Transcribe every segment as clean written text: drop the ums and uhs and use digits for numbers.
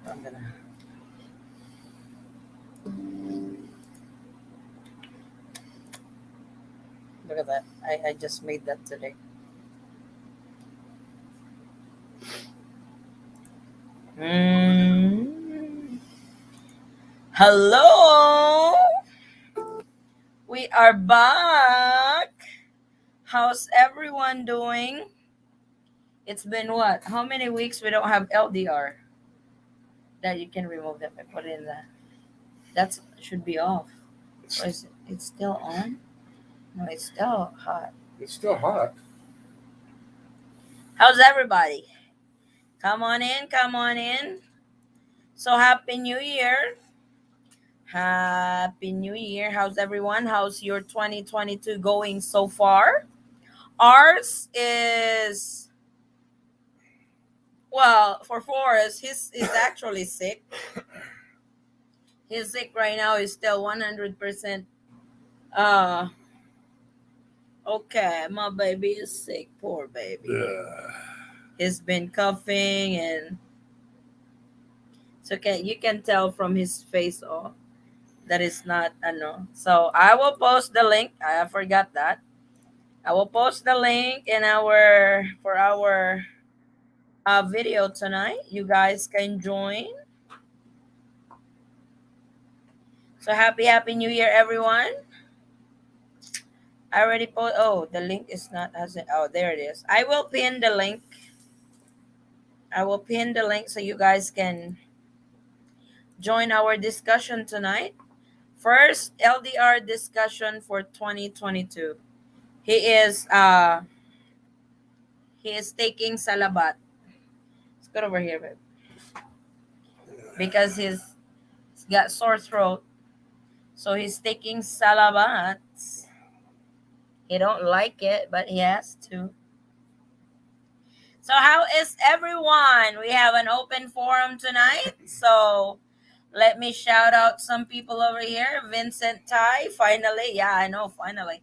I'm gonna look at that. I just made that today. Mm. Hello, we are back. How's everyone doing? It's been what? How many weeks we don't have LDR? That you can remove them and put it in that. That should be off. Or is it? It's still on? No, it's still hot. It's still hot. How's everybody? Come on in, come on in. So happy New Year. Happy New Year. How's everyone? How's your 2022 going so far? Ours is, well, for Forrest, he's actually sick. He's sick right now. He's still 100%. Uh, okay, my baby is sick. Poor baby. He's been coughing and so you can tell from his face, oh, that is not ano. So I will post the link. I forgot that. I will post the link in our video tonight. You guys can join. So happy New Year, everyone. I already post. Oh, the link is not hasn't. Oh, there it is. I will pin the link. I will pin the link so you guys can join our discussion tonight. First LDR discussion for 2022. He is taking salabat. Let's go over here, babe. Because he's got sore throat. So he's taking salabat. He don't like it, but he has to. So how is everyone? We have an open forum tonight. So let me shout out some people over here. Vincent Ty, finally. Yeah, I know, finally.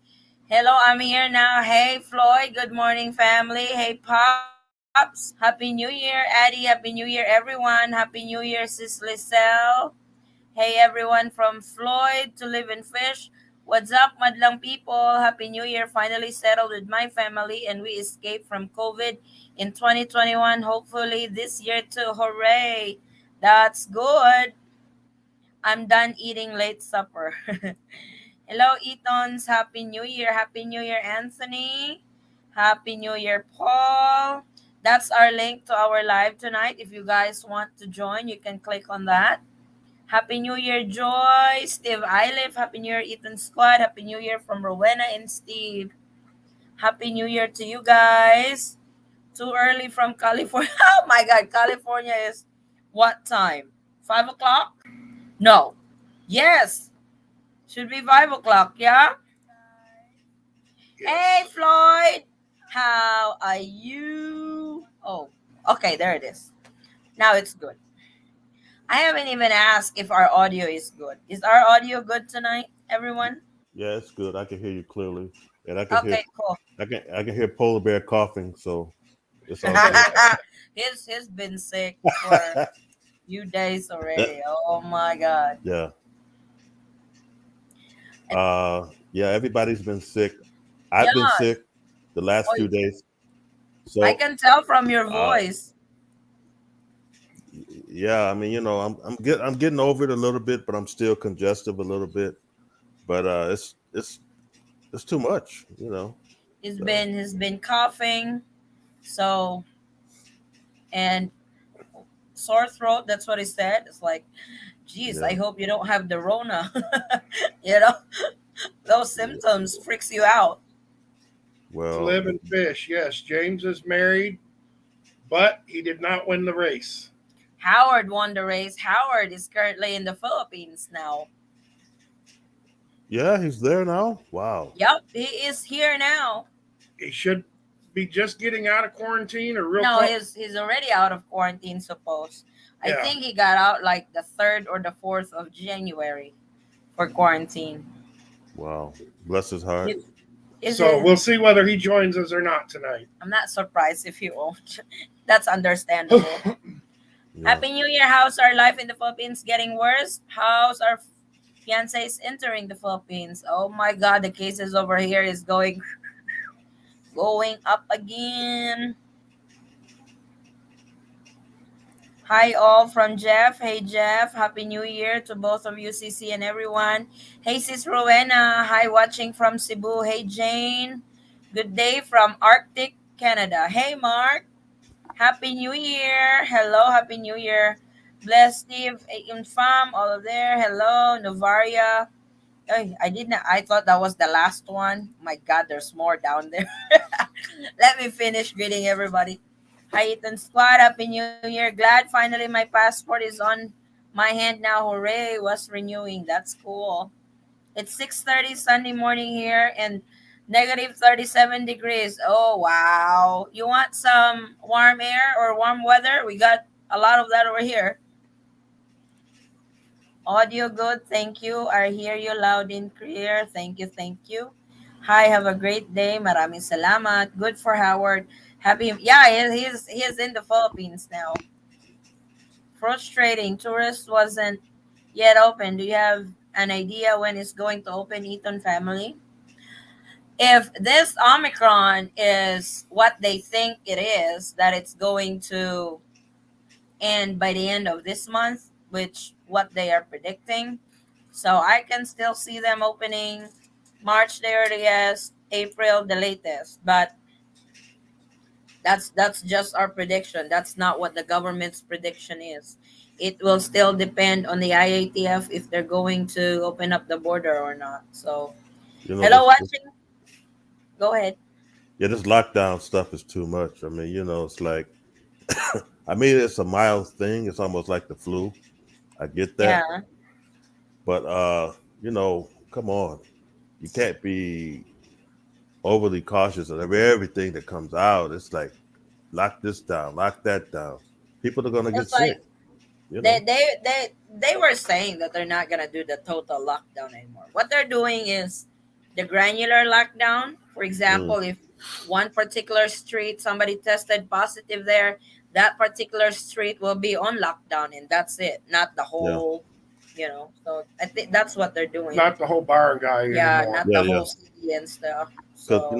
Hello, I'm here now. Hey, Floyd. Good morning, family. Hey, Pops. Happy New Year, Addie. Happy New Year, everyone. Happy New Year, Sis Lisel. Hey, everyone from Floyd to Live and Fish. What's up, madlang people? Happy New Year. Finally settled with my family and we escaped from COVID in 2021. Hopefully this year too. Hooray. That's good. I'm done eating late supper. Hello, Etons. Happy New Year. Happy New Year, Anthony. Happy New Year, Paul. That's our link to our live tonight. If you guys want to join, you can click on that. Happy New Year, Joy. Steve Eilif. Happy New Year, Ethan Squad. Happy New Year from Rowena and Steve. Happy New Year to you guys. Too early from California. Oh my God, California is what time? 5 o'clock? No. Yes. Should be 5 o'clock, yeah? Yes. Hey, Floyd. How are you? Oh, okay, there it is. Now it's good. I haven't even asked if our audio is good. Is our audio good tonight, everyone? Yeah, it's good. I can hear you clearly, and I can hear Okay, cool. I can hear Polar Bear coughing, so it's all good. He's been sick for a few days already. Oh my God. Yeah. Yeah. Everybody's been sick. I've been Yeah, sick the last oh, few days. I So, can tell from your uh, voice. yeah. I mean, I'm getting over it a little bit, but I'm still congestive a little bit. But it's too much. So He's been coughing, so and sore throat. That's what he said. It's like, geez, I yeah. hope you don't have the Rona. you know, those Yeah. symptoms freaks you out. To Well, live and fish. Yes, James is married, but he did not win the race. Howard won the race. Howard is currently in the Philippines now. yeah, he's there now. Wow. Yep, he is here now. He should be just getting out of quarantine or real No, close. he's already out of quarantine. Suppose I Yeah. think he got out like the 3rd or the 4th of January for quarantine. Wow. Bless his heart. Is is So it? we'll see whether he joins us or not tonight. I'm not surprised if he won't. That's understandable. Yeah. Happy New Year. How's our life in the Philippines getting worse? How's our fiancés entering the Philippines? Oh my God, the cases over here is going up again. Hi all from Jeff. Hey Jeff, Happy New Year to both of you, CC and everyone. Hey Sis Rowena. Hi watching from Cebu. Hey Jane. Good day from Arctic, Canada. Hey Mark. Happy New Year. Hello, Happy New Year. Bless Steve, Infam, all of there. Hello, Novaria. Ay, I didn't. I thought that was the last one. My God, there's more down there. Let me finish greeting everybody. Hi, Ethan Squad. Happy New Year. Glad finally my passport is on my hand now. Hooray! Was renewing. That's cool. It's 6:30 Sunday morning here and negative 37 degrees. Oh wow! You want some warm air or warm weather? We got a lot of that over here. Audio good, thank you. I hear you loud and clear. Thank you, thank you. Hi, have a great day. Maraming salamat. Good for Howard. Happy, yeah, he's in the Philippines now. Frustrating. Tourist wasn't yet open. Do you have an idea when it's going to open, Eaton family? If this Omicron is what they think it is, that it's going to end by the end of this month, which what they are predicting. So I can still see them opening March the earliest, April the latest. But that's just our prediction. That's not what the government's prediction is. It will still depend on the IATF if they're going to open up the border or not. So You know, hello watching. Go ahead. yeah, this lockdown stuff is too much. I mean, it's like, I mean, it's a mild thing. It's almost like the flu. I get that. Yeah. But, come on. You can't be overly cautious of everything that comes out. It's like, lock this down, lock that down. People are going to get It's sick, like you they know? they they they were saying that they're not gonna do the total lockdown anymore. What they're doing is the granular lockdown. For Mm, example, if one particular street somebody tested positive there, that particular street will be on lockdown, and that's it. Not the yeah, whole, So I think that's what they're doing. Not the whole bar guy Yeah, anymore. not yeah, the yeah. whole city and stuff. Because, So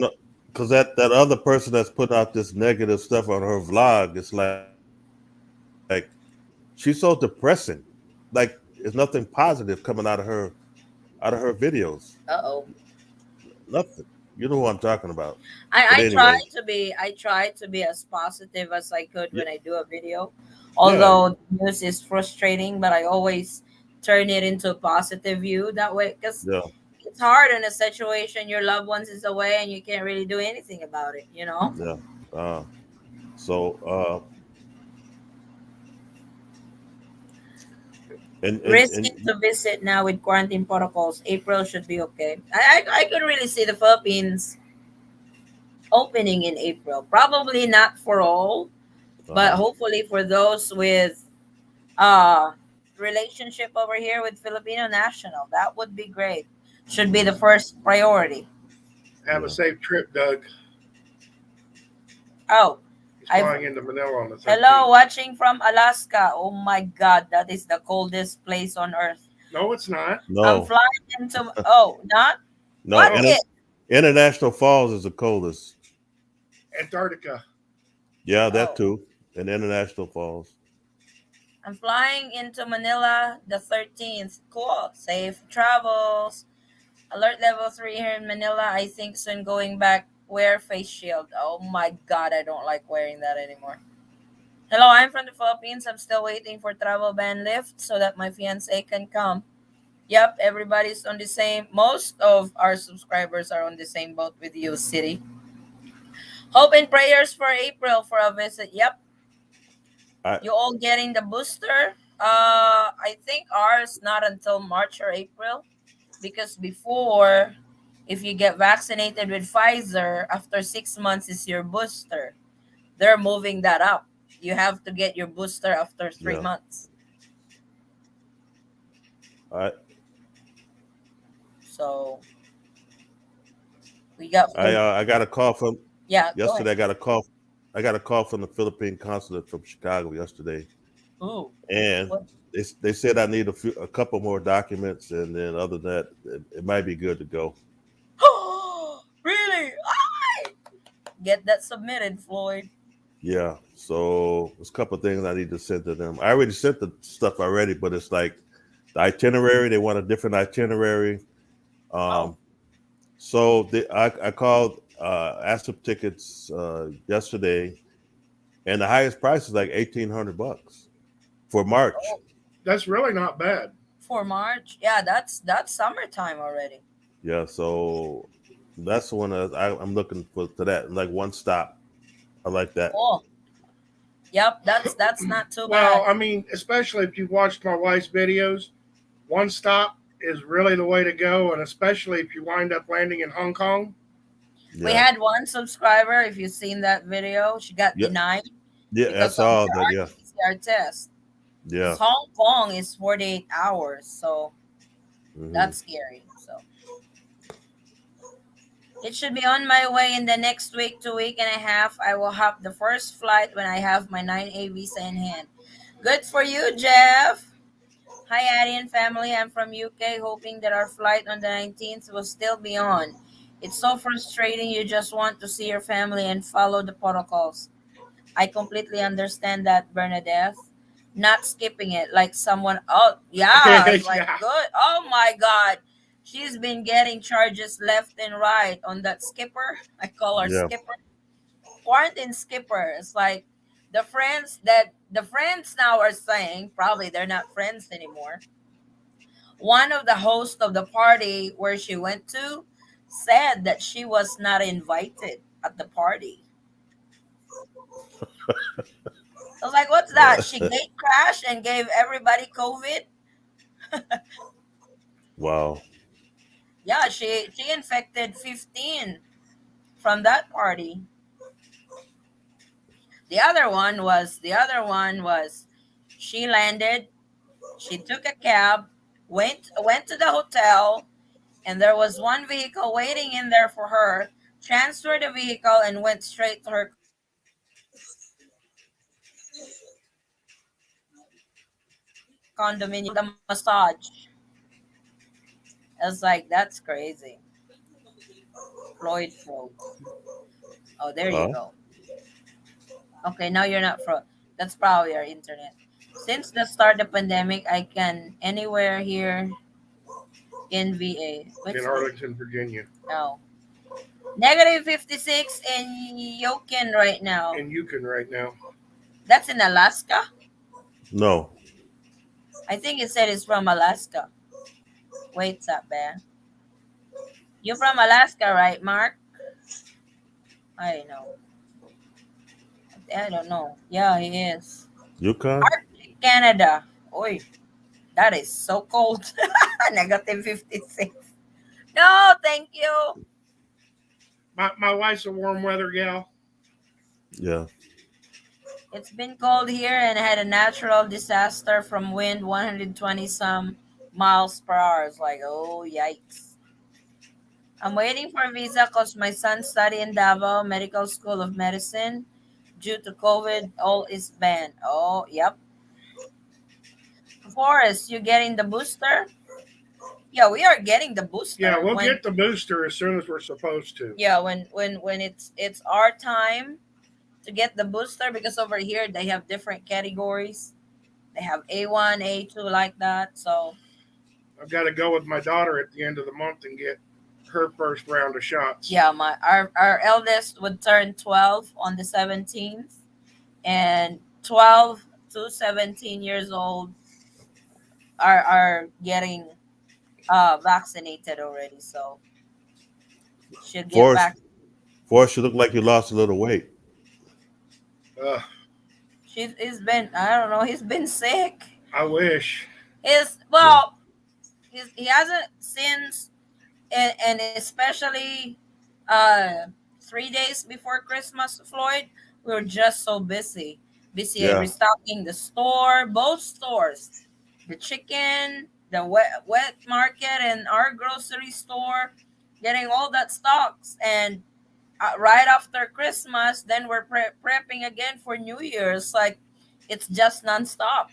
that other person that's put out this negative stuff on her vlog, it's like, she's so depressing. Like, there's nothing positive coming out of her videos. uh-oh. Nothing. You know who I'm talking about. But I try anyway, to be as positive as I could yeah, when I do a video. yeah, Although news is frustrating, but I always turn it into a positive view that way because yeah, it's hard in a situation your loved ones is away and you can't really do anything about it. yeah. Uh, so, and Risky to visit now with quarantine protocols. April should be okay. I could really see the Philippines opening in April. Probably not for all, but uh, hopefully for those with uh relationship over here with Filipino national. That would be great. Should be the mm, first priority. Have a yeah. safe trip, Doug. Oh, He's I've flying into Manila on the hello 13th. watching from Alaska. Oh my God, that is the coldest place on earth. No, it's not. I'm No, flying into not no. what No, it. International Falls is the coldest. Antarctica. Yeah, that Oh, too. And International Falls. I'm flying into Manila the 13th. Cool. Safe travels. Alert level 3 here in Manila. I think soon going back. Wear face shield. Oh my God, I don't like wearing that anymore. Hello, I'm from the Philippines. I'm still waiting for travel ban lift so that my fiance can come. Yep, everybody's on the same. Most of our subscribers are on the same boat with you, City. Hope and prayers for April for a visit. Yep, I you all getting the booster? I think ours not until March or April because before, if you get vaccinated with Pfizer, after 6 months is your booster. They're moving that up. You have to get your booster after three yeah. months. I So we got I full. uh, I got a call from Yeah, go ahead. yesterday. I got a call. I got a call from the Philippine consulate from Chicago yesterday. Ooh. and What? they said I need a couple more documents, and then other than that, it might be good to go. Really? Get that submitted, Floyd. Yeah, so there's a couple of things I need to send to them. I already sent the stuff already, but it's like the itinerary. They want a different itinerary. Oh, Um, so I called ASIP tickets yesterday, and the highest price is like $1,800 for March. oh, That's really not bad. for March. Yeah, that's summertime already. Yeah, so that's the one I'm looking for to that. Like one stop. I like that. Oh, yep. That's not too Well, bad. I mean, especially if you've watched my wife's videos, one stop is really the way to go, and especially if you wind up landing in Hong Kong. We Yeah, had one subscriber. If you've seen that video, she got yeah, denied yeah. because That's of all. her That yeah, RT-PCR test. Because yeah. Hong Kong is 48 hours, so Hmm. that's scary. So it should be on my way in the next week to week and a half. I will have the first flight when I have my 9A visa in hand. Good for you, Jeff. Hi, Addie and family. I'm from UK, hoping that our flight on the 19th will still be on. It's so frustrating. You just want to see your family and follow the protocols. I completely understand that, Bernadette. Not skipping it like someone. Oh, yeah. It's like, Yeah. good. Oh, my God. She's been getting charges left and right on that skipper. I call her Yeah. skipper. Quarantine skipper. It's like the friends now are saying, probably they're not friends anymore. One of the hosts of the party where she went to said that she was not invited at the party. I was like, what's that? She gate crashed and gave everybody COVID? Wow. Yeah, she infected 15 from that party. The other one was she landed, she took a cab, went to the hotel, and there was one vehicle waiting in there for her, transferred the vehicle and went straight to her condominium and got the massage. I was like, that's crazy. Floyd Fro. Oh, there you Huh? go. Okay, now you're not fro. That's probably our internet. Since the start of the pandemic, I can anywhere here in VA. In What's this? Arlington, Virginia, No. Negative 56 in Yokin right now. in Yukon right now. That's in Alaska? No. I think it said it's from Alaska. Wait, up, man. You're from Alaska, right, Mark? I know. I don't know. Yeah, he is. Yukon? Arctic Canada. Oi, that is so cold. Negative 56. No, thank you. My wife's a warm weather gal. Yeah. It's been cold here and had a natural disaster from wind 120 some miles per hour. It's like, oh, yikes. I'm waiting for a visa because my son study in Davao Medical School of Medicine. Due to COVID, all is banned. Oh, yep. Forrest, you getting the booster? Yeah, we are getting the Yeah, booster we'll when get the booster as soon as we're supposed to. yeah when it's our time to get the booster because over here they have different categories. They have A1, A2 like that. So I've got to go with my daughter at the end of the month and get her first round of shots. yeah, our eldest would turn 12 on the 17th, and 12 to 17 years old are getting vaccinated already. So she'll get Forrest, back. Forrest, you look like you lost a little weight. Ugh, He's been, I don't know, he's been sick. I wish. His Yeah. well, he hasn't since, and especially uh 3 days before Christmas, Floyd, we were just so busy Yeah. restocking the store, both stores, the chicken, the wet market, and our grocery store, getting all that stocks. And right after Christmas, then we're prepping again for New Year's. Like It's just nonstop.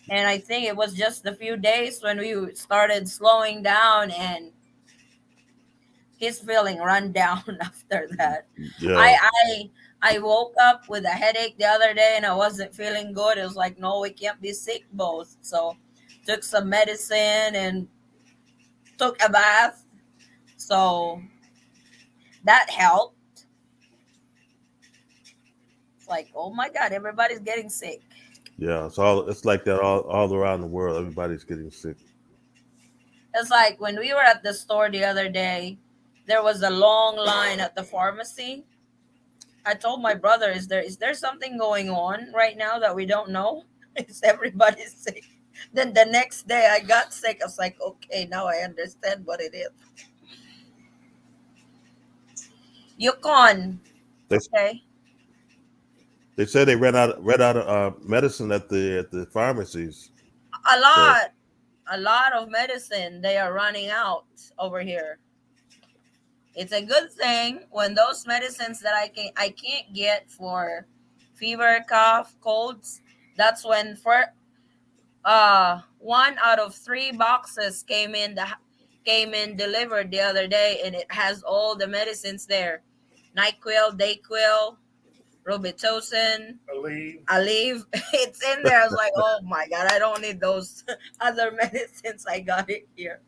And I think it was just a few days when we started slowing down, and he's feeling run down after that. I Yeah, I I woke up with a headache the other day and I wasn't feeling good. It was like, no, we can't be sick both. So took some medicine and took a bath. So that helped. It's like, oh my God, everybody's getting sick. yeah. It's like that all around the world. Everybody's getting sick. It's like when we were at the store the other day, there was a long line at the pharmacy. I told my brother, is there something going on right now that we don't know? Is everybody sick? Then the next day I got sick. I was like, okay, now I understand what it is. Yukon. They Okay. they said they ran out of medicine at the pharmacies. A So lot. A lot of medicine they are running out over here. It's a good thing when those medicines that I can't get for fever, cough, colds, that's when for one out of three boxes came in delivered the other day, and it has all the medicines there: Nyquil, Dayquil, Robitussin, Aleve. Aleve. It's in there. I was like, oh my God, I don't need those other medicines. I got it here.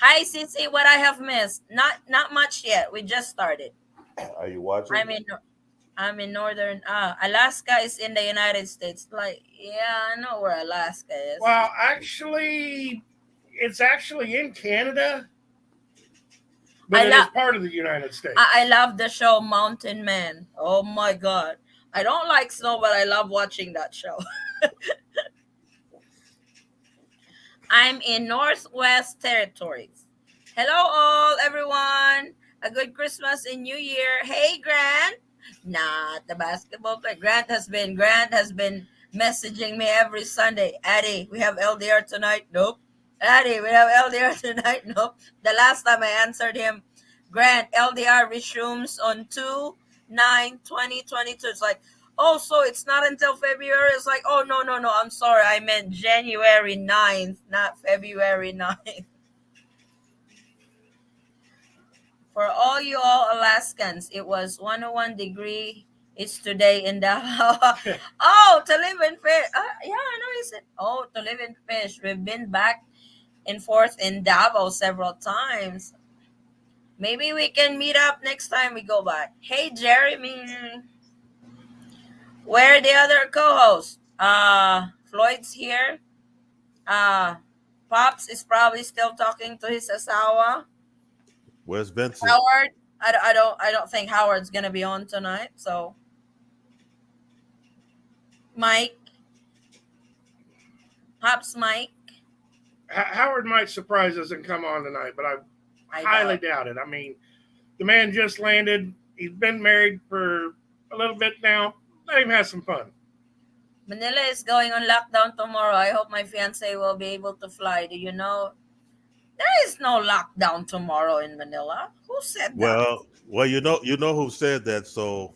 Hi, Sissy. What I have missed? Not much yet. We just started. are you watching? I'm in I'm in northern Alaska is in the United States. Like, yeah, I know where Alaska is. Well, actually, it's actually in Canada, but I it is love part of the United I States. love the show Mountain Man. Oh my God. I don't like snow, but I love watching that show. I'm in Northwest Territories. Hello, all, everyone. A good Christmas and New Year. Hey, Grant. Not the basketball player. Grant has been messaging me every Sunday. Addie, we have LDR tonight. Nope. Addie, we have LDR tonight. Nope. The last time I answered him, Grant, LDR resumes on 2/9/2022. It's like, oh, so it's not until February. It's like, oh, no, no, no. I'm sorry. I meant January 9th, not February 9th. For all you all Alaskans, it was 101 degree. It's today in Davao. Oh, to live in fish. Yeah, I know you said, oh, to live in fish. We've been back and forth in Davao several times. Maybe we can meet up next time we go back. Hey, Jeremy. Where are the other co-hosts? Floyd's here. Uh, Pops is probably still talking to his asawa. Where's Vincent? Howard, I don't think Howard's gonna be on tonight. So Mike, Pops, Mike, Howard might surprise us and come on tonight, but I I highly doubt. doubt it. I mean, the man just landed. He's been married for a little bit now. Let him have some fun. Manila is going on lockdown tomorrow. I hope my fiance will be able to fly. Do you know there is no lockdown tomorrow in Manila? Who said that? Well, you know who said that. So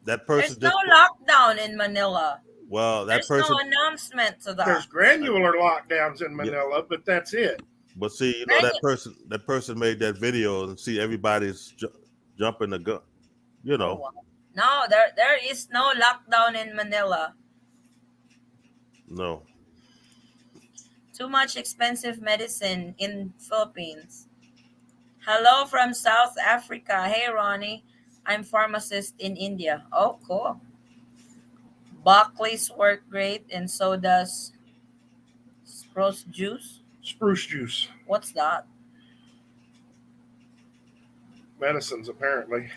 that There's person no just lockdown in Manila. that There's no person. announcement to There's that. granular lockdowns in Yeah, Manila, but that's it. but see, Granu- that person made that video and see everybody's jumping the gun. You Oh know, wow. No, there is no lockdown in Manila. no. Too much expensive medicine in Philippines. Hello from South Africa. Hey Ronnie, I'm pharmacist in India. Oh, cool. Buckley's work great, and so does Spruce Juice. Spruce juice, What's that? medicines, apparently.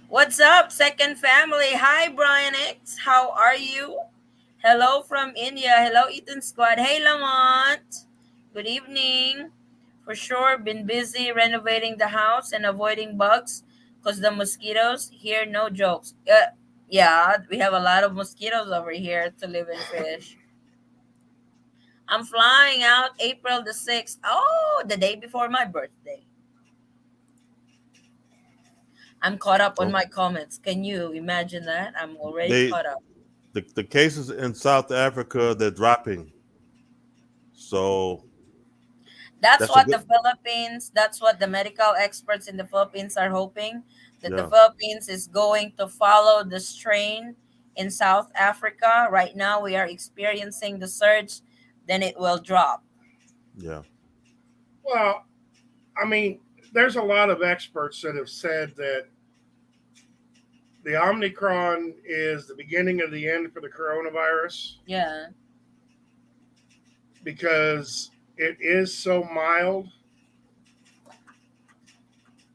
What's up, second family? Hi, Brian X. How are you? Hello from India. Hello, Ethan Squad. Hey, Lamont. Good evening. For sure, been busy renovating the house and avoiding bugs because the mosquitoes here, no jokes. Yeah, we have a lot of mosquitoes over here to live in fish. I'm flying out April the 6th. Oh, the day before my birthday. I'm caught up on Oh, my comments. Can you imagine that? I'm already they caught up. the cases in South Africa, they're dropping. So That's that's a what good. the Philippines, that's what the medical experts in the Philippines are hoping, that the Yeah, Philippines is going to follow the strain in South Africa. Right now, we are experiencing the surge, then it will drop. yeah, Well, I mean, there's a lot of experts that have said that the Omicron is the beginning of the end for the coronavirus Yeah. because it is so mild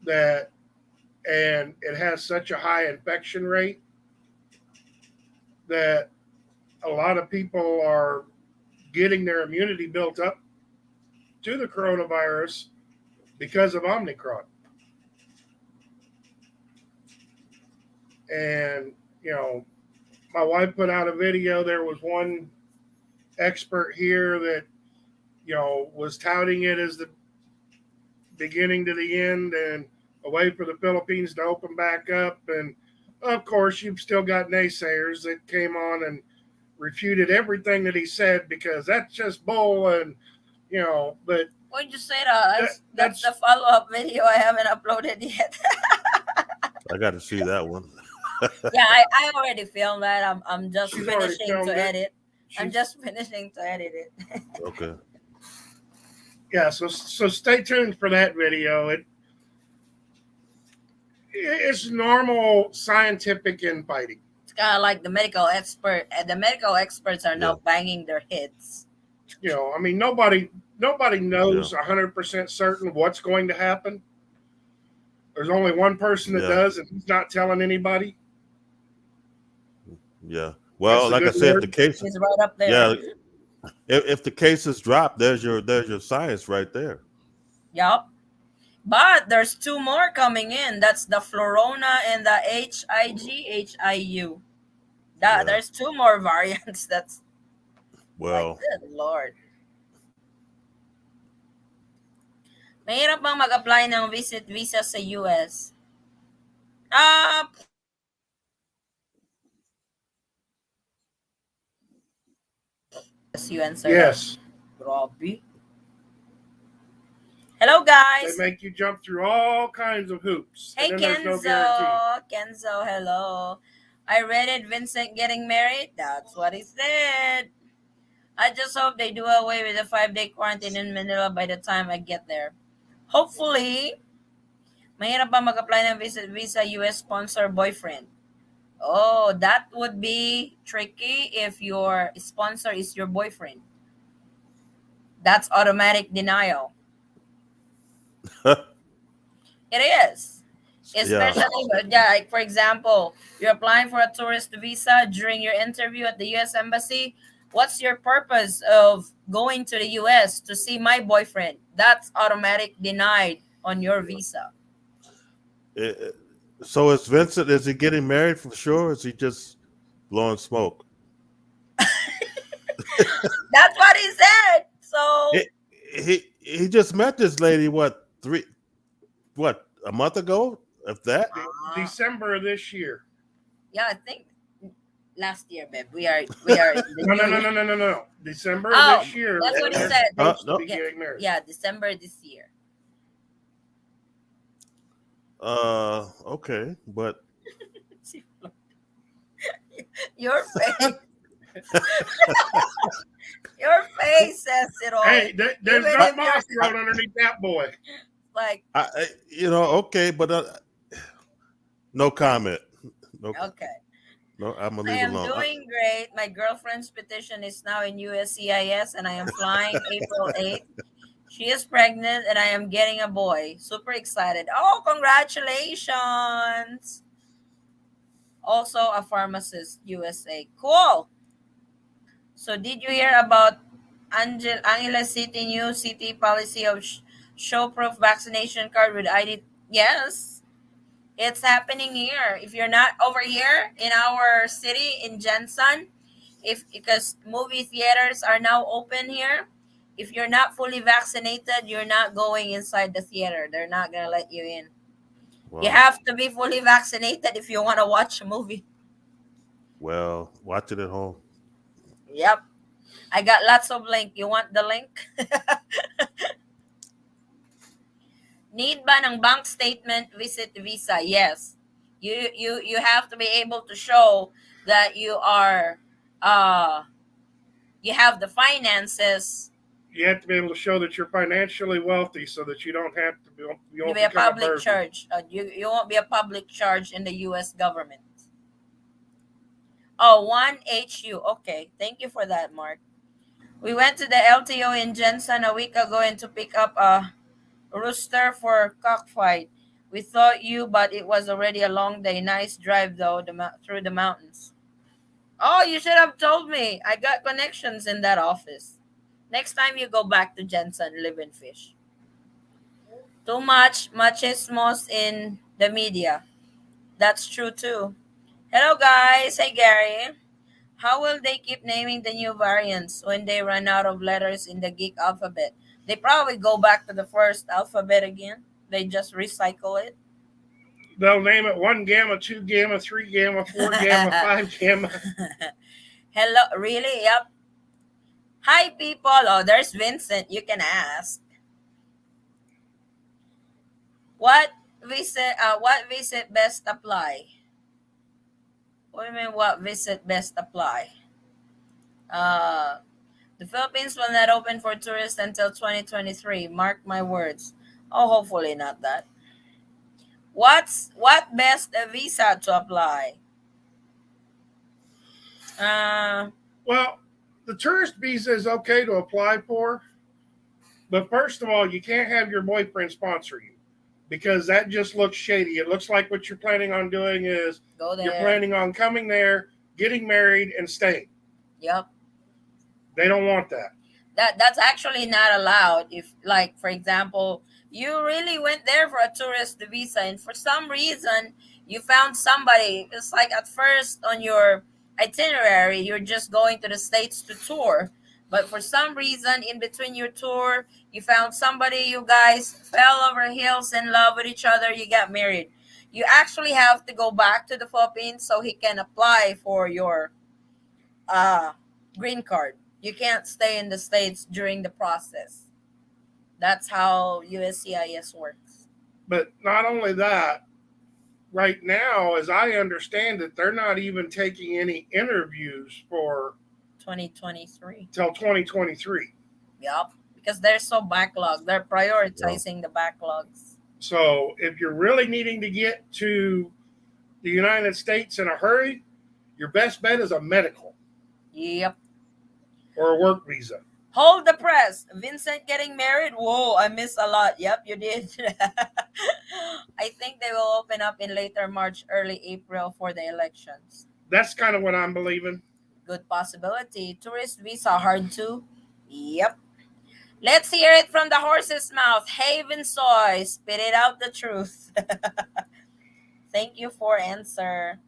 that and it has such a high infection rate that a lot of people are getting their immunity built up to the coronavirus because of Omicron. And, you know, my wife put out a video. There was one expert here that, was touting it as the beginning to the end and a way for the Philippines to open back up. And of course, you've still got naysayers that came on and refuted everything that he said because that's just bull. And, but Why'd you say that? that, That's the that's, follow up video I haven't uploaded yet. I got to see that one. Yeah, I already filmed that. I'm just she's already finishing to filmed it. edit. I'm She's, just finishing to edit it. Okay. yeah, so stay tuned for that video. It's normal scientific infighting. It's kind of like the medical expert. The medical experts are Yeah, now banging their heads. I mean, nobody yeah, knows 100% certain what's going to happen. There's only one person that yeah, does, and he's not telling anybody. yeah. That's Well, the like I good said, if the Lord. case, He's right up there. yeah, if the cases drop, there's your science right there. Yup. But there's two more coming in. That's the Florona and the HIGHIU. Yeah. There's two more variants. That's like, Well, good Lord. Mahirap bang mag-apply ng visit visa sa US? Ah, yes, you answer that. Yes, Grabe. Hello, they guys. make you jump through all kinds of hoops, and Hey, then there's no guarantee. Kenzo, hello. I read it. Vincent getting married. That's what he said. I just hope they do away with the 5-day quarantine in Manila by the time I get there. Hopefully, mahirap ba mag-apply ng visit visa US sponsor boyfriend? Oh, that would be tricky if your sponsor is your boyfriend. That's automatic denial. It is. yeah. Especially, yeah, like for example, you're applying for a tourist visa during your interview at the US Embassy. What's your purpose of going to the US to see my boyfriend? That's automatic denied on your visa. Eh, so is Vincent? Is he getting married for sure? Or is he just blowing smoke? That's what he said. So, He he just met this lady. What a month ago? If that. December of this year. yeah, I think last year, babe. We are in the No, no, new no, year. no, no, no, no. December of Oh, this year, that's what he they're said. supposed to No. be Yeah, getting married. yeah, December this year. Okay, but Your face, your face says it all. Hey, there's Even no if moss you're growing underneath that boy. like, okay, but no comment. No, okay. no. I'm gonna I leave it am alone. doing great. My girlfriend's petition is now in USCIS and I am flying April 8th. She is pregnant and I am getting a boy. Super excited. Oh, congratulations. Also a pharmacist, USA. Cool. So did you hear about Angela City new city policy of show proof vaccination card with ID? Yes, it's happening here. If you're not over here in our city in Jensen, if because movie theaters are now open here, if you're not fully vaccinated, you're not going inside the theater. They're not gonna let you in. You Well, have to be fully vaccinated if you want to watch a movie. well, watch it at home. Yep. I got lots of link. You want the link? Need ba ng bank statement visit visa? Yes. You have to be able to show that uh you have the finances. You have to be able to show that you're financially wealthy so that you don't have to be, you You won't be a become a public burden. charge. You won't be a public charge in the U.S. government. Oh, 1HU. Okay. Thank you for that, Mark. We went to the LTO in Jensen a week ago and to pick up a rooster for cockfight. We thought you, but it was already a long day. Nice drive though, through the mountains. Oh, you should have told me. I got connections in that office. Next time you go back to Jensen, live and fish. Too much machismos in the media. That's true too. Hello guys. Hey Gary. How will they keep naming the new variants when they run out of letters in the geek alphabet? They probably go back to the first alphabet again. They just recycle it. They'll name it 1 gamma, 2 gamma, 3 gamma, 4 gamma, 5 gamma. Hello, really? Yep. Hi, people. Oh, there's Vincent. You can ask. What visit? What visit best apply? What do you mean? What visit best apply? Uh, the Philippines will not open for tourists until 2023. Mark my words. Oh, hopefully not that. What best visa to apply? Uh, Well, the tourist visa is okay to apply for, but first of all, you can't have your boyfriend sponsor you because that just looks shady. It looks like what you're planning on doing is go you're there. planning on coming there, getting married, and staying. Yep. They don't want that. That's actually not allowed if, like, for example, you really went there for a tourist visa and for some reason you found somebody. It's like at first on your itinerary you're just going to the States to tour, but for some reason in between your tour you found somebody, you guys fell over heels in love with each other, you got married. You actually have to go back to the Philippines so he can apply for your uh green card. You can't stay in the States during the process. That's how USCIS works. But not only that, right now, as I understand it, they're not even taking any interviews for 2023. till 2023. Yup. Because they're so backlogged. They're Yeah. prioritizing the backlogs. So if you're really needing to get to the United States in a hurry, your best bet is a medical Yep. or a work visa. Hold the press. Vincent getting married? Whoa, I missed a lot. Yep, you did. I think they will open up in later March, early April for the elections. That's kind of what I'm believing. Good possibility. Tourist visa hard too? Yep. Let's hear it from the horse's mouth. Haven soy, spit it out the truth. Thank you for answer.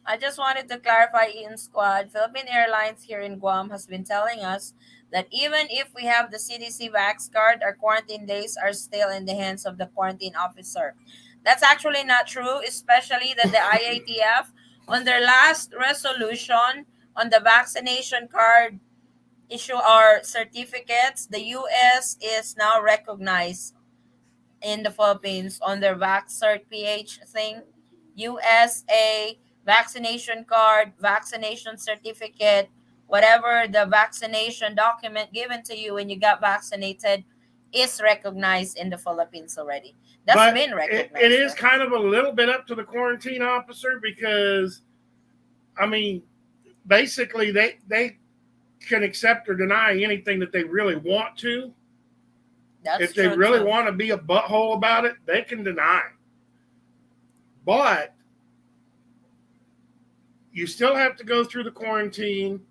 I just wanted to clarify, Ian Squad. Philippine Airlines here in Guam has been telling us that even if we have the CDC Vax card, our quarantine days are still in the hands of the quarantine officer. That's actually not true, especially that the IATF, on their last resolution on the vaccination card issue our certificates, the US is now recognized in the Philippines on their VaxCert PH thing. USA vaccination card, vaccination certificate, whatever the vaccination document given to you when you got vaccinated is recognized in the Philippines already. That's But been it recognized. is kind of a little bit up to the quarantine officer because, I mean, basically they can accept or deny anything that they really want to. That's If they true really too. want to be a butthole about it, they can deny. But you still have to go through the quarantine.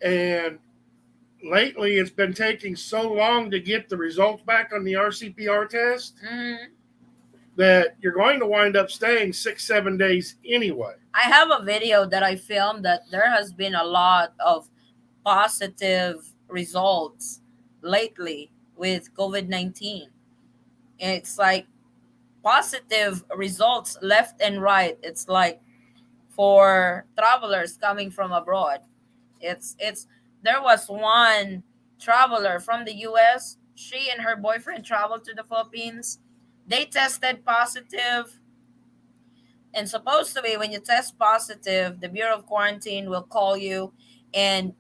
And lately, it's been taking so long to get the results back on the RCPR test Mhm. that you're going to wind up staying 6-7 days anyway. I have a video that I filmed that there has been a lot of positive results lately with COVID-19. It's like positive results left and right. It's like for travelers coming from abroad. It's there was one traveler from the US. She and her boyfriend traveled to the Philippines. They tested positive, and supposed to be when you test positive, the Bureau of Quarantine will call you and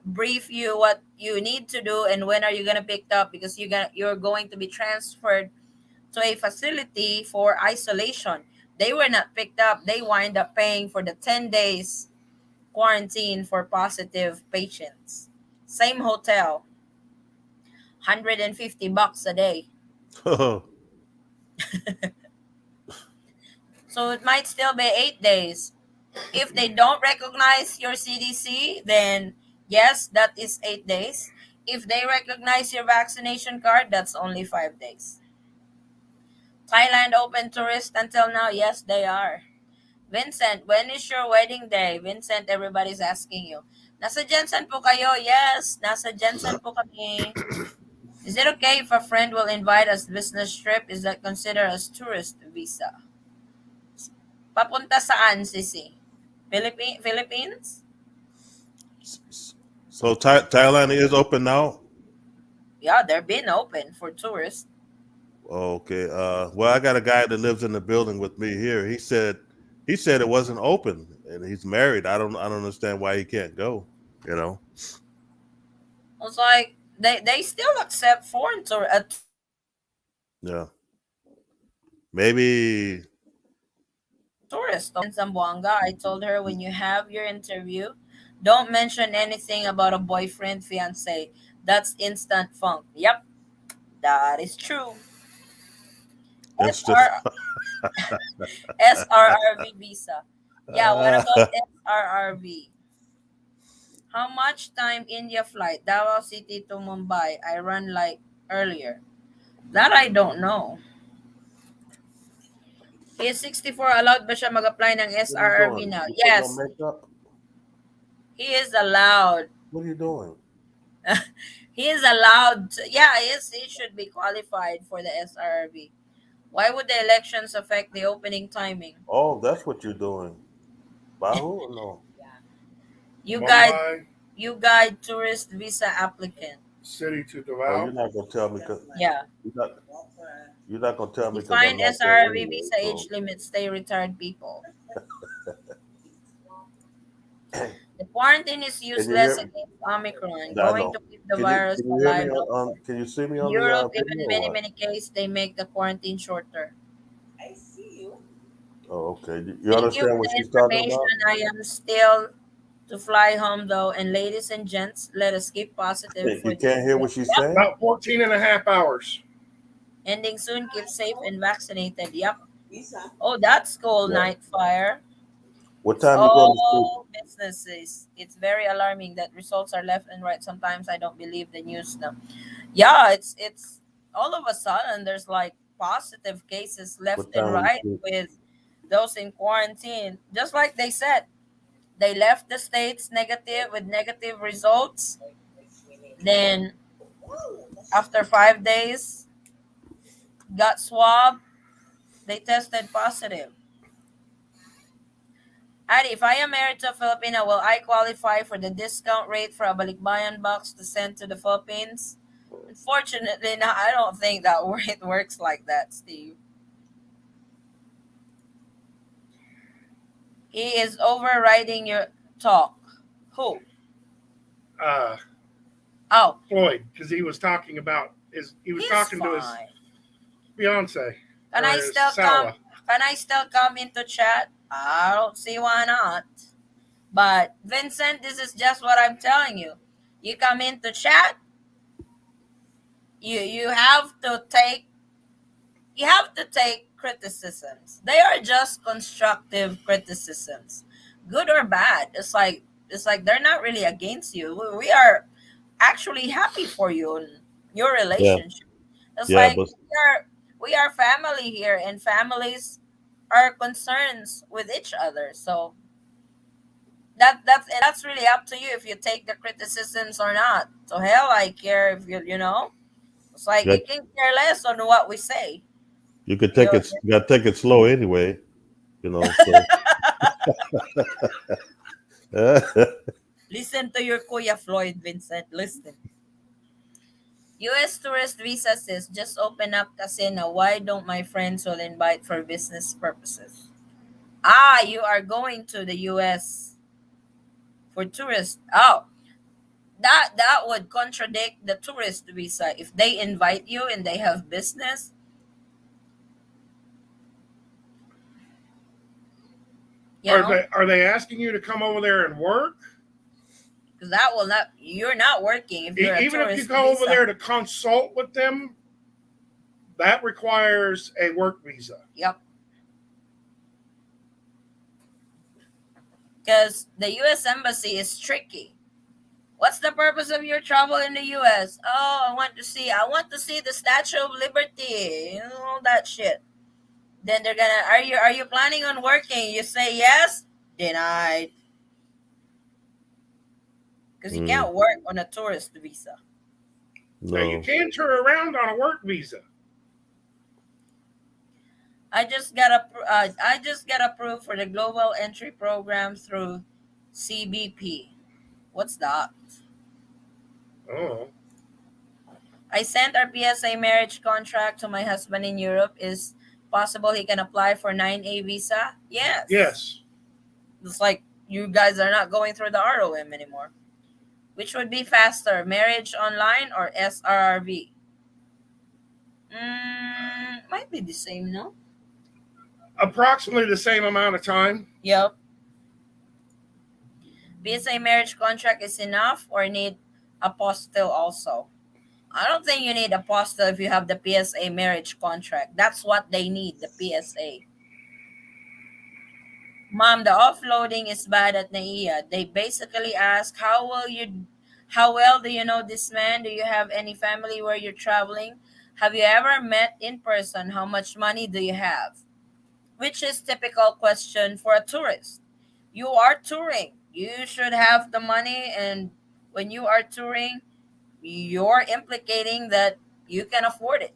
brief you what you need to do and when are you gonna pick up, because you're going to be transferred to a facility for isolation. They were not picked up. They wind up paying for the 10 days quarantine for positive patients. Same hotel, $150 a day. So it might still be 8 days. If they don't recognize your CDC, then yes, that is 8 days. If they recognize your vaccination card, that's only 5 days. Thailand open tourist until now? Yes, they are. Vincent, when is your wedding day? Vincent, everybody's asking you. Nasa Jensen po kayo? Yes, nasa Jensen po kami. Is it okay if a friend will invite us business trip? Is that considered as tourist visa? Papunta saan, Sisi? Philippines? So Thailand is open now. Yeah, they're been open for tourists. Okay. Well, I got a guy that lives in the building with me here. He said it wasn't open, and he's married. I don't understand why he can't go. You know. I was like, they still accept foreign Yeah. Maybe. tourists. In Zamboanga, I told her when you have your interview, don't mention anything about a boyfriend, fiance. That's instant funk. Yep, that is true. That's just. SR, SRRV visa. Yeah, what about uh, SRRV? How much time India flight? Davao City to Mumbai. I run like earlier. That I don't know. He is 64. Allowed ba siya mag-apply ng what are you SRRV doing? now? You putting on Yes, makeup? he is allowed. What are you doing? He is allowed to, yeah, he should be qualified for the SRRB. Why would the elections affect the opening timing? Oh, that's what you're doing. Bahu? No. You guide Mumbai you guide tourist visa applicant. city to Oh, Davao. you're not gonna tell me because Yeah. you're not. You're not gonna tell me because I'm Define not there SRRB anyway. visa So. age limit, stay retired people. Can The quarantine is you useless hear me? against Omicron, I going know. to keep the Can you virus can you hear me alive on, longer. can you see me In on the Europe, even video in or many, what? many cases, they make the quarantine shorter. Oh, okay. You Thank you understand for what the she's talking information. about? I am still to fly home though. And ladies and gents, let us keep positive You for the can't hear what she's yep. saying? About 14 and a half hours. Ending soon. Keep safe and vaccinated. Yep. Oh, that's cool. Yeah. Night fire. What It's time you go to sleep? all businesses. It's very alarming that results are left and right. Sometimes I don't believe the news now. Yeah, it's all of a sudden there's like positive cases left What and time you right sleep? with those in quarantine. Just like they said, they left the states negative with negative results. Then after 5 days, got swabbed. They tested positive. Adi, if I am married to a Filipino, will I qualify for the discount rate for a balikbayan box to send to the Philippines? Unfortunately, no, I don't think that it works like that, Steve. He is overriding your talk. Who? Uh, Oh, Floyd, because he was he's talking to his fine. fiance Can or I his still come? Sawa. Can I still come into chat? I don't see why not. But Vincent, this is just what I'm telling you. You come into chat, you have to take criticisms. They are just constructive criticisms, good or bad. It's like they're not really against you. We are actually happy for you and your Yeah, relationship. It's yeah, like but we are family here, and families are concerns with each other. So that's really up to you if you take the criticisms or not. So hell, I care if you know. It's like yeah, you can care less on what we say. You could take You it. You got to take it slow anyway. So listen to your Kuya Floyd, Vincent. Listen. U.S. tourist visa says just open up casino. Why don't my friends will invite for business purposes? Ah, you are going to the U.S. for tourists. Oh, that would contradict the tourist visa. If they invite you and they have business, you know, Are they asking you to come over there and work? because that will not. You're not working if you're a Even if you tourist go over visa. there to consult with them, that requires a work visa. Yep. Because the U.S. embassy is tricky. What's the purpose of your travel in the U.S.? Oh, I want to see the Statue of Liberty, all that shit. Then they're gonna, are you planning on working? You say yes, denied, because you mm, can't work on a tourist visa. Now you no. can turn around on a work visa. I just got approved for the global entry program through CBP. What's that? Oh, I sent our PSA marriage contract to my husband in Europe. Is possible he can apply for 9A visa? Yes. yes. It's like you guys are not going through the ROM anymore. Which would be faster, marriage online or SRRV? Might be the same, no? Approximately the same amount of time. Yep. PSA marriage contract is enough or need apostille also? I don't think you need apostille if you have the PSA marriage contract. That's what they need, the PSA. Mom, the offloading is bad at NAIA. They basically ask, how well do you know this man? Do you have any family where you're traveling? Have you ever met in person? How much money do you have? Which is typical question for a tourist. You are touring. You should have the money, and when you are touring, you're implicating that you can afford it.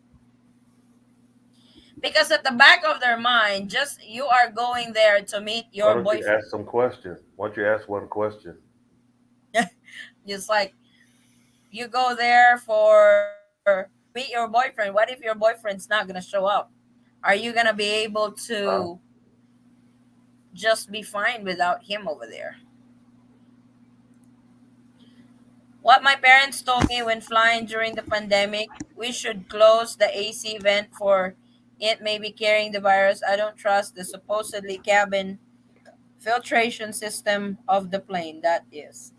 Because at the back of their mind, just you are going there to meet Why your don't you boyfriend. ask some questions? Why don't you ask one question? Just like you go there to meet your boyfriend. What if your boyfriend's not gonna show up? Are you gonna be able Huh? to just be fine without him over there? What my parents told me when flying during the pandemic, we should close the AC vent for it may be carrying the virus. I don't trust the supposedly cabin filtration system of the plane. That is.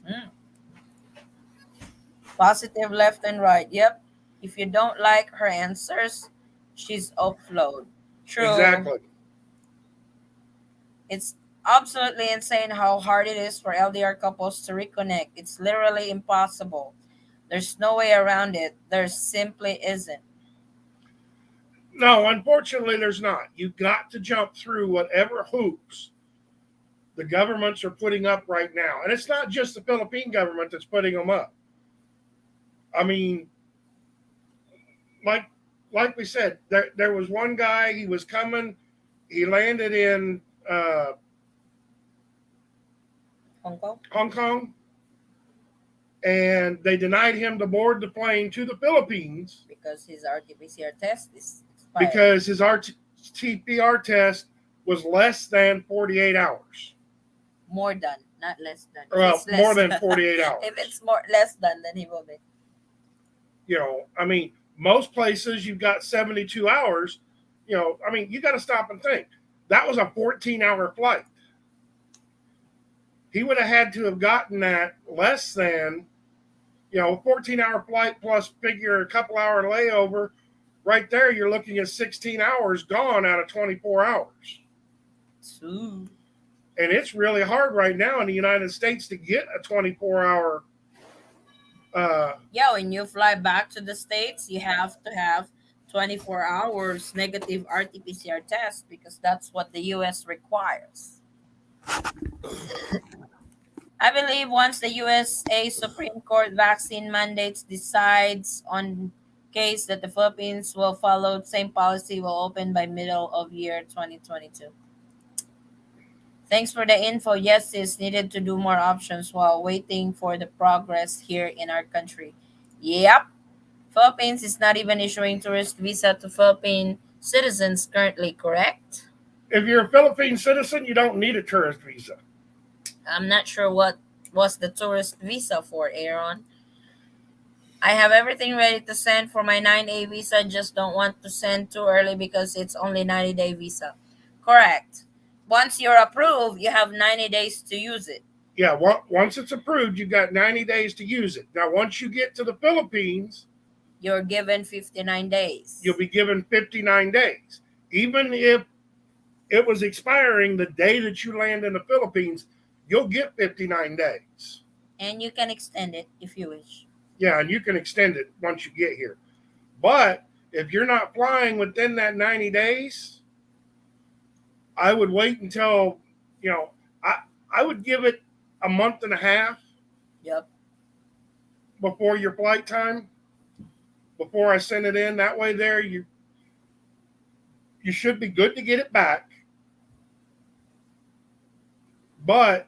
Positive left and right. Yep. If you don't like her answers, she's offload. True. Exactly. It's absolutely insane how hard it is for LDR couples to reconnect. It's literally impossible. There's no way around it. There simply isn't. No, unfortunately, there's not. You got to jump through whatever hoops the governments are putting up right now, and it's not just the Philippine government that's putting them up. I mean, like we said, there was one guy. He was coming. He landed in Hong Kong? Hong Kong, and they denied him to board the plane to the Philippines Because his RT-PCR test is expired. because his RT-PCR test was less than 48 hours. More than, not less than. If Well, it's more less, than 48 if hours. it's more less than, then he will be. I mean, most places you've got 72 hours. I mean, you got to stop and think. That was a 14-hour flight. He would have had to have gotten that less than, a 14-hour flight plus figure a couple hour layover. Right there, you're looking at 16 hours gone out of 24 hours. Ooh. And it's really hard right now in the United States to get a 24-hour. Yeah, when you fly back to the States, you have to have 24 hours negative RT-PCR test because that's what the US requires. I believe once the USA Supreme Court vaccine mandates decides on case that the Philippines will follow the same policy will open by middle of year 2022. Thanks for the info. Yes, sis needed to do more options while waiting for the progress here in our country. Yep. Philippines is not even issuing tourist visa to Philippine citizens currently, correct? If you're a Philippine citizen, you don't need a tourist visa. I'm not sure what was the tourist visa for, Aaron. I have everything ready to send for my 9A visa, just don't want to send too early because it's only 90-day visa. Correct. Once you're approved, you have 90 days to use it. Yeah, once it's approved, you've got 90 days to use it. Now, once you get to the Philippines, You're given 59 days. you'll be given 59 days. Even if it was expiring the day that you land in the Philippines, you'll get 59 days. And you can extend it if you wish. Yeah, and you can extend it once you get here. But if you're not flying within that 90 days, I would wait until, I would give it a month and a half Yep. before your flight time, before I send it in. That way there you should be good to get it back. But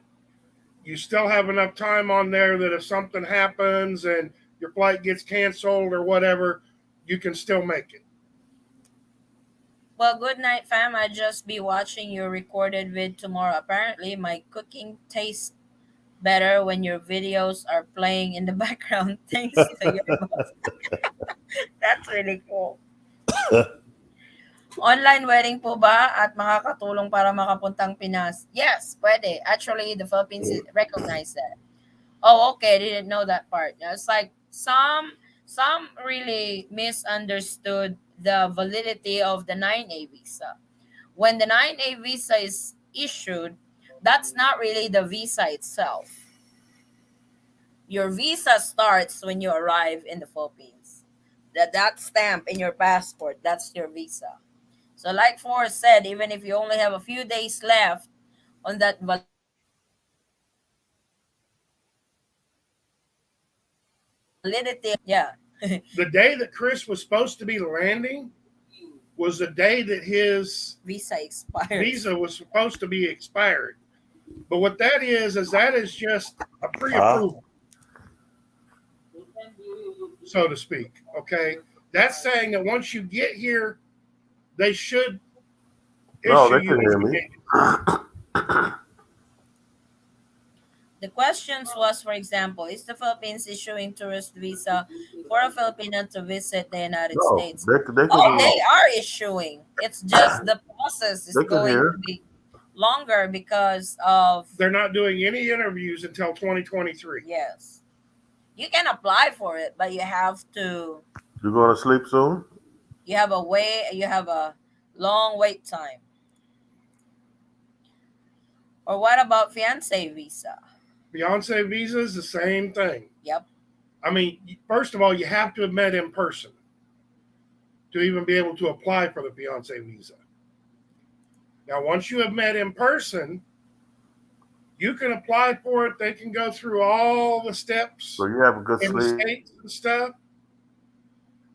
you still have enough time on there that if something happens and your flight gets canceled or whatever, you can still make it. Well, good night, fam. I just be watching your recorded vid tomorrow. Apparently, my cooking tastes better when your videos are playing in the background thanks to your boss. That's really cool. Online wedding po ba at makakatulong para makapuntang Pinas? Yes, pwede. Actually, the Philippines recognize that. Oh, okay. I didn't know that part. Yeah, it's like some really misunderstood the validity of the 9A visa. When the 9A visa is issued, that's not really the visa itself. Your visa starts when you arrive in the Philippines. That stamp in your passport, that's your visa. So like Forrest said, even if you only have a few days left on that validity, yeah, The day that Chris was supposed to be landing was the day that his visa expires. visa was supposed to be expired. But what that is that is just a Huh? pre-approval, so to speak. Okay, that's saying that once you get here, they should No, issue they you can as hear a me. native. The questions was, for example, is the Philippines issuing tourist visa for a Filipino to visit the United No, States? they can Oh, they are issuing. It's just the process is they can going to hear. be longer because of, They're not doing any interviews until 2023. yes. You can apply for it, but you have to, You going to sleep soon? you have a long wait time. Or what about fiance visa? Beyonce visa is the same thing. Yep. I mean, first of all, you have to have met in person to even be able to apply for the fiance visa. Now, once you have met in person, you can apply for it. They can go through all the steps So you have a good in the sleep. states and stuff,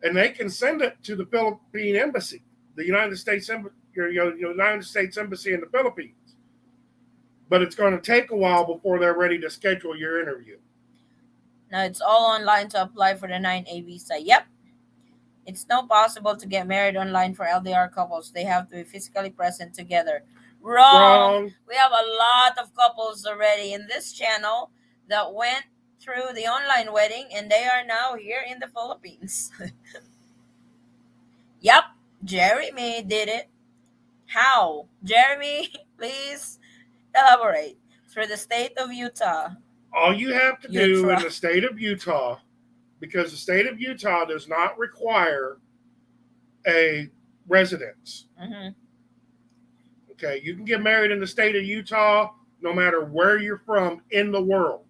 and they can send it to the Philippine embassy, the United States United States embassy in the Philippines. But it's going to take a while before they're ready to schedule your interview. Now it's all online to apply for the 9A visa. Yep. It's not possible to get married online for LDR couples. They have to be physically present together. Wrong. Wrong. We have a lot of couples already in this channel that went through the online wedding and they are now here in the Philippines. Yep. Jeremy did it. How? Jeremy, please elaborate. Through the state of Utah. All you have to You do in try. the state of Utah, because the state of Utah does not require a residence. Mm-hmm. Okay, you can get married in the state of Utah no matter where you're from in the world.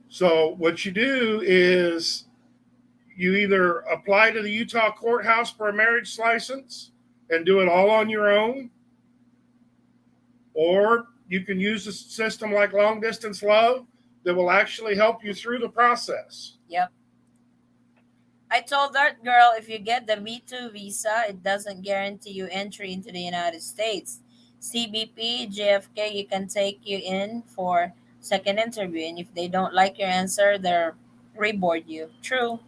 So what you do is you either apply to the Utah courthouse for a marriage license and do it all on your own, or you can use a system like Long Distance Love that will actually help you through the process. Yep. I told that girl if you get the B2 visa, it doesn't guarantee you entry into the United States. CBP, JFK, you can take you in for second interview, and if they don't like your answer, they'll reboard you. True.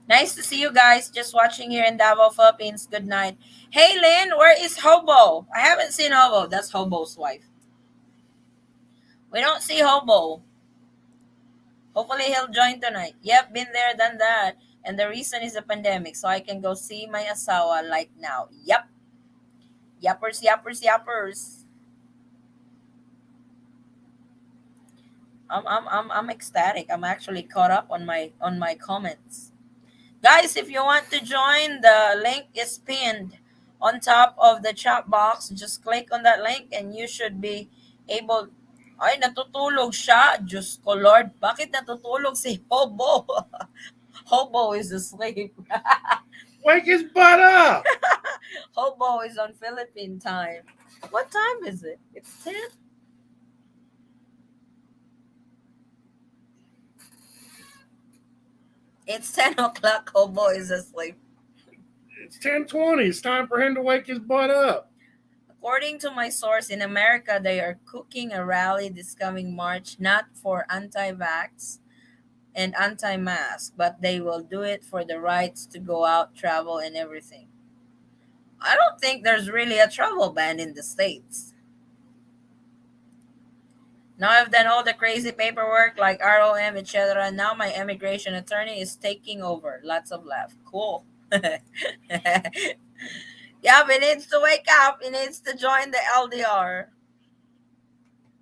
Nice to see you guys. Just watching here in Davao, Philippines. Good night. Hey, Lynn, where is Hobo? I haven't seen Hobo. That's Hobo's wife. We don't see Hobo. Hopefully he'll join tonight. Yep, been there, done that. And the reason is the pandemic, so I can go see my asawa like now. Yep. Yappers, yappers, yappers. I'm ecstatic. I'm actually caught up on my comments. Guys, if you want to join, the link is pinned on top of the chat box. Just click on that link and you should be able. Ay, natutulog siya. Diyos ko, Lord. Bakit natutulog si Hobo? Hobo is asleep. Wake his butt up. Hobo is on Philippine time. What time is it? It's 10? It's 10 o'clock. Hobo is asleep. It's 10:20. It's time for him to wake his butt up. According to my source, in America, they are cooking a rally this coming March, not for anti-vax and anti-mask, but they will do it for the rights to go out, travel, and everything. I don't think there's really a travel ban in the States. Now I've done all the crazy paperwork like ROM, etc. Now my immigration attorney is taking over. Lots of laugh. Cool. Yeah, he needs to wake up. He needs to join the LDR.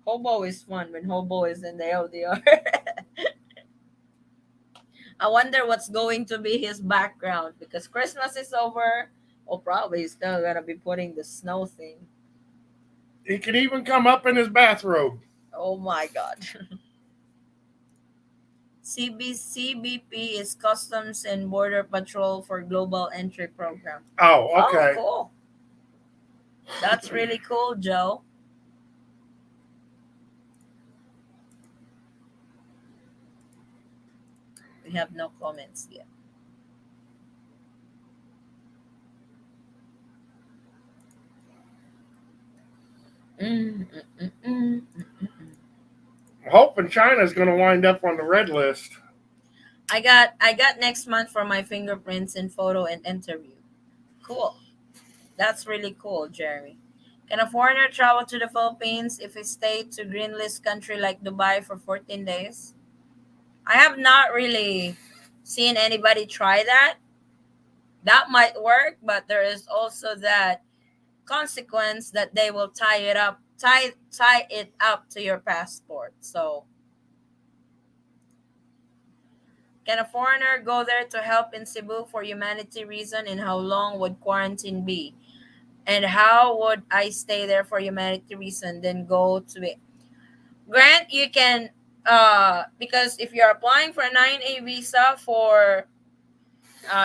Hobo is fun when Hobo is in the LDR. I wonder what's going to be his background because Christmas is over. Oh, probably he's still gonna be putting the snow thing. He can even come up in his bathrobe. Oh my god. CBP is Customs and Border Patrol for Global Entry Program. Oh, okay. Oh, cool. That's really cool, Joe. We have no comments yet. Mm, mm, mm, mm, mm, mm. I'm hoping China's going to wind up on the red list. I got next month for my fingerprints and photo and interview. Cool. That's really cool, Jeremy. Can a foreigner travel to the Philippines if he stayed to green list country like Dubai for 14 days? I have not really seen anybody try that. That might work, but there is also that consequence that they will tie it up to your passport. So, can a foreigner go there to help in Cebu for humanity reason, and how long would quarantine be? And how would I stay there for humanity reason then go to it? Grant, you can because if you're applying for a 9A visa for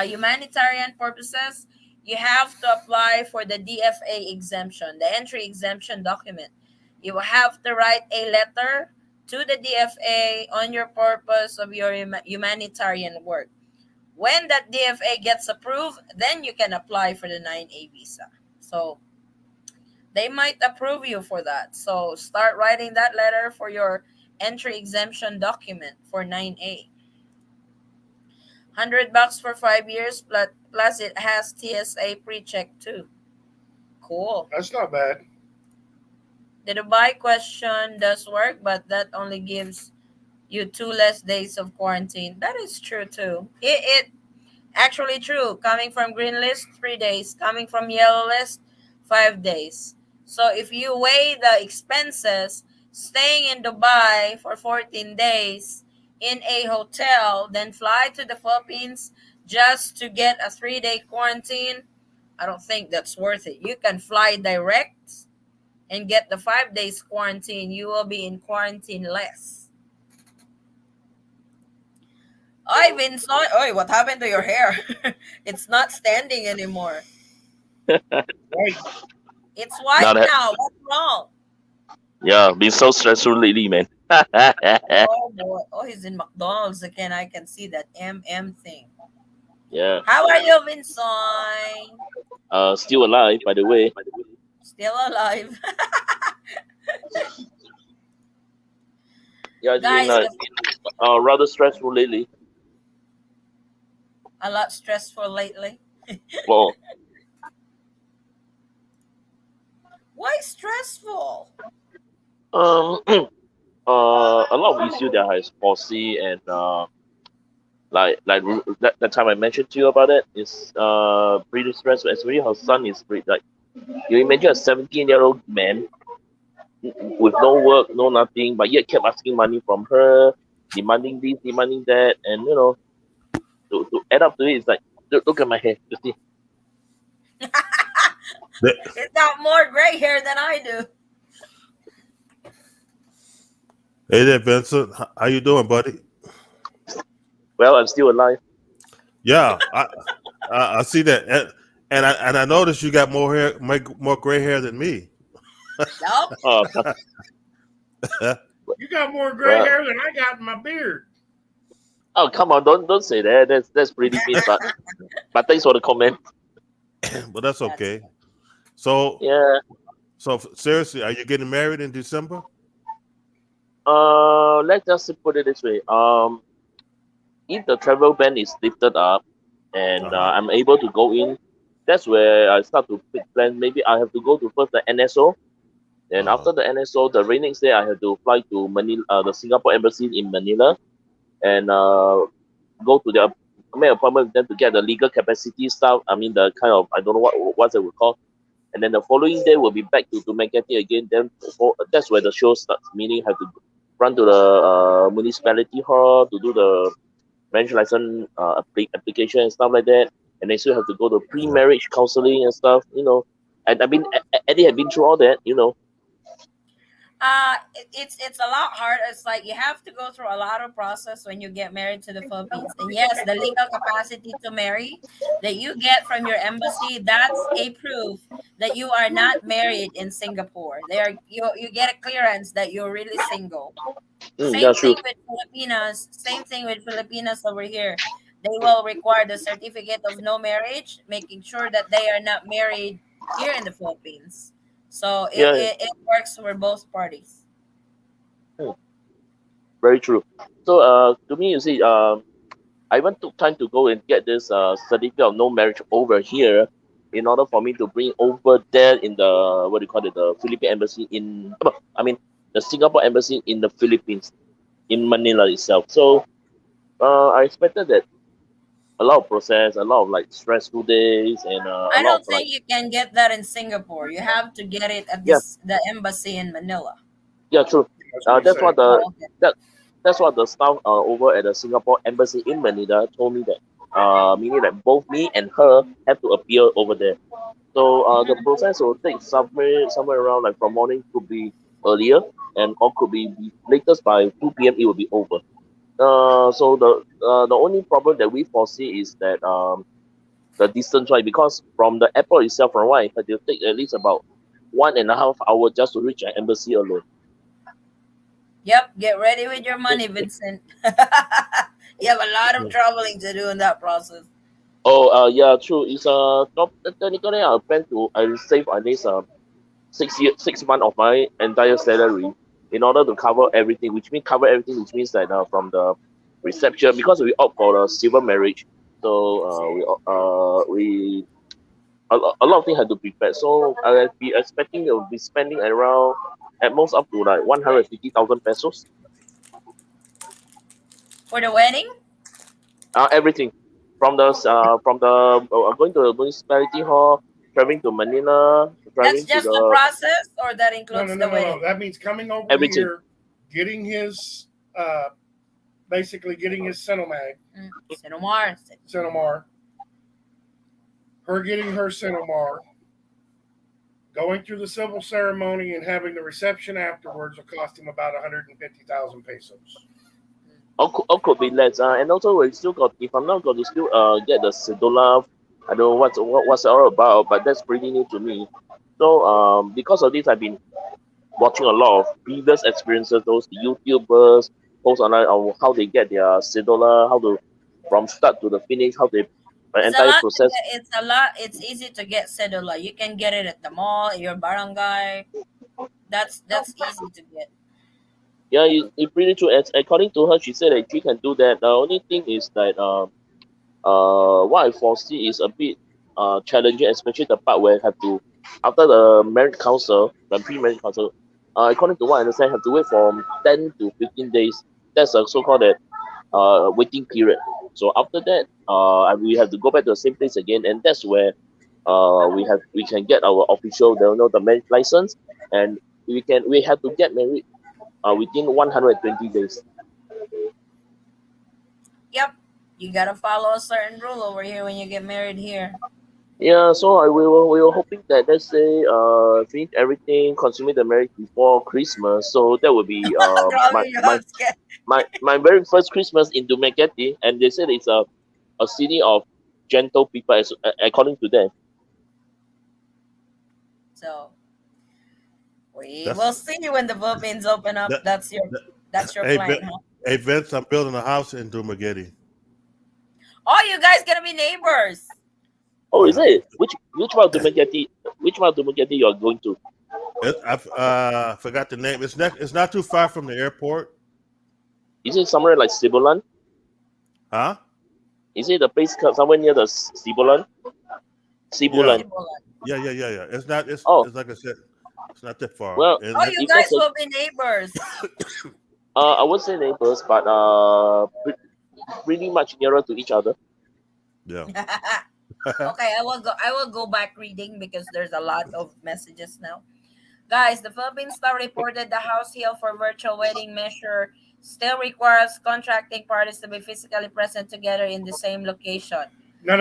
humanitarian purposes, you have to apply for the DFA exemption, the entry exemption document. You will have to write a letter to the DFA on your purpose of your humanitarian work. When that DFA gets approved, then you can apply for the 9A visa. So they might approve you for that. So start writing that letter for your entry exemption document for 9A. $100 for 5 years plus it has TSA pre-check too. Cool. That's not bad. The Dubai question does work, but that only gives you 2 less days of quarantine. That is true too. It actually true. Coming from green list, 3 days. Coming from yellow list, 5 days. So if you weigh the expenses, staying in Dubai for 14 days in a hotel, then fly to the Philippines just to get a 3 day quarantine, I don't think that's worth it. You can fly direct and get the 5 days quarantine. You will be in quarantine less. Oy, Vincent. Oy, what happened to your hair? It's not standing anymore. Right. It's white Now that now. What's wrong? yeah, been so stressful lately, man. Oh boy. Oh, he's in McDonald's again. I can see that MM thing. Yeah. How are you, Vinsoy? Still alive, by the way. Still alive. Yeah, it's been Guys, rather stressful lately. a lot stressful lately. Well, Why stressful? a lot of issues that I foresee and that time I mentioned to you about it is pretty stressful. Especially her son is pretty like you imagine a 17-year-old man with no work, no nothing, but yet kept asking money from her, demanding this, demanding that, and to add up to it, it's like look at my hair, you see. Th- It's got more gray hair than I do. Hey there, Vincent. How you doing, buddy? Well, I'm still alive. Yeah, I see that, and I noticed you got more hair, more gray hair than me. Yup. Uh, You got more gray well, hair than I got in my beard. oh come on, don't say that. That's pretty mean, but thanks for the comment. But that's That's okay. So, Yeah. seriously, are you getting married in December? Let's just put it this way. If the travel ban is lifted up and Uh-huh. I'm able to go in, that's where I start to pick plan. Maybe I have to go to first the NSO. Then Uh-huh. after the NSO, the very next day I have to fly to Manila, the Singapore embassy in Manila, and go to their make appointment with them to get the legal capacity stuff. I mean the kind of I don't know what it would call. And then the following day we'll be back to Makati again. Then that's where the show starts. Meaning have to run to the municipality hall to do the marriage license application and stuff like that. And they still have to go to Uh-huh. pre-marriage counseling and stuff. And I mean Eddie had been through all that. it's a lot hard. It's like you have to go through a lot of process when you get married to the Philippines. And yes, the legal capacity to marry that you get from your embassy, that's a proof that you are not married in Singapore. You get a clearance that you're really single. Yeah, Same true. thing with Filipinas. Same thing with Filipinas over here. They will require the certificate of no marriage, making sure that they are not married here in the Philippines. So Yeah, it works for both parties. hmm, very true. So to me, you see, I even took time to go and get this certificate of no marriage over here in order for me to bring over there in the what do you call it, the Philippine embassy I mean the Singapore embassy in the Philippines in Manila itself. So I expected that a lot of process, a lot of like stressful days, and a I lot don't of like think you can get that in Singapore. You have to get it at yeah, the embassy in Manila. yeah, true. That's what he's That's what saying. the Oh, okay. that that's what the staff over at the Singapore embassy in Manila told me that meaning that both me and her have to appear over there. So the Mhm. process will take somewhere around like from morning could be earlier and or could be latest by 2 p.m. it will be over. So the only problem that we foresee is that the distance, right? Because from the airport itself from where it will take at least about 1.5 hours just to reach an embassy alone. Yep, get ready with your money, Vincent. You have a lot of traveling to do in that process. Oh, yeah, true. It's technically I plan to I will save at least 6 months of my entire salary in order to cover everything, which means that from the reception because we opt for a civil marriage, so we a lot of things have to be prepared. So I will be expecting to be spending around at most up to like 150,000 pesos. For the wedding? Everything from the going to the municipality hall, traveling to Manila, That's traveling to just the the process, or that No, no, includes no, the no, no. wedding? That means coming over everything. here, getting his, basically getting his Cinemag, Sinomar. Cinemar, her getting her Cinemar, going through the civil ceremony and having the reception afterwards will cost him about 150,000 pesos. Or could be less. And also we still got if I'm not going to still get the Sedola. I don't know what's it all about, but that's pretty new to me. So because of this, I've been watching a lot of previous experiences, those YouTubers post online on how they get their Sedola, how to from start to the finish, how they the It's a entire lot to process. get. It's easy to get cedula. You can get it at the mall, your barangay. That's easy to get. Yeah, it pretty true. As according to her, she said that she can do that. The only thing is that what I foresee is a bit challenging, especially the part where I have to after the marriage council, the pre-marriage council. According to what I understand, have to wait from 10 to 15 days. That's a so-called that waiting period. So after that, we have to go back to the same place again, and that's where we can get our official, the marriage license, and we have to get married within 120 days. Yep. You gotta follow a certain rule over here when you get married here. Yeah, so we were hoping that, let's say, finish everything, consummate the marriage before Christmas. So that would be Grabe yun. my very first Christmas in Dumaguete, and they said it's a city of gentle people, according to them. So we will That's see when the Philippines open up. that. that That's your hey, plan, huh? hey, Vince, I'm building a house in Dumaguete. Oh, you guys gonna be neighbors. Oh, is Yeah, it? Which part of Dumaguete? Which part of Dumaguete you are going to? I forgot the name. It's not too far from the airport, Is it somewhere like Sibulan? huh? Is it the place somewhere near the Sibulan? Yeah, Sibulan. Sibulan. yeah. It's not. Oh, It's like I said. It's not that far. well, Oh, And you if guys that's a, will be neighbors. I would say neighbors, but pretty much nearer to each other. yeah. Okay, I will go back reading because there's a lot of messages now. Guys, the Philippine Star reported the House Hill for virtual wedding measure still requires contracting parties to be physically present together in the same location. No.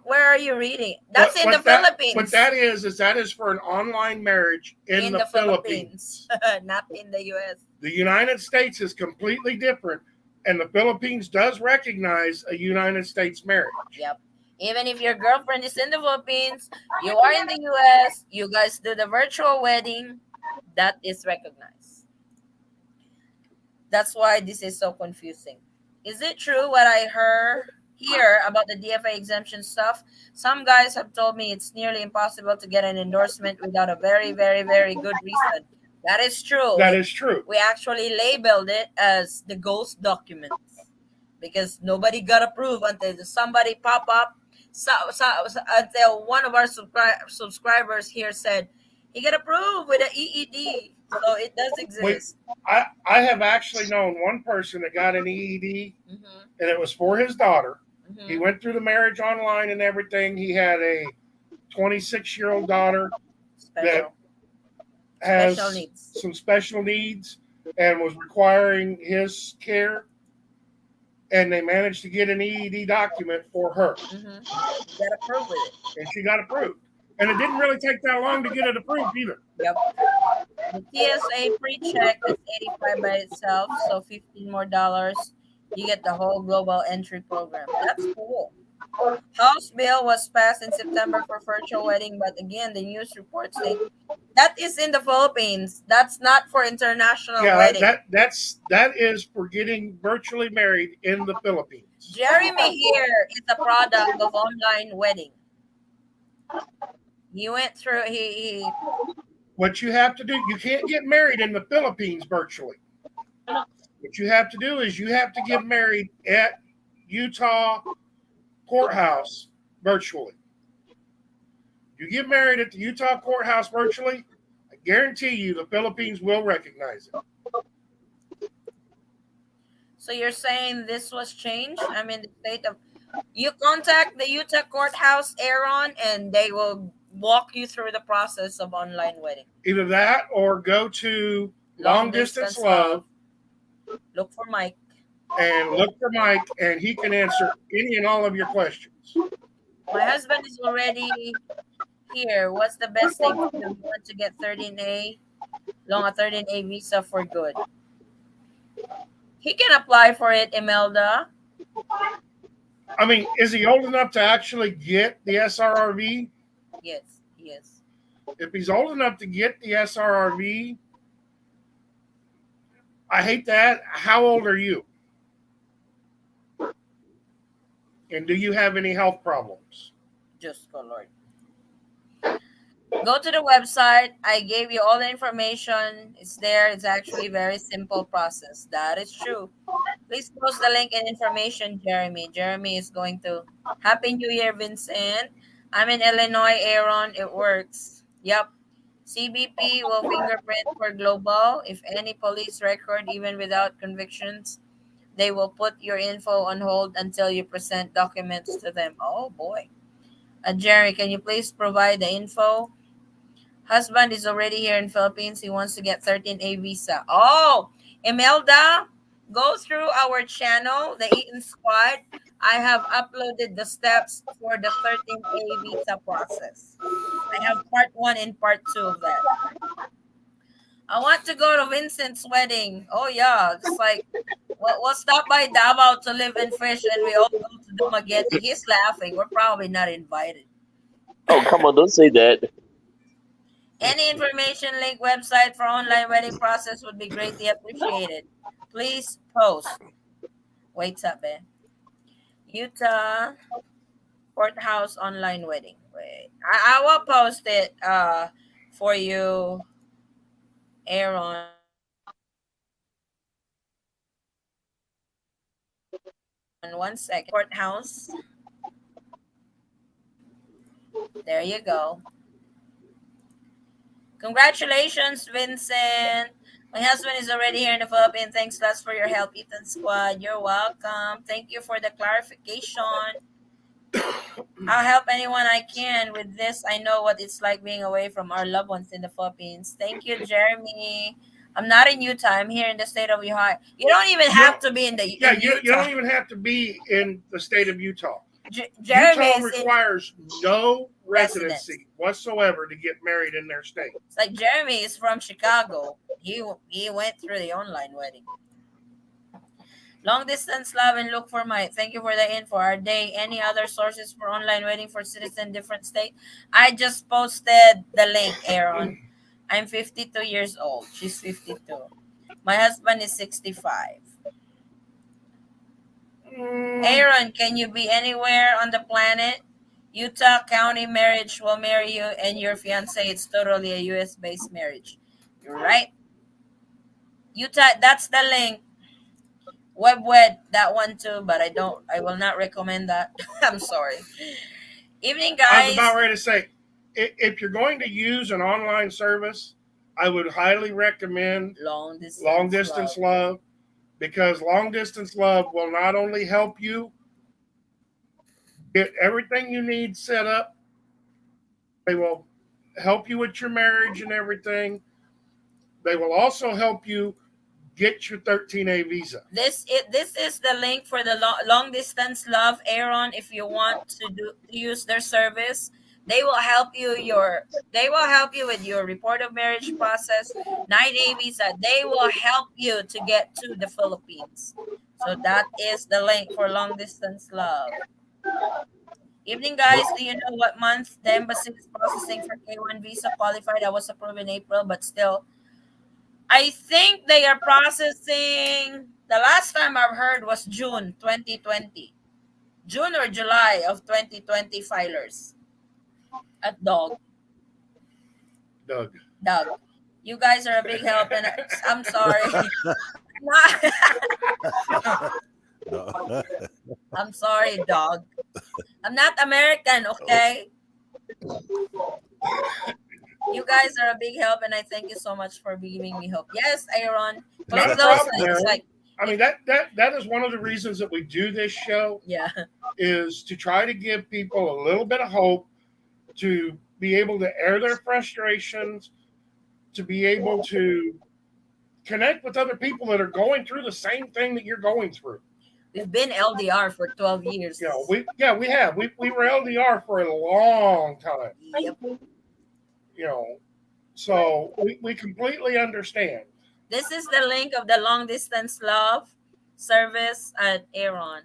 Where are you reading? That's in the What Philippines. that is that is for an online marriage in In the the Philippines. Philippines, not in the US. The United States is completely different, and the Philippines does recognize a United States marriage. Yep. Even if your girlfriend is in the Philippines, you are in the US, you guys do the virtual wedding, that is recognized. That's why this is so confusing. Is it true what I heard here about the DFA exemption stuff? Some guys have told me it's nearly impossible to get an endorsement without a very, very, very good reason. That is true. That is true. We actually labeled it as the ghost documents because nobody got approved until somebody pop up. Until one of our subscribers here said he got approved with an EED. So it does Wait, exist. I have actually known one person that got an EED, Mm-hmm. and it was for his daughter. He Mm-hmm. went through the marriage online and everything. He had a 26-year-old daughter that Special special has needs. some special needs and was requiring his care, and they managed to get an EED document for her, Mm-hmm. You got approved with it. and she got approved. And it didn't really take that long to get it approved either. Yep. The TSA pre-check is 85 by itself, so $15 more. You get the whole global entry program. That's cool. House bill was passed in September for virtual wedding, but again, the news reports say that is in the Philippines. That's not for international Yeah, wedding. that is for getting virtually married in the Philippines. Jeremy here is a product of online wedding. He went through. He What you have to do, you can't get married in the Philippines virtually. What you have to do is you have to get married at Utah courthouse virtually. You get married at the Utah courthouse virtually, I guarantee you the Philippines will recognize it. So you're saying this was changed? I mean, the state of you contact the Utah courthouse, Aaron, and they will walk you through the process of online wedding. Either that or go to Long Long Distance Love Look for Mike. and look for Mike, and he can answer any and all of your questions. My husband is already here. What's the best thing for him? You want to get 13A, long a 13A visa for good. He can apply for it, Imelda. I mean, is he old enough to actually get the SRRV? Yes, yes. If he's old enough to get the SRRV, I hate that. How old are you? And do you have any health problems? Just go, Lord. Go to the website. I gave you all the information. It's there. It's actually very simple process. That is true. Please post the link and information, Jeremy. Jeremy is going to. Happy New Year, Vincent. I'm in Illinois, Aaron. It works. Yep. CBP will fingerprint for global. If any police record, even without convictions, they will put your info on hold until you present documents to them. Oh boy. Jerry, can you please provide the info? Husband is already here in Philippines. He wants to get 13A visa. Oh, Imelda, go through our channel, the Eaton Squad. I have uploaded the steps for the 13A visa process. I have part one and part two of that. I want to go to Vincent's wedding. Oh yeah, it's like we'll stop by Davao to live and fish, and we all go to Dumaguete. He's laughing. We're probably not invited. Oh, come on, don't say that. Any information, link, website for online wedding process would be greatly appreciated. Please post. Wait up, eh? Utah courthouse online wedding. Wait, I will post it for you, Aaron. One second. Courthouse. There you go. Congratulations, Vincent. My husband is already here in the Philippines. Thanks, Les, for your help, Ethan Squad. You're welcome. Thank you for the clarification. I'll help anyone I can with this. I know what it's like being away from our loved ones in the Philippines. Thank you, Jeremy. I'm not in Utah. I'm here in the state of Ohio. You don't even You have don't, to be in yeah, Utah. you don't even have to be in the state of Utah. Jeremy Utah is in requires no residence. residency whatsoever to get married in their state. It's like Jeremy is from Chicago. He went through the online wedding. Long distance love and look for my. Thank you for the info. Are there any other sources for online wedding for citizen different state? I just posted the link, Aaron. I'm 52 years old. She's 52. My husband is 65. Aaron, can you be anywhere on the planet? Utah County marriage will marry you and your fiance. It's totally a US based marriage. You're right. Utah, that's the link. Wed, that one too, but I will not recommend that. I'm sorry. Evening, I was about guys. ready to say, if you're going to use an online service, I would highly recommend long distance love, because long distance love will not only help you get everything you need set up, they will help you with your marriage and everything. They will also help you get your 13A visa. This is the link for the long distance love, Aaron. If you want to use their service, they will help you with your report of marriage process, 9A visa. They will help you to get to the Philippines. So that is the link for long distance love. Evening, guys. Do you know what month the embassy is processing for K1 visa qualified? I was approved in April, but still, I think they are processing. The last time I've heard was June 2020. June or July of 2020 filers at Dog. Doug. Doug. You guys are a big help, and I'm sorry. No. I'm sorry, Dog. I'm not American, okay? You guys are a big help, and I thank you so much for giving me hope. Yes, Aaron. Click Not a those problem, links. Aaron. Like, I mean, that is one of the reasons that we do this show, yeah. is to try to give people a little bit of hope, to be able to air their frustrations, to be able to connect with other people that are going through the same thing that you're going through. We've been LDR for 12 years. You know, we have. We were LDR for a long time. Yep. You know, so we completely understand. This is the link of the long distance love service at Aaron.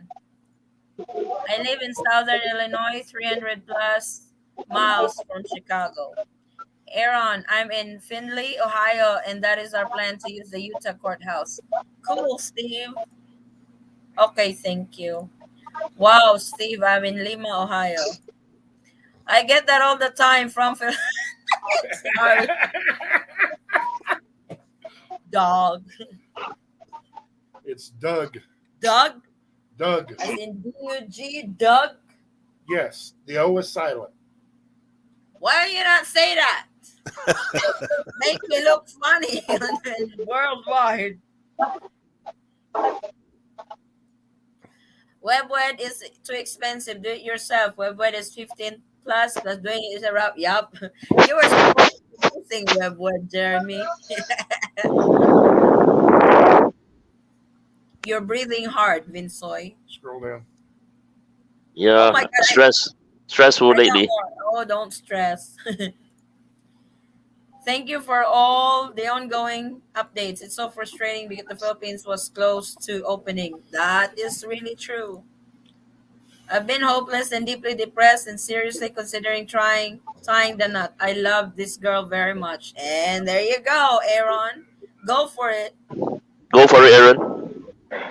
I live in Southern Illinois, 300 plus miles from Chicago. Aaron, I'm in Findlay, Ohio, and that is our plan to use the Utah courthouse. Cool, Steve. Okay, thank you. Wow, Steve, I'm in Lima, Ohio. I get that all the time from sorry, dog. It's Doug. Doug, Doug. as in D-U-G, Doug. Yes, the O is silent. Why do you not say that? Make me look funny worldwide. WebWed is too expensive. Do it yourself. WebWed is 15 plus doing it is a wrap. Yup. You were supposed to be using WebWed, Jeremy. You're breathing hard, Vinsoy. Scroll down. Oh Yeah, my god, stressful I got lately. more. Oh, don't stress. Thank you for all the ongoing updates. It's so frustrating because the Philippines was close to opening. That is really true. I've been hopeless and deeply depressed and seriously considering trying tying the knot. I love this girl very much. And there you go, Aaron. Go for it. Go for it, Aaron.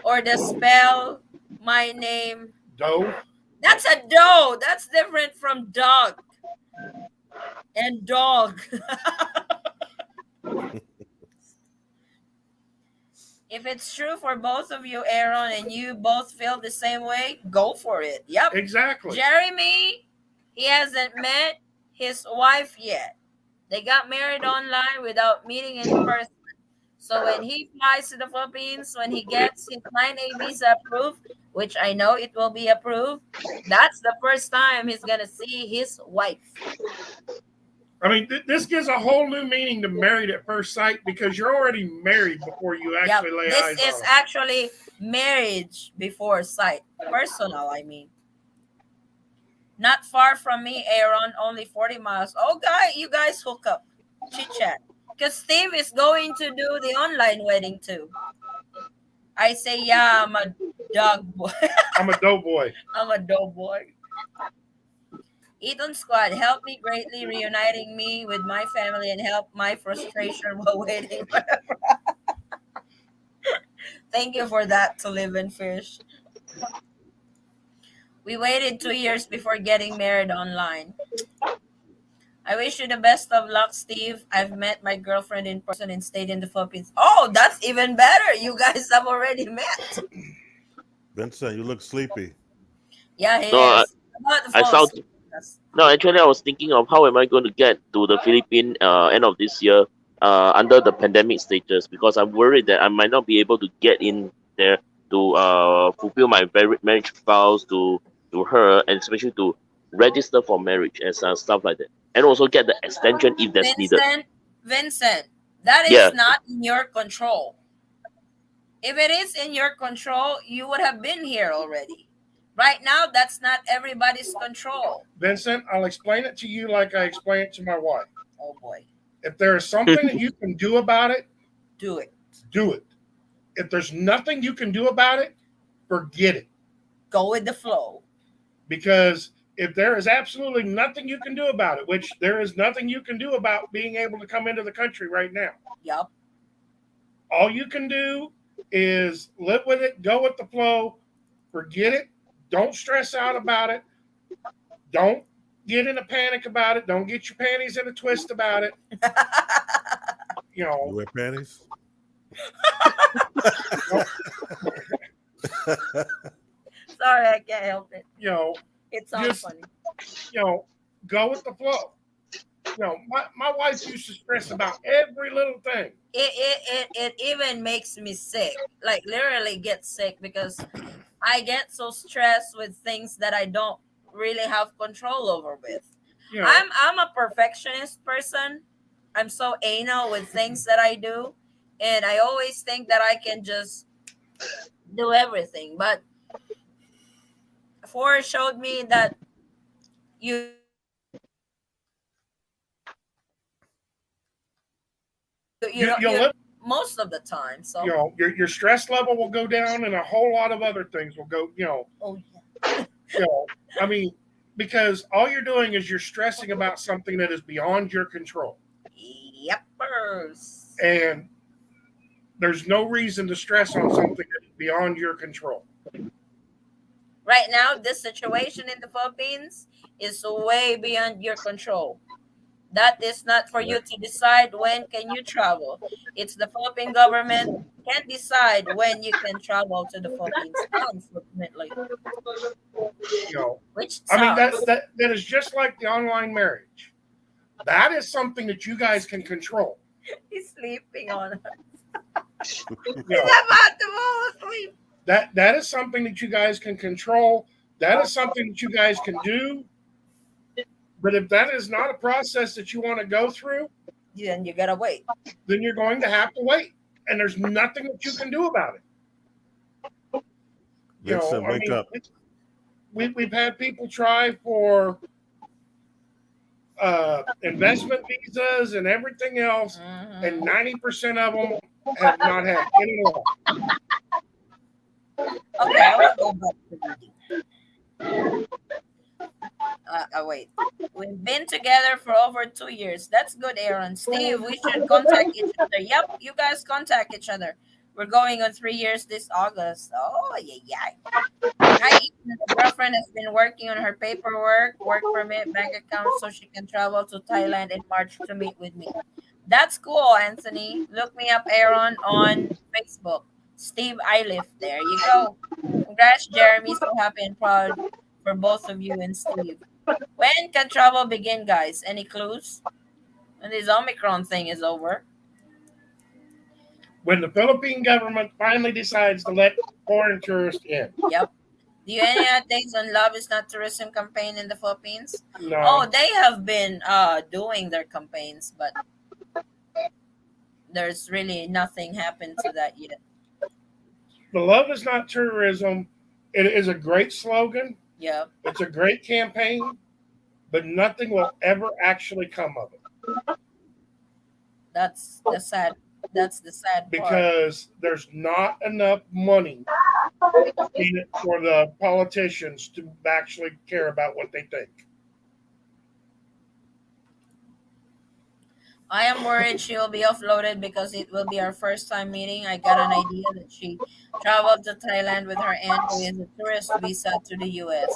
Or the spell my name. Doe. That's a doe. That's different from dog and dog. If it's true for both of you, Aaron, and you both feel the same way, go for it. Yep. Exactly. Jeremy, he hasn't met his wife yet. They got married online without meeting in person. So when he flies to the Philippines, when he gets his 9A visa approved, which I know it will be approved, that's the first time he's going to see his wife. I mean, this gives a whole new meaning to married at first sight because you're already married before you actually lay This eyes is on them. actually marriage before sight. Personal, I mean. Not far from me, Aaron, only 40 miles. Oh, you guys hook up. Chit chat. Because Steve is going to do the online wedding too. I say, yeah, I'm a dog boy. I'm a dope boy. I'm a dog boy. Eton Squad, help me greatly reuniting me with my family and help my frustration while waiting. Thank you for that, to live and fish. We waited 2 years before getting married online. I wish you the best of luck, Steve. I've met my girlfriend in person and stayed in the Philippines. Oh, that's even better. You guys have already met. Vincent, you look sleepy. Yeah, he No, is. About to I fall thought asleep. Yes. no. Actually, I was thinking of how am I going to get to the Philippines end of this year under the pandemic status because I'm worried that I might not be able to get in there to fulfill my marriage vows to her and especially to register for marriage and stuff like that and also get the extension if that's needed. Vincent, that Yeah. is not in your control. If it is in your control, you would have been here already. Right now, that's not everybody's control. Vincent, I'll explain it to you like I explain it to my wife. Oh boy, If there is something that you can do about it, do it. do it. If there's nothing you can do about it, forget it. Go with the flow. Because if there is absolutely nothing you can do about it, which there is nothing you can do about being able to come into the country right now, Yup. all you can do is live with it, go with the flow, forget it, don't stress out about it, don't get in a panic about it, don't get your panties in a twist about it. You You know, wear panties? Sorry, I can't help it. you know, It sounds just funny. Go with the flow. My wife used to stress about every little thing. It even makes me sick. Like literally get sick because I get so stressed with things that I don't really have control over with. You know, I'm a perfectionist person. I'm so anal with things that I do, and I always think that I can just do everything. But Forrest showed me that you you'll you live. most of the time. So Your stress level will go down, and a whole lot of other things will go. oh I mean, because all you're doing is you're stressing about something that is beyond your control, Yepers. and there's no reason to stress on something that's beyond your control. Right now, this situation in the Philippines is way beyond your control. That is not for you Right. to decide when can you travel. It's the Philippine government can decide when you can travel to the Philippines, unfortunately, You know, which I mean sucks. that is just like the online marriage. That is something that you guys can control. He's sleeping on her. You He's know, about to fall asleep. that is something that you guys can control. That is something that you guys can do. But if that is not a process that you want to go through, Then you gotta wait. then you're going to have to wait. And there's nothing that you can do about it. You know, Vincent, I wake mean, up. we've had people try for investment visas and everything else, and Mhm. 90% of them have not had any luck. Okay, I will go back to reading. Wait. We've been together for over 2 years. That's good, Aaron. Steve, we should contact each other. Yep, you guys contact each other. We're going on 3 years this August. Oh, yeah, yeah. Hi, Ethan. The girlfriend has been working on her paperwork, work permit, bank account, so she can travel to Thailand in March to meet with me. That's cool, Anthony. Look me up, Aaron, on Facebook. Steve Iliff. There you go. Congrats, Jeremy. So happy and proud for both of you and Steve. When can travel begin, guys? Any clues? When this Omicron thing is over. When the Philippine government finally decides to let foreign tourists in. Yep. Do you any updates on Love is Not Tourism campaign in the Philippines? No, Oh, they have been doing their campaigns, but there's really nothing happened to that yet. the love is not tourism. It is a great slogan. Yeah, It's a great campaign, but nothing will ever actually come of it that's the sad. That's the sad part. because there's not enough money in it for the politicians to actually care about what they think. I am worried she will be offloaded because it will be our first time meeting. I got an idea that she traveled to Thailand with her aunt who is a tourist visa to the US.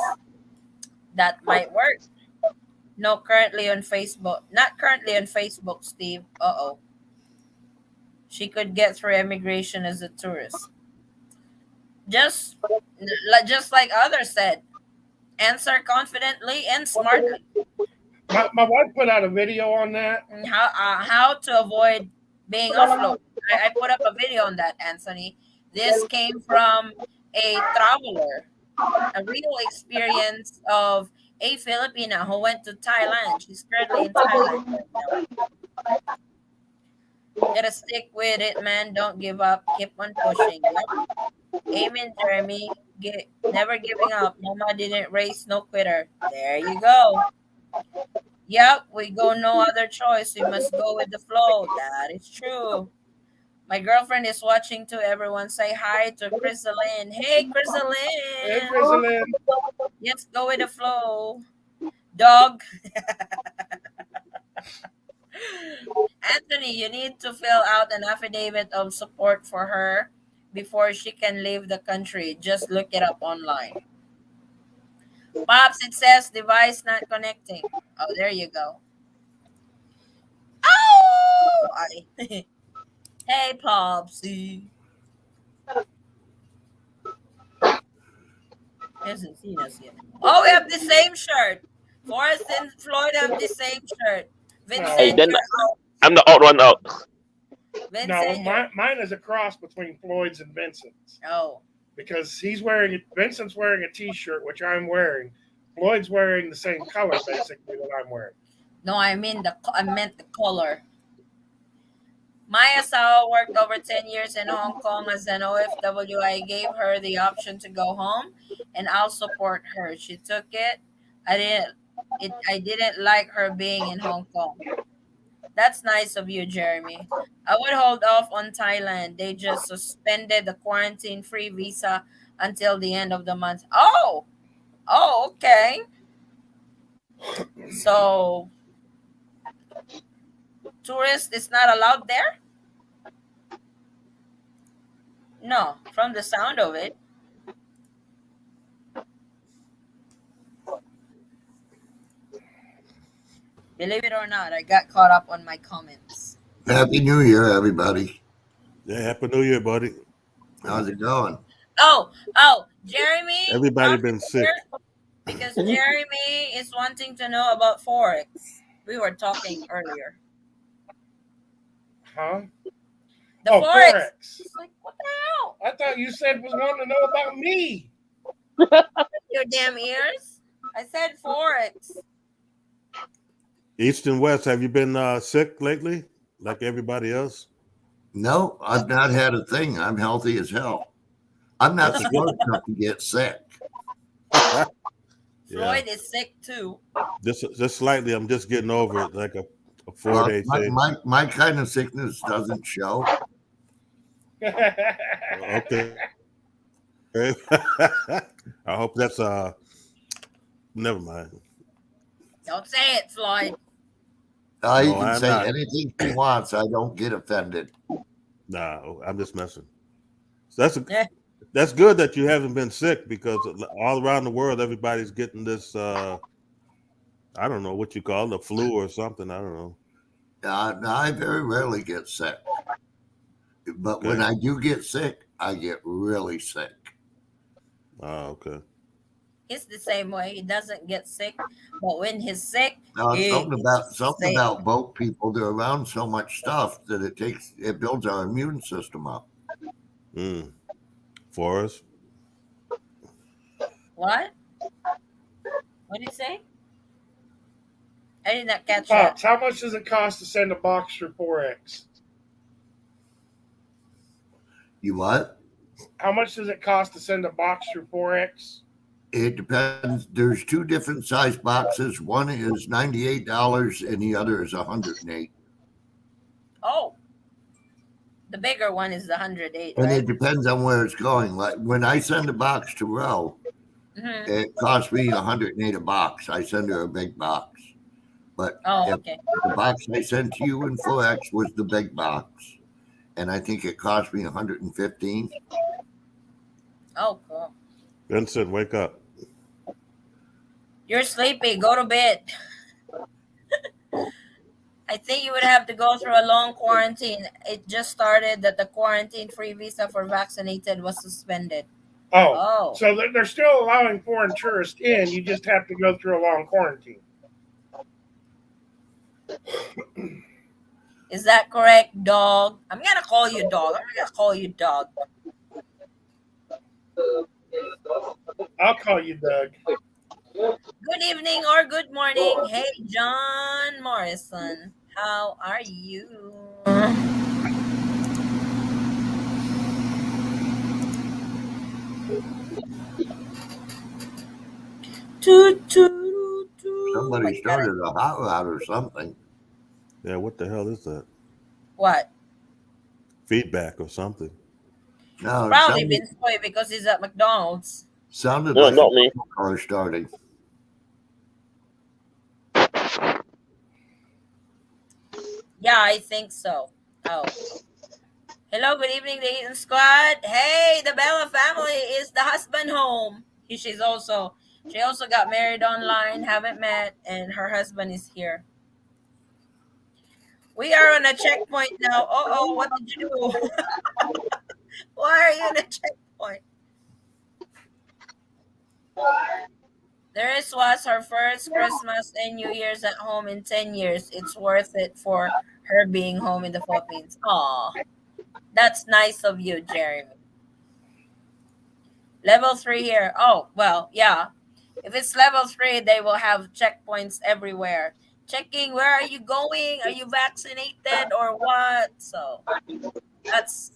That might work. No, currently on Facebook. Not currently on Facebook, Steve. Uh oh. She could get through immigration as a tourist. Just, just like others said, answer confidently and smartly. My wife put out a video on that. How to avoid being offloaded. I put up a video on that, Anthony. This came from a traveler, a real experience of a Filipina who went to Thailand. She's currently in Thailand right now. Gotta stick with it, man. Don't give up. Keep on pushing. Yep. Amen, Jeremy. Never giving up. Mama didn't raise no quitter. There you go. Yep, we go no other choice. We must go with the flow. That is true. My girlfriend is watching too. Everyone say hi to Chrysaline. Hey, Hey, Chrysaline. Grizzlyn, Let's go with the flow. Dog. Anthony, you need to fill out an affidavit of support for her before she can leave the country. Just look it up online. Pops, it says device not connecting. Oh, there you go. Oh, hey, Popsy. Isn't seen us yet. Oh, we have the same shirt. Forrest and Floyd have the same shirt. no, Hey, Vincent, then you're out. I'm the odd one out. no, Vincent, you're mine is a cross between Floyd's and Vincent's oh. because Vincent's wearing a T-shirt, which I'm wearing. Floyd's wearing the same color basically that I'm wearing. No, I meant the color. Maya Sao worked over 10 years in Hong Kong as an OFW. I gave her the option to go home and I'll support her. She took it. I didn't like her being in Hong Kong. That's nice of you, Jeremy. I would hold off on Thailand. They just suspended the quarantine free visa until the end of the month. Oh, okay. So tourist is not allowed there? No, from the sound of it. Believe it or not, I got caught up on my comments. Happy New Year, everybody. Yeah, happy New Year, buddy. How's it going? Oh, Jeremy, Everybody come been sick. here because Jeremy is wanting to know about Forex. We were talking earlier. Huh? The Oh, Forex. Forex. It's like, what the hell? I thought you said was wanting to know about me. Your damn ears. I said Forex. East and West, have you been sick lately, like everybody else? No, I've not had a thing. I'm healthy as hell. I'm not That's a smart enough to get sick. Yeah, Floyd is sick too. just slightly. I'm just getting over it, like a Well, 4-day thing. my kind of sickness doesn't show. Okay. I hope that's never mind. Don't say it, Floyd. You No, can I'm say not. anything he wants. I don't get offended. No, I'm just messing. So Eh. that's good that you haven't been sick, because all around the world everybody's getting this. I don't know what you call it, the flu or something. I don't know. I very rarely get sick. But when Okay. I do get sick, I get really sick. Oh, okay. He's the same way. He doesn't get sick, but when he's sick, Something he's sick. about boat people. They're around so much stuff that it builds our immune system up. Forrest. What? What did you say? I did not catch that. Pops, how much does it cost to send a box for Forex? You what? How much does it cost to send a box for Forex? It depends. There's two different size boxes. One is $98 and the other is $108. Oh, the bigger one is the 108, And right? it depends on where it's going. Like when I send a box to Roe, it costs me $108 a box. I send her a big box. But Oh, if okay. the box I sent to you in Forex was the big box, and I think it cost me $115. Oh, cool. Vincent, wake up. You're sleepy. Go to bed. I think you would have to go through a long quarantine. It just started that the quarantine-free visa for vaccinated was suspended. Oh, so they're still allowing foreign tourists in. You just have to go through a long quarantine. Is that correct, dog? I'm gonna call you dog. I'm gonna call you dog. I'll call you Doug. Good evening or good morning. Hey, John Morrison. How are you? Somebody started a hot rod or something. Yeah, what the hell is that? What? Feedback or something. No, Probably Vince Boy because he's at McDonald's. Sounded No, like not a me. car starting. Yeah, I think so. Oh. Hello, good evening, the Eaton Squad. Hey, the Bella family is the husband home. She also got married online, haven't met, and her husband is here. We are on a checkpoint now. Uh-oh, what did you do? Why are you on a checkpoint? This was her first Christmas and New Year's at home in 10 years. It's worth it for her being home in the Philippines. Aw, that's nice of you, Jeremy. Level 3 here. Oh, well, yeah. If it's level 3, they will have checkpoints everywhere. Checking where are you going? Are you vaccinated or what? So that's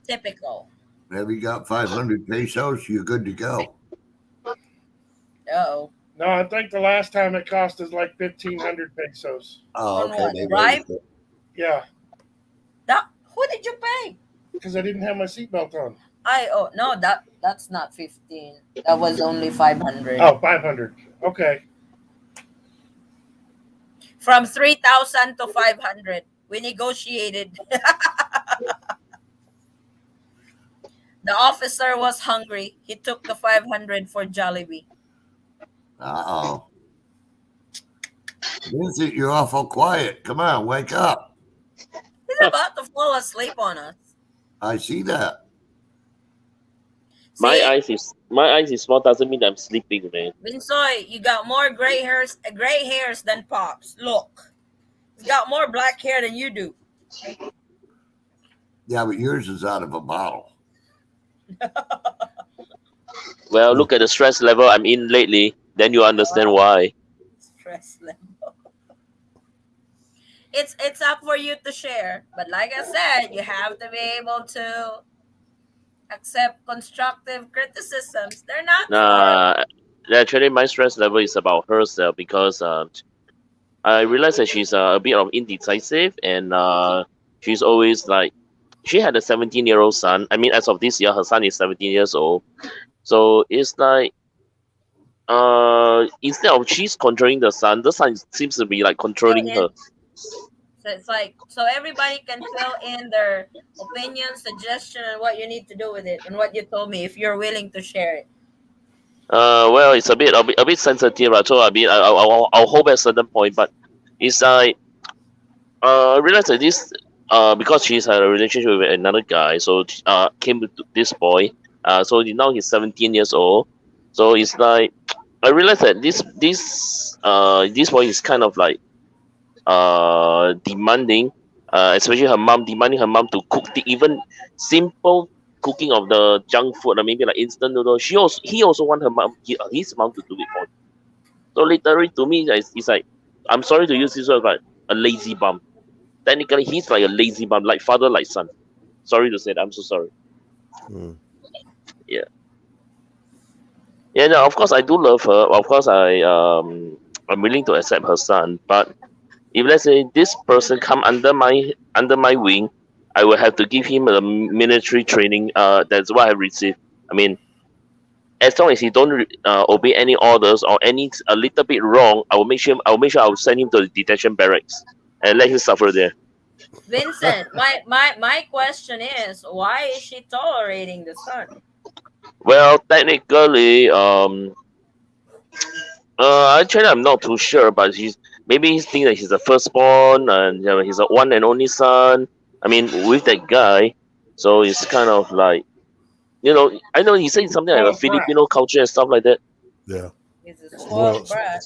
typical. Have you got 500 pesos? You're good to go. Uh-oh. No, I think the last time it cost us like 1,500 pesos. Oh, On okay. what? They Drive? raised it. Yeah, Who did you pay? because I didn't have my seatbelt on. No, that's not 15. That was only 500. Oh, 500. Okay. From 3,000 to 500. We negotiated. The officer was hungry. He took the 500 for Jollibee. Uh-oh. Vincent, you're awful quiet. Come on, wake up. He's about to fall asleep on us. I see that. See, My eyes is small doesn't mean I'm sleeping, man. Vinsoy, you got more gray hairs than Pops. Look, he's got more black hair than you do. Yeah, but yours is out of a bottle. Well, look at the stress level I'm in lately. Then you understand why. Stress level. It's up for you to share, but like I said, you have to be able to accept constructive criticisms. They're not for Uh, Actually, my stress level is about herself because I realize that she's a bit of indecisive and she's always like she had a 17-year-old son. I mean, as of this year, her son is 17 years old. So it's like instead of she's controlling the son seems to be like fill controlling in. her. So it's like so everybody can fill in their opinion, suggestion, and what you need to do with it, and what you told me if you're willing to share it. Well, it's a bit sensitive, right? So I mean, I'll hold at a certain point, but it's like I realized that this because she's had a relationship with another guy, so came with this boy. So now he's 17 years old. So it's like I realized that this boy is kind of like demanding, especially her mom demanding her mom to cook the even simple cooking of the junk food, maybe like instant noodles. He also want his mom to do it for him. So literally to me, it's like I'm sorry to use this word, but a lazy bum. Technically, he's like a lazy bum, like father, like son. Sorry to say that. I'm so sorry. Mm. Yeah. Yeah. No, of course, I do love her. Of course, I'm willing to accept her son. But if let's say this person come under my wing, I will have to give him a military training. That's what I received. I mean, as long as he don't obey any orders or any a little bit wrong, I will send him to the detention barracks and let him suffer there. Vincent, my question is, why is she tolerating the son? Well, technically, actually, I'm not too sure, but maybe he thinks that he's the firstborn and he's a one and only son. I mean, with that guy, so it's kind of like I know he said something like a Spoiled brat. Filipino culture and stuff like that. Yeah. He's a Well, spoiled brat.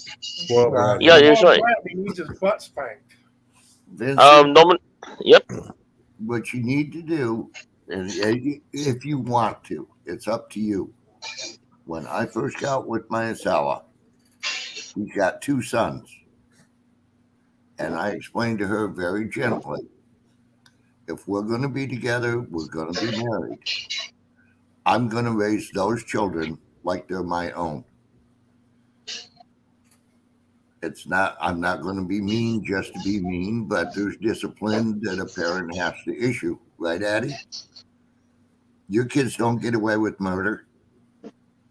well, right. Yeah, that's Spoiled right. brat. He needs his butt spanked. Vincent, Norman, yep. what you need to do, and if you want to, it's up to you. When I first got with my Asawa, he's got two sons. And I explained to her very gently, if we're going to be together, we're going to be married. I'm going to raise those children like they're my own. I'm not going to be mean just to be mean, but there's discipline that a parent has to issue. Right, Addie? Your kids don't get away with murder.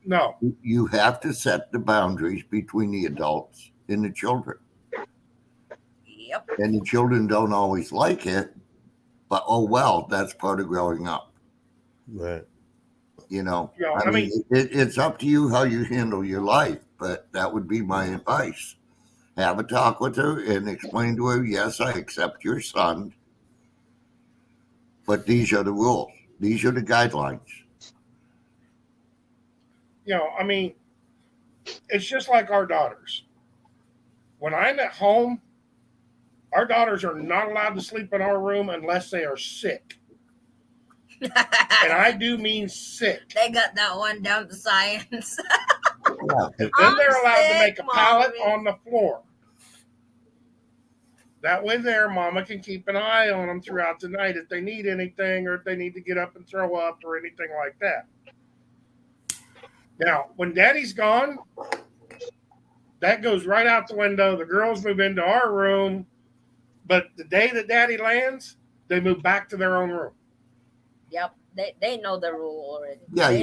No. You have to set the boundaries between the adults and the children. Yep. And the children don't always like it, but oh well, that's part of growing up. Right. I mean, it's up to you how you handle your life, but that would be my advice. Have a talk with her and explain to her, yes, I accept your son, but these are the rules. These are the guidelines. I mean, it's just like our daughters. When I'm at home, our daughters are not allowed to sleep in our room unless they are sick. And I do mean sick. They got that one down to science. Yeah. And then they're allowed to make a Mommy. pallet on the floor. That way their mama can keep an eye on them throughout the night if they need anything or if they need to get up and throw up or anything like that. Now, when daddy's gone, that goes right out the window. The girls move into our room. But the day that daddy lands, they move back to their own room. Yep. They know the rule already. Yeah, They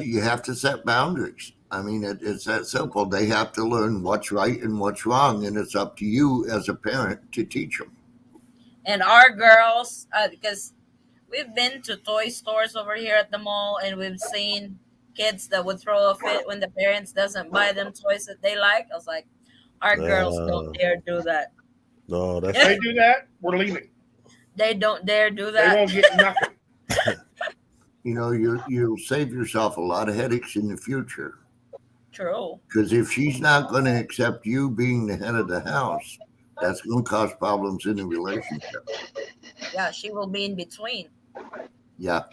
you have to set boundaries. I mean, it's that simple. They have to learn what's right and what's wrong, and it's up to you as a parent to teach them. And our girls, because we've been to toy stores over here at the mall, and we've seen kids that would throw a fit when the parents doesn't buy them toys that they like. I was like, Our girls don't Uh, dare do that. no, If that's they do that, we're leaving. They don't dare do They that. won't get nothing. You know, you'll save yourself a lot of headaches in the future. True. Because if she's not going to accept you being the head of the house, that's going to cause problems in the relationship. Yeah, she will be in between. Yeah.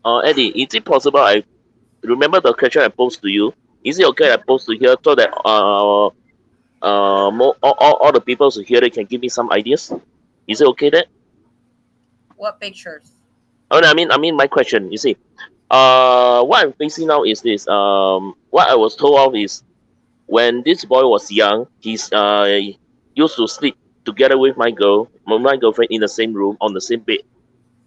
Eddie, is it possible I remember the question I posed to you? Is it okay I post to here so that all the people who hear it can give me some ideas? Is it okay that? What pictures? Oh, no, I mean my question. You see, what I'm facing now is this. What I was told of is when this boy was young, he's used to sleep together with my girlfriend in the same room on the same bed.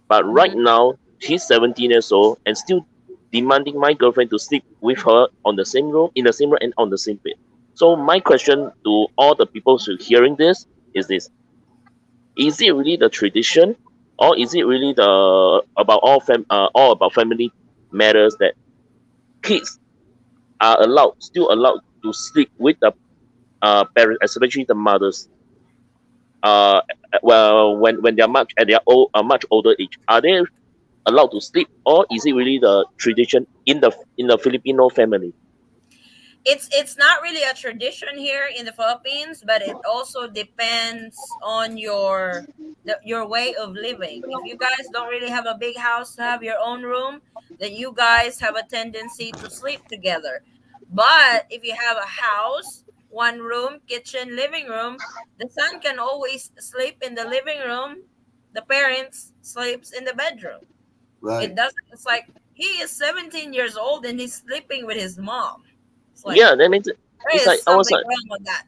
But right Hmm. now, she's 17 years old and still demanding my girlfriend to sleep with her on the same room, in the same room, and on the same bed. So my question to all the people who hearing this is this: is it really the tradition, or is it really the about all about family matters that kids are still allowed to sleep with the parents, especially the mothers? Uh, well, when they're much at their old, much older age, are they allowed to sleep, or is it really the tradition in the Filipino family? It's not really a tradition here in the Philippines, but it also depends on your way of living. If you guys don't really have a big house to have your own room, then you guys have a tendency to sleep together. But if you have a house, one room, kitchen, living room, the son can always sleep in the living room. The parents sleeps in the bedroom. It Right. doesn't. It's like he is 17 years old and he's sleeping with his mom. It's like Yeah, that means it's there is like I was something like, wrong with that.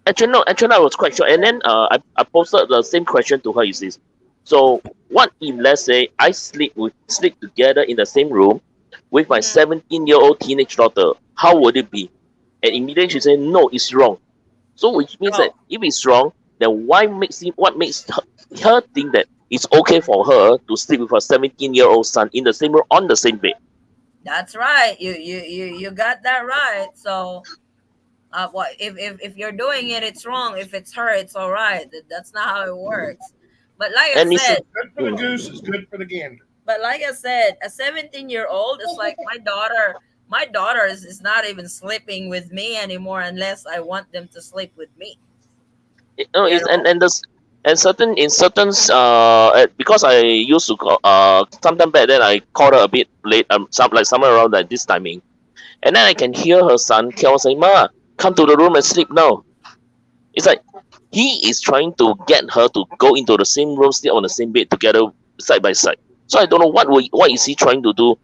actually no, actually I was quite sure. And then I posted the same question to her. Is this so? What if let's say I sleep together in the same room with my Mhm. 17-year-old teenage daughter? How would it be? And immediately she said, no, it's wrong. So which means that Oh, if it's wrong, then what makes her think that it's okay for her to sleep with her 17-year-old son in the same room on the same bed? that's right. You got that right. So, what if you're doing it, it's wrong. If it's her, it's all right. That's not how it works. But like I And it's said, Good for the hmm. goose is good for the gander. a 17-year-old is like my daughter. My daughter is not even sleeping with me anymore unless I want them to sleep with me. You It's, know. and this and certain in certain because I used to call sometime back then I called her a bit late somewhere around that this timing, and then I can hear her son Kel saying, "Ma, come to the room and sleep now." It's like he is trying to get her to go into the same room, sleep on the same bed together side by side. So I don't know what is he trying to do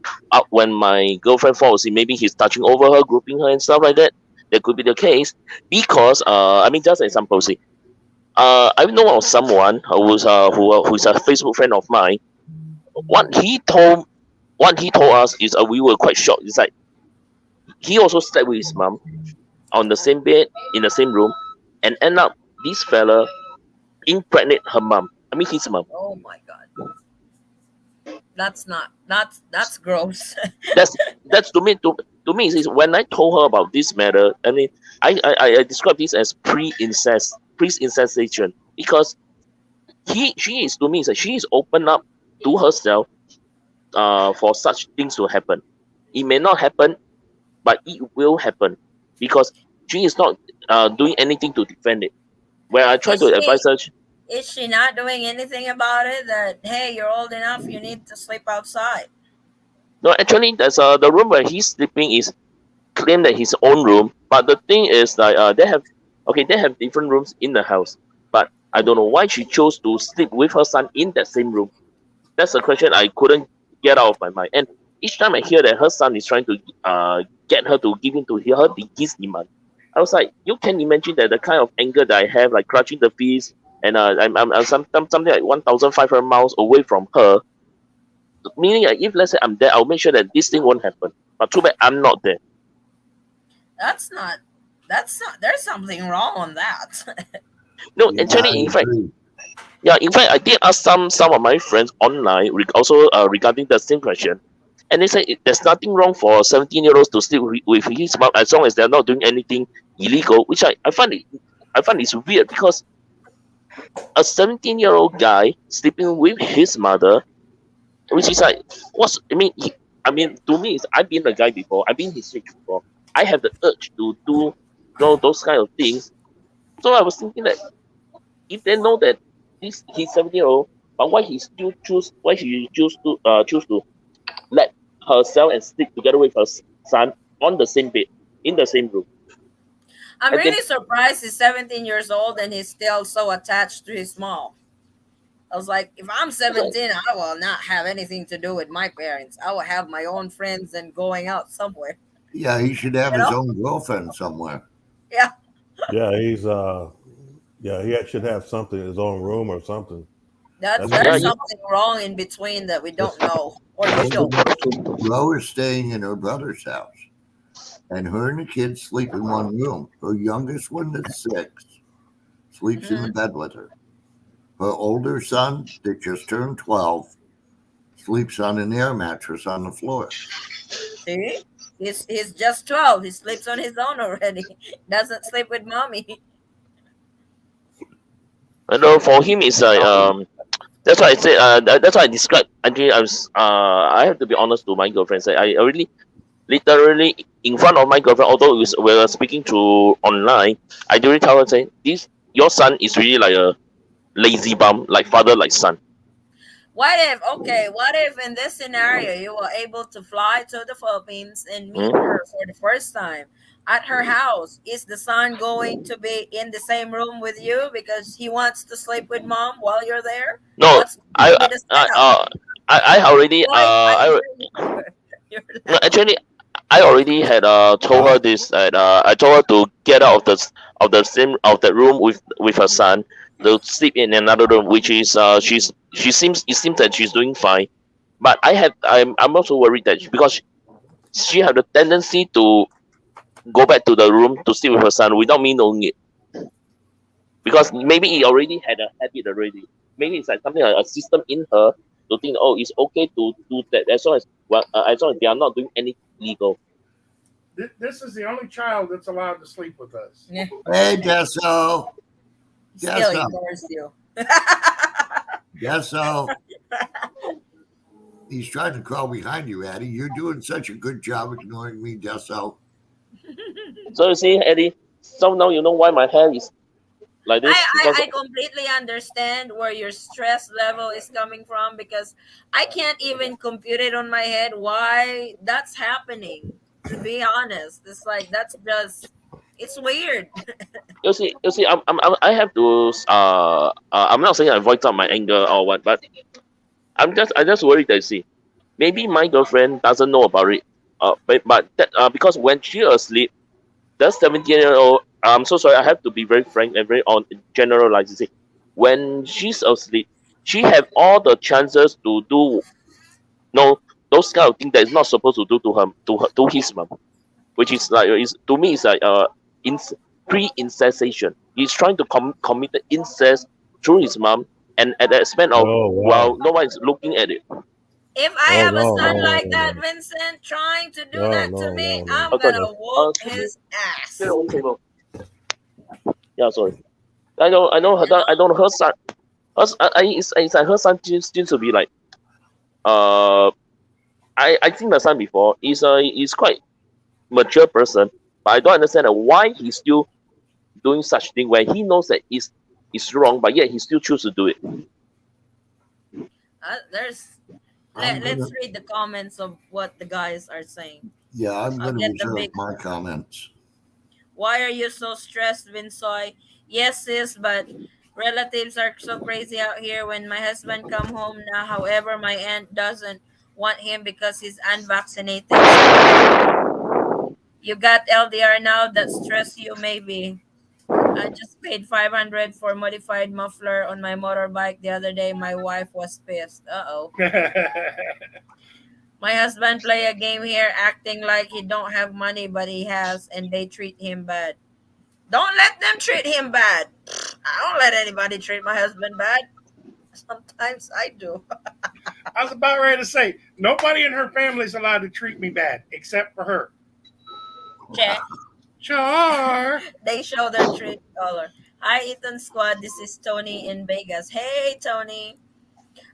when my girlfriend falls asleep. Maybe he's touching over her, grouping her and stuff like that. That could be the case because I mean just an example, see, I know of someone who's a Facebook friend of mine. What he told what he told us is we were quite shocked. It's like he also slept with his mom on the same bed in the same room, and end up this fella impregnate her mom. I mean his mom. Oh my god, that's not that's gross. That's that's to me is when I told her about this matter. I mean I describe this as pre-incestation because she is to me is that she is open up to herself for such things to happen. It may not happen, but it will happen because she is not doing anything to defend it. When I try Is to she advise her, is she not doing anything about it? That hey, you're old enough, you need to sleep outside. no, actually, there's the room where he's sleeping is claimed that his own room, but the thing is like they have different rooms in the house, but I don't know why she chose to sleep with her son in that same room. That's a question I couldn't get out of my mind. And each time I hear that her son is trying to get her to give in to his demand, I was like, you can imagine that the kind of anger that I have, like clutching the fist, and I'm something like 1,500 miles away from her. Meaning, if let's say I'm there, I'll make sure that this thing won't happen. But too bad I'm not there. That's not. That's not. There's something wrong on that. No, Yeah, I actually, in fact, agree. yeah, in fact, I did ask some of my friends online also regarding the same question, And they say there's nothing wrong for 17-year-olds to sleep with his mom as long as they're not doing anything illegal, which I find it's weird because a 17-year-old guy sleeping with his mother, which is like what's I mean to me is I've been a guy before, I've been his age before. I have the urge to do those kind of things. So I was thinking that if they know that this he's 17-year-old, but why he choose to let herself and sleep together with her son on the same bed in the same room. I'm And then really surprised he's 17 years old and he's still so attached to his mom. I was like, if I'm 17, I will not have anything to do with my parents. I will have my own friends and going out somewhere. Yeah, he should have You his know? own girlfriend somewhere. Yeah. Yeah, he should have something in his own room or something. That's That's yeah, there's what something wrong in between that we don't this know or you Well, don't. Ro is staying in her brother's house, and her and the kids sleep in one room. Her youngest one, that's 6, sleeps in the Mhm. bed with her. Her older son, that just turned 12, sleeps on an air mattress on the floor. See? He's just 12. He sleeps on his own already. Doesn't sleep with mommy. I know for him it's like that's why I said that's why I described actually I have to be honest to my girlfriend. Say I already literally in front of my girlfriend, although we were speaking through online, I already tell her saying this your son is really like a lazy bum, like father like son. What if in this scenario you were able to fly to the Philippines and meet Hmm? her for the first time at her house? Is the son going to be in the same room with you because he wants to sleep with mom while you're there? No, What's going I to be the I setup? I already Why you you're no, laughing? actually I already had told her this that I told her to get out of the same of the room with her son to sleep in another room, which is she seems it seems that she's doing fine, but I'm also worried that because she had a tendency to go back to the room to sleep with her son without me knowing it, because maybe he already had a habit already. Maybe it's like something like a system in her to think, oh, it's okay to do that as long as well, as long as they are not doing anything illegal. This is the only child that's allowed to sleep with us. Yeah, Hey, Deso. still Deso. ignores you. Deso. He's trying to crawl behind you, Addie. You're doing such a good job ignoring me, Deso. So you see, Eddie, so now you know why my hair is like this because I completely understand where your stress level is coming from because I can't even compute it on my head why that's happening. To be honest, it's like that's just it's weird. you see, I have to I'm not saying I voice out my anger or what, but I just worried that see maybe my girlfriend doesn't know about it, but that, because when she asleep, that 17-year-old, I'm so sorry, I have to be very frank and very on generalizing. See, when she's asleep, she have all the chances to do no those kind of things that is not supposed to do to his mom, which is like is to me it's like in pre-incestation. He's trying to commit the incest through his mom, and at the expense of Oh while wow. no one is looking at it. If I Oh have a no, son no, like no, that, no. Vincent, trying to do No, that to no, me, no, no. I'm Oh, sorry. gonna whoop his Get ass. on table. Yeah, sorry. I know her son. It's like her son seems to be like uh I think the son before is quite mature person, but I don't understand why he's still doing such thing where he knows that is wrong, but yet he still choose to do it. There's I'm let's gonna, read the comments of what the guys are saying. yeah, I'm I'll gonna get the reserve big my comments. Why are you so stressed, Vinsoy? Yes, sis, but relatives are so crazy out here. When my husband come home now, however, my aunt doesn't want him because he's unvaccinated. So you got LDR now that stress you maybe. I just paid 500 for modified muffler on my motorbike the other day. My wife was pissed. Uh-oh. My husband play a game here acting like he don't have money but he has and they treat him bad. Don't let them treat him bad. I don't let anybody treat my husband bad. Sometimes I do. I was about ready to say nobody in her family is allowed to treat me bad except for her. Check. Sure. They show their true color. Hi, Ethan Squad. This is Tony in Vegas. Hey, Tony.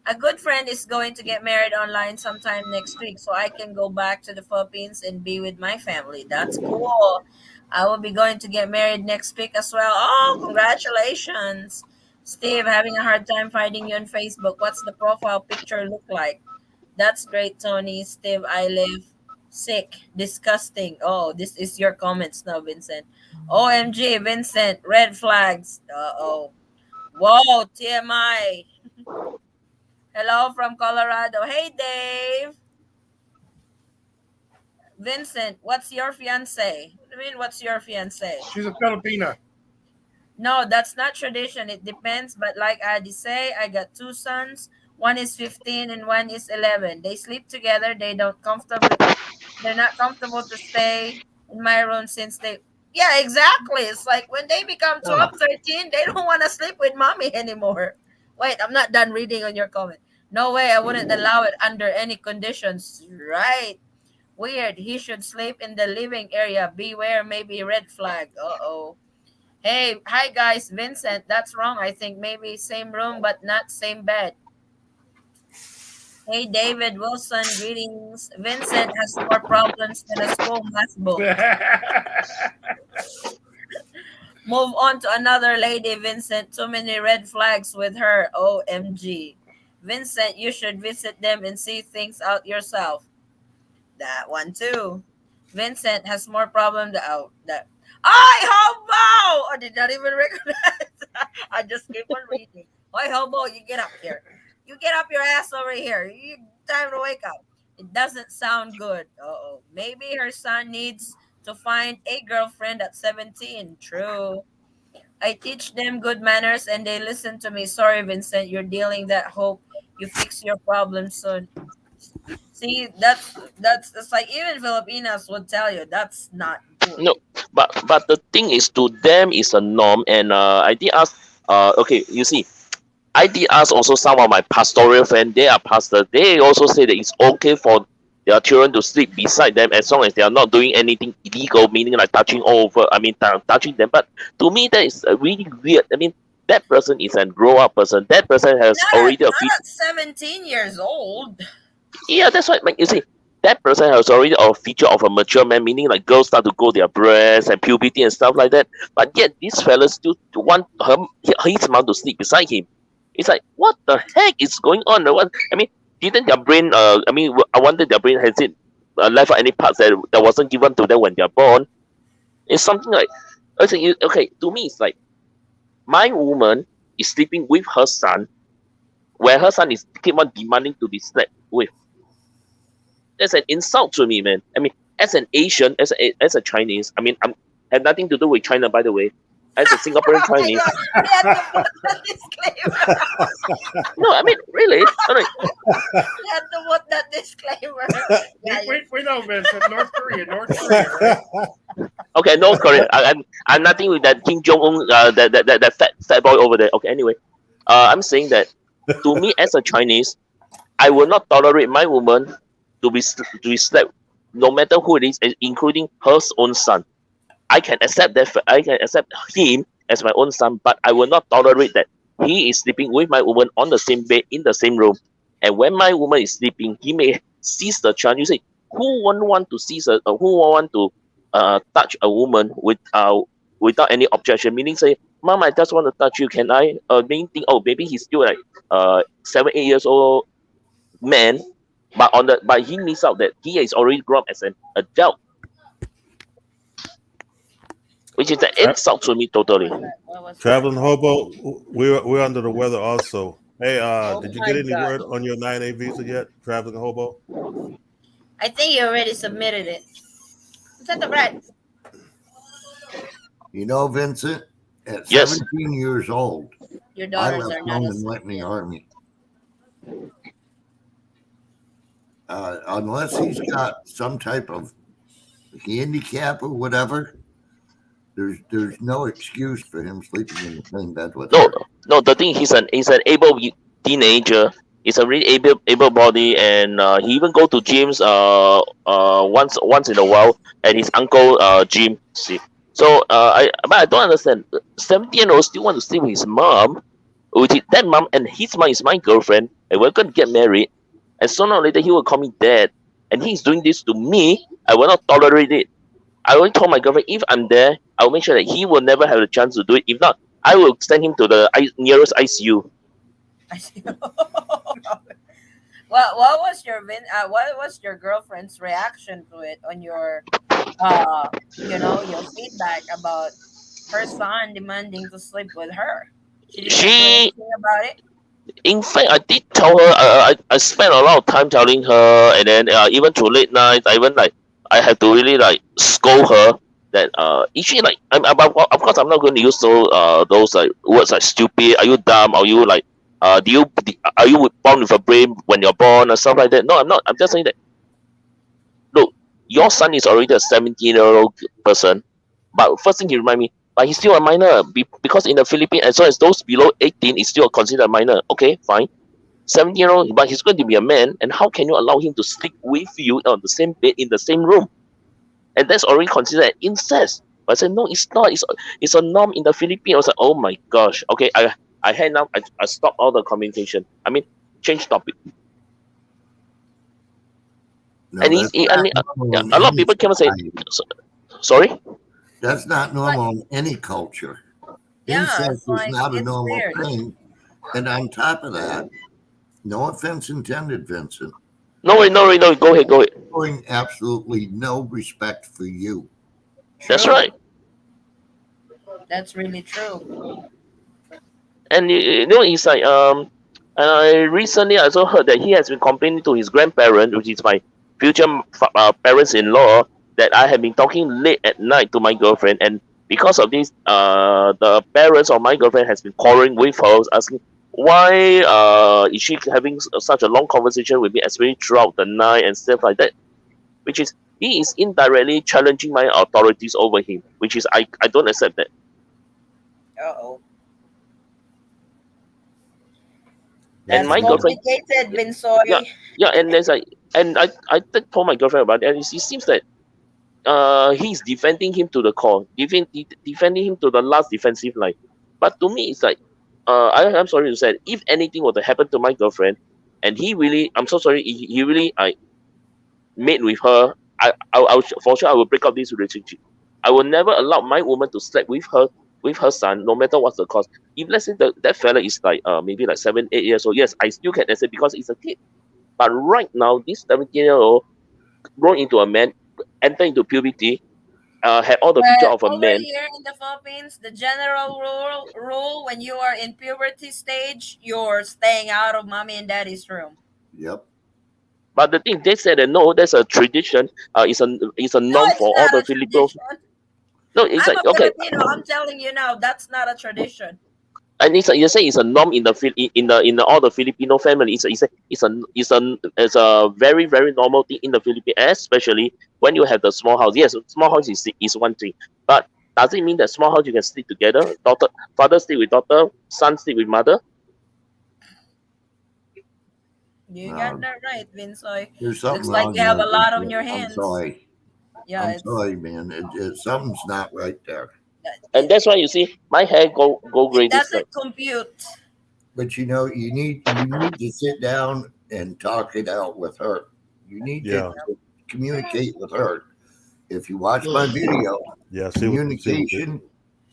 A good friend is going to get married online sometime next week, so I can go back to the Philippines and be with my family. That's cool. I will be going to get married next week as well. Oh, congratulations. Steve, having a hard time finding you on Facebook. What's the profile picture look like? That's great, Tony. Steve, I live sick. Disgusting. Oh, this is your comments now, Vincent. OMG, Vincent. Red flags. Uh-oh. Whoa, TMI. Hello from Colorado. Hey, Dave. Vincent, what's your fiance? What do you mean, what's your fiance? She's a Filipina. No, that's not tradition. It depends. But like Adi say, I got two sons. One is 15 and one is 11. They sleep together. They're not comfortable to stay in my room since they, yeah, exactly. It's like when they become Oh, 12, 13, they don't want to sleep with mommy anymore. Wait, I'm not done reading on your comment. No way, I wouldn't allow it under any conditions. Right. Weird. He should sleep in the living area. Beware, maybe red flag. Uh-oh. Hey, hi guys. Vincent, that's wrong. I think maybe same room but not same bed. Hey, David Wilson, greetings. Vincent has more problems than a school math book. Move on to another lady, Vincent. Too many red flags with her. OMG. Vincent, you should visit them and see things out yourself. That one too. Vincent has more problem than that. I hobo! I did not even recognize. I just keep on reading. Oi, hobo, you get up here. You get up your ass over here. You time to wake up. It doesn't sound good. Uh-oh. Maybe her son needs to find a girlfriend at 17. True. I teach them good manners and they listen to me. Sorry, Vincent, you're dealing that. Hope you fix your problem soon. See, that's it's like even Filipinos would tell you that's not good. No, but the thing is, to them is a norm, and I did ask. Okay, you see, I did ask also some of my pastoral friends. They are pastors. They also say that it's okay for their children to sleep beside them as long as they are not doing anything illegal, meaning like touching all over. I mean, touching them. But to me, that is really weird. I mean, that person is a grown-up person. That person has already a Not at 17 years old. yeah, that's what like, you see. That person has already a feature of a mature man, meaning like girls start to grow their breasts and puberty and stuff like that. But yet this fella still want his mom to sleep beside him. It's like what the heck is going on? What I mean, didn't their brain? I mean, I wonder their brain has it left out any parts that wasn't given to them when they're born. It's something like okay. To me, it's like my woman is sleeping with her son, where her son is keep on demanding to be slept with. That's an insult to me, man. I mean, as an Asian, as a Chinese, I mean, I'm had nothing to do with China, by the way. As a Singaporean Oh my Chinese, god, we had to put that disclaimer. no, I mean, really, no, no, We had to put that disclaimer. Yeah, We know, Vincent. North Korea, right? okay, North Korea. I'm nothing with that Kim Jong Un, that fat boy over there. Okay, anyway, I'm saying that to me as a Chinese, I will not tolerate my woman to be slept, no matter who it is, including her own son. I can accept that. I can accept him as my own son, but I will not tolerate that he is sleeping with my woman on the same bed in the same room. And when my woman is sleeping, he may seize the child. You say, who won't want to seize who won't want to touch a woman without any objection? Meaning, say, Mom, I just want to touch you. Can I? Main thing. Oh, maybe he's still like 7, 8 years old man, but he missed out that he is already grown up as an adult, which is an insult to me totally. what was that? Traveling hobo, we're under the weather also. Hey, Oh did you my get any God. word on your 9A visa yet, traveling hobo? I think you already submitted it. Set the bread. You know, Vincent, at Yes. 17 years old, Your I daughters left are not home a and went in the Army. Unless he's got some type of handicap or whatever, there's no excuse for him sleeping in the same bed with No, her. no. The thing he's an able teenager. He's a really able body, and he even go to gyms once in a while at his uncle gym. See, so I don't understand. 17-year-old still want to stay with his mom, which is that mom, and his mom is my girlfriend, and we're gonna get married. And sooner or later he will call me dad, and he's doing this to me. I will not tolerate it. I already told my girlfriend if I'm there, I will make sure that he will never have a chance to do it. If not, I will send him to the nearest ICU. I see. What was your what was your girlfriend's reaction to it on your your feedback about her son demanding to sleep with her? She didn't do She, anything about it. in fact, I did tell her. I spent a lot of time telling her, and then even through late nights, I even like I had to really like scold her that is she like of course I'm not going to use those like words like stupid. Are you dumb? Are you like are you born with a brain when you're born or stuff like that? No, I'm not. I'm just saying that look, your son is already a 17-year-old person, but first thing he remind me, but he's still a minor because in the Philippines, as long as those below 18 is still considered a minor. Okay, fine. 17-year-old, but he's going to be a man, and how can you allow him to sleep with you on the same bed in the same room? And that's already considered incest. But I said, no, it's not. It's a norm in the Philippines. I was like, oh my gosh. Okay, I had now I stopped all the communication. I mean, change topic. No, And that's not normal yeah, in a lot of any people came and say, society. sorry. That's not But normal in any culture. yeah, Incest it's is like not a it's normal weird. thing. And on top of that, no offense intended, Vincent, No way, no way, no. Go ahead, go ahead. showing absolutely no respect for you. That's True. right. That's really true. And it's like and I recently also heard that he has been complaining to his grandparents, which is my future parents-in-law, that I have been talking late at night to my girlfriend, and because of this, the parents of my girlfriend has been quarreling with her, asking why is she having such a long conversation with me, especially throughout the night and stuff like that. Which is he is indirectly challenging my authorities over him, which is I don't accept that. Uh-oh. And That's Yeah, my man. girlfriend, complicated, yeah, Binsoy. yeah, and there's like, and I did told my girlfriend about it, and it seems that he's defending him to the core, defending him to the last defensive line. But to me, it's like, I'm sorry to say, if anything were to happen to my girlfriend, and he really, I'm so sorry, he really I made with her, for sure I will break up this relationship. I will never allow my woman to sleep with her son, no matter what's the cost. If let's say that fella is like maybe like 7, 8 years old, yes, I still can accept because it's a kid. But right now, this 17-year-old grown into a man, enter into puberty, had all the feature But of a over man. here in the Philippines, the general rule when you are in puberty stage, you're staying out of mommy and daddy's room. Yep. But the thing they said that no, that's a tradition. It's a No, norm it's for all not the a Filipinos. tradition. No, it's I'm like a okay, Filipino. I'm telling you now, that's not a tradition. and you say it's a norm in the in the all the Filipino family. It's a very very normal thing in the Philippines, especially when you have the small house. Yes, small house is one thing, but does it mean that small house you can sleep together? Daughter, father sleep with daughter, son sleep with mother. You got Uh, that right, Vinsoy. there's something Looks like wrong you have there, a lot on Vincent. your I'm hands. sorry. Yeah, I'm it's sorry, man. Something's not right there. And it, that's why you see my hair go it gray this doesn't night. compute. But you need to sit down and talk it out with her. You need to Yeah, communicate with her. If you watch my video, yeah. See what communication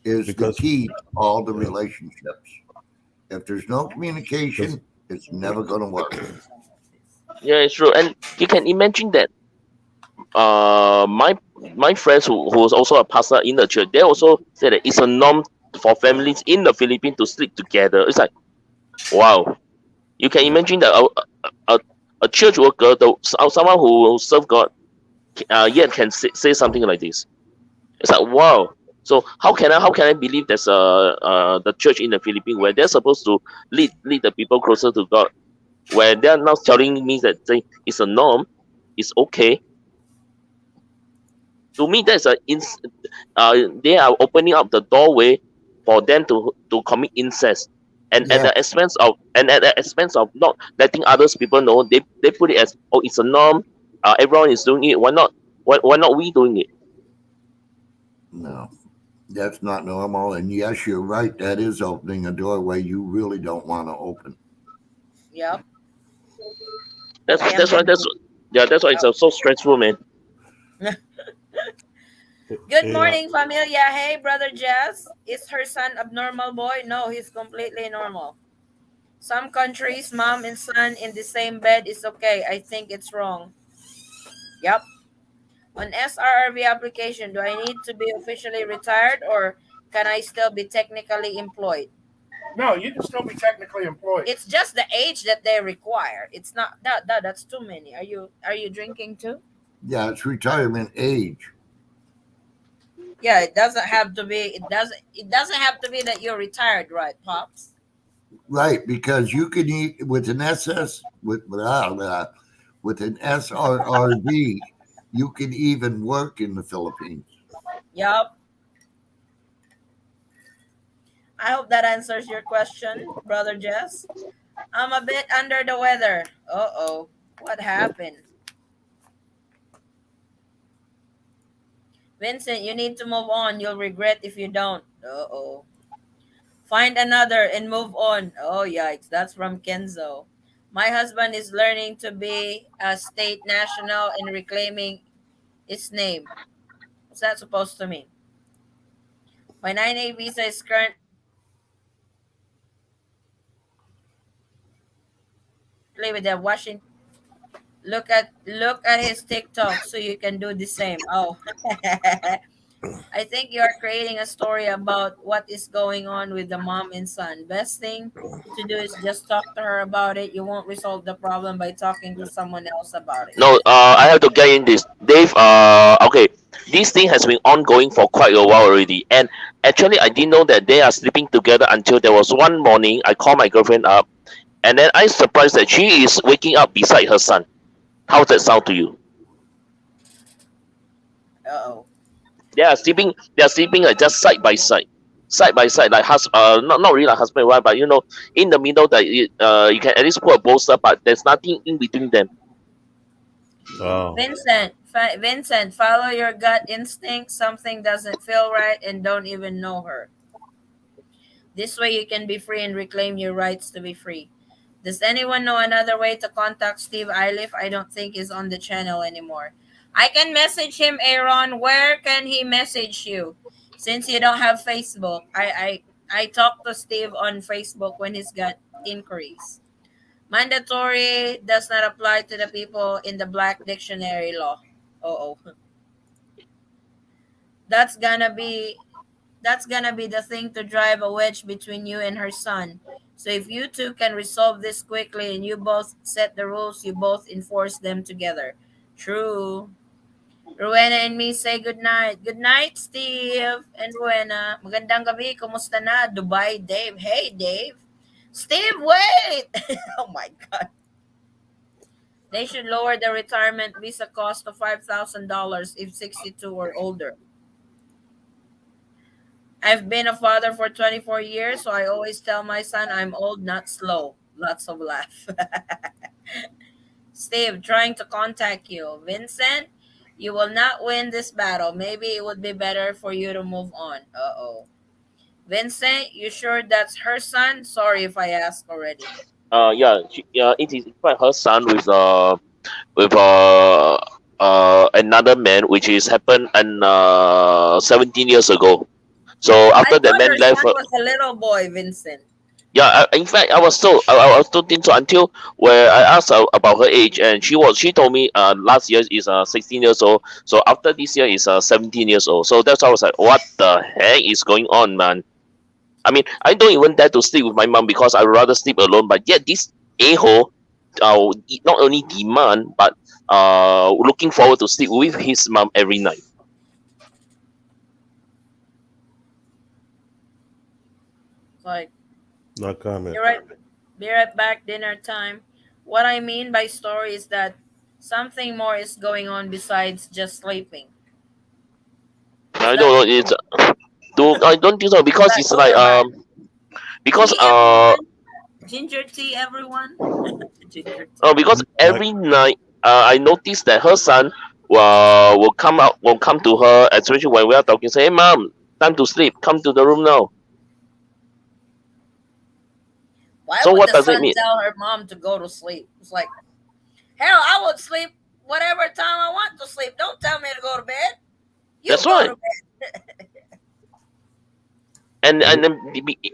is the because key to all the yeah, relationships. If there's no because communication, it's never going to work. Yeah, it's true. And you can imagine that my friends who was also a pastor in the church, they also said that it's a norm for families in the Philippines to sleep together. It's like wow. You can Yeah. imagine that a church worker, someone who serve God, yet can say something like this. It's like wow. So how can I believe there's the church in the Philippines where they're supposed to lead the people closer to God, where they're now telling me that it's a norm, it's okay. To me, that's they are opening up the doorway for them to commit incest. and Yeah, at the expense of not letting others people know, they put it as, oh, it's a norm. Everyone is doing it. Why not we doing it? no, that's not normal. And yes, you're right. That is opening a doorway you really don't want to open. Yep. That's I am that's why gonna. that's yeah, that's why it's so stressful, man. Good You know, morning, familia. Hey, brother Jazz. Is her son abnormal boy? No, he's completely normal. Some countries, mom and son in the same bed is okay. I think it's wrong. Yep. On SRRB application, do I need to be officially retired or can I still be technically employed? No, you can still be technically employed. It's just the age that they require. It's not that's too many. Are you drinking too? Yeah, it's retirement age. Yeah, it doesn't have to be it doesn't have to be that you're retired, right, Pops? Right, because you can eat with an with an SRRB, you can even work in the Philippines. Yup. I hope that answers your question, brother Jess. I'm a bit under the weather. Uh-oh. What happened? Vincent, you need to move on. You'll regret if you don't. Uh-oh. Find another and move on. Oh, yikes. That's from Kenzo. My husband is learning to be a state national and reclaiming his name. What's that supposed to mean? My 9A visa is currently with the Washington. Look at his TikTok so you can do the same. Oh. I think you are creating a story about what is going on with the mom and son. Best thing to do is just talk to her about it. You won't resolve the problem by talking to someone else about it. No, I have to get in this, Dave. Okay, this thing has been ongoing for quite a while already, and actually, I didn't know that they are sleeping together until there was one morning. I called my girlfriend up, and then I surprised that she is waking up beside her son. How does that sound to you? Uh-oh. They are sleeping like just side by side, like not really like husband and wife, but in the middle that you can at least put a bolster, but there's nothing in between them. oh, Vincent, follow your gut instinct. Something doesn't feel right and don't even know her. This way you can be free and reclaim your rights to be free. Does anyone know another way to contact Steve Eiliff? I don't think he's on the channel anymore. I can message him, Aaron. Where can he message you? Since you don't have Facebook, I talk to Steve on Facebook when he's got inquiries. Mandatory does not apply to the people in the Black Dictionary law. Oh, that's gonna be that's gonna be the thing to drive a wedge between you and her son. So if you two can resolve this quickly and you both set the rules, you both enforce them together. True. Rowena and me say good night. Good night, Steve and Rowena. Magandang gabi. Kumusta na? Dubai, Dave. Hey, Dave. Steve, wait! Oh my God. They should lower the retirement visa cost to $5,000 if 62 or older. I've been a father for 24 years, so I always tell my son I'm old, not slow. Lots of laugh. Steve, trying to contact you. Vincent, you will not win this battle. Maybe it would be better for you to move on. Uh-oh. Vincent, you sure that's her son? Sorry if I asked already. Yeah, it is in fact her son with another man, which is happened and 17 years ago. So I after that thought man her left, son was a little boy, Vincent. yeah. In fact, I was told so until where I asked her about her age, and she told me last year is 16 years old. So after this year is 17 years old. So that's why I was like, what the heck is going on, man? I mean, I don't even dare to sleep with my mom because I would rather sleep alone. But yet this a-hole not only demand but looking forward to sleep with his mom every night. Like, no comment. you're right. Be right back, dinner time. What I mean by story is that something more is going on besides just sleeping. Is I that don't know. I don't think so is because that it's good like or bad? because Tea, everyone. Ginger tea, everyone. Ginger tea. because Like, every night I noticed that her son will come to her, especially when we are talking, say, "Hey, mom, time to sleep. Come to the room now." Why So would what the does it son mean? tell her mom to go to sleep? It's like, hell, I would sleep whatever time I want to sleep. Don't tell me to go to bed. You That's go why. to bed. And then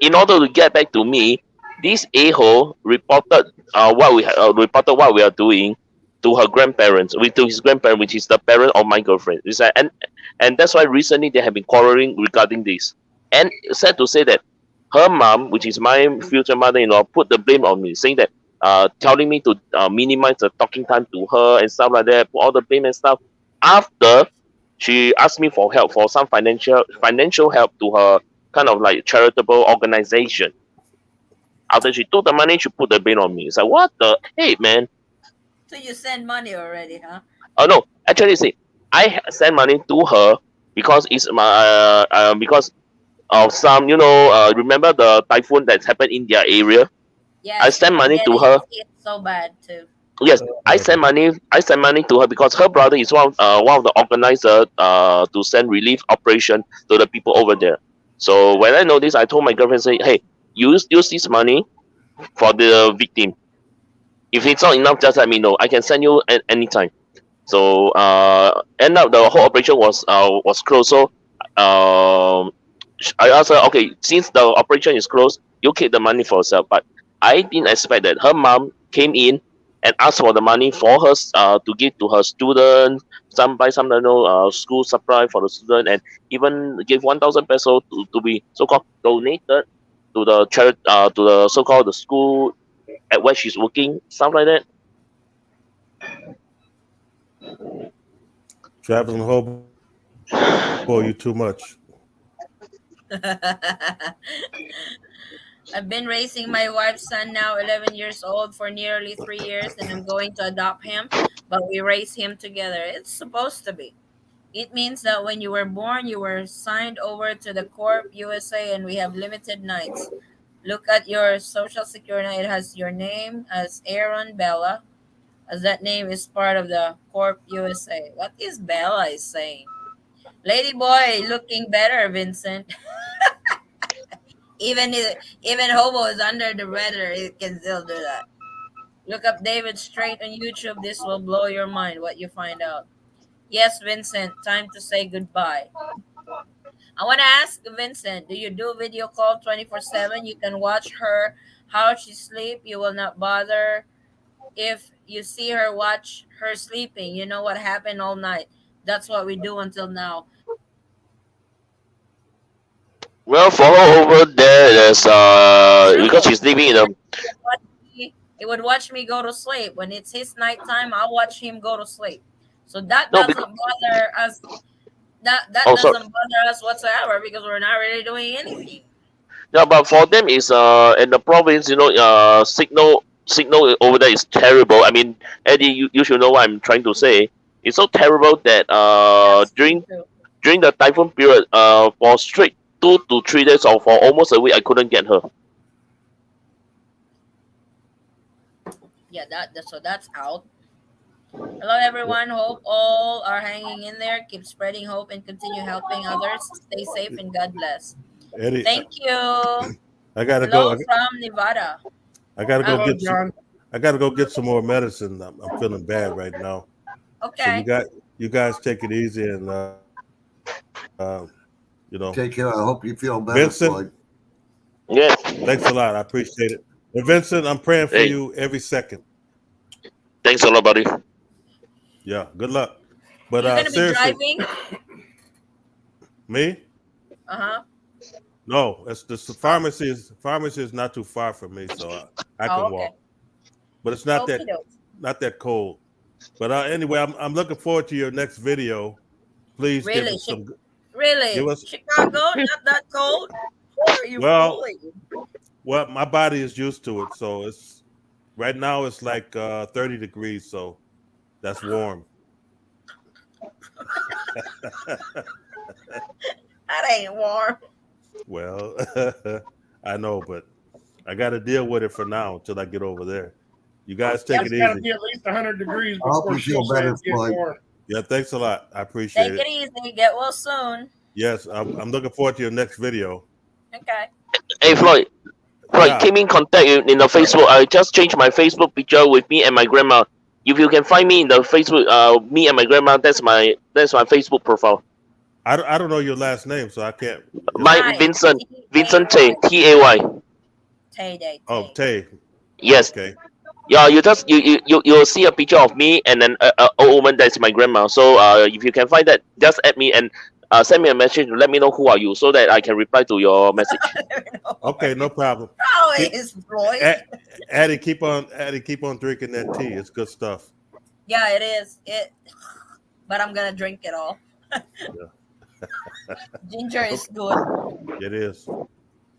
in order to get back to me, this a-hole reported reported what we are doing to her grandparents, to his grandparent, which is the parent of my girlfriend. It's like, and that's why recently they have been quarreling regarding this. And sad to say that her mom, which is my future mother-in-law, put the blame on me, saying that telling me to minimize the talking time to her and stuff like that, put all the blame and stuff. After she asked me for help, for some financial help to her kind of like charitable organization. After she took the money, she put the blame on me. It's like, what the hey, man? So you send money already, huh? Oh no, actually, see, send money to her because it's my because of some, remember the typhoon that's happened in their area. I Yes, send money yeah, to her. it's so bad too. Yes, I send money to her because her brother is one of the organizer to send relief operation to the people over there. So when I know this, I told my girlfriend, say, hey, use this money for the victim. If it's not enough, just let me know. I can send you at any time. So end up the whole operation was closed. So I asked her, okay, since the operation is closed, you keep the money for yourself. But I didn't expect that her mom came in and asked for the money for her to give to her students, some school supply for the student, and even give 1,000 peso to be so called donated to the charity to the so called the school at where she's working, stuff like that. traveling hobo, you too much. I've been raising my wife's son now, 11 years old, for nearly 3 years, and I'm going to adopt him, but we raise him together. It's supposed to be. It means that when you were born, you were signed over to the Corp USA, and we have limited nights. Look at your social security. It has your name as Aaron Bella, as that name is part of the Corp USA. What is Bella is saying? Lady boy, looking better, Vincent. Even hobo is under the weather. It can still do that. Look up David Straight on YouTube. This will blow your mind. What you find out. Yes, Vincent. Time to say goodbye. I want to ask Vincent. Do you do video call 24/7? You can watch her how she sleep. You will not bother if you see her watch her sleeping. You know what happened all night. That's what we do until now. Well, for her over there, there's because True. she's living in a He would watch me go to sleep. When it's his nighttime, I'll watch him go to sleep. So that no doesn't because bother us. That oh sorry, doesn't bother us whatsoever because we're not really doing anything. yeah, but for them is in the province, signal over there is terrible. I mean, Eddie, you should know what I'm trying to say. It's so terrible that Yes, me too. during the typhoon period for straight 2 to 3 days or for almost a week I couldn't get her. Yeah, so that's out. Hello, everyone. Hope all are hanging in there. Keep spreading hope and continue helping others. Stay safe and God bless. Eddie, Thank you. I gotta go. Hello from Nevada. I gotta go Huh? Hello, get some. John. I gotta go get some more medicine. I'm feeling bad right now. So Okay. you guys take it easy and Take care. I hope you feel better, Vincent, Floyd. Yes. thanks a lot. I appreciate it. And Vincent, I'm praying for Hey, you every second. thanks a lot, buddy. Yeah, good luck. But You're gonna be seriously, driving? me? Uh huh. No, it's the Oh. pharmacy is not too far from me, so I Oh, can okay. walk. But it's Okay, doke. not that cold. But anyway, I'm looking forward to your next video. Please Really? give Really? us Chicago? Not that cold? Who are you well fooling? my body is used to it, so it's right now it's like 30 degrees, so that's warm. That ain't warm. Well, I know, but I got to deal with it for now until I get over there. You guys take It's it got to easy. be at least 100 degrees I hope before you she'll feel say better, it's getting Floyd. warm. Yeah, thanks a lot. I appreciate Take it. it easy. Get well soon. Yes, I'm looking forward to your next video. Okay. Hey, Floyd. Floyd, Yeah, keep in contact in the Facebook. I just changed my Facebook picture with me and my grandma. If you can find me in the Facebook, me and my grandma, that's my Facebook profile. I don't know your last name, so I can't. Just My Tay. Vincent Tay. Tay, Tay. Tay Day. oh Tay. Tay. Yes. Okay, Yeah, you just you'll see a picture of me and then a old woman that's my grandma. So if you can find that, just add me and send me a message to let me know who are you so that I can reply to your message. okay, no problem. Keep Always, Floyd. Addie, keep on drinking that tea. It's good stuff. Yeah, it is. But I'm gonna drink it all. Ginger is good. It is.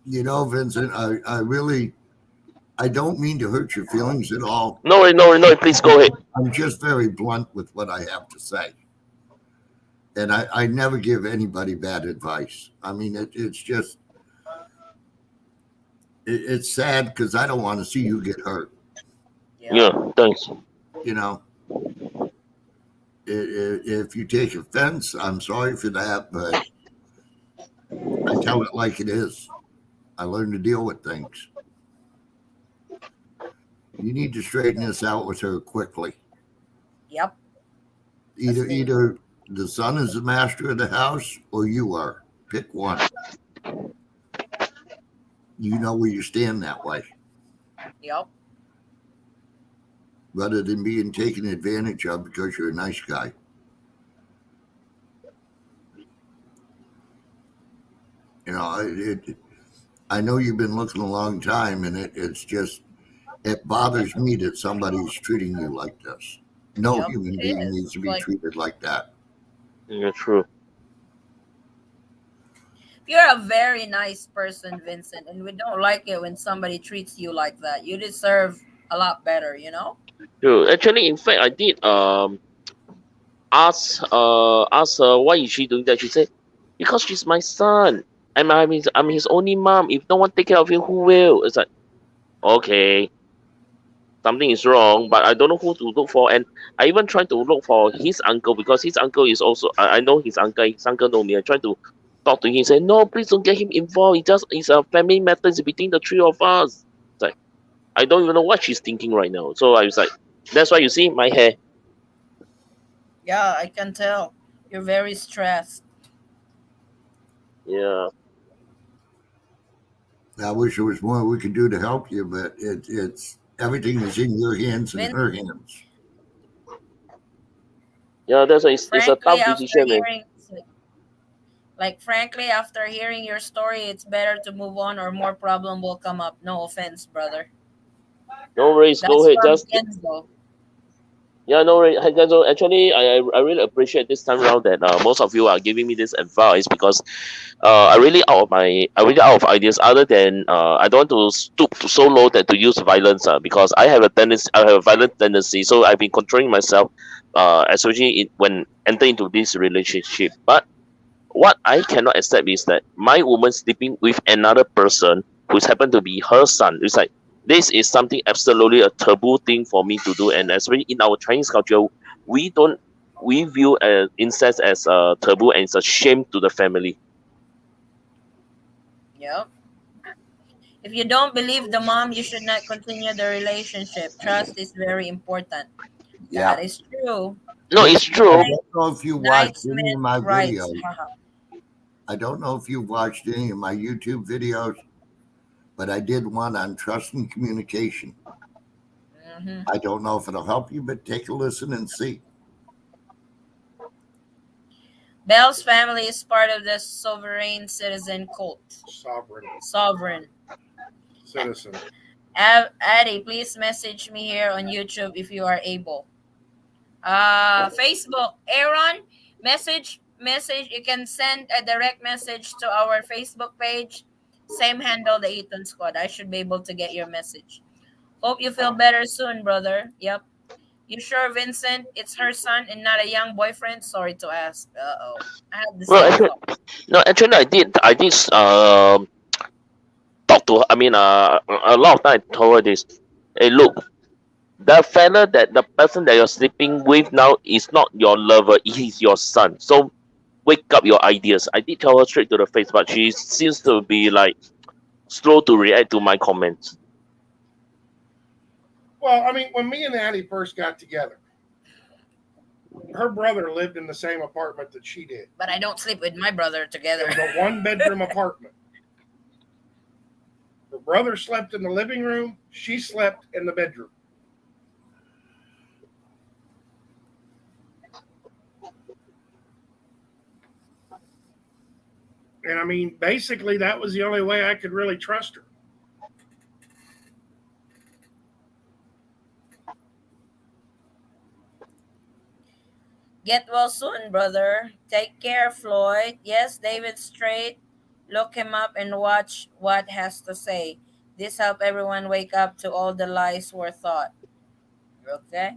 You know, Vincent, I don't mean to hurt your feelings at all. No, worry, no, worry, no, worry, please go ahead. I'm just very blunt with what I have to say. And I never give anybody bad advice. I mean, it's just, it's sad because I don't want to see you get hurt. Yeah, thanks. You know, if you take offense, I'm sorry for that, but I tell it like it is. I learn to deal with things. You need to straighten this out with her quickly. Yep. Either the son is the master of the house or you are. Pick one. You know where you stand that way. Yep. Rather than being taken advantage of because you're a nice guy. You know, I know you've been looking a long time, and it's just, it bothers me that somebody's treating you like this. No Yep, human it being is. needs to be Like- treated like that. Yeah, true. You're a very nice person, Vincent, and we don't like it when somebody treats you like that. You deserve a lot better, you know? True. Actually, in fact, I did ask her why is she doing that. She said because she's my son. I'm his only mom. If no one take care of him, who will? It's like okay, something is wrong, but I don't know who to look for. And I even tried to look for his uncle because his uncle is also I know his uncle. His uncle know me. I tried to talk to him. Say no, please don't get him involved. It's a family matter. It's between the three of us. It's like I don't even know what she's thinking right now. So I was like, that's why you see my hair. Yeah, I can tell. You're very stressed. Yeah. I wish there was more we could do to help you, but it's everything is in your hands and her hands. Yeah, that's why it's a Frankly, tough after decision, man. hearing, frankly, after hearing your story, it's better to move on or more problem will come up. No offense, brother. No worries, That's go ahead. from Just Kenzo. yeah, no worries. Hey, guys, so actually, I really appreciate this time around that most of you are giving me this advice because I really out of ideas. Other than I don't want to stoop so low that to use violence. Because I have a violent tendency, so I've been controlling myself. Especially when enter into this relationship, but what I cannot accept is that my woman sleeping with another person who's happened to be her son. It's like this is something absolutely a taboo thing for me to do, and especially in our Chinese culture, we don't we view incest as a taboo and it's a shame to the family. Yep. If you don't believe the mom, you should not continue the relationship. Trust is very important. Yeah. That is true. No, it's I true. don't know if you watched any Knightsman of my rights. videos. Haha. I don't know if you watched any of my YouTube videos, but I did one on trust and communication. Mhm. I don't know if it'll help you, but take a listen and see. Bell's family is part of the sovereign citizen cult. Sovereign. Citizen. Addie, please message me here on YouTube if you are able. Facebook, Aaron, message. You can send a direct message to our Facebook page. Same handle, the Eaton Squad. I should be able to get your message. Hope you feel better soon, brother. Yep. You sure, Vincent? It's her son and not a young boyfriend? Sorry to ask. I had the Well, same actually, thought. no, actually, I did talk talked to her. I mean, a lot of time I told her this. Hey, look, the fella that the person that you're sleeping with now is not your lover. He's your son. So wake up your ideas. I did tell her straight to the face, but she seems to be like slow to react to my comments. Well, I mean, when me and Addie first got together, her brother lived in the same apartment that she did. But I don't sleep with my brother together. It was a one-bedroom apartment. Her brother slept in the living room. She slept in the bedroom. And I mean, basically, that was the only way I could really trust her. Get well soon, brother. Take care, Floyd. Yes, David Strait. Look him up and watch what has to say. This help everyone wake up to all the lies were thought. Okay.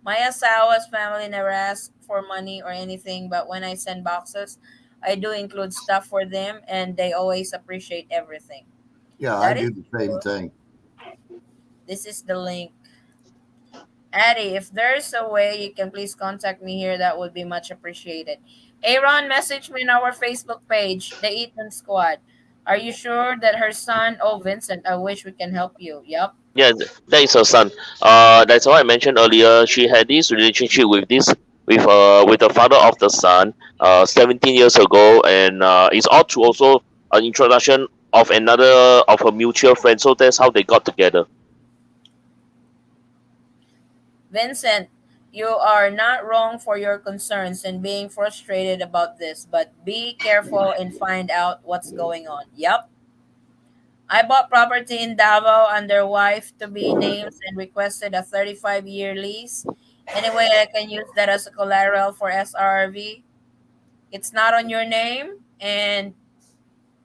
Maya Sawa's family never ask for money or anything, but when I send boxes, I do include stuff for them, and they always appreciate everything. Yeah, I That is do the same true. thing. This is the link. Addie, if there's a way you can please contact me here, that would be much appreciated. Aaron, message me on our Facebook page, the Ethan Squad. Are you sure that her son? Oh, Vincent, I wish we can help you. Yep. Yeah, that is her son. That's what I mentioned earlier. She had this relationship with the father of the son, 17 years ago, and it's all through also an introduction of another of her mutual friend. So that's how they got together. Vincent, you are not wrong for your concerns and being frustrated about this, but be careful and find out what's going on. Yep. I bought property in Davao under wife to be names and requested a 35-year lease. Anyway, I can use that as a collateral for SRV. It's not on your name and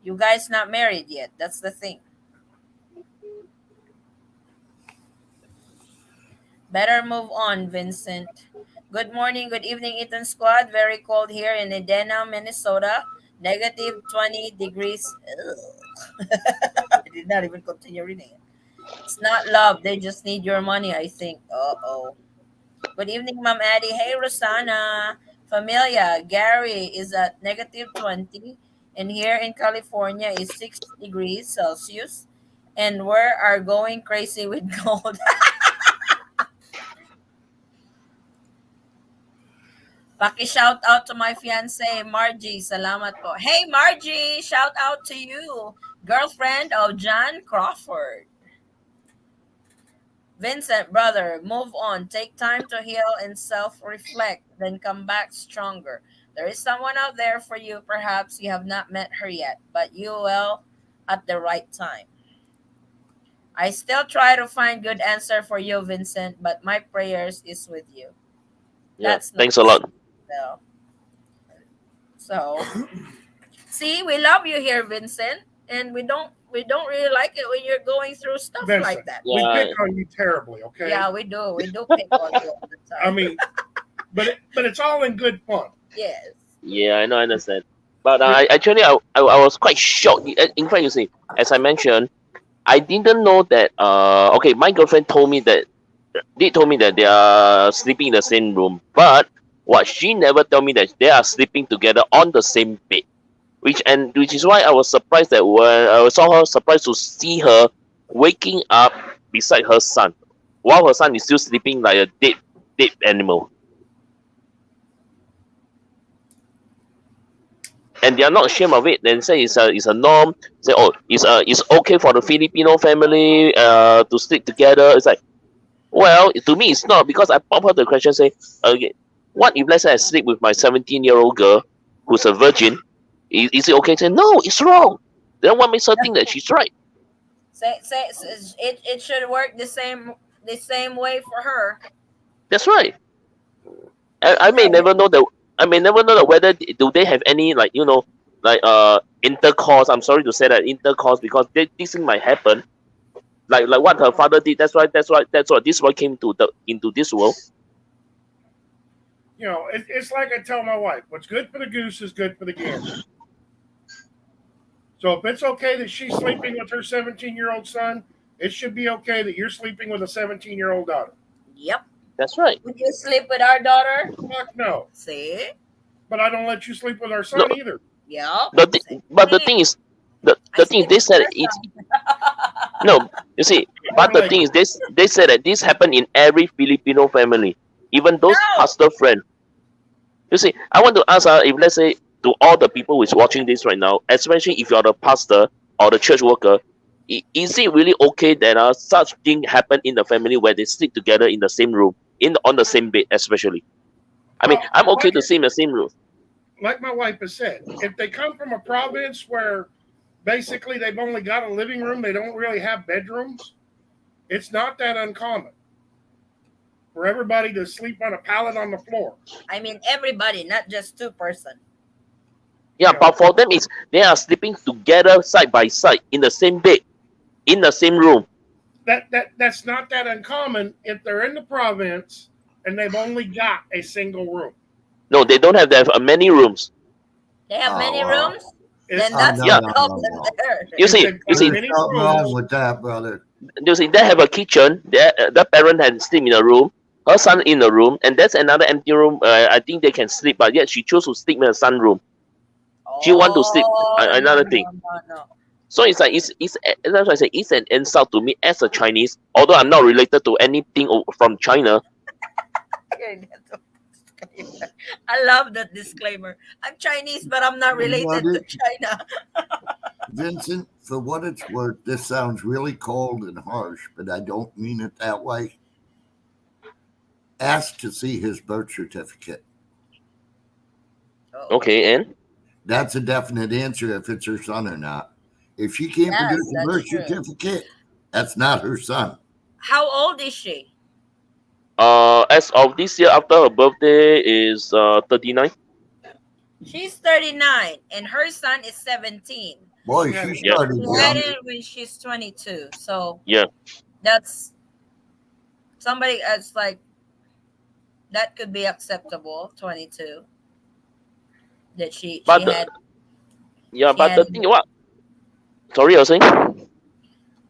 you guys not married yet. That's the thing. Better move on, Vincent. Good morning, good evening, Ethan Squad. Very cold here in Edina, Minnesota. Negative 20 degrees. Ugh. I did not even continue reading it. It's not love. They just need your money, I think. Uh-oh. Good evening, Ma'am Addie. Hey, Rosana. Familia, Gary is at negative 20. And here in California is 6 degrees Celsius. And we are going crazy with gold. Paki-shout out to my fiance, Margie. Salamat po. Hey, Margie! Shout out to you. Girlfriend of John Crawford. Vincent, brother, move on. Take time to heal and self-reflect, then come back stronger. There is someone out there for you. Perhaps you have not met her yet, but you will at the right time. I still try to find good answer for you, Vincent, but my prayers is with you. Yeah, That's thanks a nice. lot. So, so see, we love you here, Vincent, and we don't really like it when you're going through stuff like Vincent, that. we Yeah, pick on you terribly, okay? Yeah, we do. We do pick on you all the I time. mean, but it's all in good fun. Yes. yeah, I know, I understand. But You I actually I was quite shocked. In fact, you see, as I mentioned, I didn't know that. Okay, my girlfriend told me that they told me that they are sleeping in the same room, but what she never told me that they are sleeping together on the same bed. Which is why I was surprised that when I saw her, surprised to see her waking up beside her son, while her son is still sleeping like a dead animal. And they are not ashamed of it. Then say it's a norm. Say, oh, it's okay for the Filipino family to sleep together. It's like, well, to me it's not, because I pop her the question, say, okay, what if let's say I sleep with my 17-year-old girl who's a virgin? Is it okay? Say no, it's wrong. Then what makes her think that she's right? It should work the same way for her. That's right. I may No. never know that. I may never know that whether do they have any, like, like intercourse. I'm sorry to say that, intercourse, because this thing might happen. Like what her father did. That's right. That's right. That's what this one came to into this world. know, it's like I tell my wife: what's good for the goose is good for the gander. So if it's okay that she's sleeping with her 17-year-old son, it should be okay that you're sleeping with a 17-year-old daughter. Yep. That's right. Would you sleep with our daughter? Fuck no. See? But I don't let you sleep with our No, son either. Yep. but the thing is, the I thing sleep they with said her it. son. No, you see, but the Like, thing is, they said that this happened in every Filipino family, even those No. pastor friend. You see, I want to ask, if let's say to all the people who is watching this right now, especially if you're the pastor or the church worker, is it really okay that such thing happen in the family where they sleep together in the same room, on the same bed, especially? I mean, well, I'm okay like, to sleep in the same room. like my wife has said, if they come from a province where basically they've only got a living room, they don't really have bedrooms, it's not that uncommon for everybody to sleep on a pallet on the floor. I mean, everybody, not just two-person. Yeah, You know, but for them, it's they are sleeping together side by side in the same bed, in the same room. that's not that uncommon if they're in the province and they've only got a single room. No, they don't have that many rooms. They have many Oh, rooms? It's, Then that's no, Yeah. the no, problem no. there. You if see, they've you got see, There's many something wrong rooms, with that, brother. they have a kitchen. The parent had sleep in a room, her son in a room, and there's another empty room. I think they can sleep, but yet she chose to sleep in her son room. She want to sleep Oh, no, another no, thing. no, no. So it's like it's that's why I say it's an insult to me as a Chinese. Although I'm not related to anything from China. I love that disclaimer. I'm Chinese, but I'm not related to China. Vincent, for what it's worth, this sounds really cold and harsh, but I don't mean it that way. Ask to see his birth certificate. Oh, Okay, and That's a definite answer if it's her son or not. If she can't yes, produce a that's birth true. certificate, that's not her son. How old is she? as of this year, after her birthday is 39. She's 39, and her son is 17. Boy, Yeah. she Yeah, started She had young. it when she's 22. So yeah. that's somebody that's like, that could be acceptable, 22. That she But the, had, yeah, she but had the thing what? Sorry, I was saying.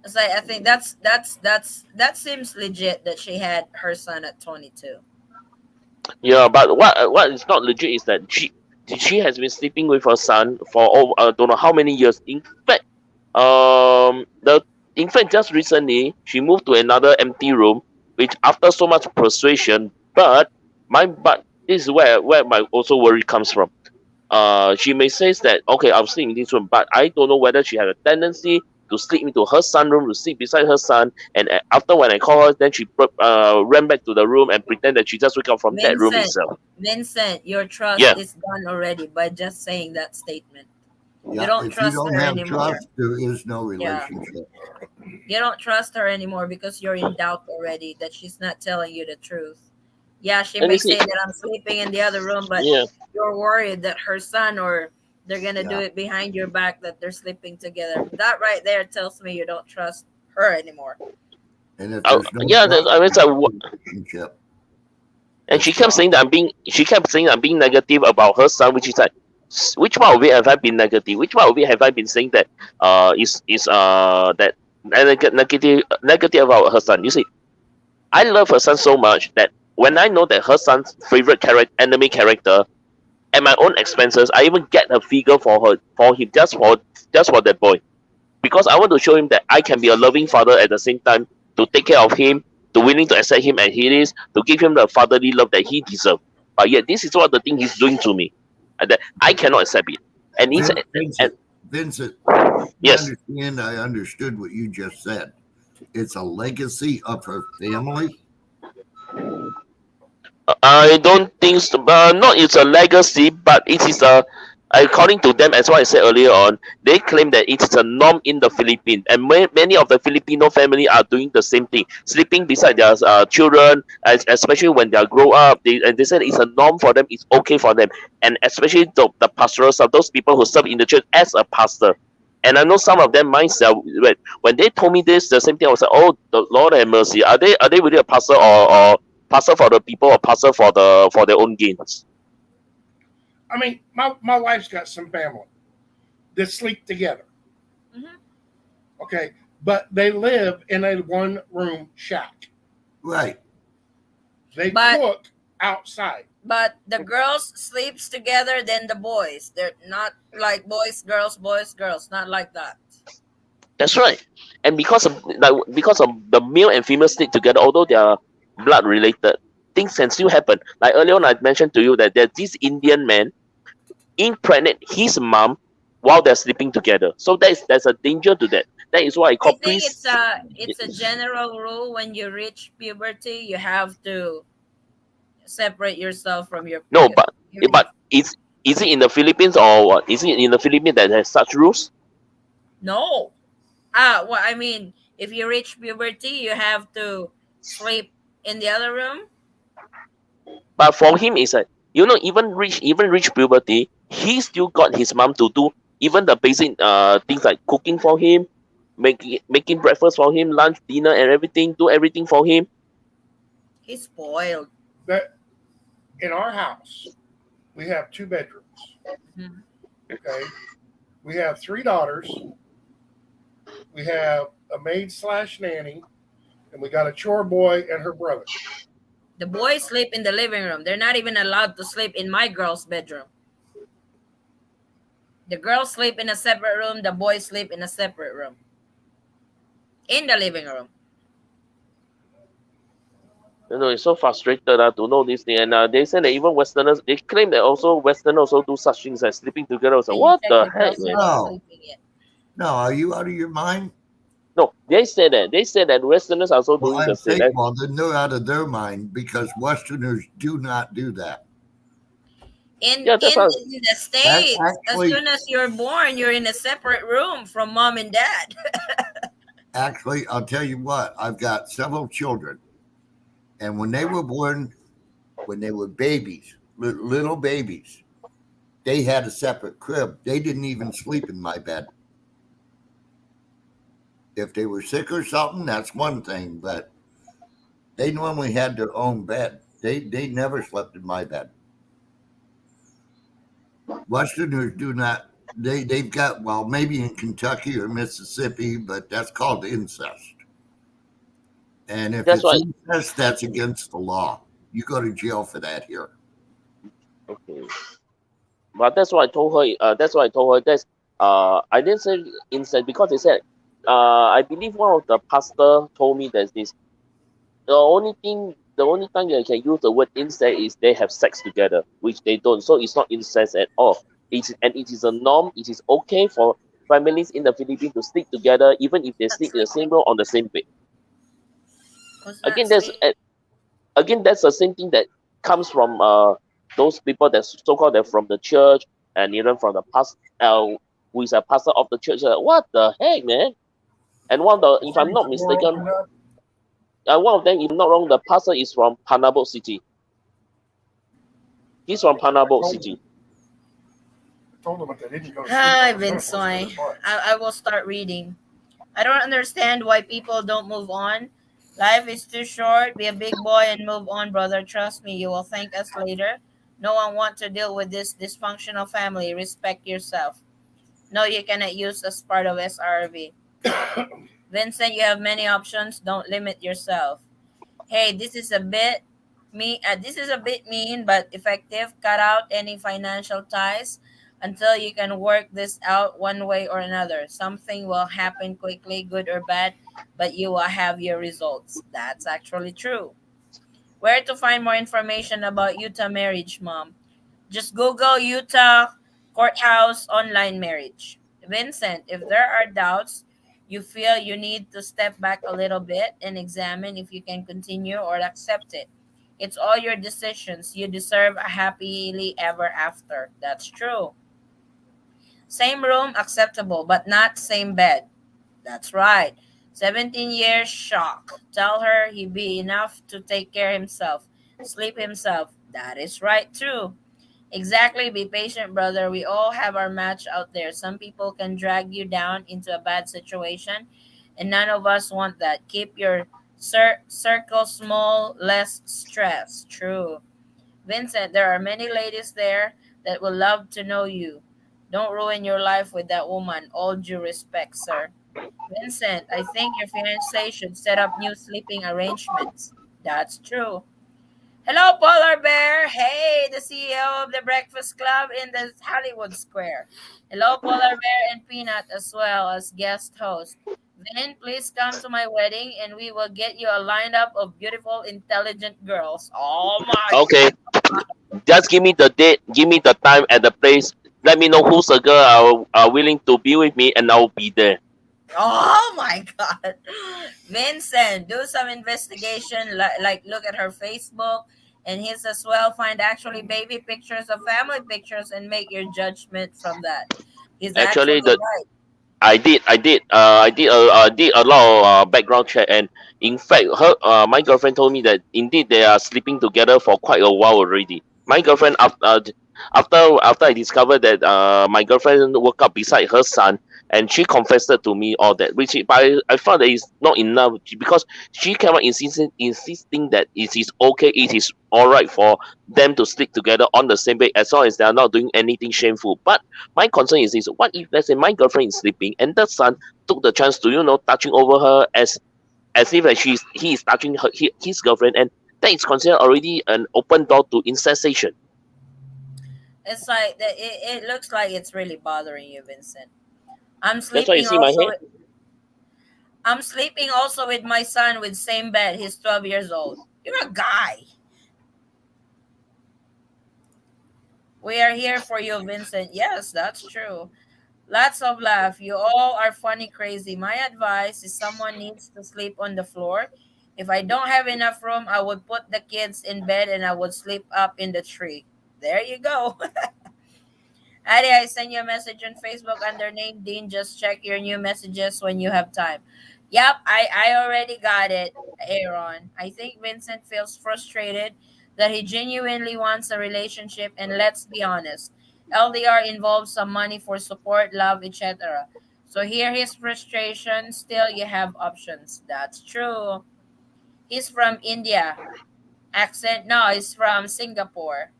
it's like, I think that seems legit that she had her son at 22. Yeah, but what is not legit is that she has been sleeping with her son for over don't know how many years. In fact, the in fact just recently she moved to another empty room, which after so much persuasion, but this is where my also worry comes from. She may say that okay, I'll sleep in this room, but I don't know whether she had a tendency to sleep into her son room, to sleep beside her son, and after when I call her, then she ran back to the room and pretend that she just wake up from that room Vincent, itself. Vincent, your trust Yeah, is gone already by just saying that statement. You Yeah, don't if you trust don't her have anymore. trust, there is no Yeah. relationship. You don't trust her anymore because you're in doubt already that she's not telling you the truth. Yeah, she and you may see, say that I'm sleeping in the other room, but yeah, you're worried that her son or they're gonna do Yeah. it behind your back that they're sleeping together. That right there tells me you don't trust her anymore. And if there's no yeah. trust I mean, in the relationship, and it's she kept saying I'm being negative about her son, which is like, which part of it have I been negative? Which part of it have I been saying that is that negative about her son? You see, I love her son so much that when I know that her son's favorite enemy character, at my own expenses, I even get a figure for him just for that boy, because I want to show him that I can be a loving father at the same time, to take care of him, to willing to accept him as he is, to give him the fatherly love that he deserves. But yet, this is what the thing he's doing to me, and that I cannot accept it. And he's and Vincent, yes, I understood what you just said. It's a legacy of her family. I don't think so. Not it's a legacy, but it is a. According to them, as what I said earlier on, they claim that it is a norm in the Philippines, and many of the Filipino family are doing the same thing, sleeping beside their children, especially when they grow up. They said it's a norm for them, it's okay for them, and especially the pastoral staff, those people who serve in the church as a pastor. And I know some of them myself. When they told me this, the same thing, I was like, "Oh, the Lord have mercy. Are they really a pastor or pastor for the people or pastor for their own gains?" I mean, my wife's got some family that sleep together. Hmm. Okay, but they live in a one room shack. Right. They But cook outside. the girls sleeps together than the boys. They're not like boys, girls. Not like that. That's right. And because of the male and female sleep together, although they are blood related, things can still happen. Like earlier on, I mentioned to you that there's this Indian man impregnate his mom while they're sleeping together. So there's a danger to that. That is why I I call think priests. it's a general rule when you reach puberty, you have to separate yourself from your No, but parents. is it in the Philippines or what? Is it in the Philippines that has such rules? No. Well, I mean, if you reach puberty, you have to sleep in the other room. But for him, it's like even reach puberty, he still got his mom to do even the basic things like cooking for him, making breakfast for him, lunch, dinner, and everything. Do everything for him. He's spoiled. That in our house, we have two bedrooms. Mhm. Okay, we have three daughters. We have a maid slash nanny, and we got a chore boy and her brother. The boys sleep in the living room. They're not even allowed to sleep in my girl's bedroom. The girls sleep in a separate room. The boys sleep in a separate room in the living room. It's so frustrated to know this thing. And they say that even Westerners, they claim that also Westerners also do such things as sleeping together. So Can you what check the the heck, girls man? haven't No. sleeping yet? No, are you out of your mind? No, they say that Westerners are also Well, doing the I'm same. saying, well, then they're out of their mind because Westerners do not do that. In Yeah, that's in how. in the That states, as actually, soon as you're born, you're in a separate room from mom and dad. actually, I'll tell you what. I've got several children, and when they were born, when they were babies, little babies, they had a separate crib. They didn't even sleep in my bed. If they were sick or something, that's one thing, but they normally had their own bed. They never slept in my bed. Westerners do not. They've got, well, maybe in Kentucky or Mississippi, but that's called incest. And if That's it's why. incest, that's against the law. You go to jail for that here. Okay. But that's what I told her. That's what I told her. I didn't say incest because they said. I believe one of the pastor told me that this the only time they can use the word incest is they have sex together, which they don't. So it's not incest at all. It is a norm. It is okay for families in the Philippines to sleep together, even if they Not sleep in the same sleeping. room on the same bed. Who's not Again, that's sleep? again that's the same thing that comes from those people that so-called they're from the church and even from the past who is a pastor of the church. What the heck, man? And The if I'm city not door mistaken, opened up. one of them, if I'm not wrong, the pastor is from Panabo City. He's from I Panabo told them. City. I told them if they didn't go to sleep, I Hi, was going to force them to Vinsoy. punch. I will start reading. I don't understand why people don't move on. Life is too short. Be a big boy and move on, brother. Trust me, you will thank us later. No one wants to deal with this dysfunctional family. Respect yourself. No, you cannot use as part of SRV. Vincent, you have many options. Don't limit yourself. Hey, this is a bit mean but effective. Cut out any financial ties until you can work this out one way or another. Something will happen quickly, good or bad, but you will have your results. That's actually true. Where to find more information about Utah marriage, mom? Just Google Utah courthouse online marriage. Vincent, if there are doubts, you feel you need to step back a little bit and examine if you can continue or accept it. It's all your decisions. You deserve a happily ever after. That's true. Same room, acceptable, but not same bed. That's right. 17 years shock. Tell her he be enough to take care himself, sleep himself. That is right too. Exactly. Be patient, brother. We all have our match out there. Some people can drag you down into a bad situation, and none of us want that. Keep your circle small, less stress. True. Vincent, there are many ladies there that will love to know you. Don't ruin your life with that woman. All due respect, sir. Vincent, I think your fiance should set up new sleeping arrangements. That's true. Hello, Polar Bear. Hey, the CEO of the Breakfast Club in the Hollywood Square. Hello, Polar Bear and Peanut, as well as guest host. Vin, please come to my wedding and we will get you a lineup of beautiful, intelligent girls. Oh my Okay, just give me the date, give me the time and the place. Let me know who's the girl are willing to be with me, and I'll be there. Oh my God. Vincent, do some investigation. Like, look at her Facebook and his as well. Find actually baby pictures of family pictures and make your judgment from that. He's Actually, actually the right. I did a lot of background check, and in fact, my girlfriend told me that indeed they are sleeping together for quite a while already. My girlfriend after I discovered that my girlfriend woke up beside her son, and she confessed to me all that, which but I found that it's not enough because she came out insisting that it is okay, it is all right for them to sleep together on the same bed as long as they are not doing anything shameful. But my concern is this: what if let's say my girlfriend is sleeping and the son took the chance to touching over her as if like he is touching his girlfriend, and that is considered already an open door to incestation. It's like it looks like it's really bothering you, Vincent. I'm That's why you sleeping see my also head. with, I'm sleeping also with my son with same bed. He's 12 years old. You're a guy. We are here for you, Vincent. Yes, that's true. Lots of laugh. You all are funny crazy. My advice is someone needs to sleep on the floor. If I don't have enough room, I would put the kids in bed and I would sleep up in the tree. There you go. Adi, I sent you a message on Facebook under name Dean. Just check your new messages when you have time. Yep, I already got it, Aaron. I think Vincent feels frustrated that he genuinely wants a relationship, and let's be honest, LDR involves some money for support, love, etc. So here his frustration, still you have options. That's true. He's from India. Accent, no, he's from Singapore.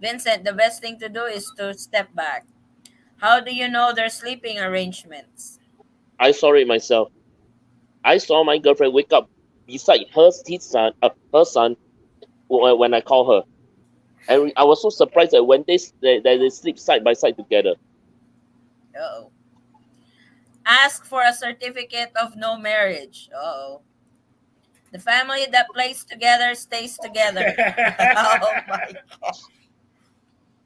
Vincent, the best thing to do is to step back. How do you know their sleeping arrangements? I saw it myself. I saw my girlfriend wake up beside her son when I call her, and I was so surprised that when they sleep side by side together. Oh. Ask for a certificate of no marriage. Oh. The family that plays together stays together. Oh my.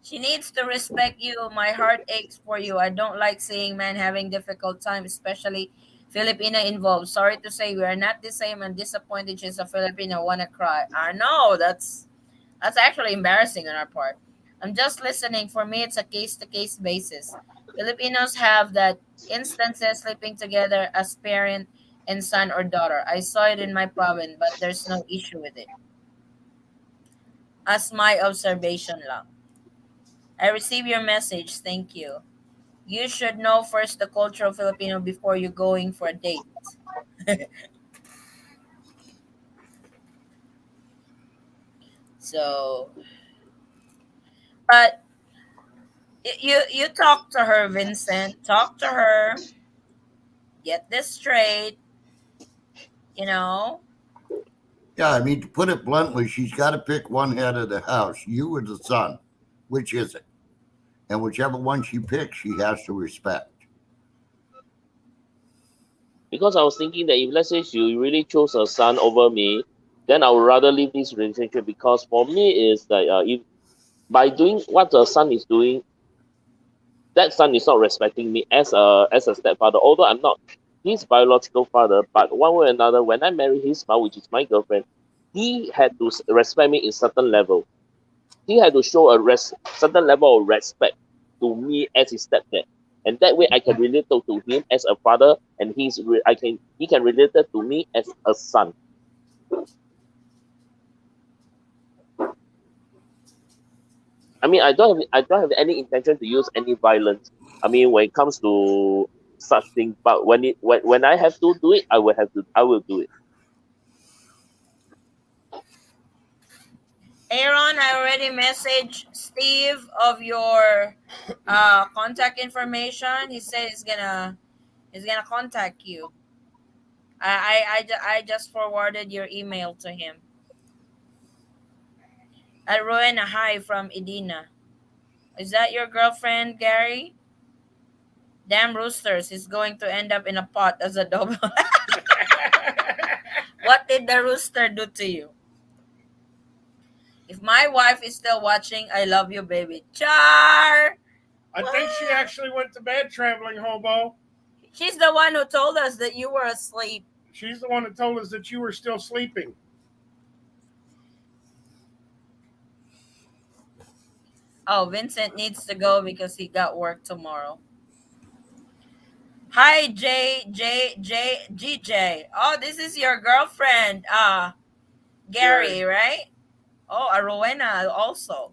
She needs to respect you. My heart aches for you. I don't like seeing men having difficult time, especially Filipina involved. Sorry to say we are not the same and disappointed she's a Filipino. Wanna cry. I know that's actually embarrassing on our part. I'm just listening. For me, it's a case to case basis. Filipinos have that instances sleeping together as parent and son or daughter. I saw it in my province, but there's no issue with it. As my observation lang. I receive your message. Thank you. You should know first the culture of Filipino before you going for a date. So, but you talk to her, Vincent. Talk to her. Get this straight. You know, Yeah, I mean, to put it bluntly, she's got to pick one head of the house, you or the son. Which is it? And whichever one she picks, she has to respect. Because I was thinking that if let's say she really chose her son over me, then I would rather leave this relationship, because for me is like if by doing what the son is doing, that son is not respecting me as a stepfather. Although I'm not his biological father, but one way or another, when I marry his mom, which is my girlfriend, he had to respect me in certain level. He had to show certain level of respect to me as his stepdad, and that way I can relate to him as a father, and he can relate it to me as a son. I mean, I don't have any intention to use any violence. I mean, when it comes to such things, but when I have to do it, I will do it. Aaron, I already messaged Steve of your contact information. He said he's gonna contact you. I just forwarded your email to him. Rowena, hi from Edina. Is that your girlfriend, Gary? Damn roosters is going to end up in a pot as a double. What did the rooster do to you? If my wife is still watching, I love you, baby. Char! I think she actually went to bed, traveling hobo. She's the one who told us that you were asleep. She's the one that told us that you were still sleeping. Oh, Vincent needs to go because he got work tomorrow. Hi, GJ. Oh, this is your girlfriend, Gary, right? Oh, a Rowena also.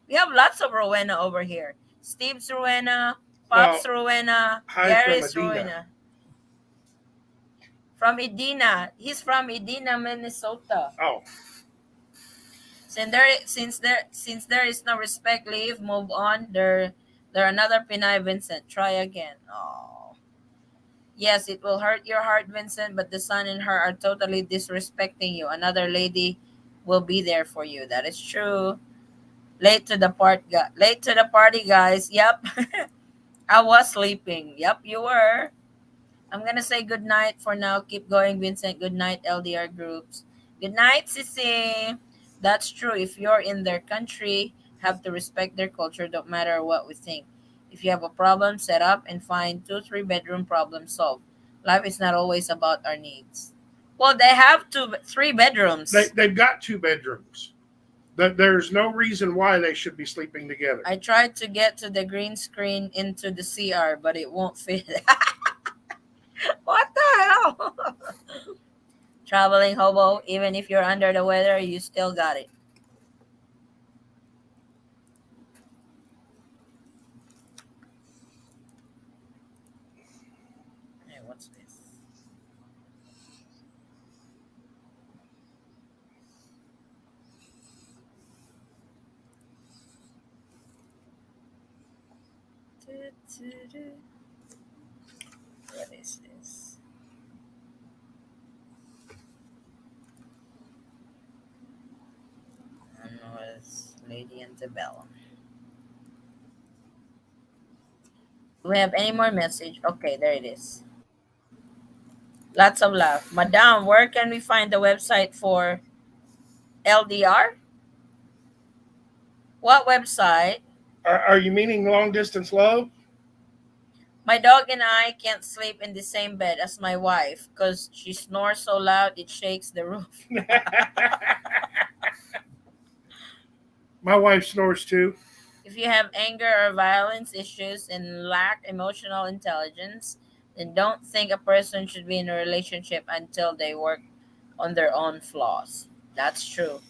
We have lots of Rowena over here. Steve's Rowena, Pop's Rowena, Gary's Rowena. From Edina. He's from Edina, Minnesota. Oh. Since there is no respect, leave, move on. There another Pinay Vincent. Try again. Oh. Yes, it will hurt your heart, Vincent, but the son and her are totally disrespecting you. Another lady will be there for you. That is true. Late to the party, guys. Yep. I was sleeping. Yep, you were. I'm gonna say good night for now. Keep going, Vincent. Good night, LDR groups. Good night, Sissy. That's true. If you're in their country, have to respect their culture, don't matter what we think. If you have a problem, set up and find 2-3 bedroom problem solved. Life is not always about our needs. Well, they have 3 bedrooms. They've got 2 bedrooms. There's no reason why they should be sleeping together. I tried to get to the green screen into the CR, but it won't fit. What the hell? Traveling hobo, even if you're under the weather, you still got it. Hey, what's this? What is this? I don't know. It's Lady Antebellum. Do we have any more message? Okay, there it is. Lots of love. Madam, where can we find the website for LDR? What website? Are you meaning long distance love? My dog and I can't sleep in the same bed as my wife because she snores so loud it shakes the roof. My wife snores too. If you have anger or violence issues and lack emotional intelligence, then don't think a person should be in a relationship until they work on their own flaws. That's true.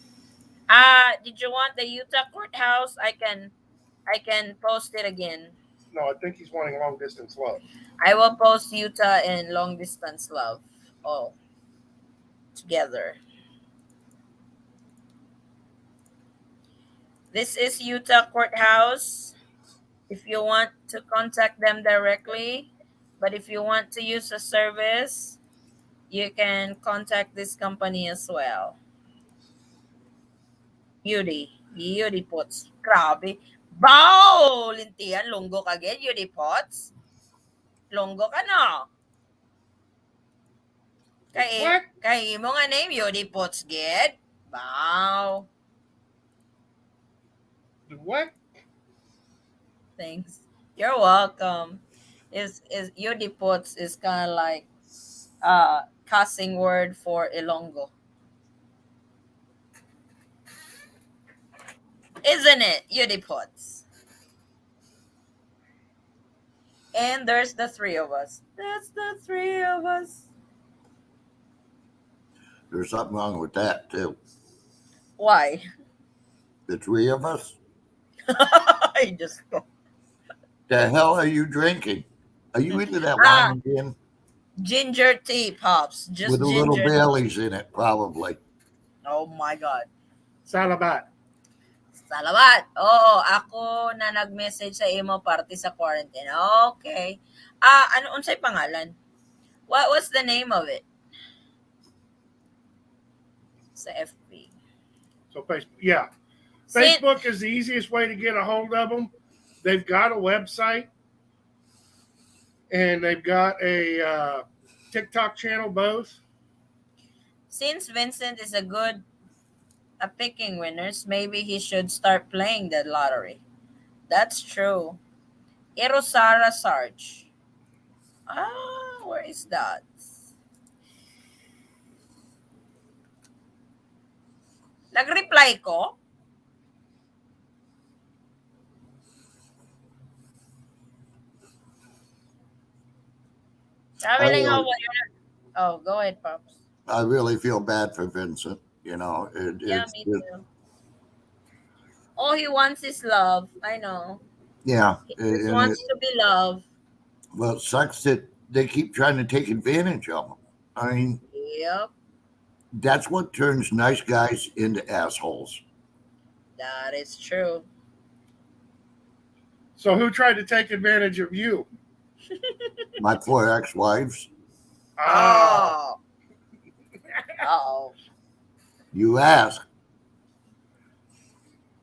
Did you want the Utah courthouse? I can post it again. No, I think he's wanting long distance love. I will post Utah and long distance love all together. This is Utah courthouse. If you want to contact them directly, but if you want to use a service, you can contact this company as well. Beauty Pots. Grabe. Bow! Lintian, lunggo ka agad, Beauty Pots. Lunggo ka no. Kay mo nga name, Beauty Pots, get. Bow. What? Thanks. You're welcome. Is Beauty Pots is kind of like cussing word for Ilonggo. Isn't it, Beauty Pots? And there's the 3 of us. That's the 3 of us. There's something wrong with that too. Why? The 3 of us. I just go. The hell are you drinking? Are you into that wine again? Ginger tea, Pops. Just With a ginger little tea. Baileys in it, probably. Oh my God. Salabat. Salamat. Oo, ako na nag-message sa imo parte sa quarantine. Okay. Ano unsay pangalan? What's the name of it? Sa FB. So Facebook, yeah, Sin Facebook is the easiest way to get a hold of them. They've got a website and they've got a TikTok channel both. since Vincent is a good at picking winners, maybe he should start playing the lottery. That's true. Erosara Sarge. Where is that? Nag-reply ko? I Traveling how really, about you? Oh, go ahead, Pops. I really feel bad for Vincent. You know, Yeah, it's me just, too. All he wants is love. I know. yeah, He just and wants to be loved. well, it sucks that they keep trying to take advantage of him. I mean, Yep, that's what turns nice guys into assholes. that is true. So who tried to take advantage of you? My 4 ex-wives. Ah, Oh. Oh. You ask.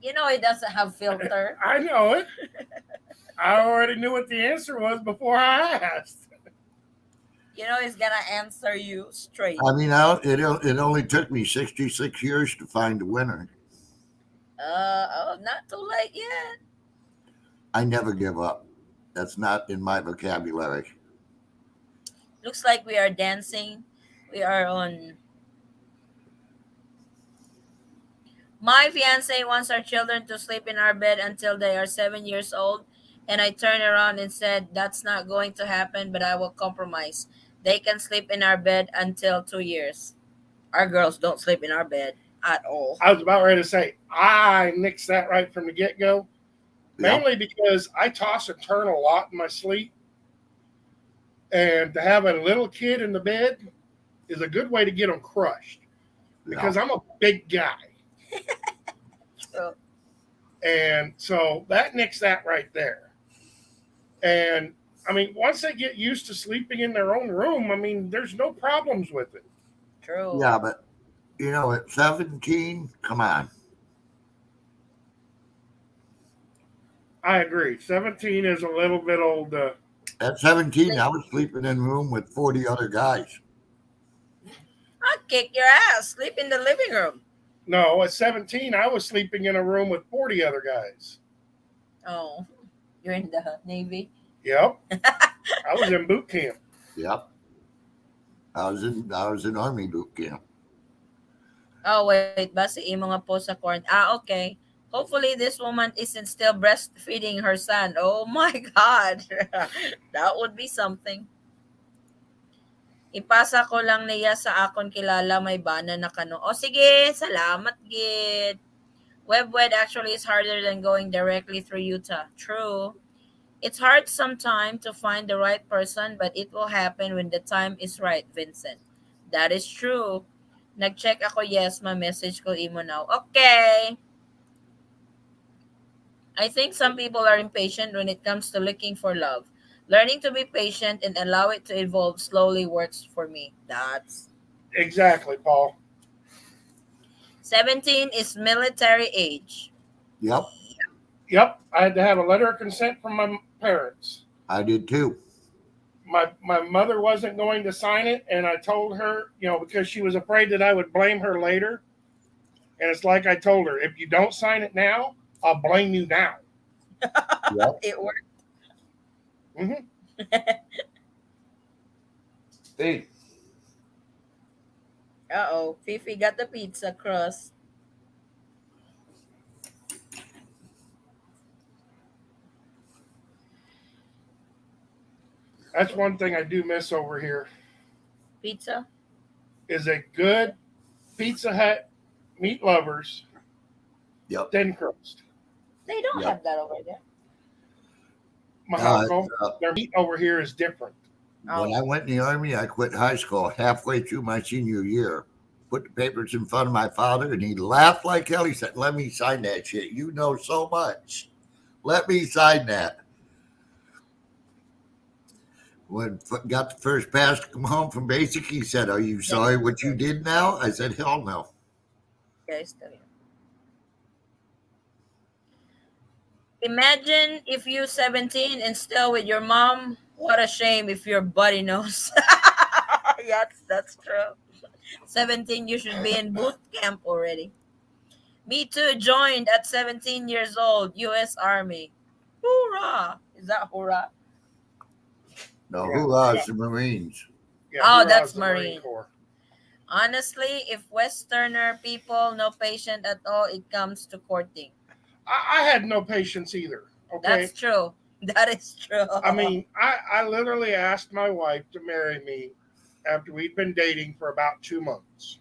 You know he doesn't have filter. I know it. I already knew what the answer was before I asked. You know he's gonna answer you straight. I mean, it only took me 66 years to find a winner. Not too late yet. I never give up. That's not in my vocabulary. Looks like we are dancing. We are on. My fiance wants our children to sleep in our bed until they are 7 years old, and I turned around and said, "That's not going to happen, but I will compromise. They can sleep in our bed until 2 years. Our girls don't sleep in our bed at all." I was about ready to say, I nixed that right from the get go, Yep. mainly because I toss and turn a lot in my sleep. And to have a little kid in the bed is a good way to get them crushed because Yeah. I'm a big guy. So, And so that nixed that right there. And I mean, once they get used to sleeping in their own room, I mean, there's no problems with it. true. Yeah, but you know, at 17, come on. I agree. 17 is a little bit old. At 17, I was sleeping in a room with 40 other guys. I'll kick your ass. Sleep in the living room. No, at 17, I was sleeping in a room with 40 other guys. Oh, you're in the Navy? Yep. I was in boot camp. Yep. I was in army boot camp. Oh, wait. Basi imo nga po sa quarantine. Okay. Hopefully, this woman isn't still breastfeeding her son. Oh my God. That would be something. Ipasa ko lang niya sa akon kilala may bana na kano. O sige, salamat gid. Web actually is harder than going directly through Utah. True. It's hard sometimes to find the right person, but it will happen when the time is right, Vincent. That is true. Nag-check ako, yes, ma-message ko imo now. Okay. I think some people are impatient when it comes to looking for love. Learning to be patient and allow it to evolve slowly works for me. That's Exactly, Paul. 17 is military age. Yep. Yep. I had to have a letter of consent from my parents. I did too. My mother wasn't going to sign it, and I told her, because she was afraid that I would blame her later. And it's like I told her, if you don't sign it now, I'll blame you now. Yep. It worked. Mm-hmm. Hey. Uh-oh. Fifi got the pizza crust. That's one thing I do miss over here Pizza? is a good Pizza Hut meat lovers Yep. thin crust. They don't Yep. have that over there. Mahako, their meat over here is different. When I went in the army, I quit high school halfway through my senior year. put the papers in front of my father, and he laughed like hell. He said, "Let me sign that shit. You know so much. Let me sign that." When got the first pass to come home from basic, he said, "Are you sorry what you did now?" I said, "Hell no." Guys, still here. Imagine if you 17 and still with your mom. What a shame if your buddy knows. Yes, that's true. 17, you should be in boot camp already. Me too, joined at 17 years old, U.S. Army. Hoorah! Is that hoorah? No, Yeah. who are the Marines? Yeah, Oh, hoorah that's is the Marine Marine. Corps. Honestly, if Westerner people no patient at all, it comes to courting. I had no patience either. Okay. That's true. That is true. I mean, I literally asked my wife to marry me after we'd been dating for about 2 months.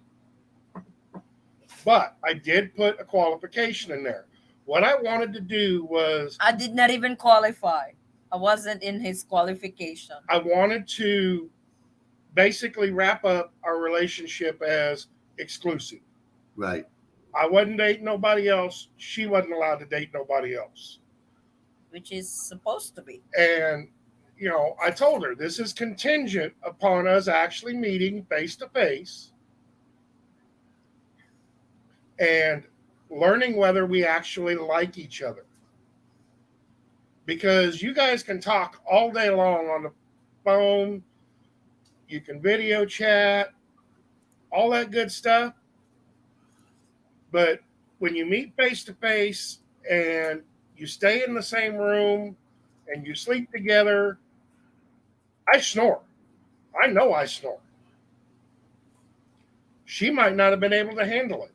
But I did put a qualification in there. What I wanted to do was I did not even qualify. I wasn't in his qualification. I wanted to basically wrap up our relationship as exclusive. Right. I wasn't dating nobody else. She wasn't allowed to date nobody else. Which is supposed to be. And, I told her this is contingent upon us actually meeting face to face and learning whether we actually like each other. Because you guys can talk all day long on the phone, you can video chat, all that good stuff. But when you meet face to face and you stay in the same room and you sleep together, I snore. I know I snore. She might not have been able to handle it.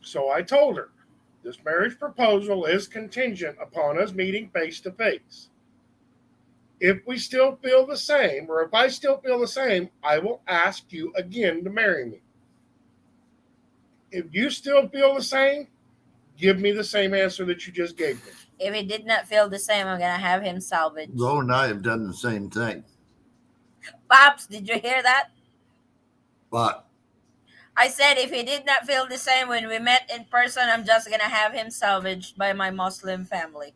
So I told her, this marriage proposal is contingent upon us meeting face to face. If we still feel the same, or if I still feel the same, I will ask you again to marry me. If you still feel the same, give me the same answer that you just gave me. If he did not feel the same, I'm going to have him salvaged. Ro and I have done the same thing. Pops, did you hear that? But I said if he did not feel the same when we met in person, I'm just going to have him salvaged by my Muslim family.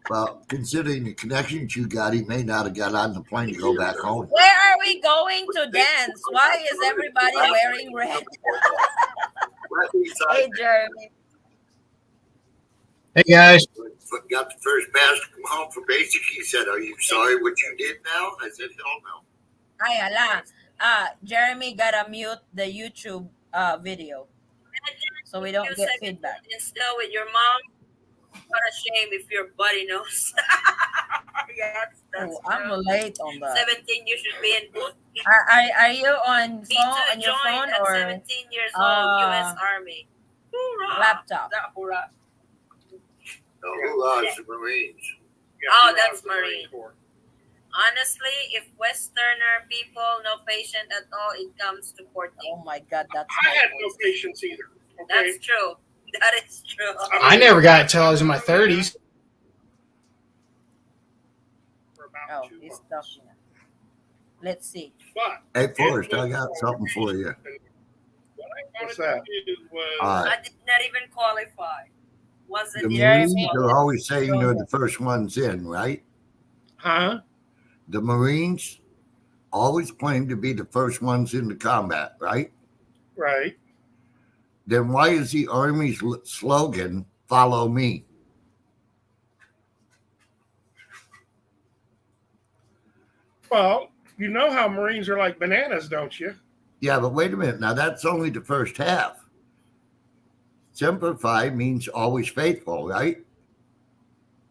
well, considering the connections you got, he may not have got on the plane to go back home. Where are we going to dance? Why is everybody wearing red? Hey, Jeremy. Hey guys, Got the first pass to come home from basic. He said, "Are you sorry what you did now?" I said, "Hell no." Ay, ala. Jeremy gotta mute the YouTube video so we don't get feedback. And still with your mom. What a shame if your buddy knows. Yes, that's I'm late on that. 17, you should be in boot. Are you on phone on your phone or 17 years old, U.S. Army? Hoorah. Laptop. That hoorah. No, who are the Marines? Yeah, Oh, hoorah that's is the Marine. Corps. Honestly, if Westerner people no patient at all, it comes to courting. Oh my God, that's I had no patience either. Okay? That's true. That is true. I never got it till I was in my 30s. For about Oh, 2 he's months. talking. Let's see. But Hey, Forrest, I got something for you. what I wanted to do was I did not even qualify. Wasn't The Jeremy? Marines are always saying they're the first ones in, right? huh? The Marines always claim to be the first ones into combat, right? Right. Then why is the Army's slogan, "Follow me"? Well, you know how Marines are like bananas, don't you? Yeah, but wait a minute. Now, that's only the first half. Semper Fi means always faithful, right?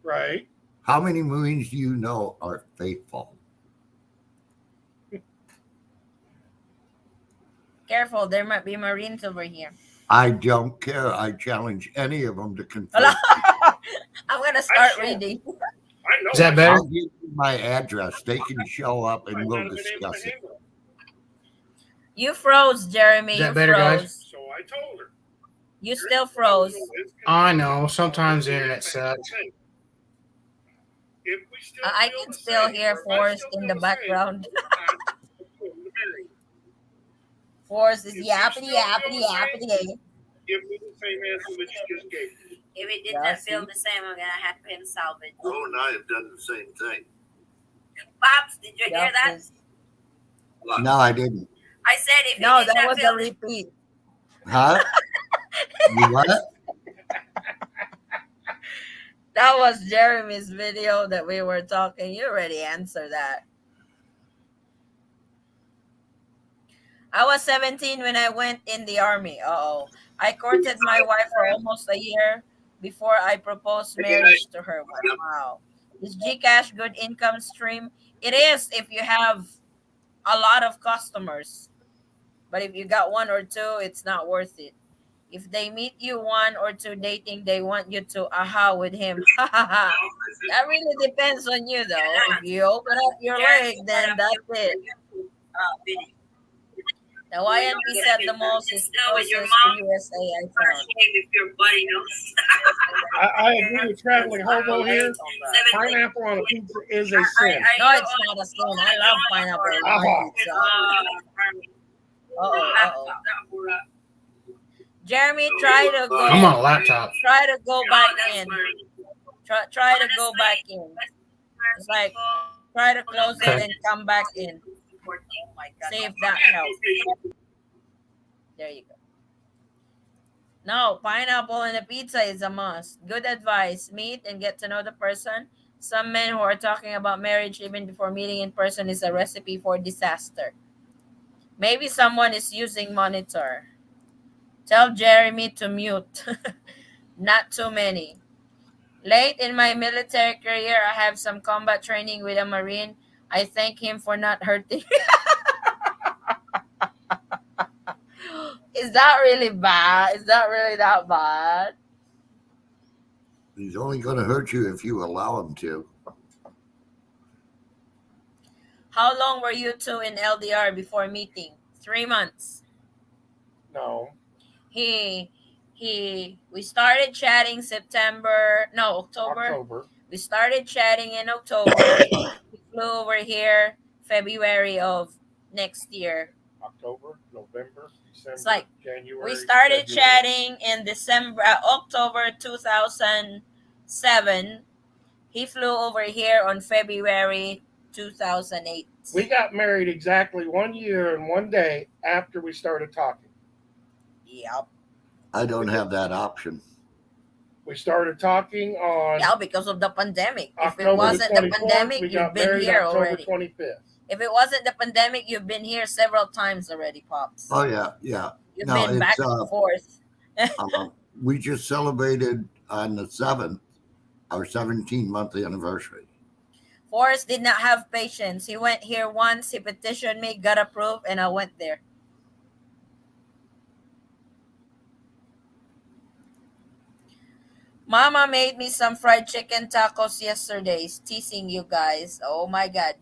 Right. How many Marines do you know are faithful? Careful, there might be Marines over here. I don't care. I challenge any of them to confess. I'm gonna start sure. reading. I know. Is that better? I'll give you my address. They can show up and we'll discuss it. You froze, Jeremy. Is that You better, froze. guys? So I told her. You still froze. I know. Sometimes the internet sucks. If we still I feel can the still same, hear or if I Forrest still in feel the same, background. I will Force is If you yappity still feel yappity the same, yappity. give me the same answer that you just gave me. If it did not feel the same, I'm gonna have him salvage. Oh, and I have done the same thing. Pops, did you hear that? No, I didn't. I said if no, that was a repeat. Huh? You what? That was Jeremy's video that we were talking. You already answered that. I was 17 when I went in the army. Uh-oh. I courted my wife for almost a year before I proposed marriage to her. Wow. Is Gcash good income stream? It is if you have a lot of customers. But if you got one or two, it's not worth it. If they meet you one or two dating, they want you to aha with him. That really depends on you, though. If you open up your leg, then that's it. The YNP said the most is closest to USA I found. If your buddy knows. I agree with traveling hobo here. Pineapple on a pizza is a sin. No, it's not a sin. I love pineapple on my pizza. Uh-oh. Jeremy, try to go. I'm on a laptop. Try to go back in. Try to go back in. It's like try to close it and come back in. See if that helps. There you go. No, pineapple in a pizza is a must. Good advice. Meet and get to know the person. Some men who are talking about marriage even before meeting in person is a recipe for disaster. Maybe someone is using monitor. Tell Jeremy to mute. Not too many. Late in my military career, I have some combat training with a Marine. I thank him for not hurting. Is that really bad? Is that really that bad? He's only going to hurt you if you allow him to. How long were you two in LDR before meeting? 3 months. No. We started chatting October. We started chatting in October. We flew over here February of next year. October, November, December, It's like January. we started February. chatting in October 2007. He flew over here on February 2008. We got married exactly 1 year and 1 day after we started talking. Yep. I don't have that option. We started talking on because of the pandemic. If it October wasn't the pandemic, we you've got been married here October already. 25th. If it wasn't the pandemic, you've been here several times already, Pops. Oh, yeah, yeah. You've been back and forth. We just celebrated on the 7th, our 17-month anniversary. Forrest did not have patience. He went here once, he petitioned me, got approved, and I went there. Mama made me some fried chicken tacos yesterday. Teasing you guys. Oh my God.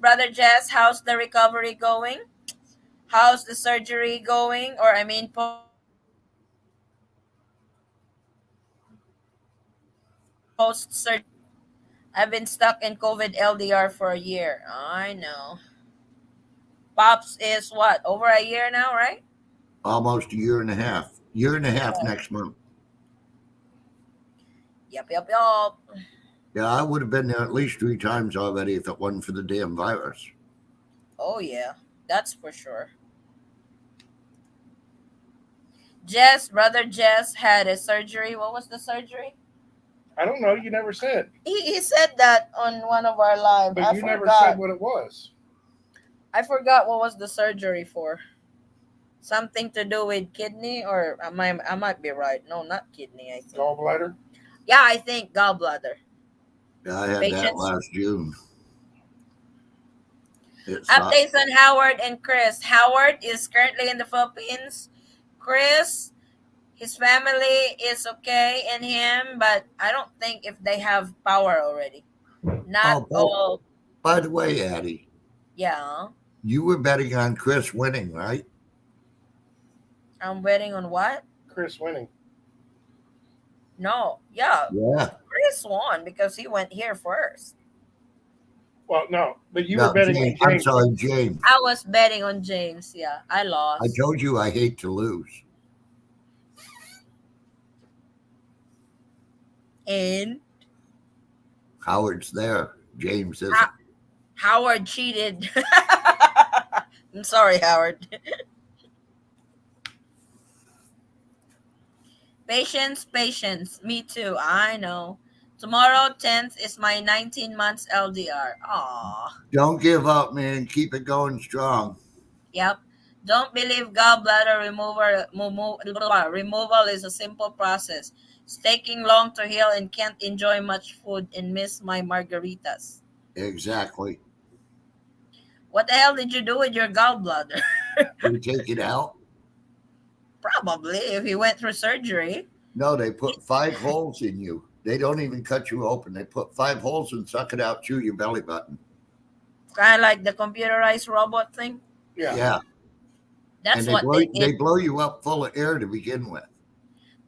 Brother Jess, how's the recovery going? How's the surgery going? Or post-surgery. I've been stuck in COVID LDR for a year. I know. Pops is what? Over a year now, right? Almost a year and a half. Year and a half next month. Yup. Yeah, I would have been there at least 3 times already if it wasn't for the damn virus. Oh, yeah. That's for sure. Brother Jess had a surgery. What was the surgery? I don't know. You never said. He said that on one of our lives. But you never said what it was. I forgot what was the surgery for. Something to do with kidney, or I might be right. No, not kidney, I think. Gallbladder? Yeah, I think gallbladder. Yeah, I had that last June. Updates on Howard and Chris. Howard is currently in the Philippines. Chris, his family is okay in him, but I don't think if they have power already. Not all. By the way, Addie. Yeah. You were betting on Chris winning, right? I'm betting on what? Chris winning. No. Yeah. Yeah. Chris won because he went here first. Well, no, but you No, were betting James. on I'm James. sorry, James. I was betting on James. Yeah, I I lost. told you I hate to lose. And Howard's there. James isn't. Howard cheated. I'm sorry, Howard. Patience, patience. Me too. I know. Tomorrow, 10th, is my 19 months LDR. Aw. Don't give up, man. Keep it going strong. Yep. Don't believe gallbladder removal is a simple process. It's taking long to heal and can't enjoy much food and miss my margaritas. Exactly. What the hell did you do with your gallbladder? They take it out. Probably, if you went through surgery. No, they put 5 holes in you. They don't even cut you open. They put 5 holes and suck it out through your belly button. Kind of like the computerized robot thing. Yeah. That's And what they they did. blow you up full of air to begin with.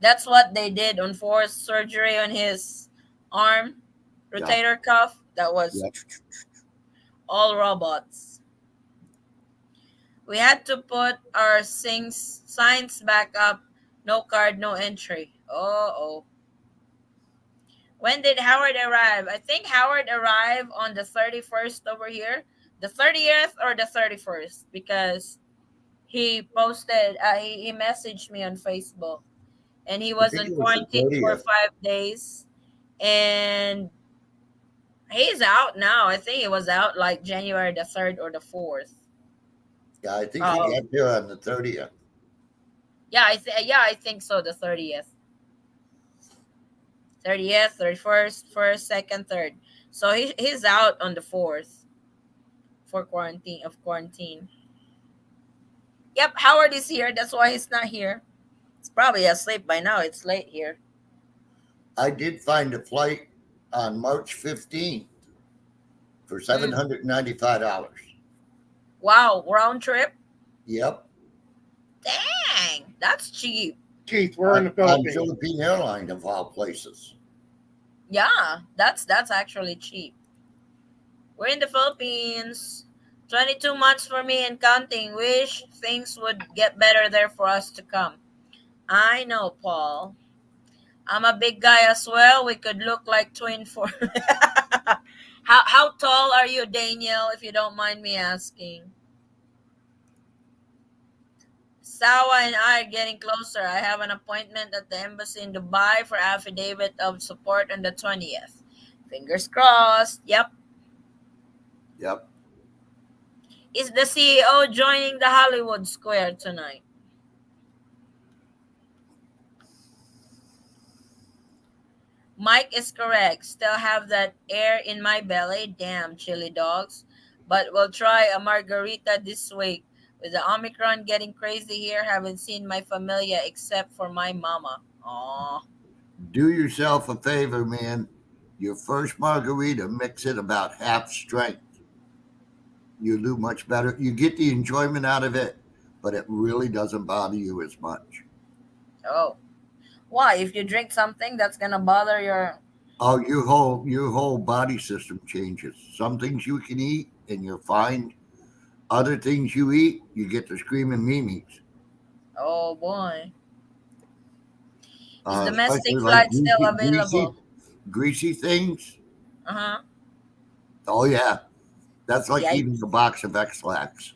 That's what they did on forced surgery on his arm rotator cuff. That was Yep. all robots. We had to put our signs back up. No card, no entry. Oh. When did Howard arrive? I think Howard arrived on the 31st over here. The 30th or the 31st, because he posted, he messaged me on Facebook, and he I was think in it was the quarantine for 30th. 5 days, and he's out now. I think he was out like January the 3rd or the 4th. Yeah, I think Oh, he got there on the 30th. yeah, I think so. The 30th, 31st, 1st, 2nd, 3rd. So he's out on the 4th for quarantine. Yep, Howard is here. That's why he's not here. It's probably asleep by now. It's late here. I did find a flight on March 15th for $795. Wow, round trip. Yep. Dang, that's cheap. Keith, we're in the On Philippines. Philippine Airlines of all places. Yeah, that's actually cheap. We're in the Philippines. 22 months for me and counting. Wish things would get better there for us to come. I know, Paul. I'm a big guy as well. We could look like twin for. How tall are you, Daniel, if you don't mind me asking? Sawa and I are getting closer. I have an appointment at the embassy in Dubai for affidavit of support on the 20th. Fingers crossed. Yep. Yep. Is the CEO joining the Hollywood Square tonight? Mike is correct. Still have that air in my belly. Damn, chili dogs. But we'll try a margarita this week. With the Omicron getting crazy here, haven't seen my familia except for my mama. Aw. Do yourself a favor, man. Your first margarita, mix it about half strength. You do much better. You get the enjoyment out of it, but it really doesn't bother you as much. Oh. Why? If you drink something that's gonna bother your... Oh, your whole body system changes. Some things you can eat and you're fine. Other things you eat, you get the screaming memes. Oh boy. Is domestic Especially like flight still available? greasy things. Uh-huh. Oh yeah, that's like Yeah. eating a box of X-Lax.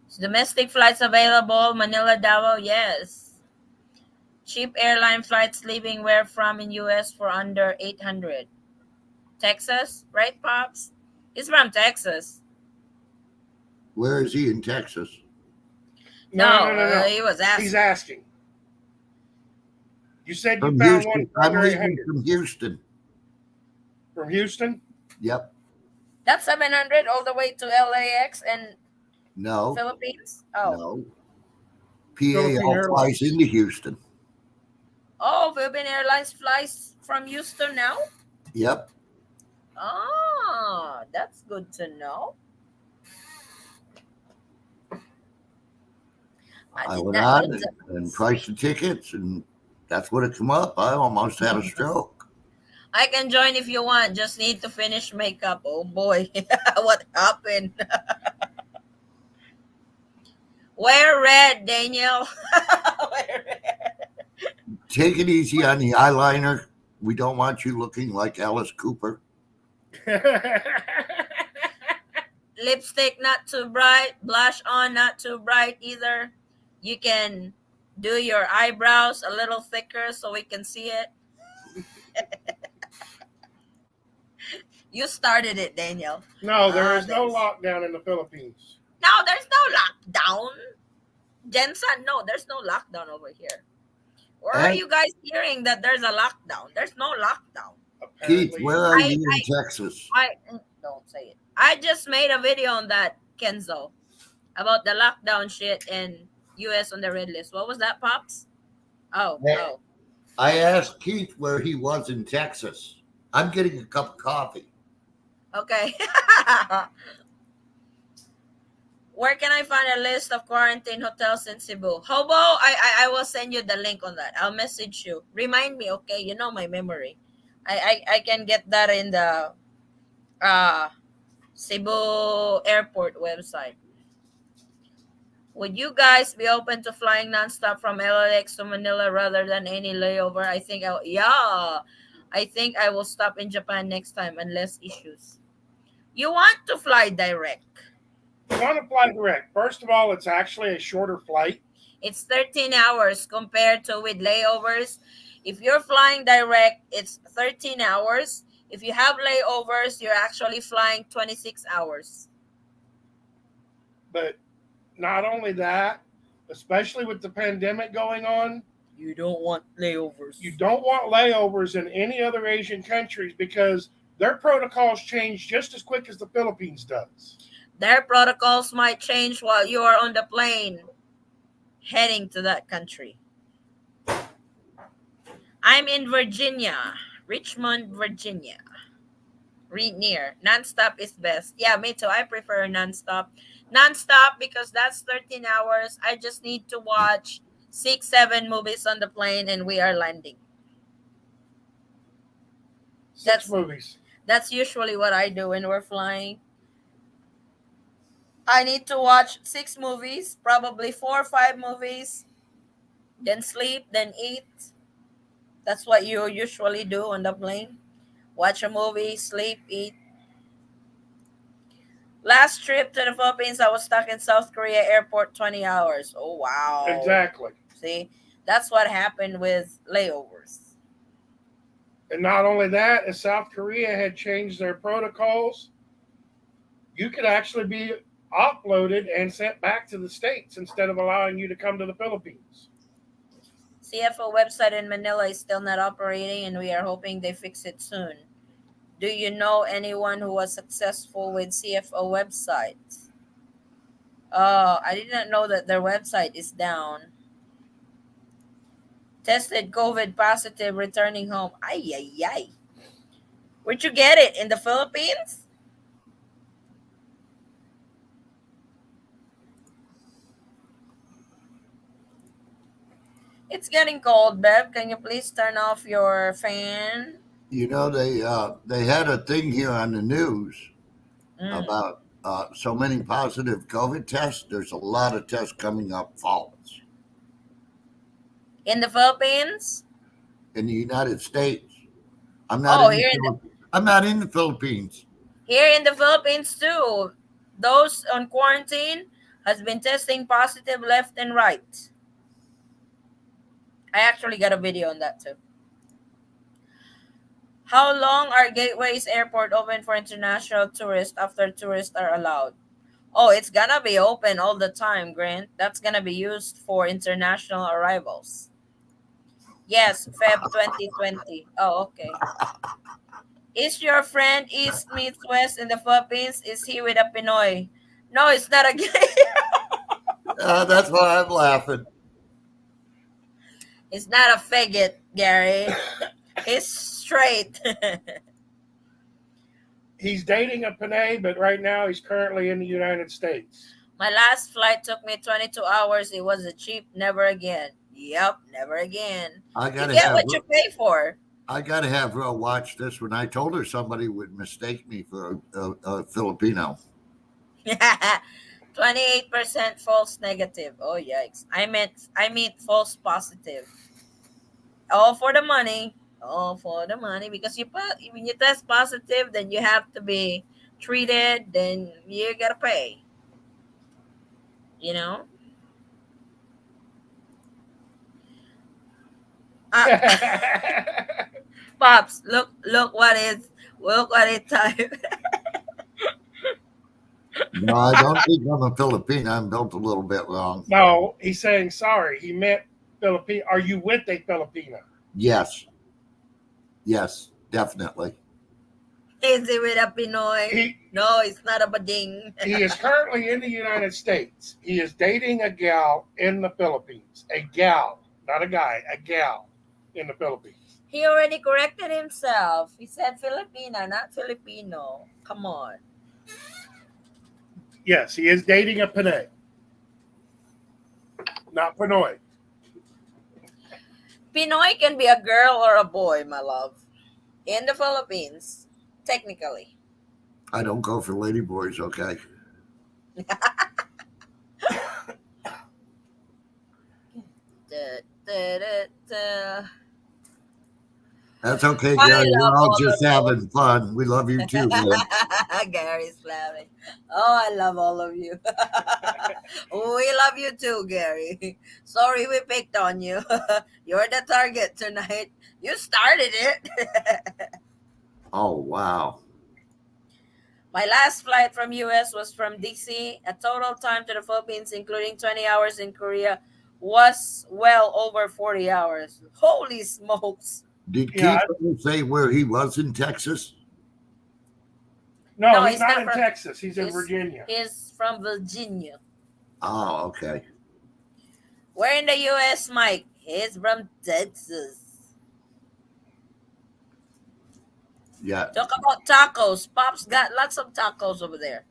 Is domestic flights available? Manila, Davao, yes. Cheap airline flights leaving where from in US for under 800. Texas, right, Pops? He's from Texas. Where is he in Texas? No. He was asking. He's asking. You said you From found Houston. one for I'm under leaving 800. from Houston. From Houston? Yep. That's 700 all the way to LAX and No. Philippines? Oh. No. Philippine PAL Airlines. flies into Houston. Oh, Philippine Airlines flies from Houston now? Yep. Oh, that's good to know. I did went not on know that. and priced the tickets, and that's what it come up. I almost had a stroke. I can join if you want. Just need to finish makeup. Oh boy, what happened? Wear red, Daniel. Wear red. Take it easy on the eyeliner. We don't want you looking like Alice Cooper. Lipstick not too bright. Blush on not too bright either. You can do your eyebrows a little thicker so we can see it. You started it, Daniel. No, there is no There's- lockdown in the Philippines. No, there's no lockdown. Jensen, no, there's no lockdown over here. Where are And you guys hearing that there's a lockdown? There's no lockdown. Keith, Apparently, where are I, you in Texas? don't say it. I just made a video on that, Kenzo, about the lockdown shit in US on the red list. What was that, Pops? Oh, Yeah. oh. I asked Keith where he was in Texas. I'm getting a cup of coffee. Okay. Where can I find a list of quarantine hotels in Cebu? Hobo, I will send you the link on that. I'll message you. Remind me, okay? You know my memory. I can get that in the Cebu airport website. Would you guys be open to flying nonstop from LAX to Manila rather than any layover? I think I will stop in Japan next time unless issues. You want to fly direct? you want to fly direct. First of all, it's actually a shorter flight. It's 13 hours compared to with layovers. If you're flying direct, it's 13 hours. If you have layovers, you're actually flying 26 hours. But not only that, especially with the pandemic going on, You don't want layovers. you don't want layovers in any other Asian countries because their protocols change just as quick as the Philippines does. Their protocols might change while you are on the plane heading to that country. I'm in Virginia, Richmond, Virginia. Read near. Nonstop is best. Yeah, me too. I prefer nonstop. Nonstop because that's 13 hours. I just need to watch 6, 7 movies on the plane and we are landing. Six movies. That's usually what I do when we're flying. I need to watch 6 movies, probably 4 or 5 movies, then sleep, then eat. That's what you usually do on the plane. Watch a movie, sleep, eat. Last trip to the Philippines, I was stuck in South Korea airport 20 hours. Oh, wow. Exactly. See, that's what happened with layovers. And not only that, as South Korea had changed their protocols, you could actually be offloaded and sent back to the States instead of allowing you to come to the Philippines. CFO website in Manila is still not operating and we are hoping they fix it soon. Do you know anyone who was successful with CFO website? I did not know that their website is down. Tested COVID positive returning home. Ay, ay, ay. Where'd you get it? In the Philippines? It's getting cold, Bev. Can you please turn off your fan? You know, they had a thing here on the news Mm. about so many positive COVID tests. There's a lot of tests coming up false In the Philippines? in the United States. I'm Oh, not in the Philippines. Here in the Philippines too. Those on quarantine has been testing positive left and right. I actually got a video on that too. How long are gateways airport open for international tourists after tourists are allowed? Oh, it's gonna be open all the time, Grant. That's gonna be used for international arrivals. Yes, Feb 2020. Oh, okay. Is your friend East meets West in the Philippines? Is he with a Pinoy? No, it's not a gay. That's why I'm laughing. It's not a faggot, Gary. He's straight. He's dating a Panay, but right now he's currently in the United States. My last flight took me 22 hours. It was a cheap never again. Yep, never again. I You gotta get have what you pay for. I got to have her watch this one. I told her somebody would mistake me for a Filipino. 28% false negative. Oh yikes! I mean false positive. All for the money. All for the money because when you test positive, then you have to be treated. Then you gotta pay. You know. Uh, Pops, look what it type. No, I don't think I'm a Filipino. I'm built a little bit wrong. No, he's saying sorry. He meant Filipino. Are you with a Filipino? Yes. Yes, definitely. Is it with a Pinoy? He No, it's not a bading. he is currently in the United States. He is dating a gal in the Philippines. A gal, not a guy, a gal in the Philippines. He already corrected himself. He said Filipina, not Filipino. Come on. Yes, he is dating a Pinay, not Pinoy. Pinoy can be a girl or a boy, my love. In the Philippines, technically. I don't go for ladyboys, okay? Da, da, da, da. That's okay, I Gary. love We're all all just of having fun. We love you too, man. Gary's laughing. Oh, I love all of you. We love you too, Gary. Sorry we picked on you. You're the target tonight. You started it. Oh, wow. My last flight from US was from DC. A total time to the Philippines, including 20 hours in Korea, was well over 40 hours. Holy smokes. Did Yeah, Keith ever say where he was in Texas? no, No, he's he's not not in from- Texas. He's in He's, Virginia. he's from Virginia. Oh, okay. Where in the US, Mike? He's from Texas. Yeah. Talk about tacos. Pop's got lots of tacos over there.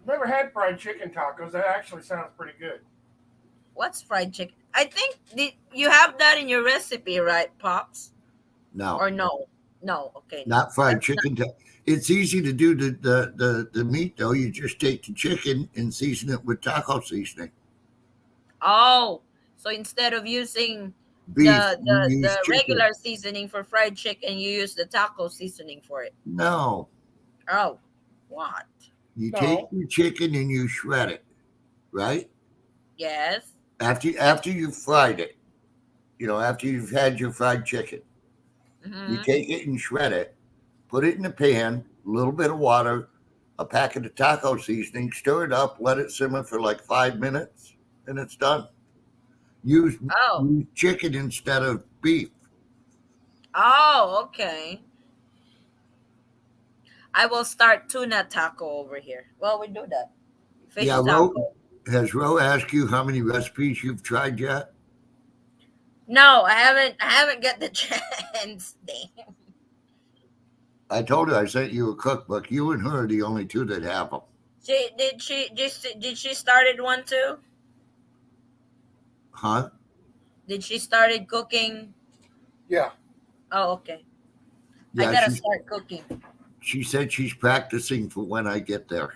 I've never had fried chicken tacos. That actually sounds pretty good. What's fried chicken? I think you have that in your recipe, right, Pops? No, Or no? No, okay. not fried That's chicken. It's easy to do the meat, though. You just take the chicken and season it with taco seasoning. Oh, so instead of using Beef, you use the chicken. regular seasoning for fried chicken, you use the taco seasoning for it. No. Oh, what? You No. take your chicken and you shred it, right? Yes. After you've fried it, after you've had your fried chicken, you Hmm. take it and shred it, put it in a pan, a little bit of water, a packet of taco seasoning, stir it up, let it simmer for like 5 minutes, and it's done. Use Oh. chicken instead of beef. Oh, okay. I will start tuna taco over here. Well, we do that. Fish Yeah, taco. has Ro asked you how many recipes you've tried yet? No, I haven't. I haven't got the chance. Damn. I told her I sent you a cookbook. You and her are the only two that have them. Did she started one too? Huh? Did she started cooking? Yeah. Oh, okay. I Yeah, gotta start cooking. she said she's practicing for when I get there.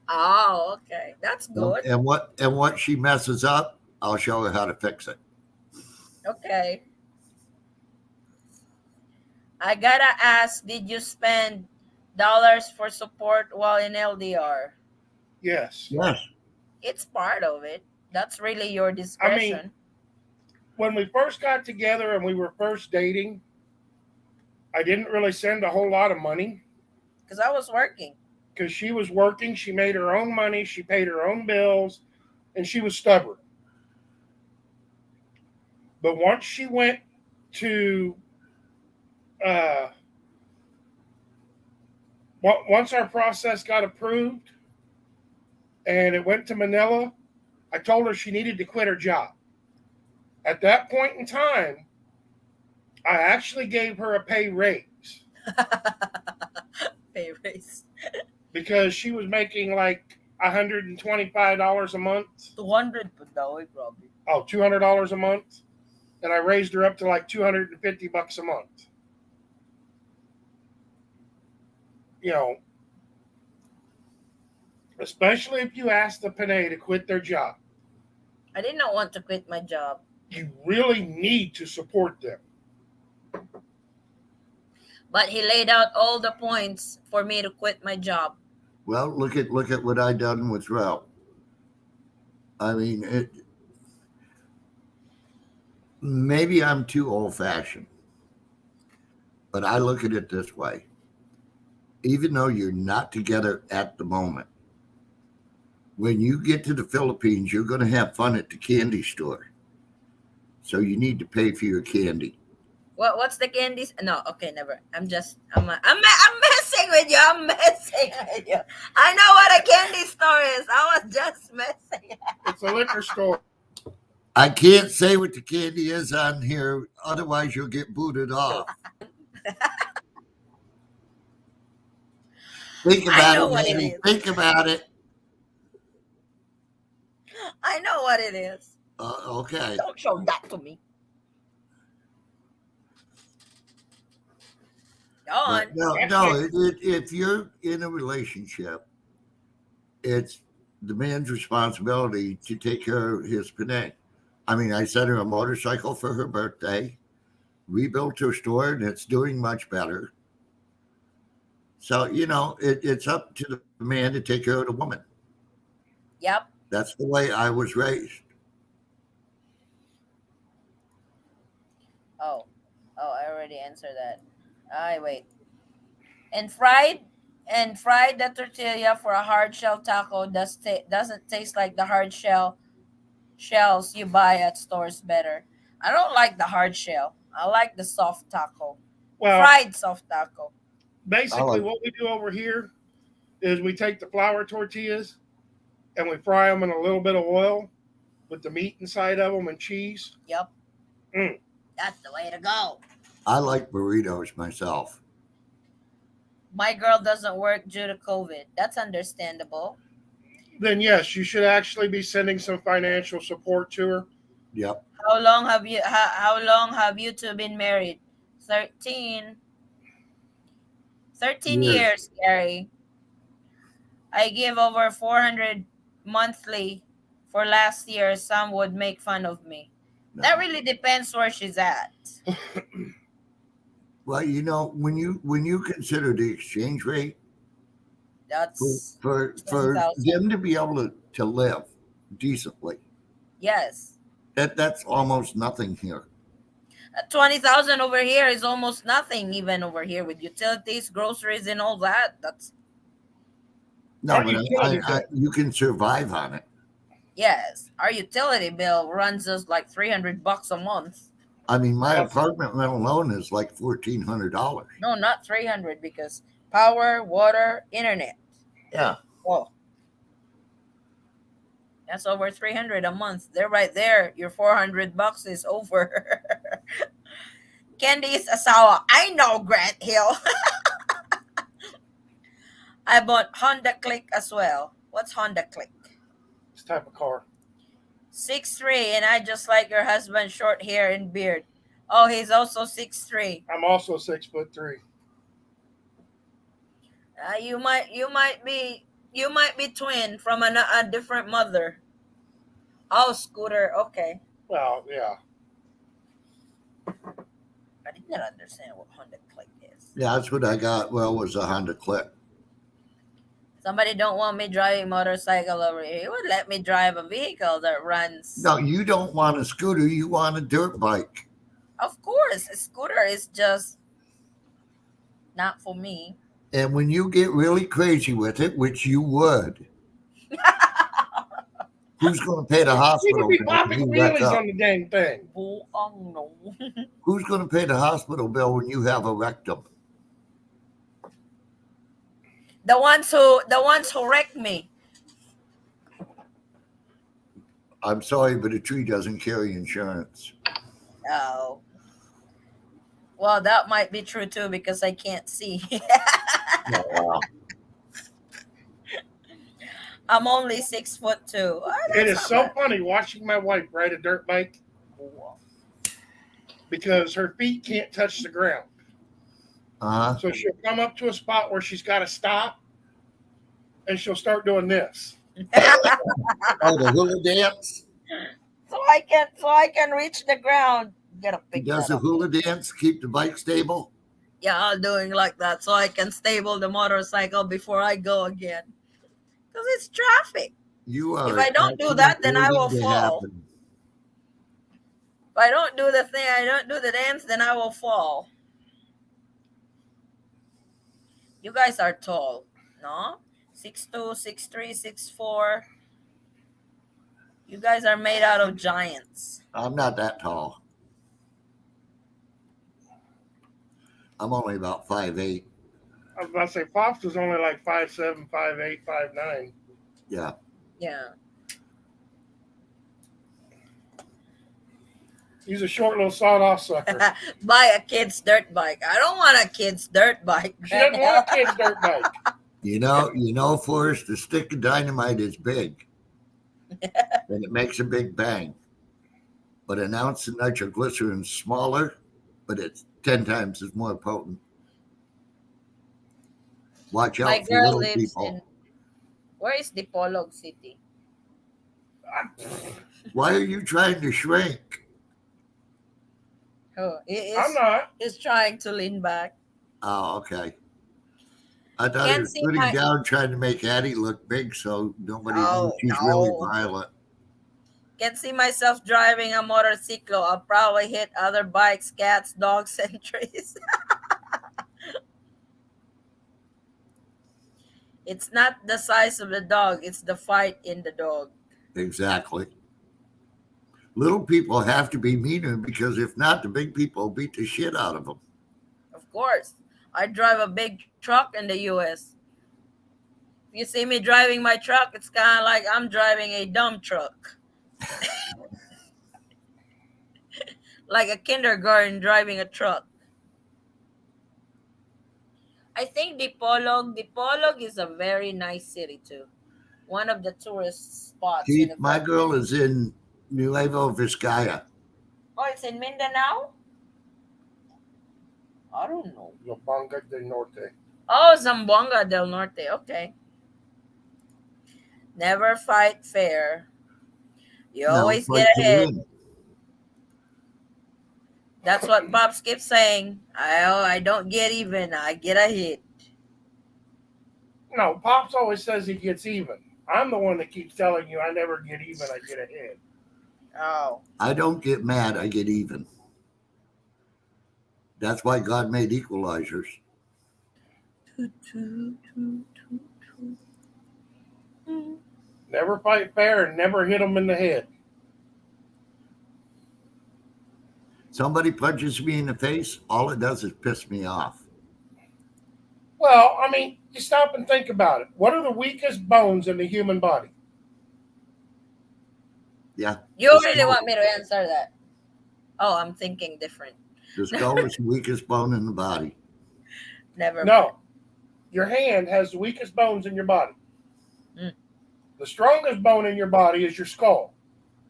Oh, okay. That's good. And what she messes up, I'll show her how to fix it. Okay. I gotta ask, did you spend dollars for support while in LDR? Yes. Yes. It's part of it. That's really your discretion. When we first got together and we were first dating, I didn't really send a whole lot of money Because I was working. because she was working. She made her own money. She paid her own bills, and she was stubborn. But once she went to, once our process got approved and it went to Manila, I told her she needed to quit her job. At that point in time, I actually gave her a pay raise Pay raise. because she was making like $125 a month. 200 po daw, probably. Oh, $200 a month. and I raised her up to like $250 a month. You know, especially if you ask the Panay to quit their job. I did not want to quit my job. You really need to support them. But he laid out all the points for me to quit my job. Well, look at what I done with Ralph. I mean, maybe I'm too old fashioned, but I look at it this way. Even though you're not together at the moment, when you get to the Philippines, you're going to have fun at the candy store. So you need to pay for your candy. What's the candies? No, okay, never. I'm messing with you. I'm messing with you. I know what a candy store is. I was just messing. It's a liquor store. I can't say what the candy is on here, otherwise you'll get booted off. Think I about know it, what it baby. is. Think about it. I know what it is. Okay. Don't show that to me. Go on. No. If you're in a relationship, it's the man's responsibility to take care of his Panay. I mean, I sent her a motorcycle for her birthday, rebuilt her store, and it's doing much better. So, it's up to the man to take care of the woman. Yep. That's the way I was raised. Oh, I already answered that. Wait. And fried the tortilla for a hard shell taco doesn't taste like the hard shells you buy at stores better. I don't like the hard shell. I like the soft taco. Well, Fried soft taco. basically, what we do over here is we take the flour tortillas and we fry them in a little bit of oil with the meat inside of them and cheese. Yep. That's the way to go. I like burritos myself. My girl doesn't work due to COVID. That's understandable. Then yes, you should actually be sending some financial support to her. Yep. How long have you two been married? 13 years, Gary. I give over 400 monthly for last year. Some would make fun of me. No. That really depends where she's at. Well, when you consider the exchange rate, That's for 20,000. them to be able to live decently, Yes. that's almost nothing here. 20,000 over here is almost nothing, even over here with utilities, groceries, and all that. That's No, but you can survive on it. yes. Our utility bill runs us like $300 a month. I mean, my apartment rent alone is like $1,400. No, not 300 because power, water, internet. Yeah. Whoa. That's over 300 a month. They're right there. Your $400 is over. Candy's asawa. I know, Grant Hill. I bought Honda Click as well. What's Honda Click? This type of car. 6'3", and I just like your husband, short hair and beard. Oh, he's also 6'3". I'm also 6'3". You might be twin from a different mother. Oh, Scooter. Okay. Well, yeah. I did not understand what Honda Click is. Yeah, that's what I got. Well, was a Honda Click. Somebody don't want me driving motorcycle over here. He would let me drive a vehicle that runs. No, you don't want a scooter. You want a dirt bike. Of course, a scooter is just not for me. And when you get really crazy with it, which you would, who's going to pay the You hospital could be bill? popping when you wreck wheelies up? on the dang thing. Oh, no. Who's going to pay the hospital bill when you have a rectum? The ones who wrecked me. I'm sorry, but a tree doesn't carry insurance. Oh. Well, that might be true too because I can't see. Oh, wow. I'm only 6'2". Oh, It is that's so not bad. funny watching my wife ride a dirt bike. because her feet can't touch the ground. Uh huh. So she'll come up to a spot where she's got to stop, and she'll start doing this. Oh, the hula dance. so I can reach the ground. Gotta He pick does that the up. hula dance, keep the bike stable. Yeah, I'm doing like that so I can stable the motorcycle before I go again. Because it's traffic. You If are I don't do actually that, then I will waiting to fall. happen. If I don't do the thing, I don't do the dance, then I will fall. You guys are tall, no? 6'2", 6'3", 6'4". You guys are made out of giants. I'm not that tall. I'm only about 5'8". I was about to say, Pops was only like 5'7", 5'8", 5'9". Yeah. Yeah. He's a short little sawed-off sucker. Buy a kid's dirt bike. I don't want a kid's dirt bike. She doesn't want a kid's dirt bike. You know, Forrest, the stick of dynamite is big. And it makes a big bang. But an ounce of nitroglycerin is smaller, but it's 10 times as more potent. Watch My out for girl little lives people. in, where is the Polog City? Why are you trying to shrink? Oh, I'm not. he's trying to lean back. Oh, okay. I thought he Can't was see putting my- down trying to make Addie look big so nobody knows Oh, she's no. really violent. Can't see myself driving a motorcycle. I'll probably hit other bikes, cats, dogs, and trees. It's not the size of the dog, it's the fight in the dog. Exactly. Little people have to be meaner because if not, the big people beat the shit out of them. Of course. I drive a big truck in the US. If you see me driving my truck, it's kind of like I'm driving a dump truck. Like a kindergarten driving a truck. I think Dipolog is a very nice city too. One of the tourist spots in See, the my Philippines. girl is in Nuevo Vizcaya. Oh, it's in Mindanao? I don't know. Zamboanga del Norte. Oh, Zamboanga del Norte. Okay. Never fight fair. You No, always fight get to ahead. win. That's what Pops keeps saying. I don't get even. I get ahead. No, Pops always says he gets even. I'm the one that keeps telling you I never get even, I get ahead. Oh. I don't get mad, I get even. That's why God made equalizers. Never fight fair and never hit them in the head. Somebody punches me in the face, all it does is piss me off. Well, I mean, you stop and think about it. What are the weakest bones in the human body? Yeah. You the really skull. want me to answer that? Oh, I'm thinking different. The skull is the weakest bone in the body. Never. No. Your hand has the weakest bones in your body. Mm. The strongest bone in your body is your skull.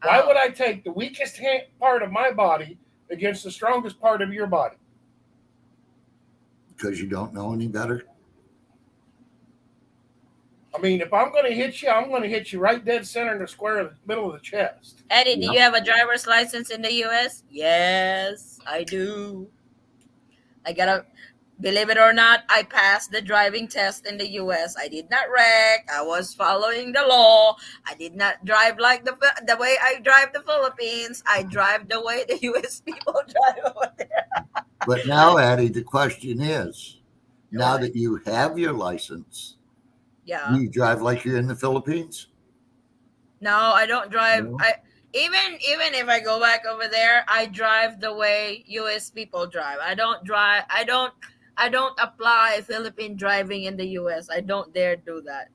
Why Oh. would I take the weakest part of my body against the strongest part of your body? Because you don't know any better. I mean, if I'm going to hit you, I'm going to hit you right dead center in the square of the middle of the chest. Eddie, do Yeah. you have a driver's license in the US? Yes, I do. Believe it or not, I passed the driving test in the US. I did not wreck. I was following the law. I did not drive like the way I drive the Philippines. I drive the way the US people drive over there. But now, Addie, the question is, now What? that you have your license, Yeah. do you drive like you're in the Philippines? No, I don't drive. No? Even if I go back over there, I drive the way US people drive. I don't apply Philippine driving in the US. I don't dare do that.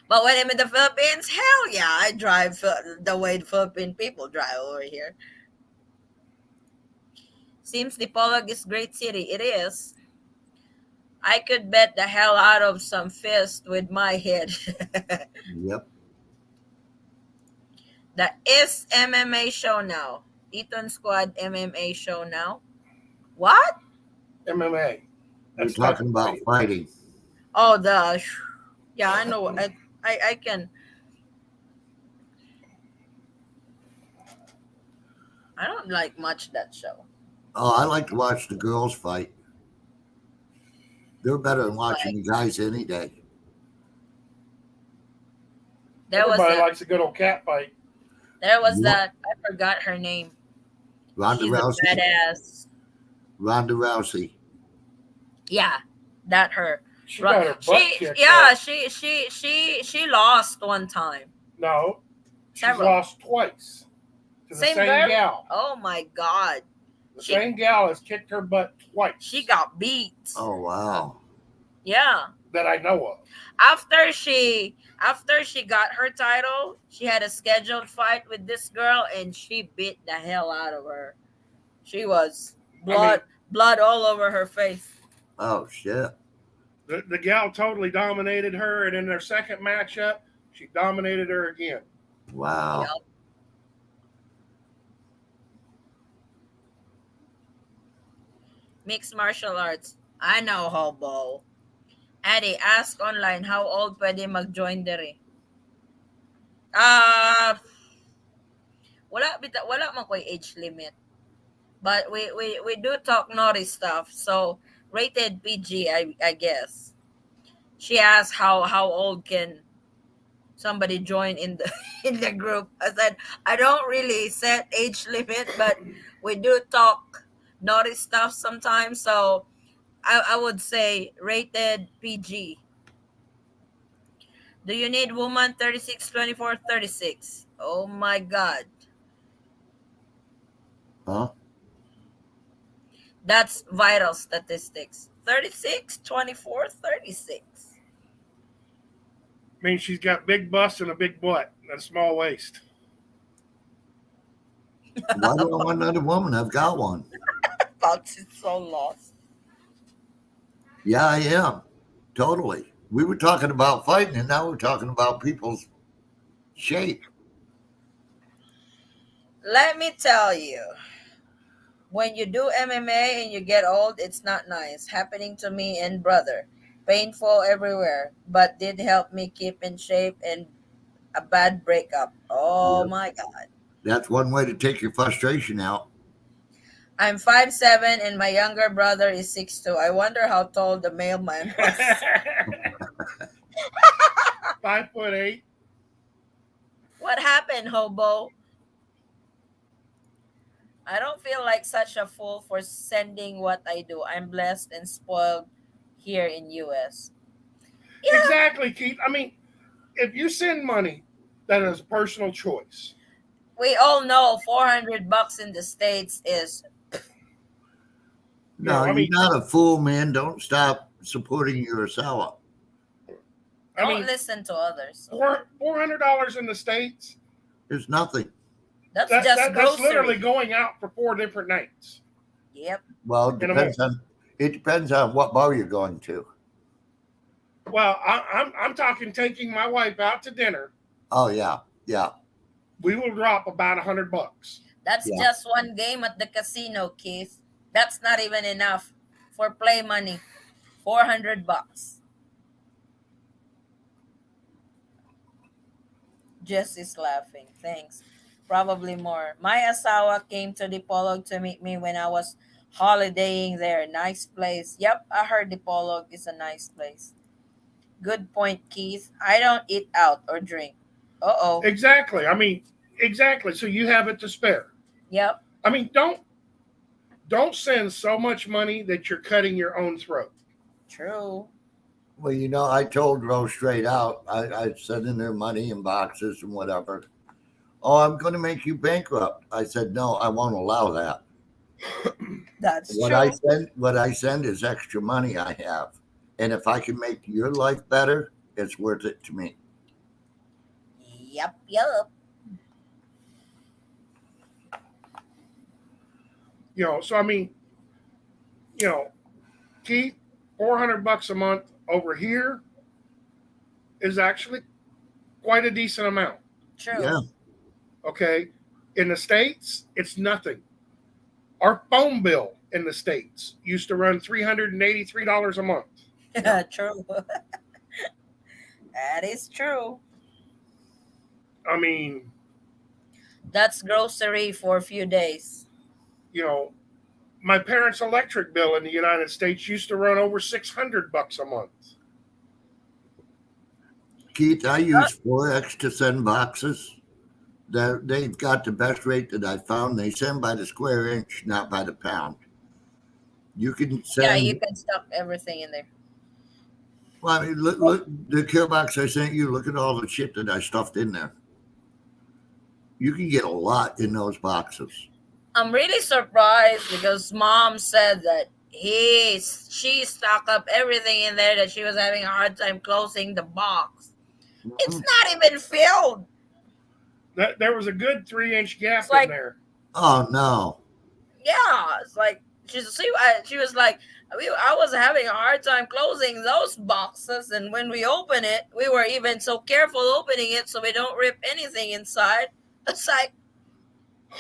But when I'm in the Philippines, hell yeah, I drive the way the Philippine people drive over here. Seems Dipolog is great city. It is. I could bet the hell out of some fist with my head. Yep. That is MMA show now. Eton Squad MMA show now. What? MMA. We're That's not talking about fighting. Oh, yeah, I know. I can. I don't like much that show. Oh, I like to watch the girls fight. They're better than watching Like the guys any day. there was Everybody that. likes a good old cat fight. There was Yep. that. I forgot her name. Ronda She's a Rousey. badass. Ronda Rousey. Yeah, that her. She got her butt She kicked. yeah though. she lost one time. No, she's Several. lost twice to the Same same girl? gal. Oh my god. The She same gal has kicked her butt twice. she got beat. Oh wow. Yeah. that I know of. After she got her title, she had a scheduled fight with this girl and she beat the hell out of her. She was blood all over her face. Oh shit. The gal totally dominated her, and in their second matchup, she dominated her again. Wow. Yep. Mixed martial arts. I know hobo. Addy, ask online how old pwede mag-join dere. Wala man ko'y age limit. But we do talk naughty stuff. So rated PG, I guess. She asked how old can somebody join in the in the group. I said I don't really set age limit, but we do talk naughty stuff sometimes. So I would say rated PG. Do you need woman 36, 24, 36? Oh my god. Huh? That's vital statistics. 36, 24, 36. I mean, she's got big bust and a big butt and a small waist. Why do I want another woman? I've got one. Fox is so lost. Yeah, I am. Totally. We were talking about fighting, and now we're talking about people's shape. Let me tell you, when you do MMA and you get old, it's not nice. Happening to me and brother. Painful everywhere, but did help me keep in shape and a bad breakup. Oh Yep. my god. That's one way to take your frustration out. I'm 5'7" and my younger brother is 6'2". I wonder how tall the mailman was. 5'8". What happened, hobo? I don't feel like such a fool for sending what I do. I'm blessed and spoiled here in US. Yeah, Exactly, Keith. I mean, if you send money, that is a personal choice. we all know $400 in the States is No, I you're mean, not a fool, man. Don't stop supporting your seller. I don't mean, listen to others. $400 in the States. There's nothing. That's That's just literally grocery. going out for 4 different nights. Yep. Well, it In a depends on what bar you're going to. Well, I'm talking taking my wife out to dinner. Oh yeah, yeah. We will drop about $100. That's Yeah. just one game at the casino, Keith. That's not even enough for play money. $400. Jess is laughing. Thanks. Probably more. My asawa came to Dipolog to meet me when I was holidaying there. Nice place. Yep, I heard Dipolog is a nice place. Good point, Keith. I don't eat out or drink. Uh-oh. Exactly. I mean, exactly. So you have it to spare. Yep. I mean, don't send so much money that you're cutting your own throat. True. Well, I told Rose straight out. I sent in her money in boxes and whatever. Oh, I'm going to make you bankrupt. I said, no, I won't allow that. That's What true. I send is extra money I have, and if I can make your life better, it's worth it to me. Yep, yep. So I mean, Keith, $400 a month over here is actually quite a decent amount. True. Yeah, Okay. In the States, it's nothing. Our phone bill in the States used to run $383 a month. Yeah. True. That is true. I mean, That's grocery for a few days. you know, my parents' electric bill in the United States used to run over $600 a month. Keith, I Uh, use Forex to send boxes. They've got the best rate that I found. They send by the square inch, not by the pound. You can yeah, you send. can stuff everything in there. Well, I mean, look, the care box I sent you. Look at all the shit that I stuffed in there. You can get a lot in those boxes. I'm really surprised because mom said that she stocked up everything in there that she was having a hard time closing the box. It's Mhm. not even filled. There was a good 3 inch It's gap in like, there. Oh no! yeah, it's like she was like, I was having a hard time closing those boxes, and when we open it, we were even so careful opening it so we don't rip anything inside. It's like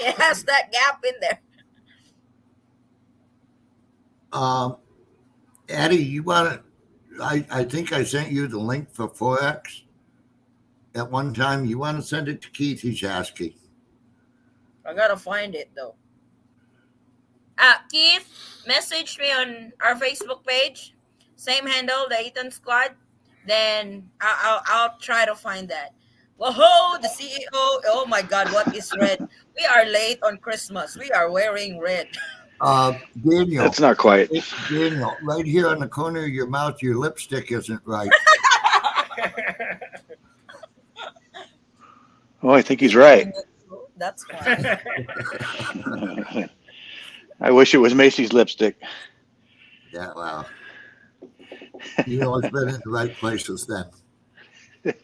it has that gap in there. Um, Addie, you want to? I think I sent you the link for Forex at one time. You want to send it to Keith? He's asking. I gotta find it though. Keith, message me on our Facebook page, same handle, the Ethan Squad. Then I'll try to find that. Whoa, the CEO! Oh my God, what is red? We are late on Christmas. We are wearing red. Daniel, That's not quite. Daniel, right here on the corner of your mouth, your lipstick isn't right. Oh, I think He's he's right. doing it, so that's fine. I wish it was Macy's lipstick. Yeah, well, you know it's been in the right places then.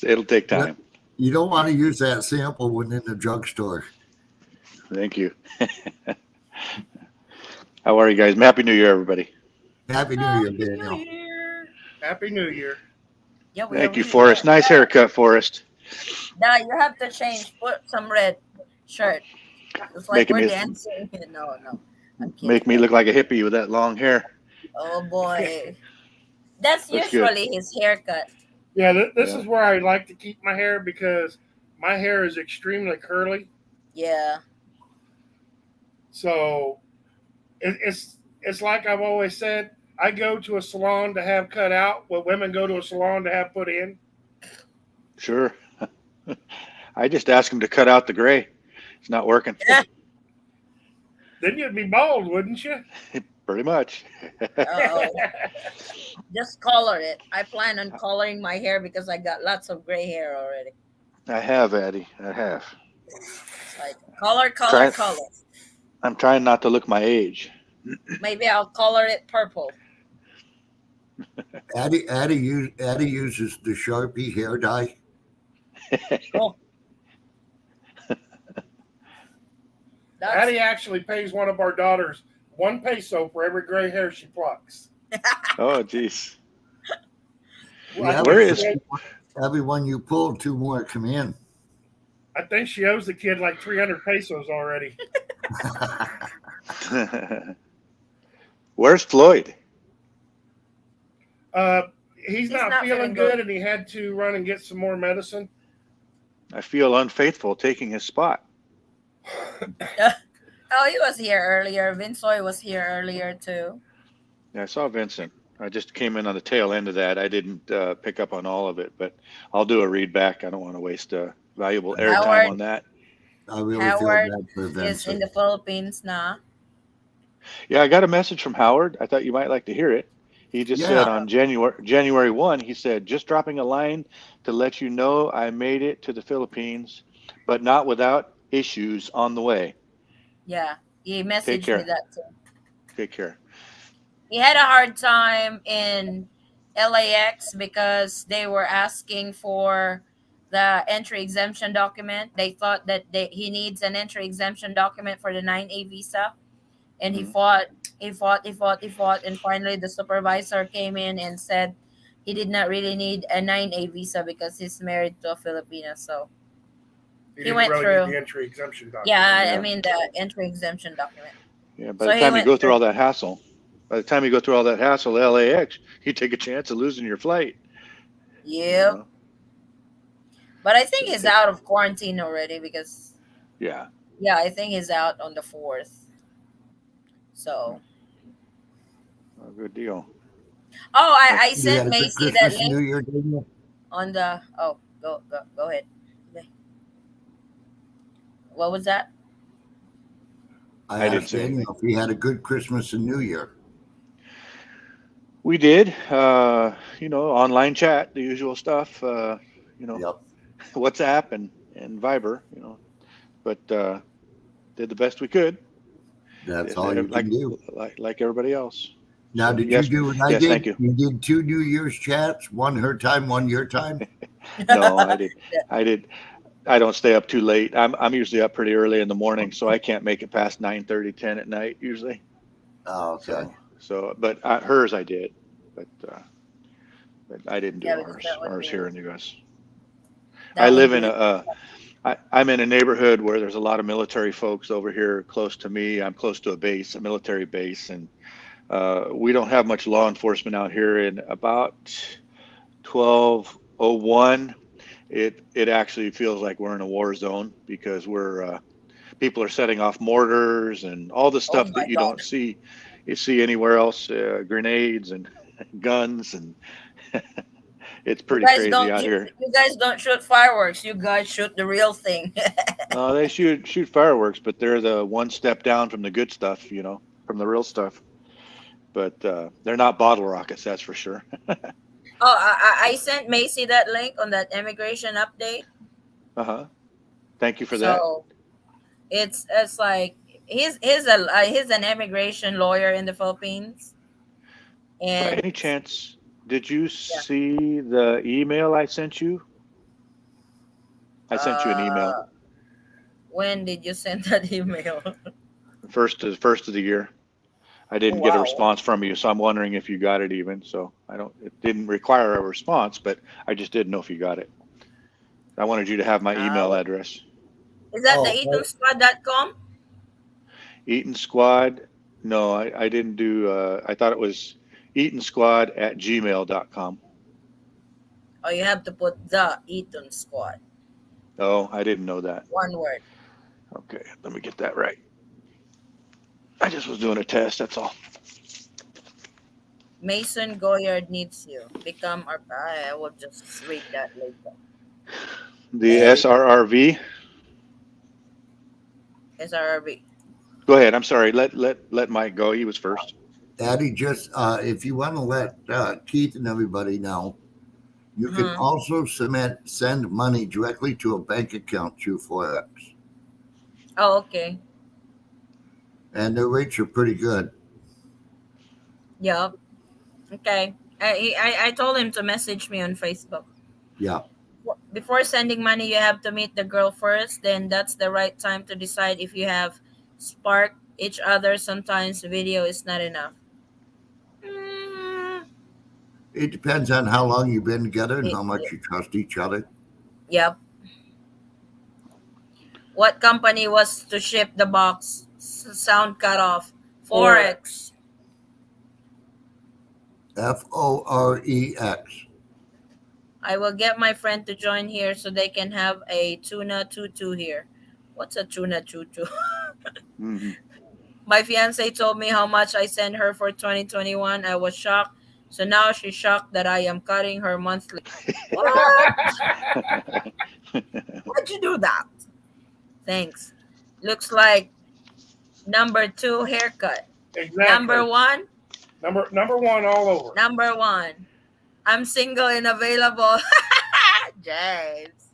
It'll take Yeah, time. you don't want to use that sample when in the drugstore. Thank you. How are you guys? Happy New Year, everybody. Happy New Year, Happy New Daniel. Year. Happy New Year. Yeah, we are Thank you, really Forrest. red. Nice haircut, Forrest. Now you have to change. Put some red shirt. It's like Making we're me dancing. No, no, I'm make kidding. me look like a hippie with that long hair. Oh boy, that's Looks good. usually his haircut. Yeah, this Yeah. is where I like to keep my hair because my hair is extremely curly. Yeah, So it's like I've always said. I go to a salon to have cut out what women go to a salon to have put in. Sure. I just asked him to cut out the gray. It's not working. yeah. Then you'd be bald, wouldn't you? Pretty much. Oh, just color it. I plan on coloring my hair because I got lots of gray hair already. I have, Addie. I have. It's like color, color, Try, color. I'm trying not to look my age. Maybe I'll color it purple. Addie uses the Sharpie hair dye. Oh, that's Addie actually pays one of our daughters $1 for every gray hair she plucks. Oh, jeez. Well, Yeah, Where is everyone you pull, two more come in. I think she owes the kid like 300 pesos already. Where's Floyd? He's not feeling good, and he had to run and get some more medicine. I feel unfaithful taking his spot. oh, he was here earlier. Vinsoy was here earlier too. Yeah, I saw Vincent. I just came in on the tail end of that. I didn't pick up on all of it, but I'll do a read back. I don't want to waste valuable airtime Howard, on that. I really Howard feel bad for is in Vincent. the Philippines now. Yeah, I got a message from Howard. I thought you might like to hear it. He just said Yeah, on January 1, he said, just dropping a line to let you know I made it to the Philippines, but not without issues on the way. Yeah, he Take messaged me care. that too. Take care. He had a hard time in LAX because they were asking for the entry exemption document. They thought that he needs an entry exemption document for the 9A visa. And he Mhm. fought. And finally the supervisor came in and said he did not really need a 9A visa because he's married to a Filipina. So He He didn't went really get through. the entry exemption document. Yeah, Yeah. I mean the entry exemption document. Yeah. By So the he time you went go through through. all that hassle, LAX, you take a chance of losing your flight. You Yep. know. But I So think you he's take. out of quarantine already because Yeah. yeah, I think he's out on the 4th. So Oh, good deal. oh, I You sent had a good Macy that Christmas and link New Year, didn't you? on the go ahead. Okay. What was that? I I didn't asked say anything. Daniel if he had a good Christmas and New Year. We did. Online chat, the usual stuff. Yep. WhatsApp and Viber. But did the best we could. That's Just all you like can do. like everybody else. Now, So, did yes, you do what I yes, did? thank you. You did 2 New Year's chats, one her time, one your time. No, I did. I did. I don't stay up too late. I'm usually up pretty early in the morning, so I can't make it past 9:30, 10 at night usually. Oh, okay. But hers I did, but I didn't do Yeah, because that would ours be here in the U.S. I that would live in be I'm in a neighborhood where there's a lot of military folks over here close to me. I'm close to a military base, and we don't have much law enforcement out here. In about 12:01, it actually feels like we're in a war zone because people are setting off mortars and all the oh stuff my that you god. don't see anywhere else, grenades and guns, and it's You pretty guys crazy don't out here. you guys don't shoot fireworks. You guys shoot the real thing. They shoot fireworks, but they're the one step down from the good stuff, from the real stuff. But they're not bottle rockets, that's for sure. Oh, I sent Macy that link on that immigration update. Uh-huh. Thank you for that. So it's like he's an immigration lawyer in the Philippines, By and any chance, did you yeah, see the email I sent you? I sent you an email uh, when did you send that email? first of the year. I Oh, didn't get a wow. response from you, so I'm wondering if you got it even. So it didn't require a response, but I just didn't know if you got it. I wanted you to have my email What address. is that? The Oh, etonsquad.com? Eaton Squad. No, I didn't do. I thought it was eatonsquad@gmail.com. Oh, you have to put the Eton Squad, Oh, I didn't know that. one word. Okay, let me get that right. I just was doing a test. That's all. Mason Goyard needs you. Become our. I will just read that later. The Edit SRRV. SRB. Go ahead. I'm sorry. Let Mike go. He was first. Addie, just if you want to let Keith and everybody know, you can Mhm. also send money directly to a bank account through Forex. Oh, okay. And the rates are pretty good. Yep. Okay. I told him to message me on Facebook. Yeah. Before sending money, you have to meet the girl first. Then that's the right time to decide if you have spark each other. Sometimes video is not enough. Mm, It depends on how long you've been together and how much it, you trust each other. yep. What company was to ship the box? Sound cut off. Forex. Forex. I will get my friend to join here so they can have a tuna tutu here. What's a tuna tutu? Mm-hmm. My fiance told me how much I sent her for 2021. I was shocked. So now she's shocked that I am cutting her monthly. What? Why'd you do that? Thanks. Looks like number 2 haircut. Exactly. Number 1. Number one all over. Number 1. I'm single and available. James.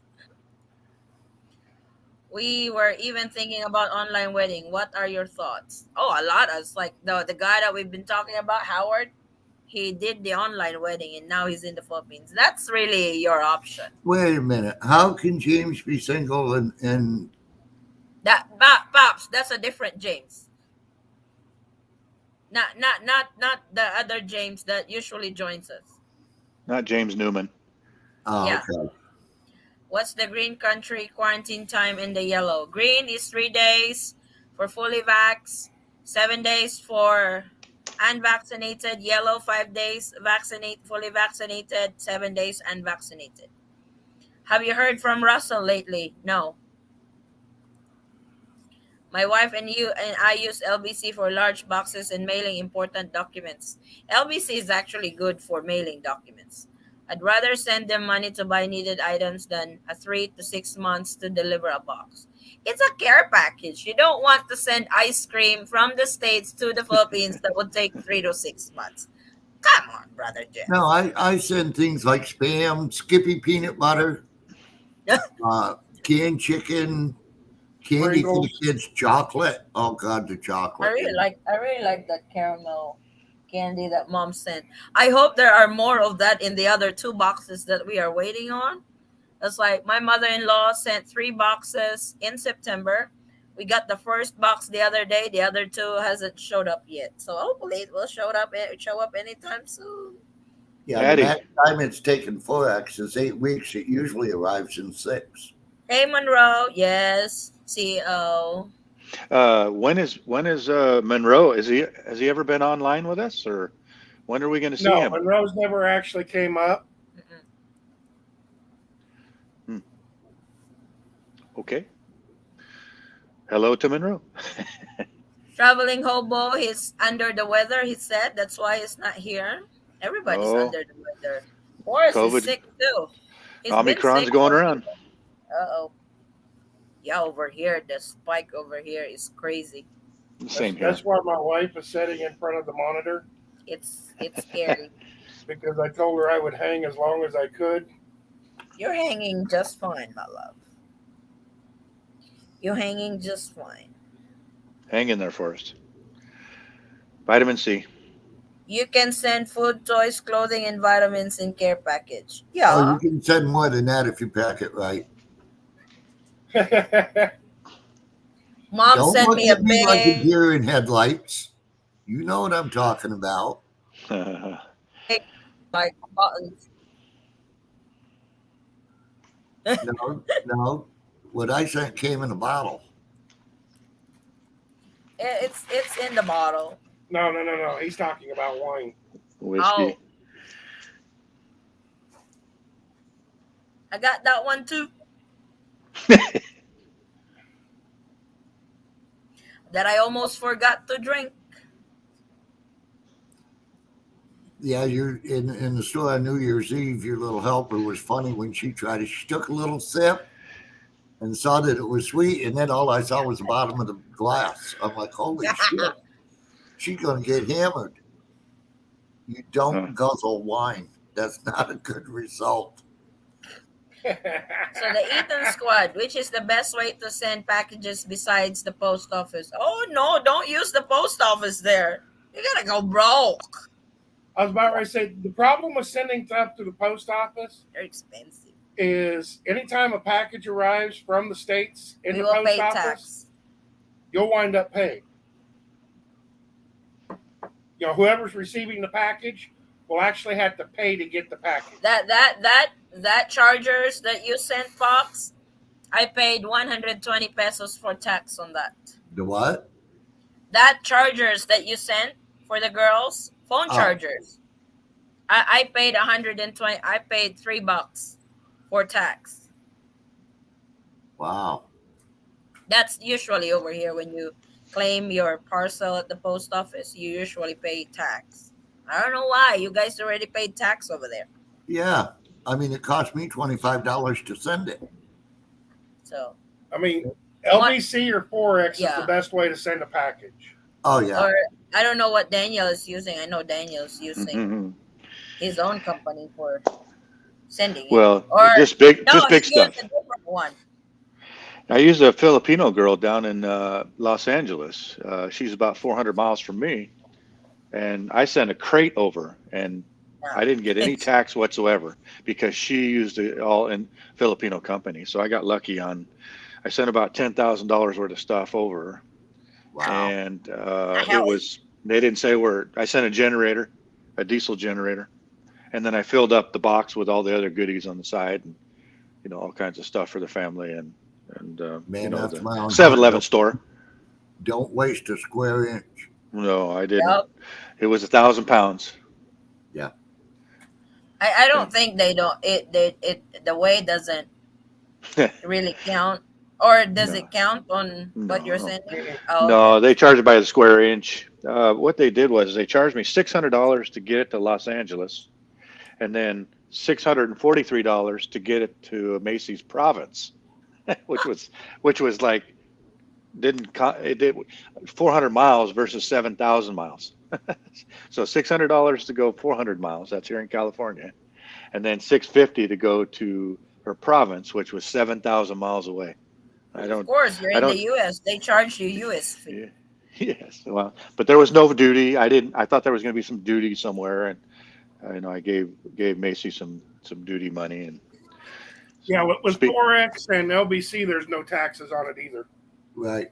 We were even thinking about online wedding. What are your thoughts? Oh, a lot. It's like the guy that we've been talking about, Howard. He did the online wedding and now he's in the Philippines. That's really your option. Wait a minute. How can James be single and That Pops, that's a different James. Not the other James that usually joins us. Not James Newman. oh, Yeah. okay. What's the green country quarantine time in the yellow? Green is 3 days for fully vax, 7 days for unvaccinated. Yellow 5 days fully vaccinated, 7 days unvaccinated. Have you heard from Russell lately? No. My wife and I use LBC for large boxes and mailing important documents. LBC is actually good for mailing documents. I'd rather send them money to buy needed items than a 3 to 6 months to deliver a box. It's a care package. You don't want to send ice cream from the States to the Philippines that would take 3 to 6 months. Come on, brother Jeff. No, I send things like Spam, Skippy peanut butter, canned chicken, candy for the Pringles. kids, chocolate. Oh God, the chocolate. I really like that caramel candy that mom sent. I hope there are more of that in the other 2 boxes that we are waiting on. It's like my mother-in-law sent 3 boxes in September. We got the first box the other day. The other 2 hasn't showed up yet. So hopefully it will show up anytime soon. Yeah, Patty. the max time it's taken FedEx is 8 weeks. It usually arrives in 6. Hey Monroe, yes, CEO. When is Monroe? Has he ever been online with us, or when are we going to see No, him? Monroe's never actually came up. Mm-mm. Okay. Hello to Monroe. Traveling hobo, he's under the weather. He said that's why he's not here. Everybody's Oh. under the weather. Morris COVID. is sick too. He's been Omicron's sick going for- around. Uh-oh. Yeah, over here, the spike over here is crazy. Same here. That's why my wife is sitting in front of the monitor, It's scary. because I told her I would hang as long as I could. You're hanging just fine, my love. You're hanging just fine. Hang in there for us. Vitamin C. You can send food, toys, clothing, and vitamins in care package. Oh, Yeah. you can send more than that if you pack it right. Mom Don't sent look me a at me like a big, deer in headlights. You know what I'm talking about. like, buttons. No. What I sent came in a bottle. It's in the bottle. No. He's talking about wine. Whiskey. Oh. I got that one too. That I almost forgot to drink. Yeah, you're in the store on New Year's Eve. Your little helper was funny when she took a little sip and saw that it was sweet, and then all I saw was the bottom of the glass. I'm like, holy shit, she's gonna get hammered. You don't guzzle wine. That's not a good result. So the Ethan Squad, which is the best way to send packages besides the post office? Oh no, don't use the post office there. You gotta go broke. I was about ready to say, the problem with sending stuff to the post office They're expensive. is anytime a package arrives from the States in We the will post pay office, tax. you'll wind up paying. You know, whoever's receiving the package will actually have to pay to get the package. That chargers that you sent, Pops, I paid 120 pesos for tax on that. The what? That chargers that you sent for the girls, phone chargers, I paid 120. I paid $3 for tax. Wow. That's usually over here when you claim your parcel at the post office. You usually pay tax. I don't know why. You guys already paid tax over there. Yeah. I mean, it cost me $25 to send it. So, I mean, LBC or Forex is Yeah. the best way to send a package. Oh, yeah. or I don't know what Daniel is using. I know Daniel's using Mm-hmm. his own company for sending it. Well, Or just big no, he stuff. used a different one. I used a Filipino girl down in Los Angeles. She's about 400 miles from me, and I sent a crate over, and I didn't get any tax whatsoever because she used it all in Filipino company. So I got lucky on. I sent about $10,000 worth of stuff over, Wow. and it was. They didn't say where. I sent a generator, a diesel generator, and then I filled up the box with all the other goodies on the side. And all kinds of stuff for the family and Man, that's the my own 7-Eleven heart. store. Don't waste a square inch. No, I didn't. Yep. It was 1,000 pounds. Yeah. I Yeah. don't think they don't it the way doesn't really count, or does No, it count on what you're no, sending? Oh, okay. no. They charged it by the square inch. What they did was they charged me $600 to get it to Los Angeles, and then $643 to get it to Macy's province, which was like it did 400 miles versus 7,000 miles. So $600 to go 400 miles. That's here in California, and then 650 to go to her province, which was 7,000 miles away. I Of don't, course, you're I in the don't. US. They charge you US fee. Yeah, yes. Well, but there was no duty. I didn't. I thought there was going to be some duty somewhere, and I gave Macy some duty money, and Yeah, so with speak. Forex and LBC, there's no taxes on it either. Right.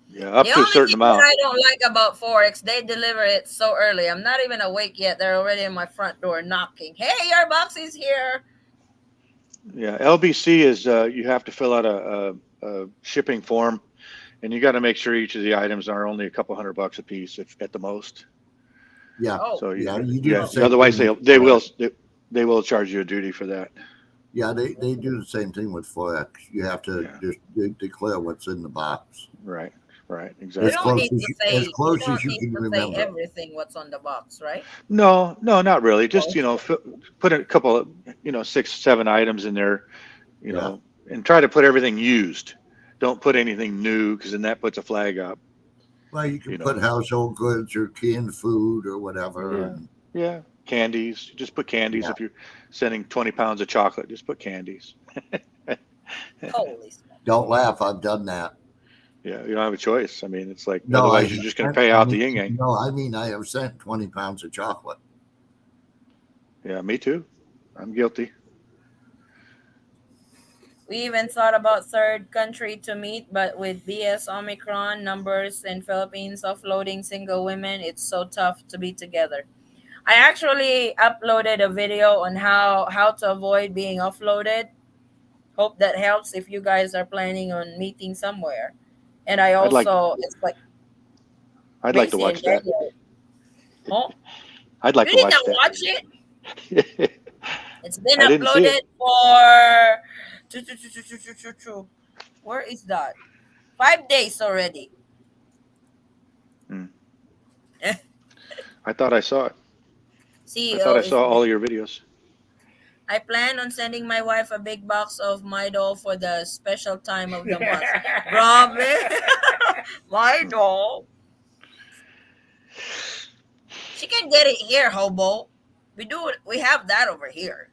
Yeah, up The to a only certain thing that amount. I don't like about Forex, they deliver it so early. I'm not even awake yet. They're already in my front door knocking. Hey, your box is here. Yeah, LBC is you have to fill out a shipping form, and you got to make sure each of the items are only a couple $100 a piece, if at the most. Yeah. Oh, So Yeah. You do yeah. the same Otherwise, thing they with they will Forex. they will charge you a duty for that. Yeah, they do the same thing with Forex. You have to Yeah. just declare what's in the box Right. Right. you as Exactly. don't close need as to you, as say you close as don't you need can to say remember. everything what's on the box, right? No, no, not really. Just Oh, put a couple of 6, 7 items in there, Yeah. and try to put everything used. Don't put anything new, because then that puts a flag up. Well, you can You put know. household goods or canned food or whatever. Yeah. And Yeah. Candies. Just put candies. yeah. If you're sending 20 pounds of chocolate, just put candies. holy smoke. Don't laugh. I've done that. Yeah, you don't have a choice. I mean, it's like No, I otherwise have you're just going to sent. pay I out the mean, yin yang. no, I mean I have sent 20 pounds of chocolate. Yeah, me too. I'm guilty. We even thought about third country to meet, but with BS Omicron numbers in Philippines offloading single women, it's so tough to be together. I actually uploaded a video on how to avoid being offloaded. Hope that helps if you guys are planning on meeting somewhere. And I I'd like also, it's like I'd like to Macy and watch that. Daniel. Oh, I'd like you to did not watch that. watch it? It's been I didn't see uploaded it. for where is that? 5 days already. Hmm. I thought I saw it. I thought CEO I is saw all busy. your videos. I plan on sending my wife a big box of Midol for the special time of the month. Grabe. Midol. She can get it here, hobo. We have that over here.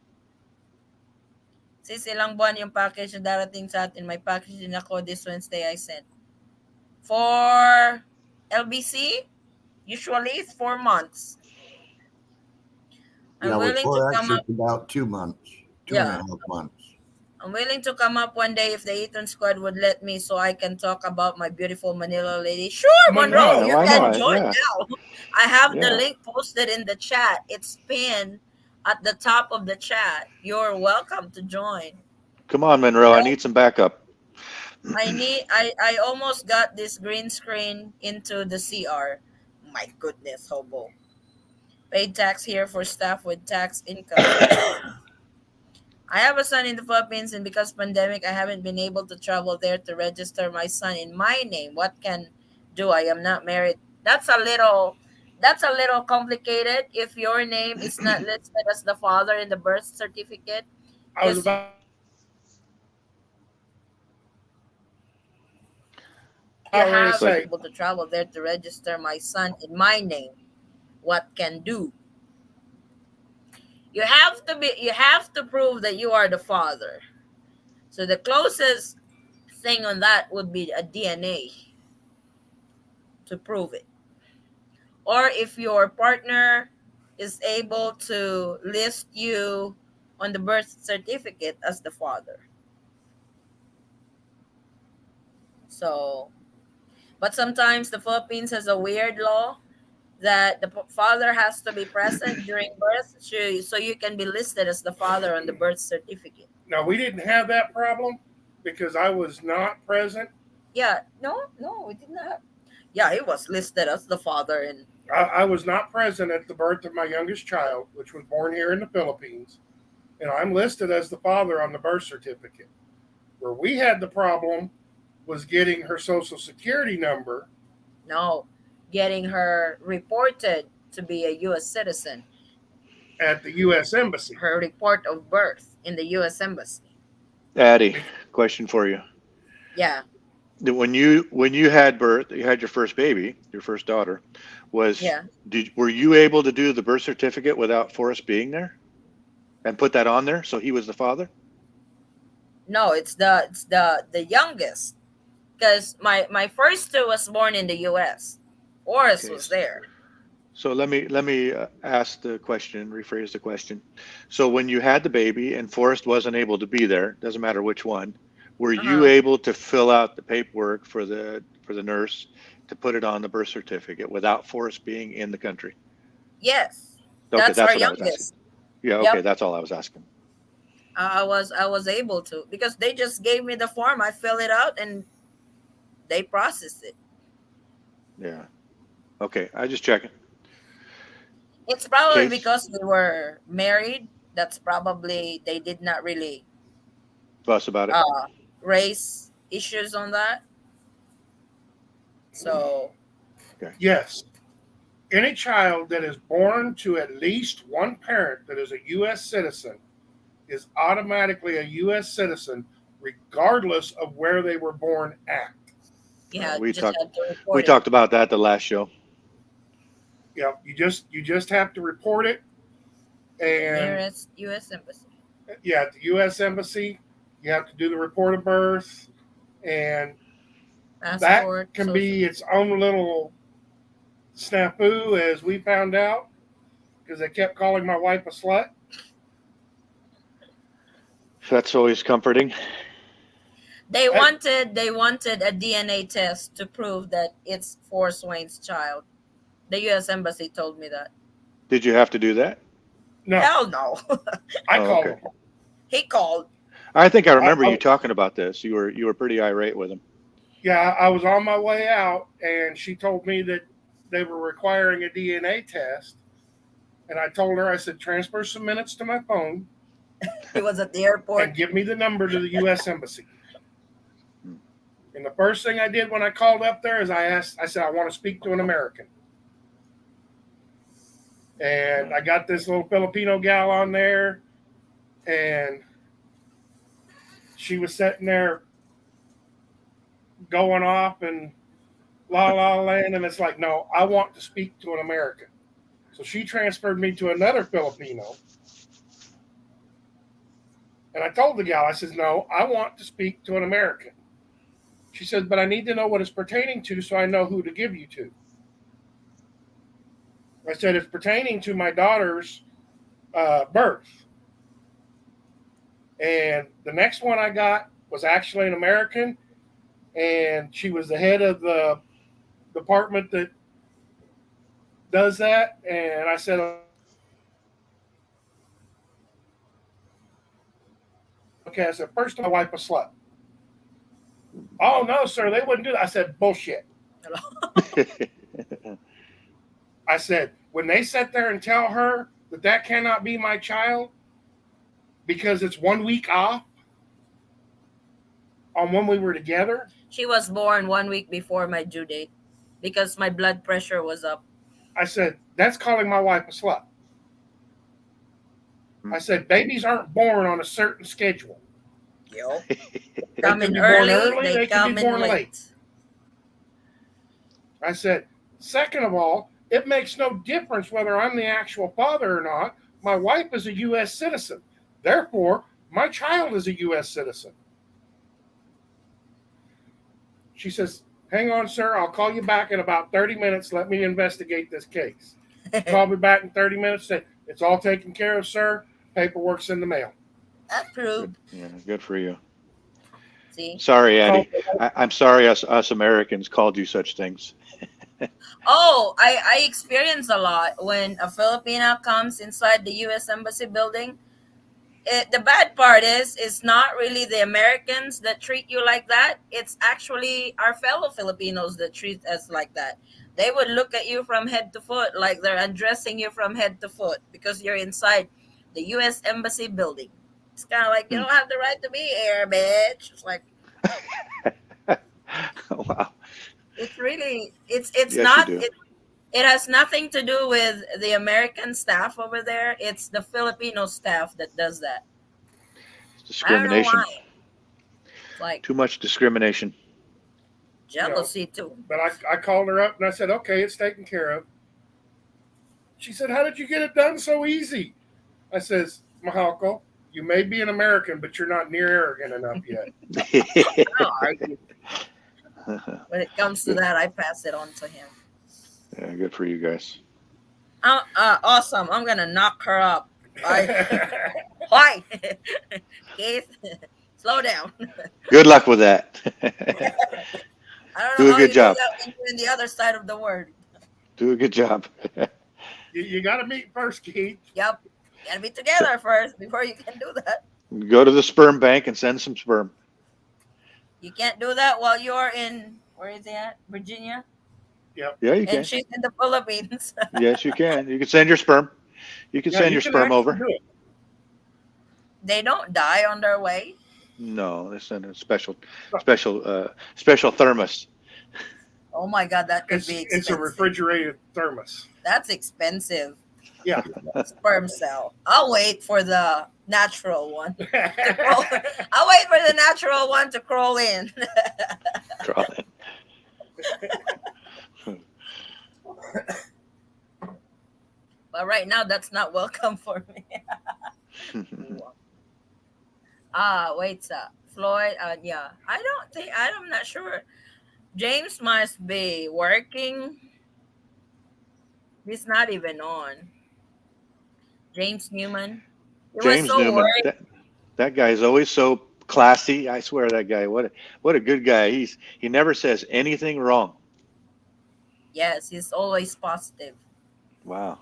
Sis, ilang buwan yung package na darating sa atin. May package din ako this Wednesday I sent. For LBC, usually it's 4 months. I'm Yeah, with willing to Forex, come up. it's about 2 months, two and a Yeah. half months. I'm willing to come up one day if the Eaton Squad would let me so I can talk about my beautiful Manila lady. Sure, Monroe, Monroe. Yeah, you why can not? join Yeah, now. I have the yeah. link posted in the chat. It's pinned at the top of the chat. You're welcome to join. Come on, Monroe. I need some backup. I almost got this green screen into the CR. My goodness, hobo. Paid tax here for staff with tax income. I have a son in the Philippines, and because pandemic, I haven't been able to travel there to register my son in my name. What can do? I am not married. That's a little complicated if your name is not listed as the father in the birth certificate, I was because about you ready to It's have like say, able to travel there to register my son in my name. What can do? You have to prove that you are the father. So the closest thing on that would be a DNA to prove it. Or if your partner is able to list you on the birth certificate as the father. So, but sometimes the Philippines has a weird law. that the father has to be present during birth, so you can be listed as the father on the birth certificate. Now, we didn't have that problem because I was not present. Yeah, no, we did not. Yeah, he was listed as the father, and I was not present at the birth of my youngest child, which was born here in the Philippines. And I'm listed as the father on the birth certificate. Where we had the problem was getting her social security number. no, getting her reported to be a U.S. citizen. At the U.S. Embassy. Her report of birth in the U.S. Embassy. Addie, question for you. Yeah. When you had birth, you had your first baby, your first daughter. Yeah. Were you able to do the birth certificate without Forrest being there, and put that on there so he was the father? No, it's the youngest, because my first two was born in the U.S. Forrest Okay. was there. So let me ask the question, rephrase the question. So when you had the baby and Forrest wasn't able to be there, doesn't matter which one, were you Uh-huh. able to fill out the paperwork for the nurse to put it on the birth certificate without Forrest being in the country? Yes, Okay, that's that's our what I was asking. youngest. Yeah, okay, Yep, that's all I was asking. I was able to, because they just gave me the form. I fill it out and they processed it. Yeah. Okay, I just checking. It's probably Case because we were married. That's probably they did not really fuss about it. uh, raise issues on that. So Okay. Yes. Any child that is born to at least one parent that is a U.S. citizen is automatically a U.S. citizen, regardless of where they were born at. yeah, We just talked had to we report it. talked about that the last show. You just have to report it, To the and nearest U.S. embassy. yeah, at the U.S. Embassy, you have to do the report of birth, and that Passport, can social. be its own little snafu, as we found out, because they kept calling my wife a slut. That's always comforting. I, They wanted a DNA test to prove that it's Forrest Wayne's child. The U.S. embassy told me that. Did you have to do that? no, Hell no. I Oh, called okay. him. He called. I think I I, remember you I, talking about this. You were pretty irate with him. yeah, I was on my way out, and she told me that they were requiring a DNA test. And I told her, I said, transfer some minutes to my phone He was at the and airport. give me the number to the U.S. Embassy. And the first thing I did when I called up there is I said, I want to speak to an American. And I got this little Filipino gal on there, and she was sitting there going off and la la land. And it's like, no, I want to speak to an American. So she transferred me to another Filipino. And I told the gal, I says, no, I want to speak to an American. She says, but I need to know what it's pertaining to so I know who to give you to. I said, it's pertaining to my daughter's birth. And the next one I got was actually an American, and she was the head of the department that does that. And I said, okay, I said, first my wife a slut. Oh, no, sir, they wouldn't do that. I said, bullshit. I said, when they sit there and tell her that that cannot be my child because it's 1 week off on when we were together, She was born 1 week before my due date because my blood pressure was up. I said, that's calling my wife a slut. I said, babies aren't born on a certain schedule. Yo. They Come can in be born early, early, they they can be come in born late. late. I said, second of all, it makes no difference whether I'm the actual father or not. My wife is a U.S. citizen. Therefore, my child is a U.S. citizen. She says, hang on, sir. I'll call you back in about 30 minutes. Let me investigate this case. Call me back in 30 minutes. Say, it's all taken care of, sir. Paperwork's in the mail. Approved. Good for you. See? Sorry, Andy. I'm sorry us Americans called you such things. Oh, I experience a lot when a Filipina comes inside the U.S. Embassy building. The bad part is it's not really the Americans that treat you like that. It's actually our fellow Filipinos that treat us like that. They would look at you from head to foot like they're undressing you from head to foot because you're inside the U.S. Embassy building. It's kind of like you don't have the right to be here, bitch. It's like Wow. it's really it's Yes, you not do. it has nothing to do with the American staff over there. It's the Filipino staff that does that. I don't know Discrimination. why. It's like Too much discrimination. jealousy too. But I called her up and I said, okay, it's taken care of. She said, how did you get it done so easy? I says, Mahako, you may be an American, but you're not near arrogant enough yet. I don't argue. When it comes to that, I pass it on to him. Yeah, good for you guys. Awesome. I'm gonna knock her up. Why? Keith, slow down. Good luck with that. I don't Do know a how good you job. do that when you're in the other side of the word. Do a good job. You got to meet first, Keith. Yep. You gotta be together first before you can do that. Go to the sperm bank and send some sperm. You can't do that while you're in, where is he at? Virginia? Yeah, you can. And she's in the Philippines. Yes, you can. You can send your sperm. You can send you your can sperm actually over. do it. They don't die on their way. No, they send a special thermos. Oh my God, that could It's, be it's a expensive. refrigerated thermos. That's expensive. Yeah. Sperm cell. I'll wait for the natural one. I'll wait for the natural one to crawl in. But right now, that's not welcome for me. Wait, Floyd. Yeah, I'm not sure. James must be working. He's not even on. James Newman. He was James so Newman. worried. That guy is always so classy. I swear, that guy. What a good guy. He never says anything wrong. Yes, he's always positive. Wow.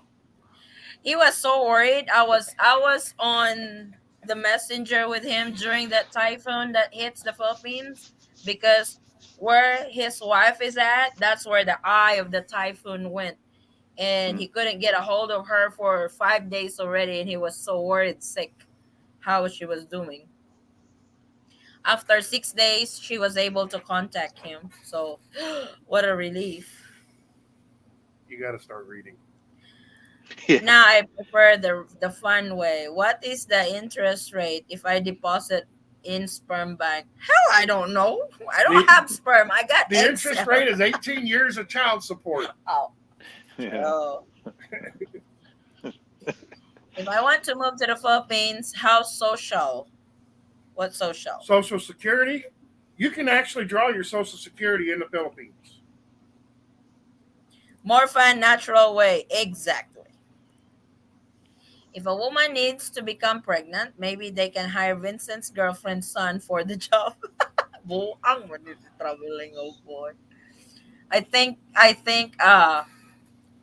He was so worried. I was on the messenger with him during that typhoon that hits the Philippines because where his wife is at, that's where the eye of the typhoon went. And he couldn't get a hold of her for 5 days already, and he was so worried sick how she was doing. After 6 days, she was able to contact him. So what a relief. You got to start reading. Yeah. Now I prefer the fun way. What is the interest rate if I deposit in sperm bank? Hell, I don't know. I don't have sperm. I got The egg interest cells. rate is 18 years of child support. Oh. Yeah. Oh. If I want to move to the Philippines, how social? What social? Social Security, you can actually draw your Social Security in the Philippines. More fun, natural way. Exactly. If a woman needs to become pregnant, maybe they can hire Vincent's girlfriend's son for the job. Buang mo dito traveling, oh boy. I think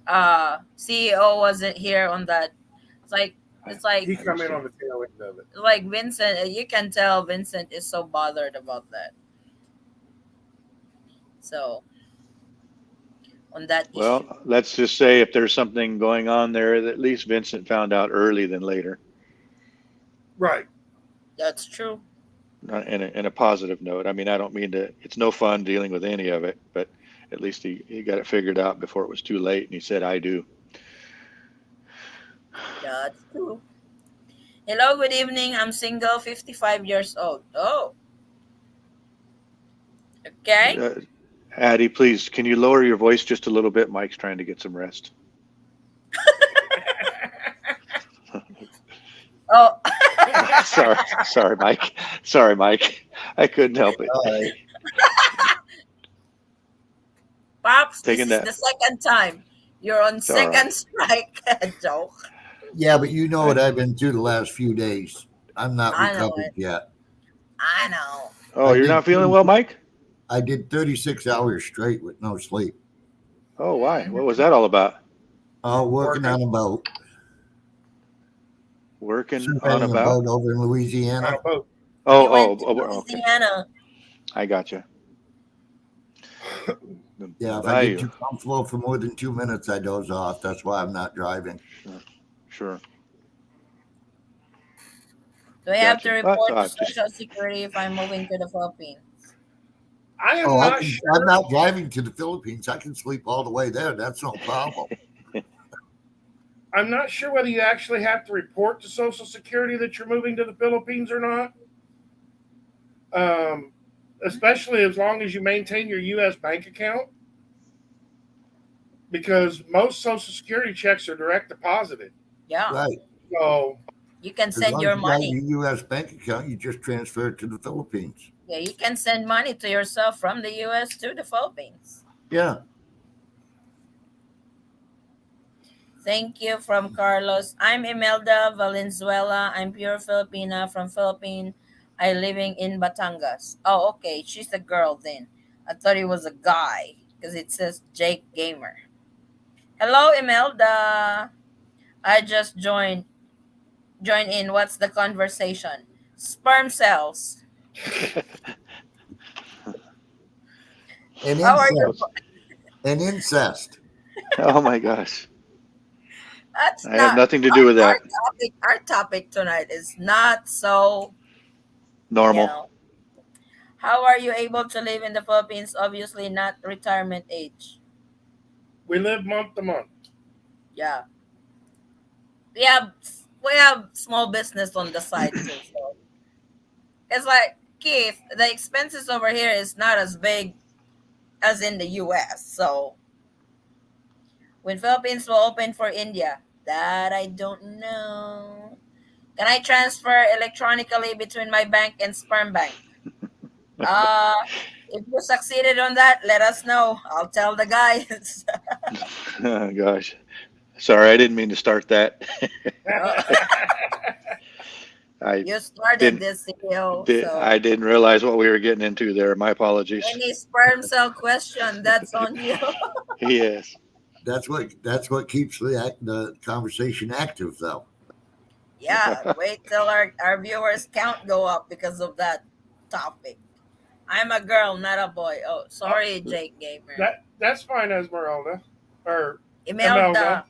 CEO wasn't here on that. It's like He come in on the tail end of it. like Vincent. You can tell Vincent is so bothered about that. So on that issue. Well, let's just say if there's something going on there, that at least Vincent found out early than later. Right. That's true. In a positive note. I mean, I don't mean to. It's no fun dealing with any of it, but at least he got it figured out before it was too late, and he said, "I do." That's true. Hello, good evening. I'm single, 55 years old. Oh. Okay. Addie, please, can you lower your voice just a little bit? Mike's trying to get some rest. Oh. Sorry, Mike. Sorry, Mike. I couldn't help it. Pops, Taking this that. is the second time. You're on It's all second right. strike. Joke. Yeah, but you know what I've been through the last few days. I'm not I know recovered it. yet. I know. Oh, I you're did not feeling 36 well, Mike? I did 36 hours straight with no sleep. Oh, why? What was that all about? Working on a boat, Working on surveying a about? boat over in On Louisiana. a boat. Oh, He went to okay. Louisiana. I got you. Yeah, if I Bayou. get too comfortable for more than 2 minutes, I doze off. That's why I'm not driving. Sure. Do I have to Gotcha. report to Just Social Security if I'm moving to the Philippines? I am Oh, not I'm sure. not driving to the Philippines. I can sleep all the way there. That's no problem. I'm not sure whether you actually have to report to Social Security that you're moving to the Philippines or not. Um, Especially as long as you maintain your U.S. bank account, because most Social Security checks are direct deposited. Yeah, Right. So you can As send long as your you got money. your U.S. bank account, you just transfer it to the Philippines. Yeah, you can send money to yourself from the U.S. to the Philippines. Yeah. Thank you from Carlos. I'm Imelda Valenzuela. I'm pure Filipina from Philippines. I living in Batangas. Oh, okay. She's a girl then. I thought it was a guy because it says Jake Gamer. Hello, Imelda. I just join in. What's the conversation? Sperm cells. And How are you? incest. And incest. oh my gosh. That's I have not nothing to do with our that. topic. Our topic tonight is not so, you Normal. know. How are you able to live in the Philippines? Obviously, not retirement age. we live month to month. Yeah, we have we have small business on the side too. So it's like Keith, the expenses over here is not as big as in the U.S. So when Philippines will open for India, that I don't know. Can I transfer electronically between my bank and sperm bank? Uh, if you succeeded on that, let us know. I'll tell the guys. oh gosh. Sorry, I didn't mean to start that. I You started didn't this CEO, so I didn't realize what we were getting into there. My apologies. any sperm cell question, that's on you. Yes. That's what keeps the conversation active, though. Yeah, wait till our viewers count go up because of that topic. I'm a girl, not a boy. Oh, sorry, Jake Gamer. That's fine, Esmeralda or Imelda. Imelda.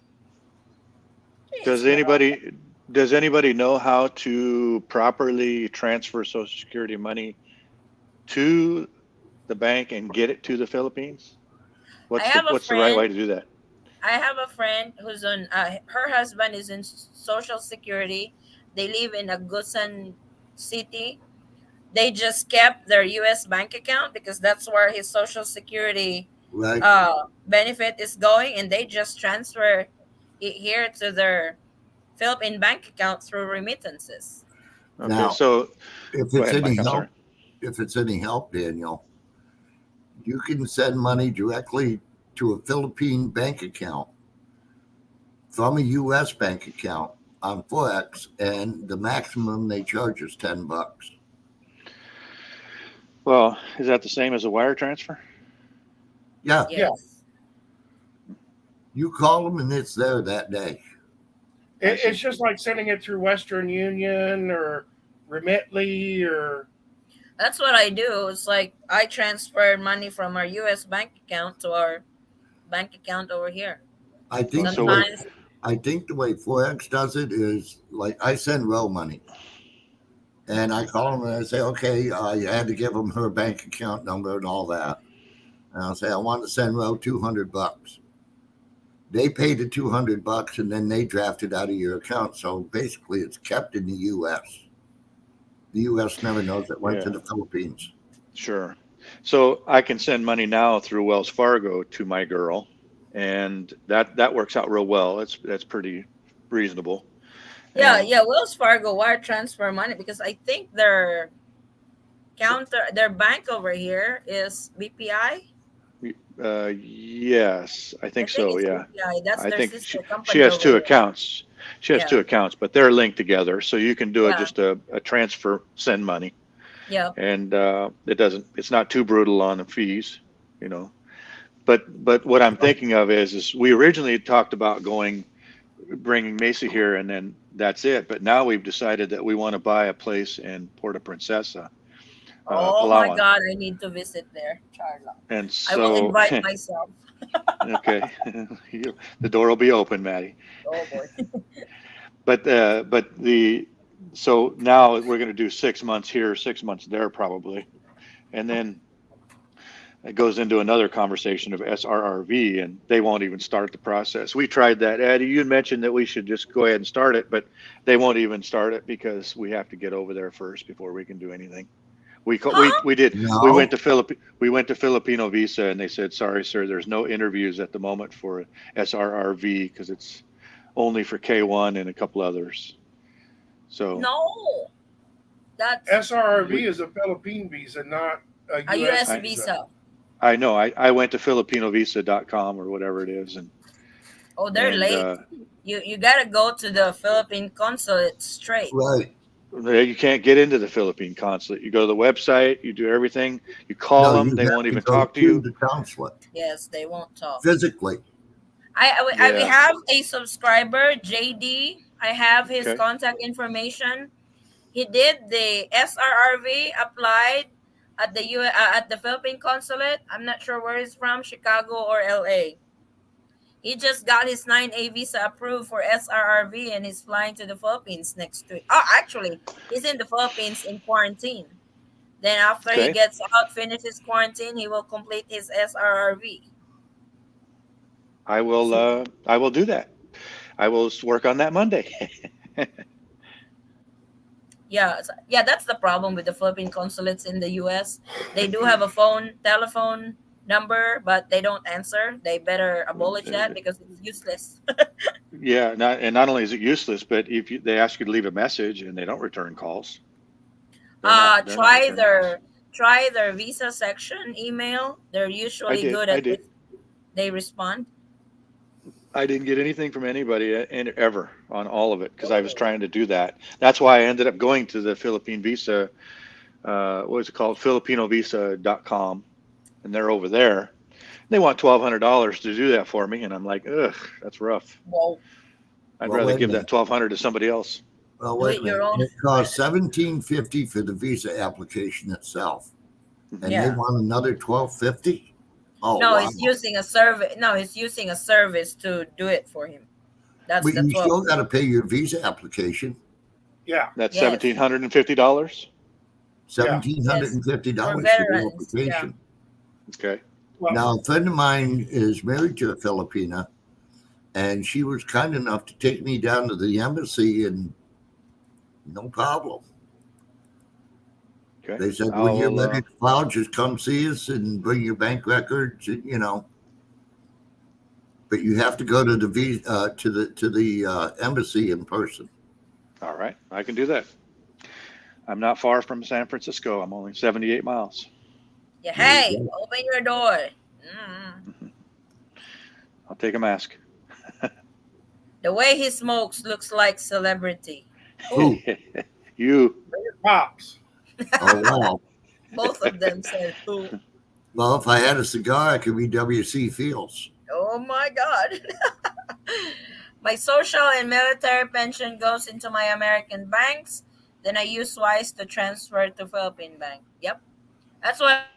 Does Esmeralda. anybody know how to properly transfer Social Security money to the bank and get it to the Philippines? I have a What's the right way friend. to do that? I have a friend who's on. Her husband is in Social Security. They live in Agusan City. They just kept their U.S. bank account because that's where his Social Security Right. benefit is going, and they just transfer it here to their Philippine bank account through remittances. Okay, Now, so if go it's ahead, any Mike. I'm sorry. help, Daniel, you can send money directly to a Philippine bank account from a U.S. bank account on Forex, and the maximum they charge is $10. Well, is that the same as a wire transfer? Yeah, Yeah. Yes. you call them and it's there that day. It's just like sending it through Western Union or Remitly or That's what I do. It's like I transfer money from our US bank account to our bank account over here. I think the So way what? Sometimes, Forex does it is like I send Row money, and I call them and I say, okay, you had to give them her bank account number and all that, and I'll say I want to send Row $200. They pay the $200 and then they draft it out of your account. So basically, it's kept in the U.S. The U.S. never knows it went to Yeah, the Philippines. sure. So I can send money now through Wells Fargo to my girl, and that works out real well. That's pretty reasonable. yeah, And yeah, Wells Fargo wire transfer money because I think their bank over here is BPI. yes, I I think think so. it's Yeah, BPI. That's I their think sister she company has over two here. accounts. She has Yeah, two accounts, but they're linked together, so you can do it yeah, just a transfer, send money, yeah. and it's not too brutal on the fees, you know. But what I'm thinking of is we originally talked about bringing Macy here, and then that's it. But now we've decided that we want to buy a place in Puerto Princesa, Oh my Palawan, God, I need to visit there, Charla. and I will so invite myself. okay, the door will be open, Maddie. Oh boy. But so now we're going to do 6 months here, 6 months there, probably, and then it goes into another conversation of SRRV, and they won't even start the process. We tried that. Eddie, you mentioned that we should just go ahead and start it, but they won't even start it because we have to get over there first before we can do anything. Huh? We did. No. We went to Filipino Visa, and they said, "Sorry, sir, there's no interviews at the moment for SRRV because it's only for K1 and a couple others." So No, that's SRRV is a Philippine visa, not a a U.S. U.S. visa. visa. I know I went to FilipinoVisa.com or whatever it is, Oh, they're and late. You gotta go to the Philippine consulate straight. Right. you can't get into the Philippine consulate. You go to the website, you do everything, you call them, you they have won't to even go talk to you. the consulate Yes, they won't talk. physically. I Yeah. have a subscriber, JD. I have his Okay. contact information. He did the SRRV, applied at the Philippine consulate. I'm not sure where he's from, Chicago or LA. He just got his 9A visa approved for SRRV and he's flying to the Philippines next week. Oh, actually, he's in the Philippines in quarantine. Then after he Okay. gets out, finishes quarantine, he will complete his SRRV. I will do that. I will work on that Monday. Yeah, that's the problem with the Philippine consulates in the US. They do have a telephone number, but they don't answer. They better abolish that because it's useless. Yeah, not only is it useless, but if they ask you to leave a message and they don't return calls, they're not returning calls. Try their visa section email. They're usually good I at did. they respond. I didn't get anything from anybody ever on all of it because I was trying to do that. That's why I ended up going to the Philippine Visa. What was it called? FilipinoVisa.com, and they're over there. They want $1,200 to do that for me, and I'm like, ugh, that's rough. Whoa. I'd Well, rather wait a give minute. that $1,200 to somebody else. Well, Do wait it a your minute. own. It costs $17.50 for the visa application itself, and they Yeah. want another $12.50. Oh, No, wow. he's using a service. No, he's using a service to do it for him. That's But the you 12. still got to pay your visa application. Yeah. That's Yes. $1,750. $1,750 For for the veterans, application. Okay. Well, Now, a friend of mine is married to a Filipina, and she was kind enough to take me down to the embassy, and no problem. Okay. They said, when you're I'll, ready to file, just come see us and bring your bank records, But you have to go to the embassy in person. all right. I can do that. I'm not far from San Francisco. I'm only 78 miles. Yeah, There you hey, go. open your door. Mm. I'll take a mask. The way he smokes looks like celebrity. Who? You. pops. Oh, wow. Both of them said, "Who?" Well, if I had a cigar, I could be W.C. Fields. Oh my God. My social and military pension goes into my American banks. Then I use Wise to transfer to Philippine bank. Yep. That's what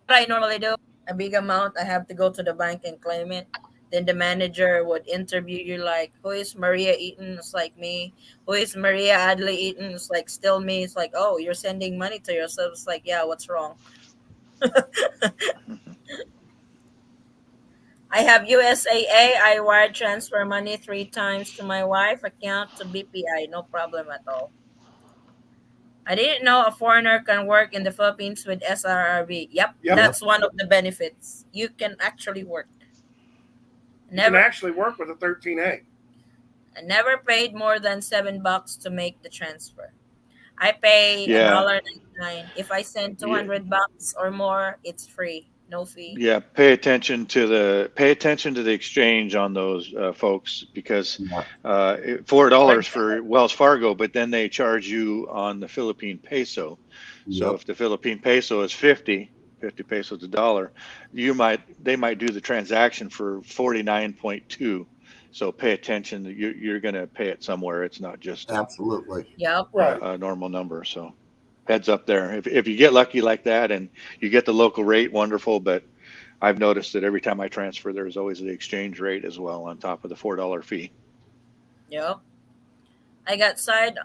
I normally do. A big amount, I have to go to the bank and claim it. Then the manager would interview you like, who is Maria Eaton? It's like me. Who is Maria Adley Eaton? It's like still me. It's like, oh, you're sending money to yourself. It's like, yeah, what's wrong? I have USAA. I wire transfer money 3 times to my wife account to BPI. No problem at all. I didn't know a foreigner can work in the Philippines with SRRB. Yep, Yep. that's one of the benefits. You can actually work. You can Never, actually work with a 13A. I never paid more than $7 to make the transfer. I pay Yeah. $1.99. If I send $200 or more, it's free, no fee. Yeah. Pay attention to the exchange on those folks because $4 for Wells Fargo, but then they charge you on the Philippine peso. So Yep. if the Philippine peso is 50 pesos a dollar, they might do the transaction for 49.2. So pay attention. You're going to pay it somewhere. It's not just Absolutely. Yep. Right. a normal number. So heads up there. If you get lucky like that and you get the local rate, wonderful. But I've noticed that every time I transfer, there's always the exchange rate as well on top of the $4 fee. Yep. I got side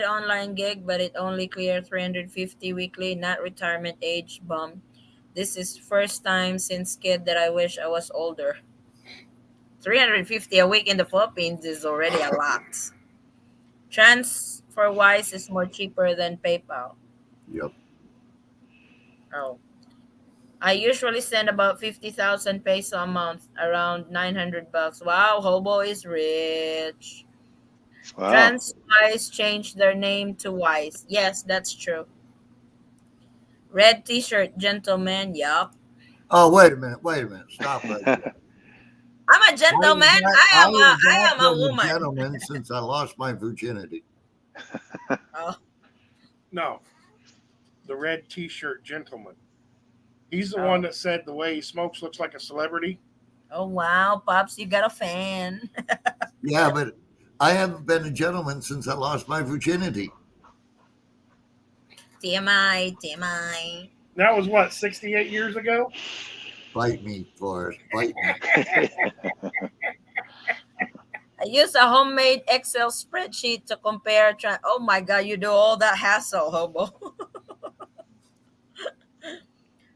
online gig, but it only cleared 350 weekly, not retirement age bump. This is first time since kid that I wish I was older. 350 a week in the Philippines is already a lot. TransferWise is more cheaper than PayPal. Yep. Oh. I usually send about 50,000 peso a month, around 900 bucks. Wow, Hobo is rich. Wow. TransWise changed their name to Wise. Yes, that's true. Red t-shirt, gentleman. Yup. Oh, wait a minute. Wait a minute. Stop right there. I'm a gentleman. I have I not am a been a woman. gentleman since I lost my virginity. Oh, No, the red T-shirt gentleman. He's the Oh. one that said the way he smokes looks like a celebrity. oh wow, Pops, you got a fan. Yeah, but I haven't been a gentleman since I lost my virginity. TMI, TMI. That was what, 68 years ago? Bite me, Forrest. Bite me. I use a homemade Excel spreadsheet to compare. Oh my God, you do all that hassle, Hobo.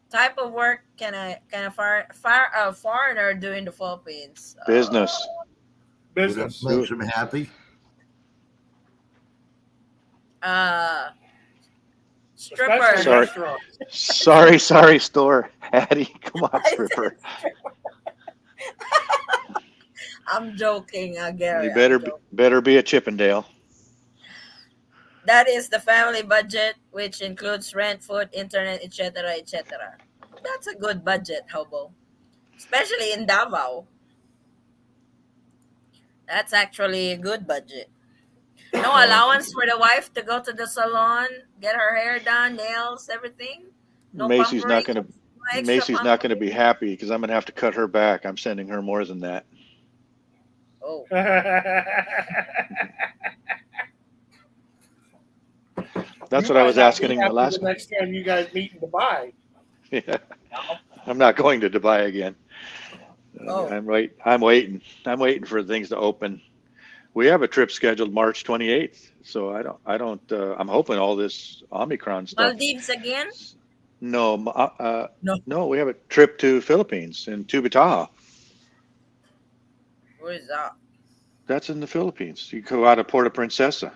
Type of work can a foreigner do in the Philippines? Business. Business. Makes them happy. Uh, Especially stripper. Sorry. restaurants. Sorry, store. Hattie, come on, stripper. I'm joking, Gary. You I'm better joking. better be a Chippendale. That is the family budget, which includes rent, food, internet, etc., etc. That's a good budget, Hobo. Especially in Davao. That's actually a good budget. No allowance for the wife to go to the salon, get her hair done, nails, everything. No Macy's not pampering. gonna No extra Macy's not gonna pampering. be happy because I'm gonna have to cut her back. I'm sending her more than that. Oh, That's You what I might was not be asking the happy last. the next time you guys meet in Dubai. Yeah, no. I'm not going to Dubai again. Oh. I'm waiting. I'm waiting for things to open. We have a trip scheduled March 28th, so I'm hoping all this Omicron stuff. Maldives again? No, No. no, we have a trip to Philippines in Tubitaha. Where is that? That's in the Philippines. You go out of Puerto Princesa.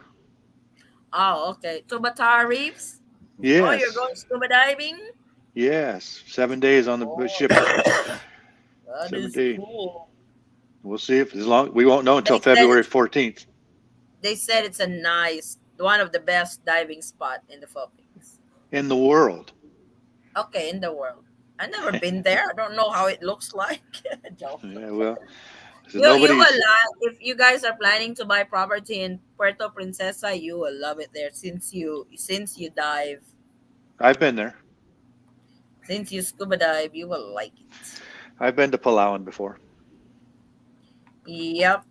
Oh, okay. Tubatara Reefs? Yes. Oh, you're going scuba diving? Yes. 7 days on the Oh. ship. That 7 is days. cool. We'll see if we won't know until They said February it's- 14th. They said it's a nice, one of the best diving spot in the Philippines. In the world. Okay, in the world. I've never been there. I don't know how it looks like. Joke. Yeah, well, so You will nobody's. love, if you guys are planning to buy property in Puerto Princesa, you will love it there since you dive, I've been there. since you scuba dive, you will like it. I've been to Palawan before. Yep.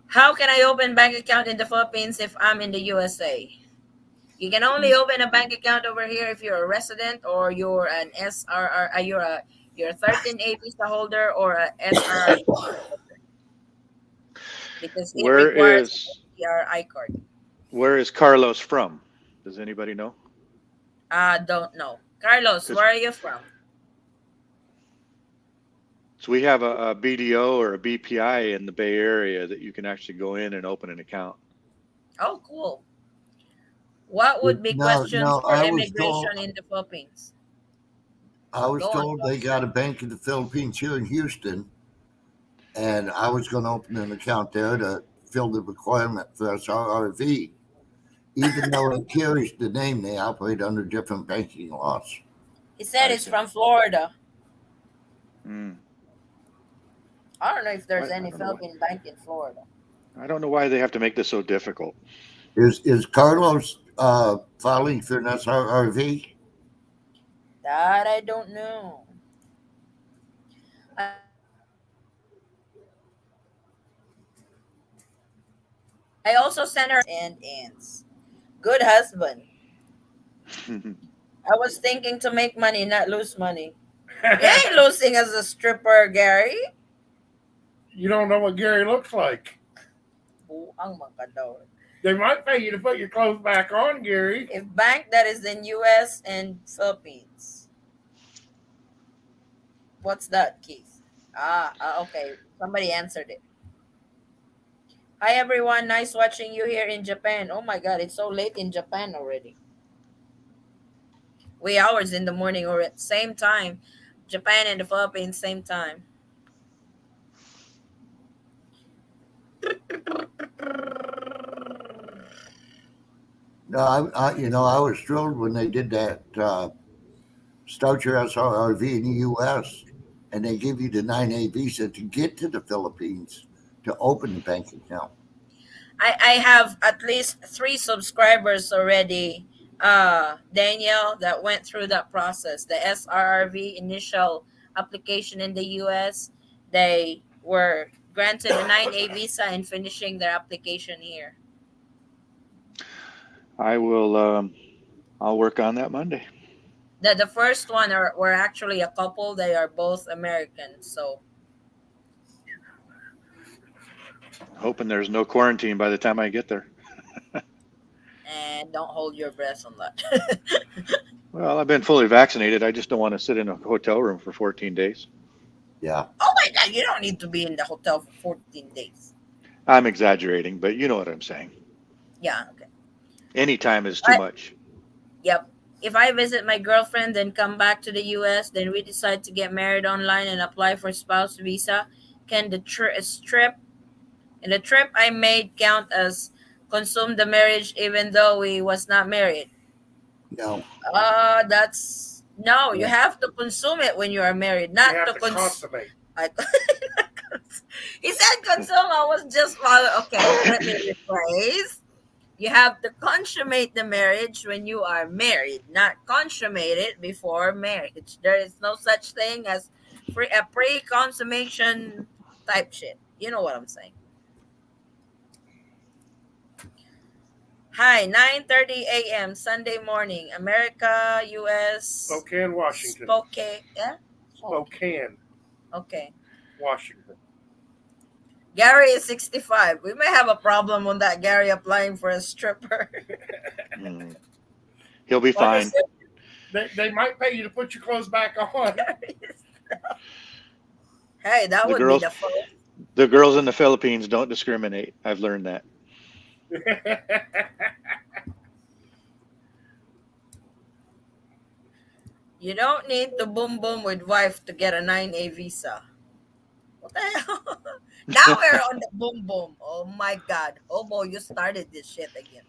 How can I open bank account in the Philippines if I'm in the USA? You can only open a bank account over here if you're a resident or you're an SRR, you're a 13A visa holder or a SRR holder. Because it requires your I card. Where is Carlos from? Does anybody know? Don't know. Carlos, where are you from? So we have a BDO or a BPI in the Bay Area that you can actually go in and open an account. Oh, cool. What would be questions for I was immigration told- in the Philippines? I was Go on, told they got a bank in the Philippines here in Houston, and I was going to open an account there to fill the requirement for SRRV. Even though it carries the name, they operate under different banking laws. He said I it's see. from Florida. Mm. I don't know if there's I any don't know. Philippine bank in Florida. I don't know why they have to make this so difficult. Is Carlos filing for an SRRV? That I don't know. I also sent her and ants. Good husband. I was thinking to make money, not lose money. You ain't losing as a stripper, Gary. You don't know what Gary looks like. Buang makador. They might pay you to put your clothes back on, Gary. If bank that is in US and Philippines. What's that, Keith? Okay. Somebody answered it. Hi everyone, nice watching you here in Japan. Oh my god, it's so late in Japan already. Wee hours in the morning or at same time. Japan and the Philippines same time. No, I was thrilled when they did that. Start your SRRV in the U.S. and they give you the 9A visa to get to the Philippines to open the bank account. I have at least 3 subscribers already, Danielle, that went through that process. The SRRV initial application in the US, they were granted a 9A visa and finishing their application here. I will. I'll work on that Monday. The first one were actually a couple. They are both American. So Hoping there's no quarantine by the time I get there. and don't hold your breath on that. Well, I've been fully vaccinated. I just don't want to sit in a hotel room for 14 days. Yeah. Oh my god, you don't need to be in the hotel for 14 days. I'm exaggerating, but you know what I'm saying. Yeah, okay. Any time is too much. Yep. If I visit my girlfriend and come back to the US, then we decide to get married online and apply for spouse visa, can the trip and the trip I made count as consume the marriage even though we was not married? No. That's no, you Yeah. have to consume it when you are married, You not have to to consume. consummate. He said consume. I was just okay. Let me rephrase. You have to consummate the marriage when you are married, not consummate it before marriage. There is no such thing as a pre-consummation type shit. You know what I'm saying? Hi, 9:30 a.m. Sunday morning, America, U.S. Spokane, Washington. Spokane. Yeah. Spokane, Okay. Washington. Gary is 65. We may have a problem on that Gary applying for a stripper. He'll be fine. They might pay you to put your clothes back on. Hey, that would be the first. The girls in the Philippines don't discriminate. I've learned that. You don't need to boom boom with wife to get a 9A visa. What the hell? Now we're on the boom boom. Oh my god. Hobo, you started this shit again.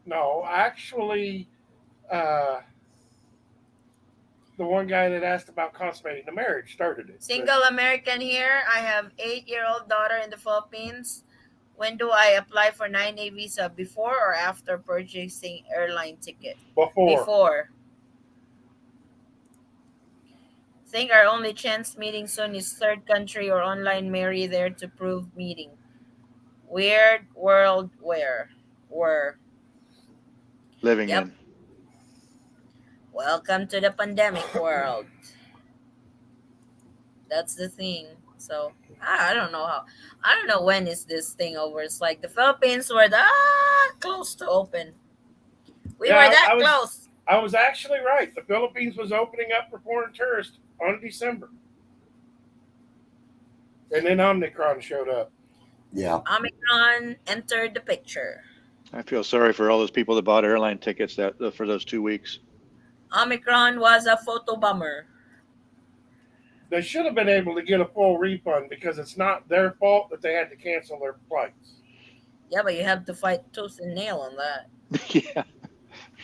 No, actually, the one guy that asked about consummating the marriage started it. Single American here. I have 8-year-old daughter in the Philippines. When do I apply for 9A visa? Before or after purchasing airline ticket? Before. Think our only chance meeting soon is third country or online marry there to prove meeting. Weird world where we're living in. Welcome to the pandemic world. That's the thing. So I don't know how. I don't know when is this thing over. It's like the Philippines were that close to open. We were that close. I was actually right. The Philippines was opening up for foreign tourists on December. And then Omicron showed up. Yeah. Omicron entered the picture. I feel sorry for all those people that bought airline tickets for those 2 weeks. Omicron was a photo bomber. They should have been able to get a full refund because it's not their fault that they had to cancel their flights. Yeah, but you have to fight tooth and nail on that. Yeah.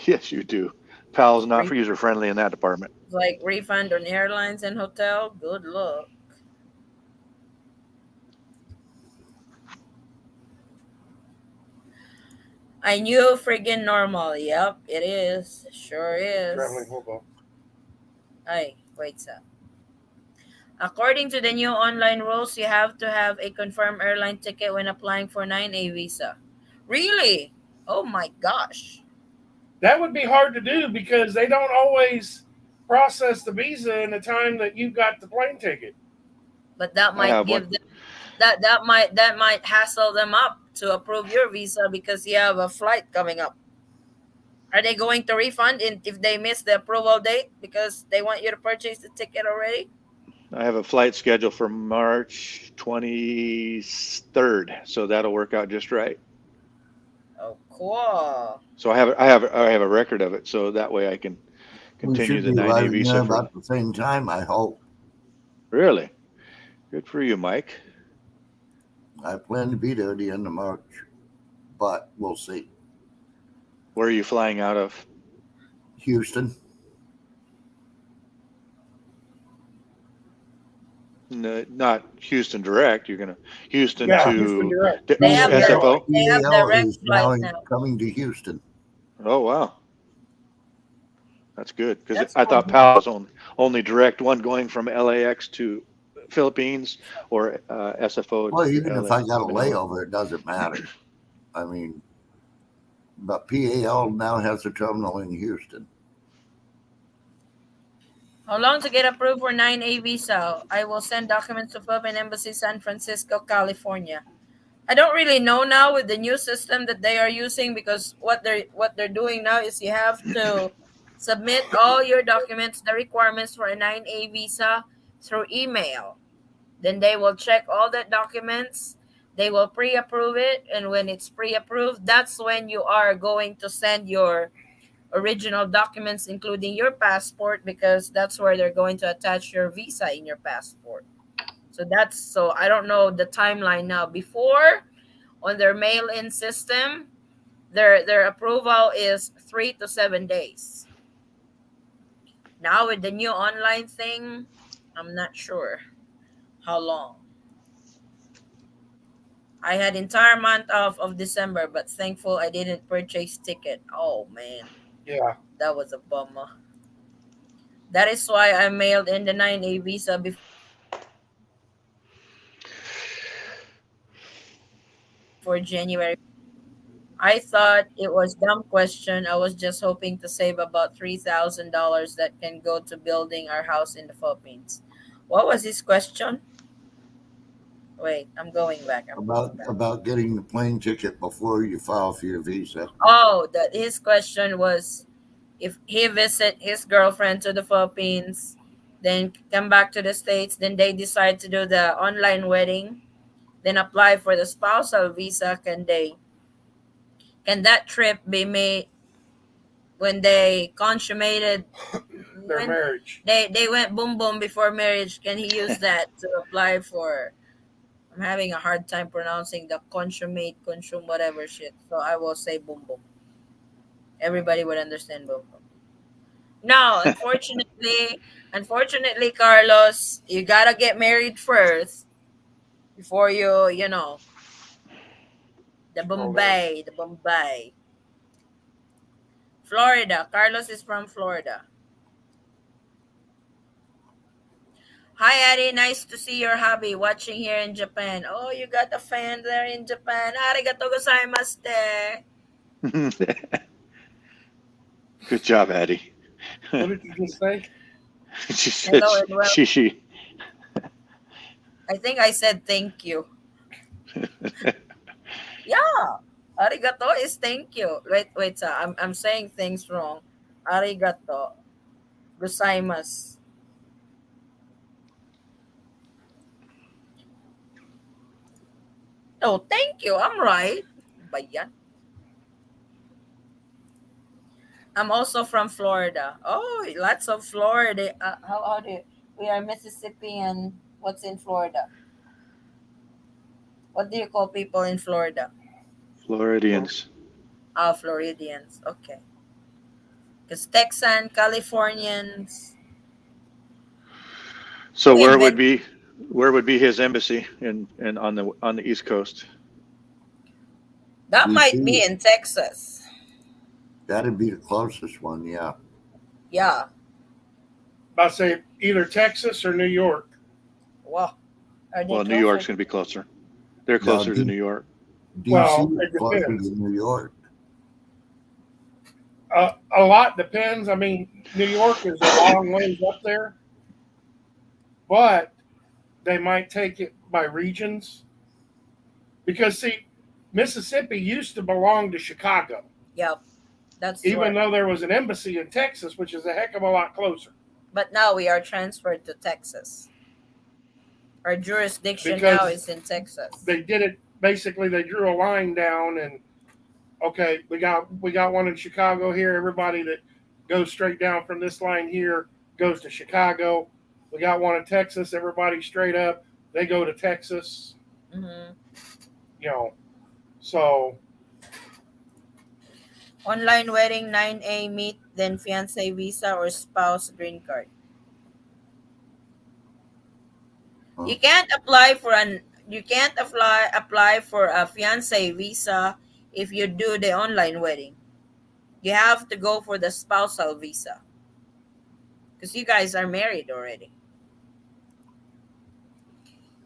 Yes, you do. PAL's not user friendly in that department. Like refund on airlines and hotel. Good luck. I knew friggin' normal. Yep, it is. Sure Traveling is. hobo. Ay, wait, sir. According to the new online rules, you have to have a confirmed airline ticket when applying for 9A visa. Really? Oh my gosh. That would be hard to do because they don't always process the visa in the time that you've got the plane ticket. But that I might have one. give them that might hassle them up to approve your visa because you have a flight coming up. Are they going to refund if they miss the approval date because they want you to purchase the ticket already? I have a flight scheduled for March 23rd, so that'll work out just right. Oh, cool. So I have a record of it, so that way I can We continue should the be 9A arriving there visa for. about the same time, I hope. Really? Good for you, Mike. I plan to be there at the end of March, but we'll see. Where are you flying out of? Houston. No, not Houston direct. You're gonna Houston Yeah, Houston to direct. They have direct SFO. they have PAL direct is flight now now. coming to Houston. Oh wow, that's good because That's I cool. thought PAL was only direct one going from LAX to Philippines or SFO Well, to even if I got a Manila. layover, it doesn't matter. I mean, but PAL now has a terminal in Houston. How long to get approved for 9A visa? I will send documents to Philippine Embassy, San Francisco, California. I don't really know now with the new system that they are using because what they're doing now is you have to submit all your documents, the requirements for a 9A visa through email. Then they will check all the documents. They will pre-approve it, and when it's pre-approved, that's when you are going to send your original documents, including your passport, because that's where they're going to attach your visa in your passport. So I don't know the timeline now. Before, on their mail-in system, their approval is 3 to 7 days. Now with the new online thing, I'm not sure how long. I had entire month of December, but thankful I didn't purchase ticket. Oh man, Yeah. that was a bummer. That is why I mailed in the 9A visa before January. I thought it was dumb question. I was just hoping to save about $3,000 that can go to building our house in the Philippines. What was his question? Wait, I'm going back. I'm going back. About getting the plane ticket before you file for your visa. Oh, that his question was if he visit his girlfriend to the Philippines, then come back to the States, then they decide to do the online wedding, then apply for the spousal visa, can that trip be made when they consummated Their when marriage. they went boom boom before marriage? Can he use that to apply for? I'm having a hard time pronouncing the consume whatever shit. So I will say boom boom. Everybody would understand boom boom. No, unfortunately, Carlos, you gotta get married first before All that. The Bombay, Florida. Carlos is from Florida. Hi, Eddie. Nice to see your hobby watching here in Japan. Oh, you got a fan there in Japan. Arigato gozaimasu. Good job, Addie. What did you just say? She said Hello and well. she. I think I said thank you. Yeah, arigato is thank you. Wait, sir. I'm saying things wrong. Arigato gozaimasu. Oh, thank you. I'm right. Ba yan? I'm also from Florida. Oh, lots of Florida. How do you, we are Mississippian. What's in Florida? What do you call people in Florida? Floridians. Ah, Floridians. Okay. Because Texan, Californians. So We invent. where would be his embassy in on the East Coast? That might be DC, in Texas. that'd be the closest one. Yeah. Yeah. I say either Texas or New York. Wow. Are they Well, New closer? York's going to be closer. They're Now, closer to New York. DC Well, is it closer depends. to New York. A lot depends. I mean, New York is a long ways up there, but they might take it by regions because see, Mississippi used to belong to Chicago, Yep. That's even right. though there was an embassy in Texas, which is a heck of a lot closer. But now we are transferred to Texas. Our jurisdiction now Because is in Texas. they did it basically. They drew a line down, and okay, we got one in Chicago here. Everybody that goes straight down from this line here goes to Chicago. We got one in Texas. Everybody straight up, they go to Texas. Hmm. You know, so Online wedding 9A meet, then fiance visa or spouse green card. Huh? You can't apply for a fiance visa if you do the online wedding. You have to go for the spousal visa because you guys are married already.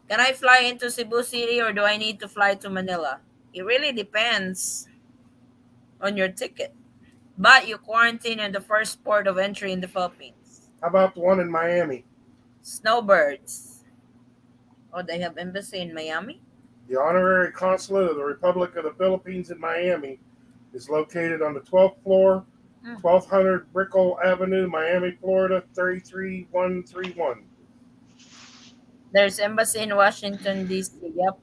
Can I fly into Cebu City or do I need to fly to Manila? It really depends on your ticket. But you quarantine in the first port of entry in the Philippines. how about the one in Miami? Snowbirds. Oh, they have embassy in Miami? The honorary consulate of the Republic of the Philippines in Miami is located on the 12th floor, Hmm. 1200 Brickell Avenue, Miami, Florida 33131. There's embassy in Washington, D.C. Yep.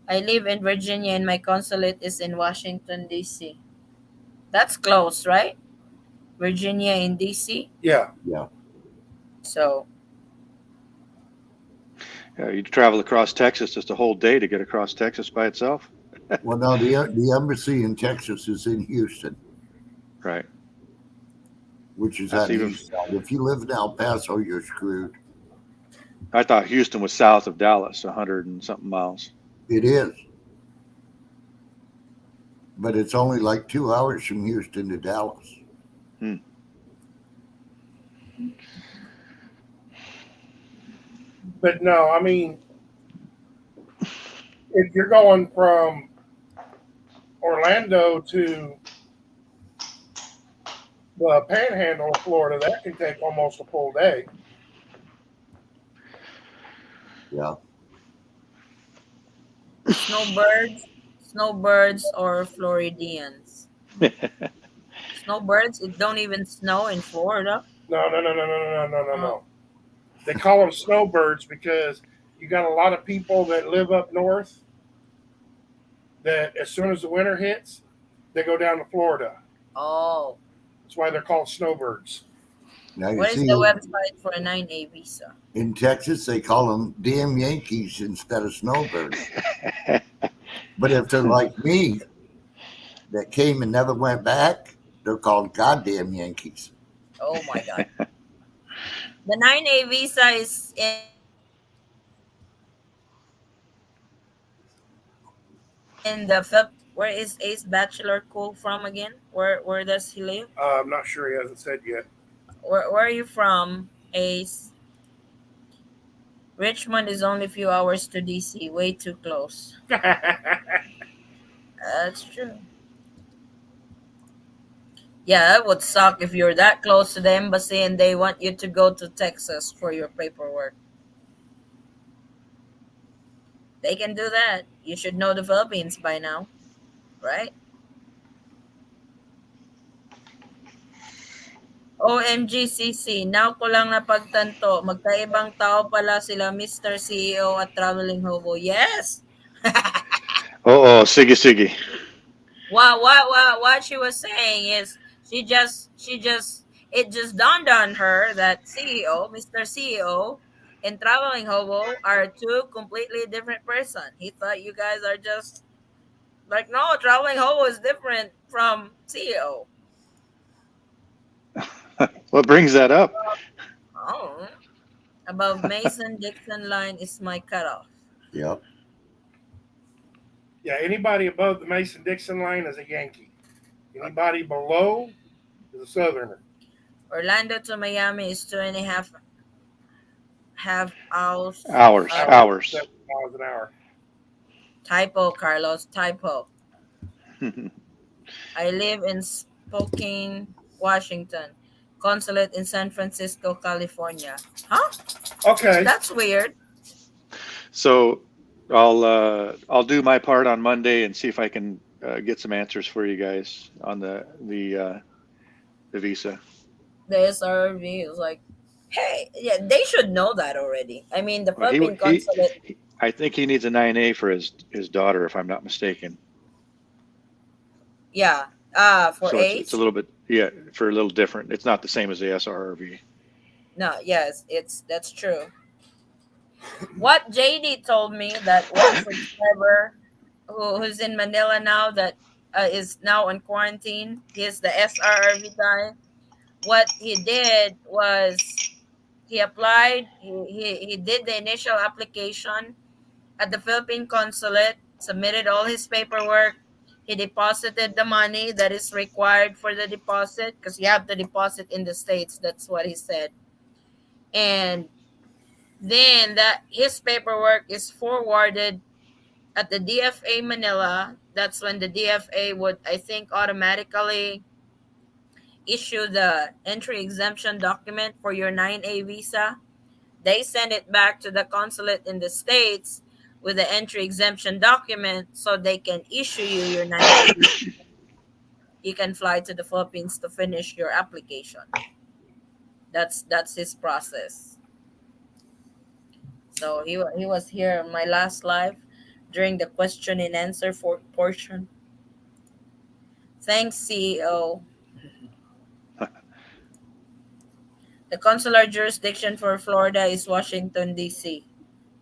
I live in Virginia and my consulate is in Washington, D.C. That's close, right? Virginia in D.C. Yeah, Yeah. So, You travel across Texas just a whole day to get across Texas by itself. Well, no, the embassy in Texas is in Houston, Right. which is That's on the even. east side. If you live in El Paso, you're screwed. I thought Houston was south of Dallas, 100 and something miles. It is. But it's only like 2 hours from Houston to Dallas. but no, I mean, if you're going from Orlando to the Panhandle of Florida, that can take almost a full day. Yeah. snowbirds or Floridians. Snowbirds, it don't even snow in Florida. No. They call them snowbirds because you got a lot of people that live up north that as soon as the winter hits, they go down to Florida. Oh, That's why they're called snowbirds. Now you what is see, the website for a 9A visa? in Texas, they call them damn Yankees instead of snowbirds. But if they're like me, that came and never went back, they're called goddamn Yankees. Oh my God. The 9A visa is in the where is Ace Bachelor Cool from again? Where does he live? I'm not sure, he hasn't said yet. Where are you from, Ace? Richmond is only a few hours to DC. Way too close. That's true. Yeah, that would suck if you're that close to the embassy and they want you to go to Texas for your paperwork. They can do that. You should know the Philippines by now, right? OMGCC, now ko lang napagtanto, magkaibang tao pala sila Mr. CEO at Traveling Hobo. Yes! Sige, sige. What she was saying is it just dawned on her that CEO, Mr. CEO, and Traveling Hobo are two completely different person. He thought you guys are just like, no, Traveling Hobo is different from CEO. What brings that up? Oh, above Mason Dixon line is my cutoff. Yep. Yeah, anybody above the Mason-Dixon line is a Yankee. Anybody below is a Southerner. Orlando to Miami is 2.5 hours. Hours, Uh, hours. 7 miles an hour. Typo, Carlos. Typo. I live in Spokane, Washington. Consulate in San Francisco, California. Huh? Okay. That's weird. So I'll do my part on Monday and see if I can get some answers for you guys on the visa. The SRV is like, hey, yeah, they should know that already. I mean, the Well, he Philippine he, consulate, he I think he needs a 9A for his daughter, if I'm not mistaken. yeah, for So it's a age. little bit, yeah, for a little different. It's not the same as the SRRV. No, yes, that's true. What JD told me that one subscriber who's in Manila now that is now on quarantine. He's the SRRV guy. What he did was he applied. He did the initial application at the Philippine consulate. Submitted all his paperwork. He deposited the money that is required for the deposit because you have to deposit in the states. That's what he said. And then that his paperwork is forwarded at the DFA Manila. That's when the DFA would, I think, automatically issue the entry exemption document for your 9A visa. They send it back to the consulate in the States with the entry exemption document so they can issue you your 9A visa. You can fly to the Philippines to finish your application. That's his process. So he was here on my last live during the question and answer for portion. Thanks, CEO. The consular jurisdiction for Florida is Washington, D.C.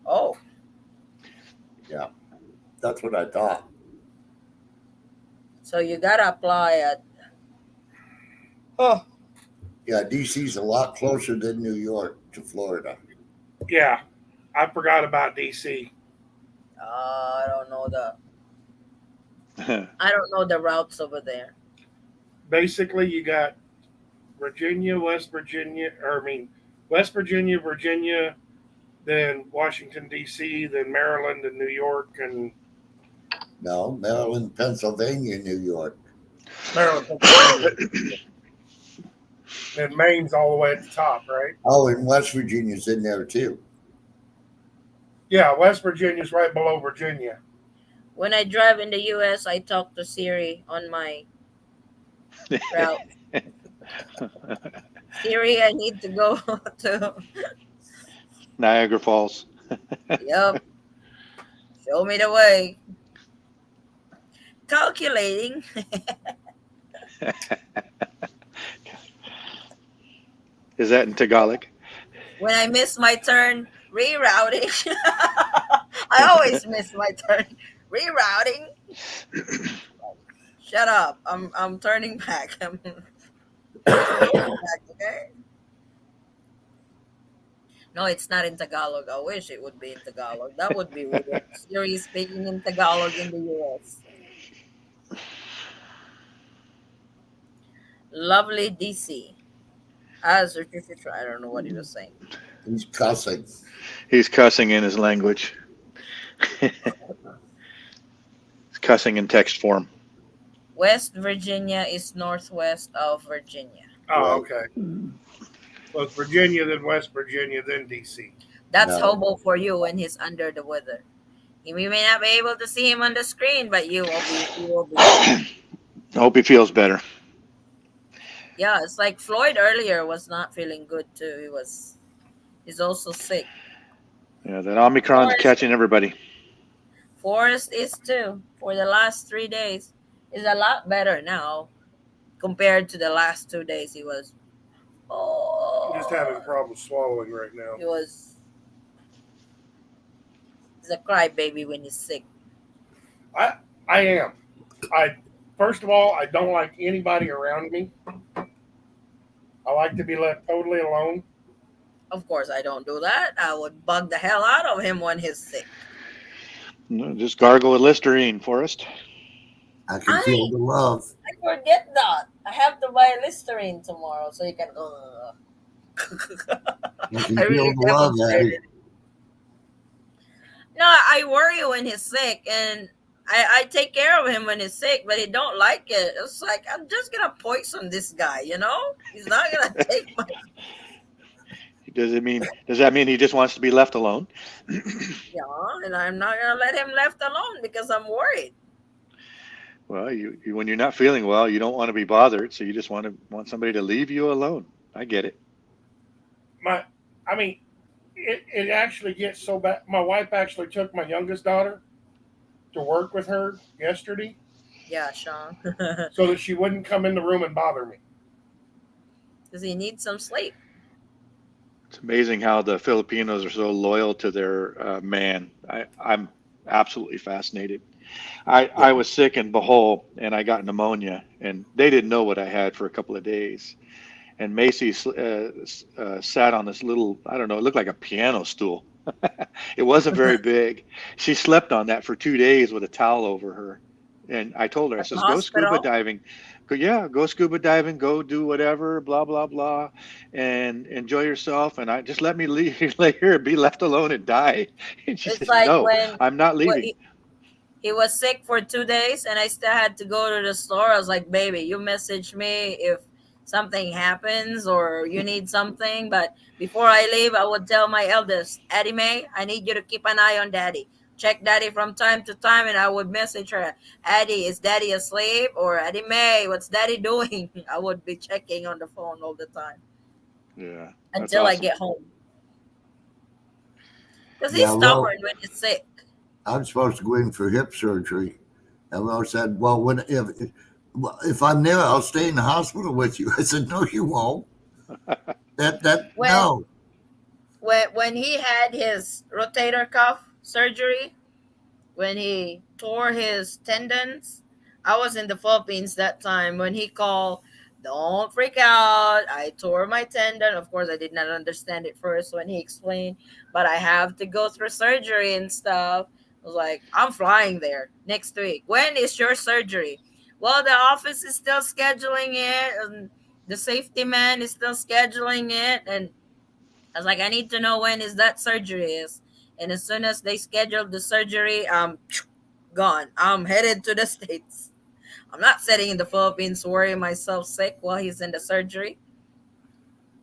Oh, Yeah, that's what I thought. so you gotta apply at. Oh, Yeah, DC's a lot closer than New York to Florida. Yeah, I forgot about DC. I don't know I don't know the routes over there. Basically, you got Virginia, West Virginia, or I mean, West Virginia, Virginia, then Washington D.C., then Maryland and New York, and No, Maryland, Pennsylvania, New York. Maryland, Pennsylvania. Then Maine's all the way at the top, right? Oh, and West Virginia's in there too. Yeah, West Virginia's right below Virginia. When I drive in the U.S., I talk to Siri on my route. Siri, I need to go to. Niagara Falls. Yep, show me the way. Calculating. Is that in Tagalog? When I miss my turn, rerouting. I always miss my turn. Rerouting. Shut up. I'm turning back. I'm turning back, okay? No, it's not in Tagalog. I wish it would be in Tagalog. That would be weird. Siri speaking in Tagalog in the US. Lovely DC. I don't know what he was saying. He's cussing. He's cussing in his language. He's cussing in text form. West Virginia is northwest of Virginia. Oh, okay. Well, it's Virginia, then West Virginia, then D.C. That's No. Hobo for you when he's under the weather. You may not be able to see him on the screen, but you will be. You will be. I hope he feels better. Yeah, it's like Floyd earlier was not feeling good too. He's also sick. Yeah, that Omicron's catching everybody. Forrest is too. For the last 3 days, is a lot better now compared to the last 2 days. He was. Oh, Just having problems swallowing right now. he was. He's a crybaby when he's sick. I am. First of all, I don't like anybody around me. I like to be left totally alone. Of course, I don't do that. I would bug the hell out of him when he's sick. No, just gargle with Listerine, Forrest. I can feel the love. I forget that. I have to buy Listerine tomorrow so you can. I can I feel really the love, demonstrated. Eddie. No, I worry when he's sick, and I take care of him when he's sick, but he don't like it. It's like I'm just gonna poison this guy, you know? He's not gonna take my. Does that mean he just wants to be left alone? Yeah, and I'm not gonna let him left alone because I'm worried. Well, you when you're not feeling well, you don't want to be bothered, so you just want somebody to leave you alone. I get it. I mean, it actually gets so bad. My wife actually took my youngest daughter to work with her yesterday Yeah, Sean, so that she wouldn't come in the room and bother me. because he needs some sleep. It's amazing how the Filipinos are so loyal to their man. I'm absolutely fascinated. I was sick in Bohol and I got pneumonia, and they didn't know what I had for a couple of days. And Macy sat on this little, I don't know, it looked like a piano stool. It wasn't very big. She slept on that for 2 days with a towel over her. And I told her, I At the says, go scuba hospital. diving. Go scuba diving, go do whatever, blah, blah, blah, and enjoy yourself. And I just let me lay here and be left alone and die. And she It's says, like no, I'm not when leaving. he was sick for 2 days, and I still had to go to the store. I was like, baby, you message me if something happens or you need something. But before I leave, I would tell my eldest, Addie May, I need you to keep an eye on Daddy. Check Daddy from time to time, and I would message her, Addie, is Daddy asleep? Or Addie May, what's Daddy doing? I would be checking on the phone all the time Yeah, that's until I awesome. get home. Because he's Yeah, well, stubborn when he's sick. I'm supposed to go in for hip surgery. And Will said, well, if I'm there, I'll stay in the hospital with you. I said, no, you won't. When No. when he had his rotator cuff surgery, when he tore his tendons, I was in the Philippines that time when he called, don't freak out, I tore my tendon. Of course, I did not understand it first when he explained, but I have to go through surgery and stuff. I was like, I'm flying there next week. When is your surgery? Well, the office is still scheduling it, and the safety man is still scheduling it, and I was like, I need to know when is that surgery is. And as soon as they scheduled the surgery, I'm gone. I'm headed to the States. I'm not sitting in the Philippines worrying myself sick while he's in the surgery.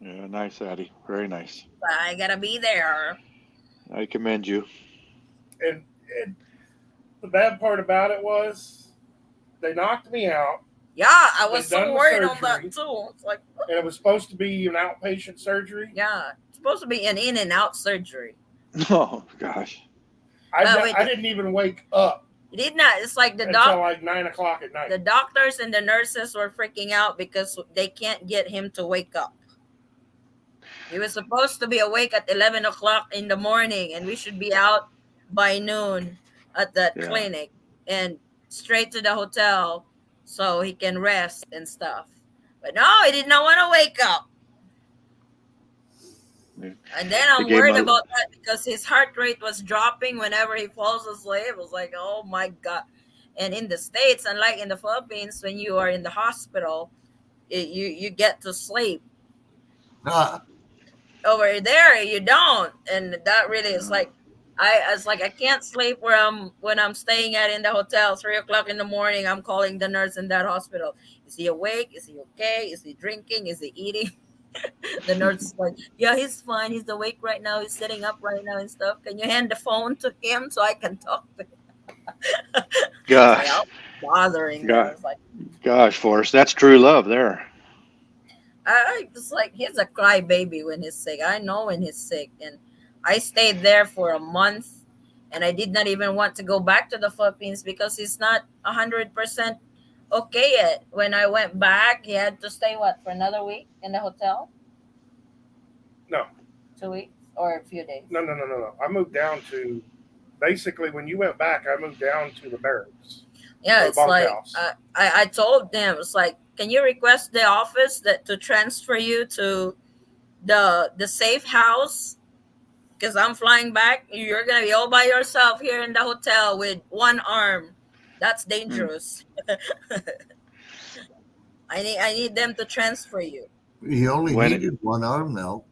Yeah, nice, Addie. Very nice. But I gotta be there. I commend you. And the bad part about it was they knocked me out. Yeah, I was They'd so done the worried on surgery. that too. It's like, And it was supposed to be an outpatient surgery. yeah, it's supposed to be an in and out surgery. Oh, gosh. I didn't even wake up It did not. It's like until like 9 o'clock at night. the doctors and the nurses were freaking out because they can't get him to wake up. He was supposed to be awake at 11 o'clock in the morning, and we should be out by noon at that Yeah. clinic and straight to the hotel so he can rest and stuff. But no, he did not want to wake up. Yeah. And then They I'm gave worried him a- about that because his heart rate was dropping whenever he falls asleep. It was like, oh my God. And in the States, unlike in the Philippines, when you are in the hospital, you get to sleep. Over there you don't, and that really is like I can't sleep when I'm staying at in the hotel 3 o'clock in the morning. I'm calling the nurse in that hospital. Is he awake? Is he okay? Is he drinking? Is he eating? The nurse is like, yeah, he's fine, he's awake right now, he's sitting up right now and stuff. Can you hand the phone to him so I can talk to him? Gosh. Like, bothering them. It's like Gosh, Forrest, that's true love there. I just like he's a crybaby when he's sick. I know when he's sick, and I stayed there for a month, and I did not even want to go back to the Philippines because he's not 100% okay yet. When I went back, he had to stay for another week in the hotel. No. 2 weeks or a few days. No. I moved down to basically when you went back. I moved down to the barracks. Yeah, the it's like bunkhouse. I told them, it's like, can you request the office that to transfer you to the safe house Because I'm flying back. You're gonna be all by yourself here in the hotel with one arm. That's dangerous. I need them to transfer you. He only When needed one arm now.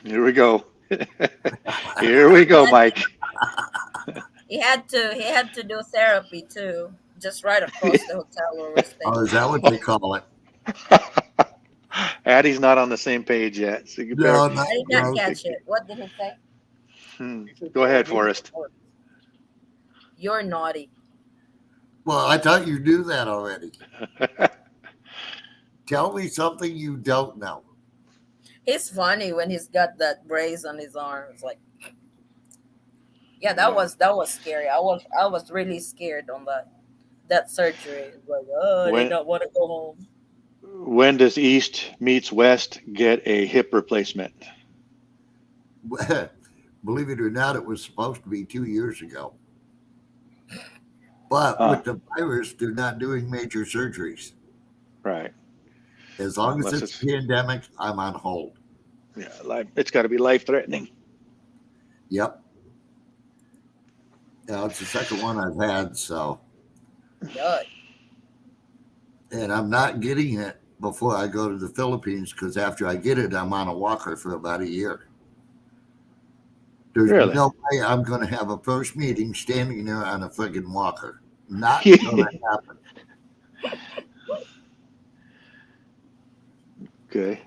Here we go. Here we go, Mike. He had to do therapy too, just right across the hotel where we're staying. Oh, is that what they call it? Addie's not on the same page yet. So you better, No, not, I did not no. catch it. What did he say? Go ahead, Forrest. You're naughty. Well, I thought you knew that already. Tell me something you don't know. He's funny when he's got that brace on his arm. It's like, yeah, that was scary. I was really scared on that surgery. It's like, oh, I did When not want to go home. when does East meets West get a hip replacement? Believe it or not, it was supposed to be 2 years ago. But Huh. with the virus, they're not doing major surgeries. Right. As long as Unless it's it's pandemic, I'm on hold. it's got to be life threatening. Yep. Yeah, it's the second one I've had, so. Yuck. And I'm not getting it before I go to the Philippines because after I get it, I'm on a walker for about a year. There's Really? no way I'm going to have a first meeting standing there on a friggin' walker. Not going to happen. Okay.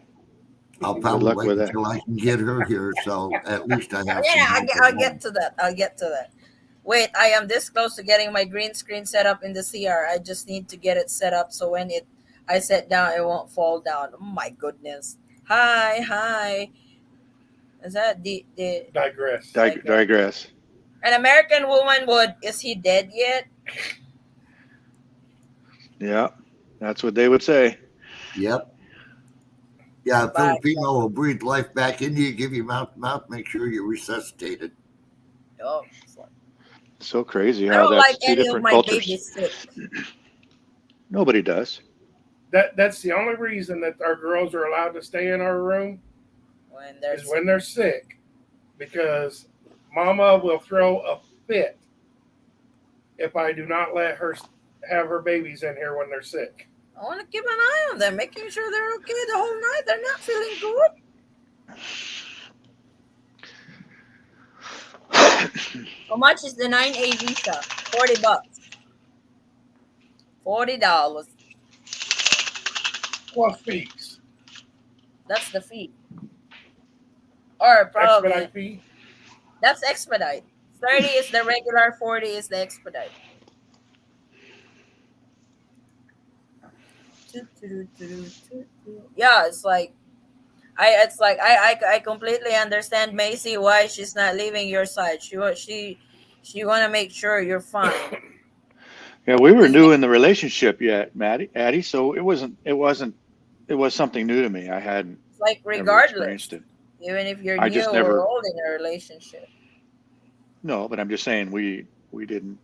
I'll Good probably luck wait with that. until I can get her here, so at least I have Yeah, some help I'll at get home. to that. I'll get to that. Wait, I am this close to getting my green screen set up in the CR. I just need to get it set up so when I sit down, it won't fall down. Oh my goodness. Hi. Is that the Digress. Digress. an American woman is he dead yet? Yeah, that's what they would say. Yep. Yeah, a Bye. Filipino will breathe life back into you, give you mouth to mouth, make sure you're resuscitated. Oh, it's like- So crazy I how don't that's like two any of different my cultures. babies sick. Nobody does. That's the only reason that our girls are allowed to stay in our room When there's is when they're sick, because Mama will throw a fit if I do not let her have her babies in here when they're sick. I want to keep an eye on them, making sure they're okay the whole night. They're not feeling good. How much is the 9A visa? $40. $40. Plus fees. That's the fee. Or probably Expedite fee. that's expedite. 30 is the regular, 40 is the expedite. Yeah, it's like I completely understand Macy why she's not leaving your side. She want to make sure you're fine. Yeah, we were new in the relationship yet, Addie. So it was something new to me. I hadn't It's like ever regardless, experienced it. even if you're I new just or never. old in a relationship. No, but I'm just saying we didn't.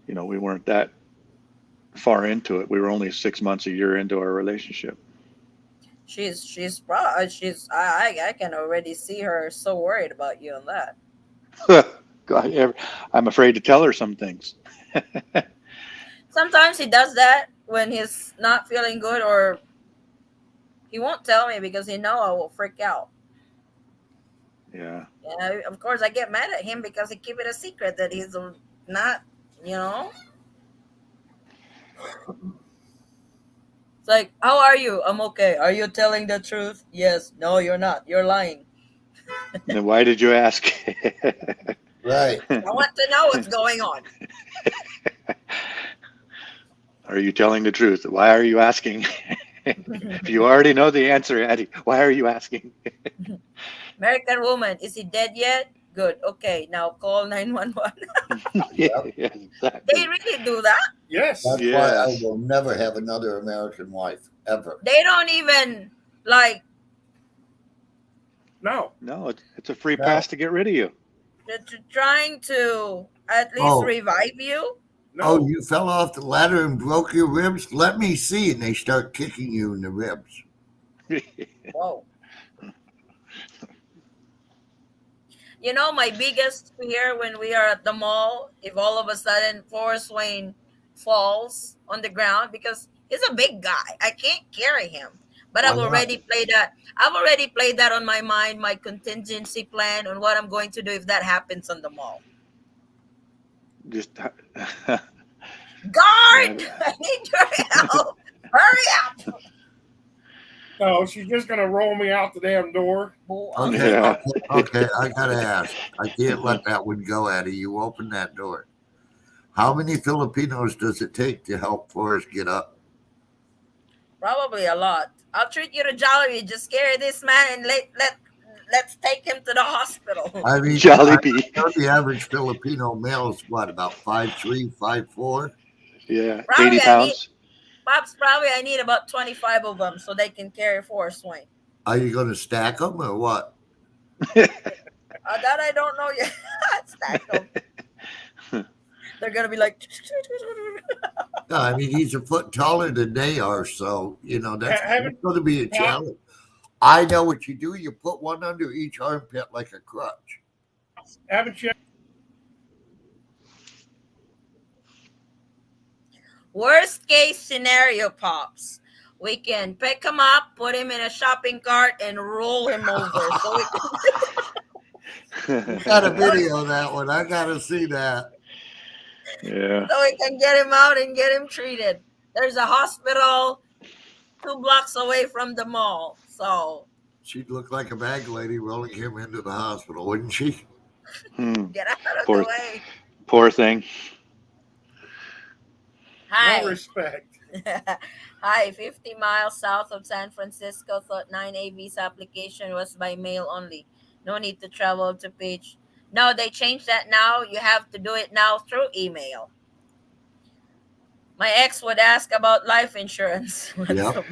We weren't that far into it. We were only 6 months, a year into our relationship. I can already see her so worried about you on that. God, I'm afraid to tell her some things. Sometimes he does that when he's not feeling good, or he won't tell me because he know I will freak out. Yeah. Yeah, of course I get mad at him because he keep it a secret that he's not, you know. It's like, how are you? I'm okay. Are you telling the truth? Yes. No, you're not. You're lying. Then why did you ask? Right. I want to know what's going on. Are you telling the truth? Why are you asking? If you already know the answer, Addie, why are you asking? American woman, is he dead yet? Good. Okay, now call 911. Yeah, exactly. They really do that. Yes. That's why I will never have another American wife, ever. They don't even like No. No, it's a free pass to get rid of you. trying to at least revive you. No. Oh, you fell off the ladder and broke your ribs? Let me see. And they start kicking you in the ribs. Whoa. You know, my biggest fear when we are at the mall, if all of a sudden Forrest Wayne falls on the ground because he's a big guy. I can't carry him. But Why not? I've already played that on my mind, my contingency plan on what I'm going to do if that happens on the mall. Just Guard! I need your help. Hurry up. No, she's just gonna roll me out the damn door. Okay, Yeah. okay. I gotta ask. I can't let that one go, Eddie. You open that door. How many Filipinos does it take to help Forrest get up? Probably a lot. I'll treat you to Jollibee. Just carry this man and let's take him to the hospital. I mean, I Jollibee. know the average Filipino male is what, about 5'3", 5'4"? Yeah. Probably 80 pounds. Pops, probably I need about 25 of them so they can carry Forrest Wayne. Are you going to stack them or what? That I don't know yet. Stack them. They're gonna be like. No, I mean, he's a foot taller than they are, so, that's going to be a challenge. I know what you do. You put one under each armpit like a crutch. Haven't you? Worst case scenario, Pops. We can pick him up, put him in a shopping cart, and roll him over. So I got a video of that one. I got to see that. Yeah. so we can get him out and get him treated. There's a hospital 2 blocks away from the mall. So She'd look like a bag lady rolling him into the hospital, wouldn't she? get out of Poor- the way. Poor thing. Hi. No respect. Hi, 50 miles south of San Francisco. Thought 9A visa application was by mail only. No need to travel to page. No, they changed that now. You have to do it now through email. My ex would ask about life insurance. Yep.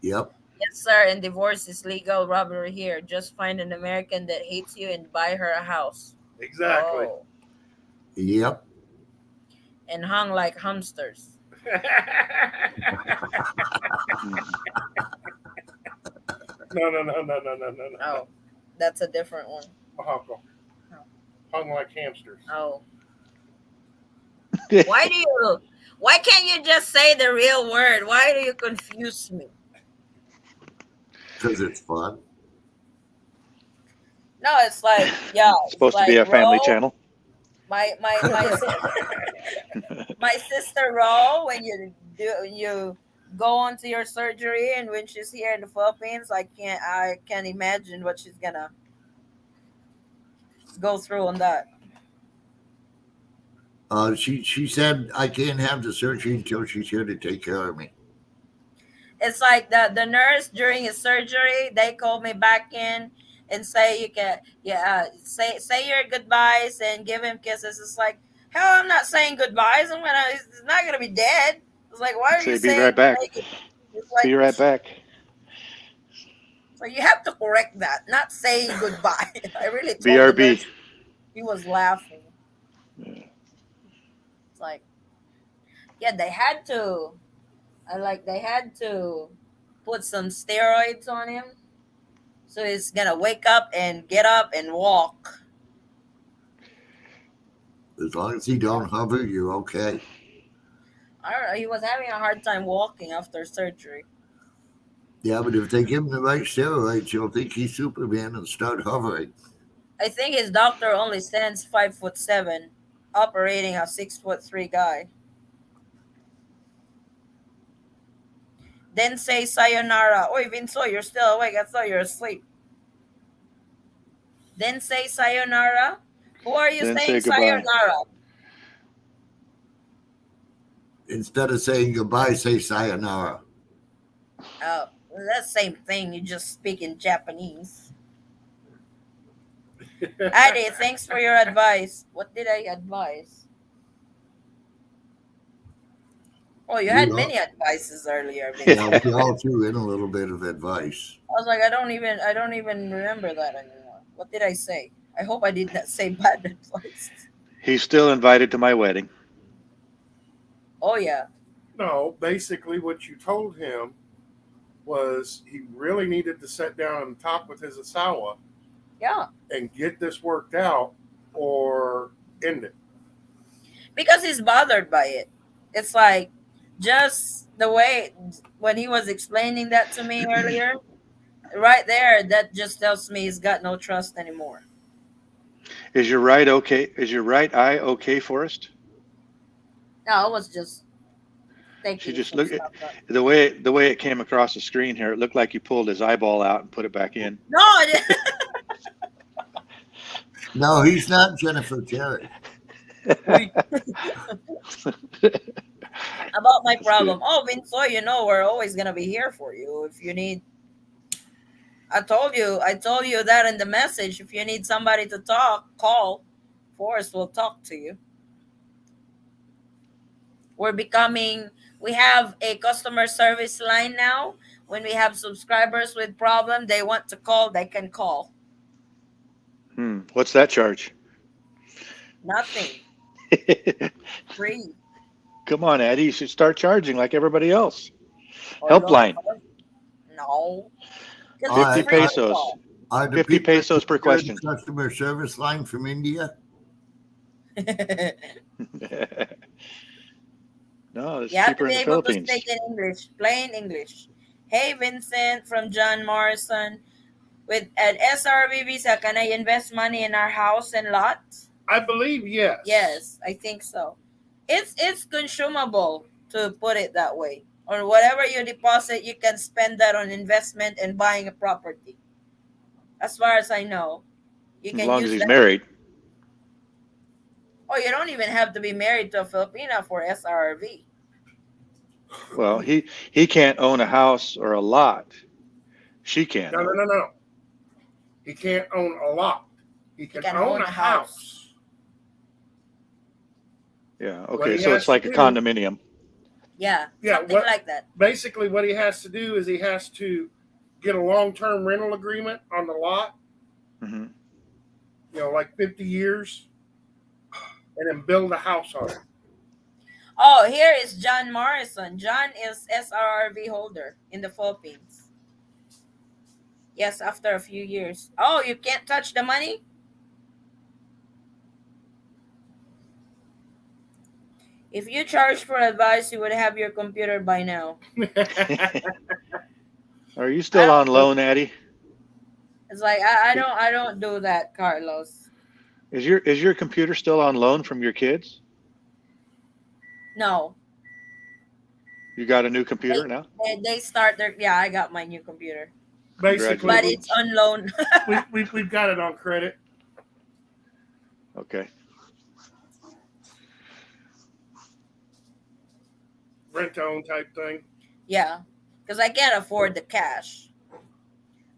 Yep. Yes, sir. And divorce is legal. Robbery here. Just find an American that hates you and buy her a house. Exactly. Oh, Yep. and hung like hamsters. No. Oh, that's a different one. Hung like hamsters. Oh. Why can't you just say the real word? Why do you confuse me? Because it's fun. No, it's like, yeah. It's supposed to be a family channel. My my sister Ro, when you go on to your surgery, and when she's here in the Philippines, I can't imagine what she's gonna go through on that. She said I can't have the surgery until she's here to take care of me. It's like the nurse during his surgery, they called me back in and say you can say your goodbyes and give him kisses. It's like, hell, I'm not saying goodbyes. He's not gonna be dead. It's like, why are you Say, saying? be right back. It's like, Be right back. So you have to correct that, not saying goodbye. I really told the BRB. nurse. He was laughing. It's like, yeah, they had to put some steroids on him. So he's gonna wake up and get up and walk. As long as he don't hover, you're okay. I don't know. He was having a hard time walking after surgery. Yeah, but if they give him the right steroids, you'll think he's Superman and start hovering. I think his doctor only stands 5'7", operating a 6'3" guy. Then say sayonara. Oh, Vinso, you're still awake. I thought you were asleep. Then say sayonara. Who are you Then saying say goodbye. sayonara? Instead of saying goodbye, say sayonara. Oh, that's the same thing. You just speak in Japanese. Adi, thanks for your advice. What did I advise? Oh, you had many advices earlier. Yeah, we all threw in a little bit of advice. I was like, I don't even remember that anymore. What did I say? I hope I did not say bad advice. He's still invited to my wedding. Oh yeah. No, basically what you told him was he really needed to sit down and talk with his Asawa Yeah, and get this worked out or end it. because he's bothered by it. It's like just the way when he was explaining that to me earlier, right there, that just tells me he's got no trust anymore. Is your right okay? Is your right eye okay, Forrest? No, I was just She taking just some look stuff. But the way it came across the screen here. It looked like you pulled his eyeball out and put it back in. no, I didn't. No, he's not Jennifer Terry. We- about my That's problem. good. Oh, Vince, so you know we're always gonna be here for you if you need. I told you that in the message. If you need somebody to talk, call. Forrest will talk to you. We're becoming. We have a customer service line now. When we have subscribers with problem, they want to call. They can call. What's that charge? Nothing. Free. Come on, Eddie. You should start charging like everybody else. Or Helpline. no. Because All it's 50 right. free to pesos. call. Are the 50 people pesos per at the question. customer service line from India? No, it's You have to cheaper be in the able to Philippines. speak in English, plain English. Hey, Vincent from John Morrison. With an SRV visa, can I invest money in our house and lot? I believe yes. Yes, I think so. It's consumable to put it that way. Or whatever you deposit, you can spend that on investment and buying a property. As far as I know, you As can long as use he's that. married. Oh, you don't even have to be married to a Filipina for SRV. Well, he can't own a house or a lot. She can. No. He can't own a lot. He can own a house. Yeah. What Okay. he So has it's like to a do- condominium. Yeah, Yeah, something what- like that. Basically, what he has to do is he has to get a long-term rental agreement on the lot, Hmm. like 50 years, and then build a house on it. Oh, here is John Morrison. John is SRRV holder in the Philippines. Yes, after a few years. Oh, you can't touch the money? If you charge for advice, you would have your computer by now. Are you still on loan, Addie? It's like I don't do that, Carlos. Is your computer still on loan from your kids? No. You got a new computer now? They start their I got my new computer. Basically, But Congratulations. it's on loan. we've got it on credit. Okay. Rent-to-own type thing. Yeah. Because I can't afford the cash.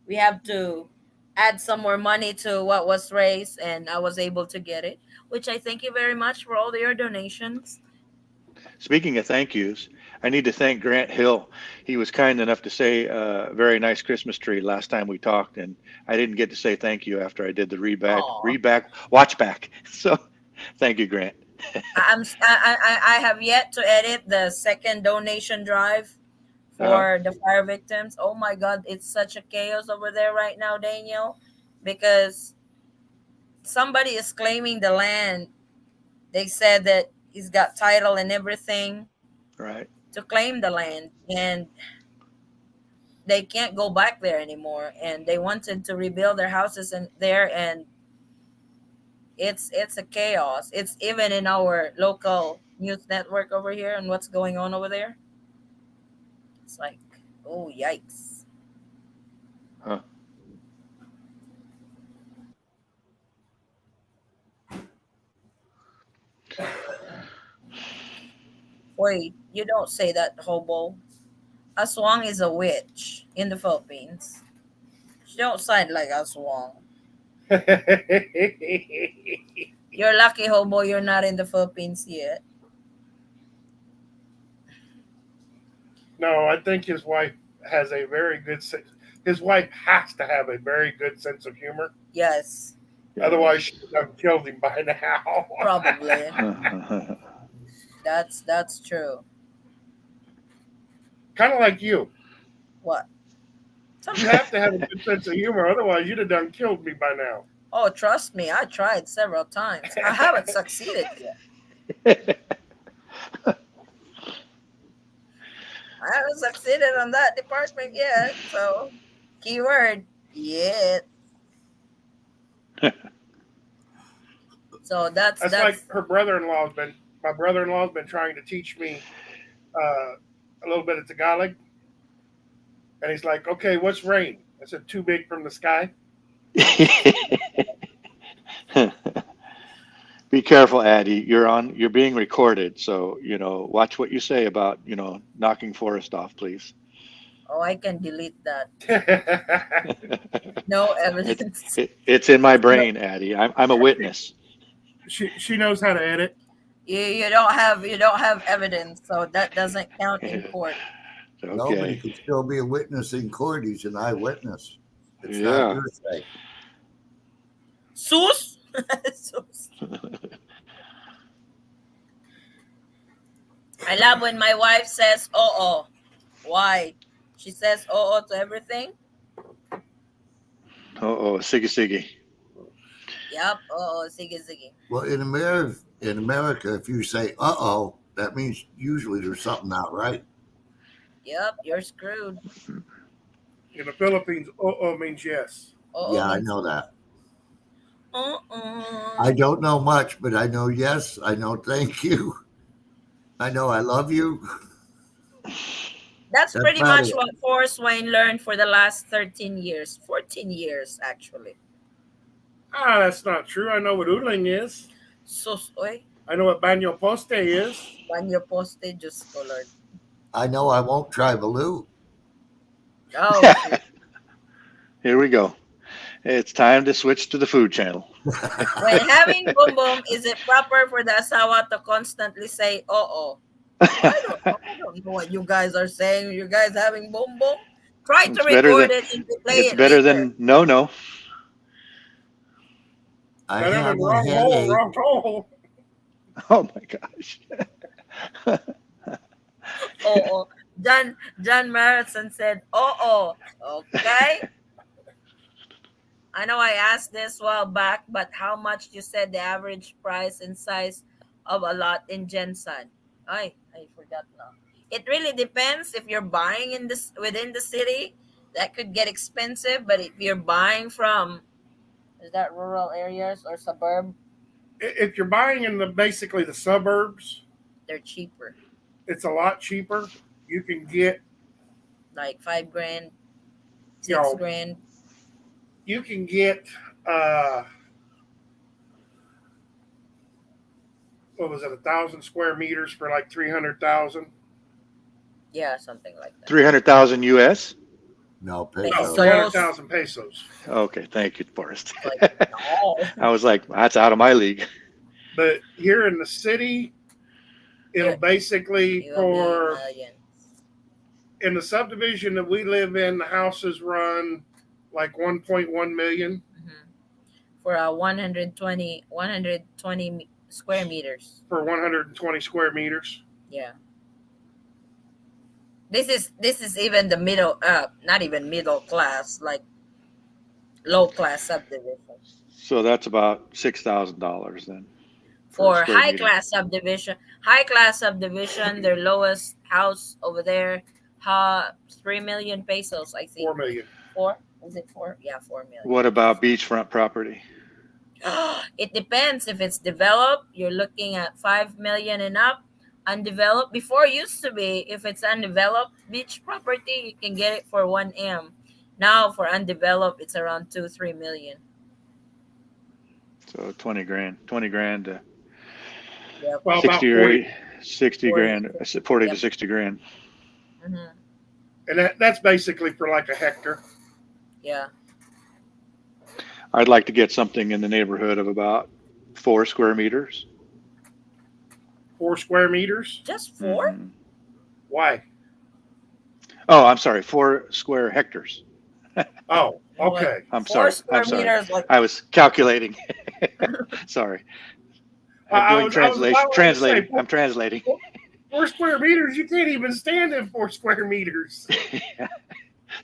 We have to add some more money to what was raised, and I was able to get it, which I thank you very much for all your donations. Speaking of thank yous, I need to thank Grant Hill. He was kind enough to say a very nice Christmas tree last time we talked, and I didn't get to say thank you after I did the watch back. So thank you, Grant. I have yet to edit the second donation drive for the fire victims. Oh my God, it's such a chaos over there right now, Daniel, because somebody is claiming the land. They said that he's got title and everything Right. to claim the land, and they can't go back there anymore. And they wanted to rebuild their houses in there, and it's a chaos. It's even in our local news network over here and what's going on over there. It's like, oh yikes. Huh. Wait, you don't say that, hobo. Aswang is a witch in the Philippines. She don't sound like Aswang. You're lucky, hobo, you're not in the Philippines yet. No, I think his wife has a very good sense. His wife has to have a very good sense of humor. Yes, Otherwise, she would have killed him by now. probably. That's true. Kind of like you. What? You have to have a good sense of humor, otherwise you'd have done killed me by now. Oh, trust me, I tried several times. I haven't succeeded yet. I haven't succeeded on that department yet. So, keyword yet. So That's that's like her brother-in-law's been. My brother-in-law's been trying to teach me a little bit of Tagalog, and he's like, "Okay, what's rain?" I said, "Too big from the sky." Be careful, Addie. You're being recorded, so watch what you say about knocking Forrest off, please. oh, I can delete that. No evidence. It's in my brain, Addie. I'm a witness. she knows how to edit. You don't have evidence, so that doesn't count in court. No, but he Okay. could still be a witness in court. He's an eyewitness. It's Yeah. not hearsay. Sus. Sus. I love when my wife says "oh." Why? She says "oh" to everything. Siggy siggy. Yep. Oh, ziggy ziggy. Well, in America, if you say "uh-oh," that means usually there's something not right. Yep, you're screwed. In the Philippines, means yes. Oh, Yeah, I know that. Uh-uh. I don't know much, but I know yes. I know thank you. I know I love you. That's pretty about much it. what Forrest Wayne learned for the last 13 years. 14 years, actually. That's not true. I know what oodling is. Sus, oy. I know what baño poste is. Banyo poste, just colored. I know I won't try Baloo. Oh, Here we go. It's time to switch to the food channel. when having boom boom, is it proper for the asawa to constantly say "oh"? I don't know what you guys are saying. You guys having boom boom? Try to It's better record than it and play it's it better later. than no. I Better have than a wrong hole, headache. wrong hole. Oh my gosh. Oh. John Marathon said "oh." Okay. I know I asked this a while back, but how much you said the average price and size of a lot in Gensan? I forgot now. It really depends if you're buying in this within the city, that could get expensive. But if you're buying from, is that rural areas or suburb, If you're buying in basically the suburbs, they're cheaper, it's a lot cheaper. You can get, like $5,000, you six know, grand. you can get what was it, 1,000 square meters for like 300,000. Yeah, something like that. 300,000 US. No, Pesos. No, pesos. 300,000 pesos. Okay, thank you, Forrest. Like, no. I was like, that's out of my league. But here in the city, it'll Yeah. basically It will be for millions. in the subdivision that we live in, the houses run like 1.1 million Mhm. For a 120 square meters. for 120 square meters. Yeah. This is even the middle not even middle class, like low class subdivision. So that's about $6,000 then. For a square meter. high class subdivision, their lowest house over there, 3 million pesos, I think. 4 million. 4? Is it 4? Yeah, 4 million. What about beachfront property? It depends. If it's developed, you're looking at 5 million and up. Undeveloped, before used to be, if it's undeveloped beach property, you can get it for 1M. Now for undeveloped, it's around 2-3 million. So 20 grand. 20 grand to Yep. Well, 60 about 40. or 60 grand. 40 to 60 grand. Mm-hmm. And that's basically for like a hectare. Yeah. I'd like to get something in the neighborhood of about 4 square meters. 4 square meters. Just 4? Mhm. Why? Oh, I'm sorry, 4 square hectares. Oh, okay. I'm 4 sorry. square I'm sorry. meters, like I was calculating. Sorry. I'm doing translation. Translating. I'm translating. 4 square meters. You can't even stand in 4 square meters.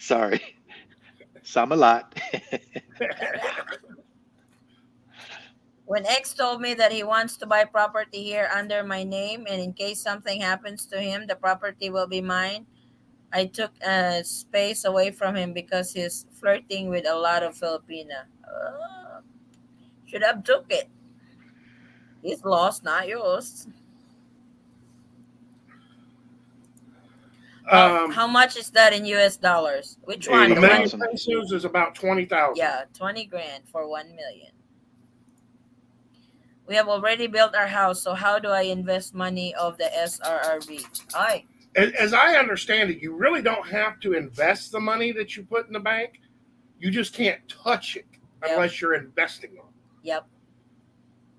Sorry. Some a lot. When X told me that he wants to buy property here under my name, and in case something happens to him, the property will be mine, I took a space away from him because he's flirting with a lot of Filipina. Should have took it. He's lost, not yours. How much is that in US dollars? Which one? A The million 80,000. pesos is about 20,000. Yeah, 20 grand for 1 million. We have already built our house, so how do I invest money of the SRRB? Aye. As I understand it, you really don't have to invest the money that you put in the bank. You just can't touch it unless you're investing it. Yep.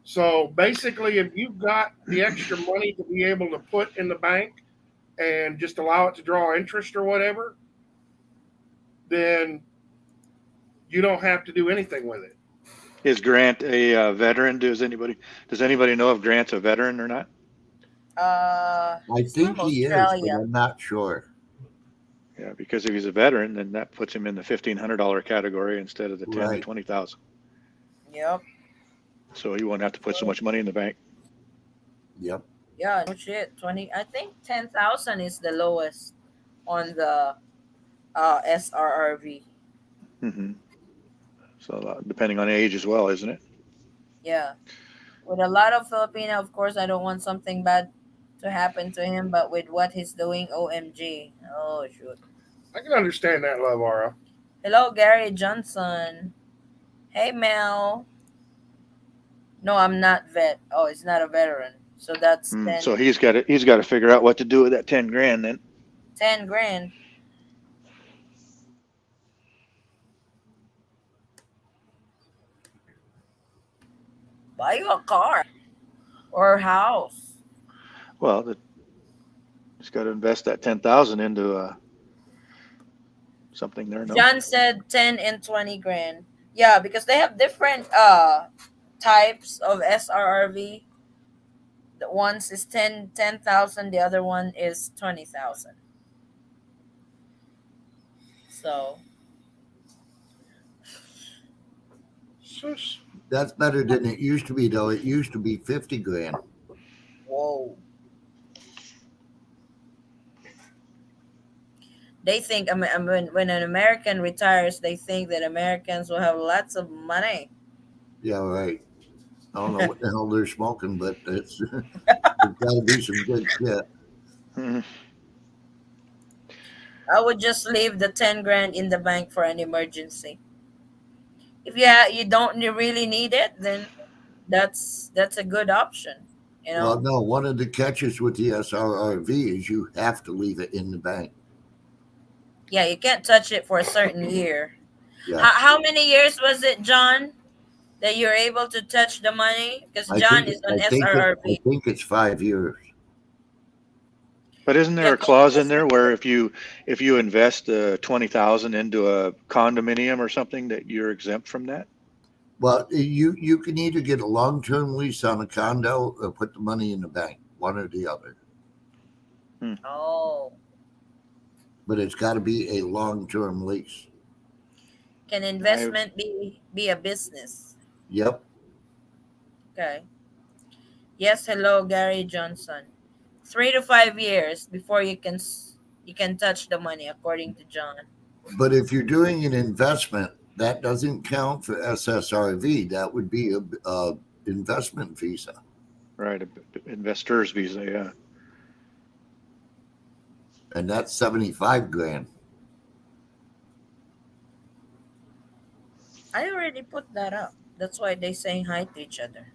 So basically, if you've got the extra money to be able to put in the bank and just allow it to draw interest or whatever, then you don't have to do anything with it. Is Grant a veteran? Does anybody know if Grant's a veteran or not? I think he is, but I'm not sure. Yeah, because if he's a veteran, then that puts him in the $1,500 category instead of the 10 to 20,000. Yep. So he won't have to put so much money in the bank. Yep. Yeah, no shit. 20. I think 10,000 is the lowest on the SRRV. Mm-hmm. So depending on age as well, isn't it? Yeah. With a lot of Filipino, of course, I don't want something bad to happen to him, but with what he's doing, OMG. Oh, shoot. I can understand that, Love Aura. Hello, Gary Johnson. Hey, Mel. No, I'm not vet. Oh, it's not a veteran. So that's 10. So he's got to figure out what to do with that 10 grand then. 10 grand. Buy you a car or a house. Well, he's got to invest that 10,000 into something there. No? John said 10 and 20 grand. Yeah, because they have different types of SRRV. The one's is 10,000, the other one is 20,000. So That's better than it used to be, though. It used to be 50 grand. whoa. They think when an American retires, they think that Americans will have lots of money. Yeah, right. I don't know what the hell they're smoking, but it's there's got to be some good shit. Mm-hmm. I would just leave the 10 grand in the bank for an emergency. If you don't really need it, then that's a good option. You know. Well, no, one of the catches with the SRRV is you have to leave it in the bank. Yeah, you can't touch it for a certain year. Yeah. How many years was it, John, that you're able to touch the money? Because John is on SRRB. I think it's 5 years. But isn't there a clause in there where if you invest 20,000 into a condominium or something that you're exempt from that? Well, you can either get a long-term lease on a condo or put the money in the bank, one or the other. Oh. But it's got to be a long-term lease. Can investment be a business? Yep. Okay. Yes, hello, Gary Johnson. 3 to 5 years before you can touch the money, according to John. But if you're doing an investment, that doesn't count for SSRV. That would be a investment visa. Right, investor's visa, yeah. And that's 75 grand. I already put that up. That's why they're saying hi to each other.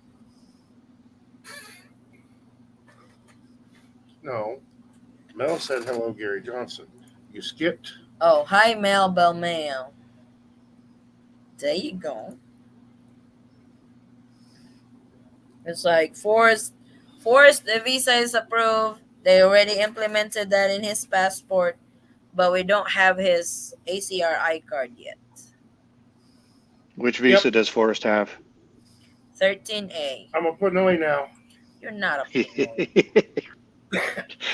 No. Mel said hello, Gary Johnson. You skipped. Oh, hi, Mel Belmail. There you go. It's like Forrest, the visa is approved. They already implemented that in his passport, but we don't have his ACRI card yet. Which visa does Forrest have? 13A. I'm a Pinoy now. You're not a Pinoy.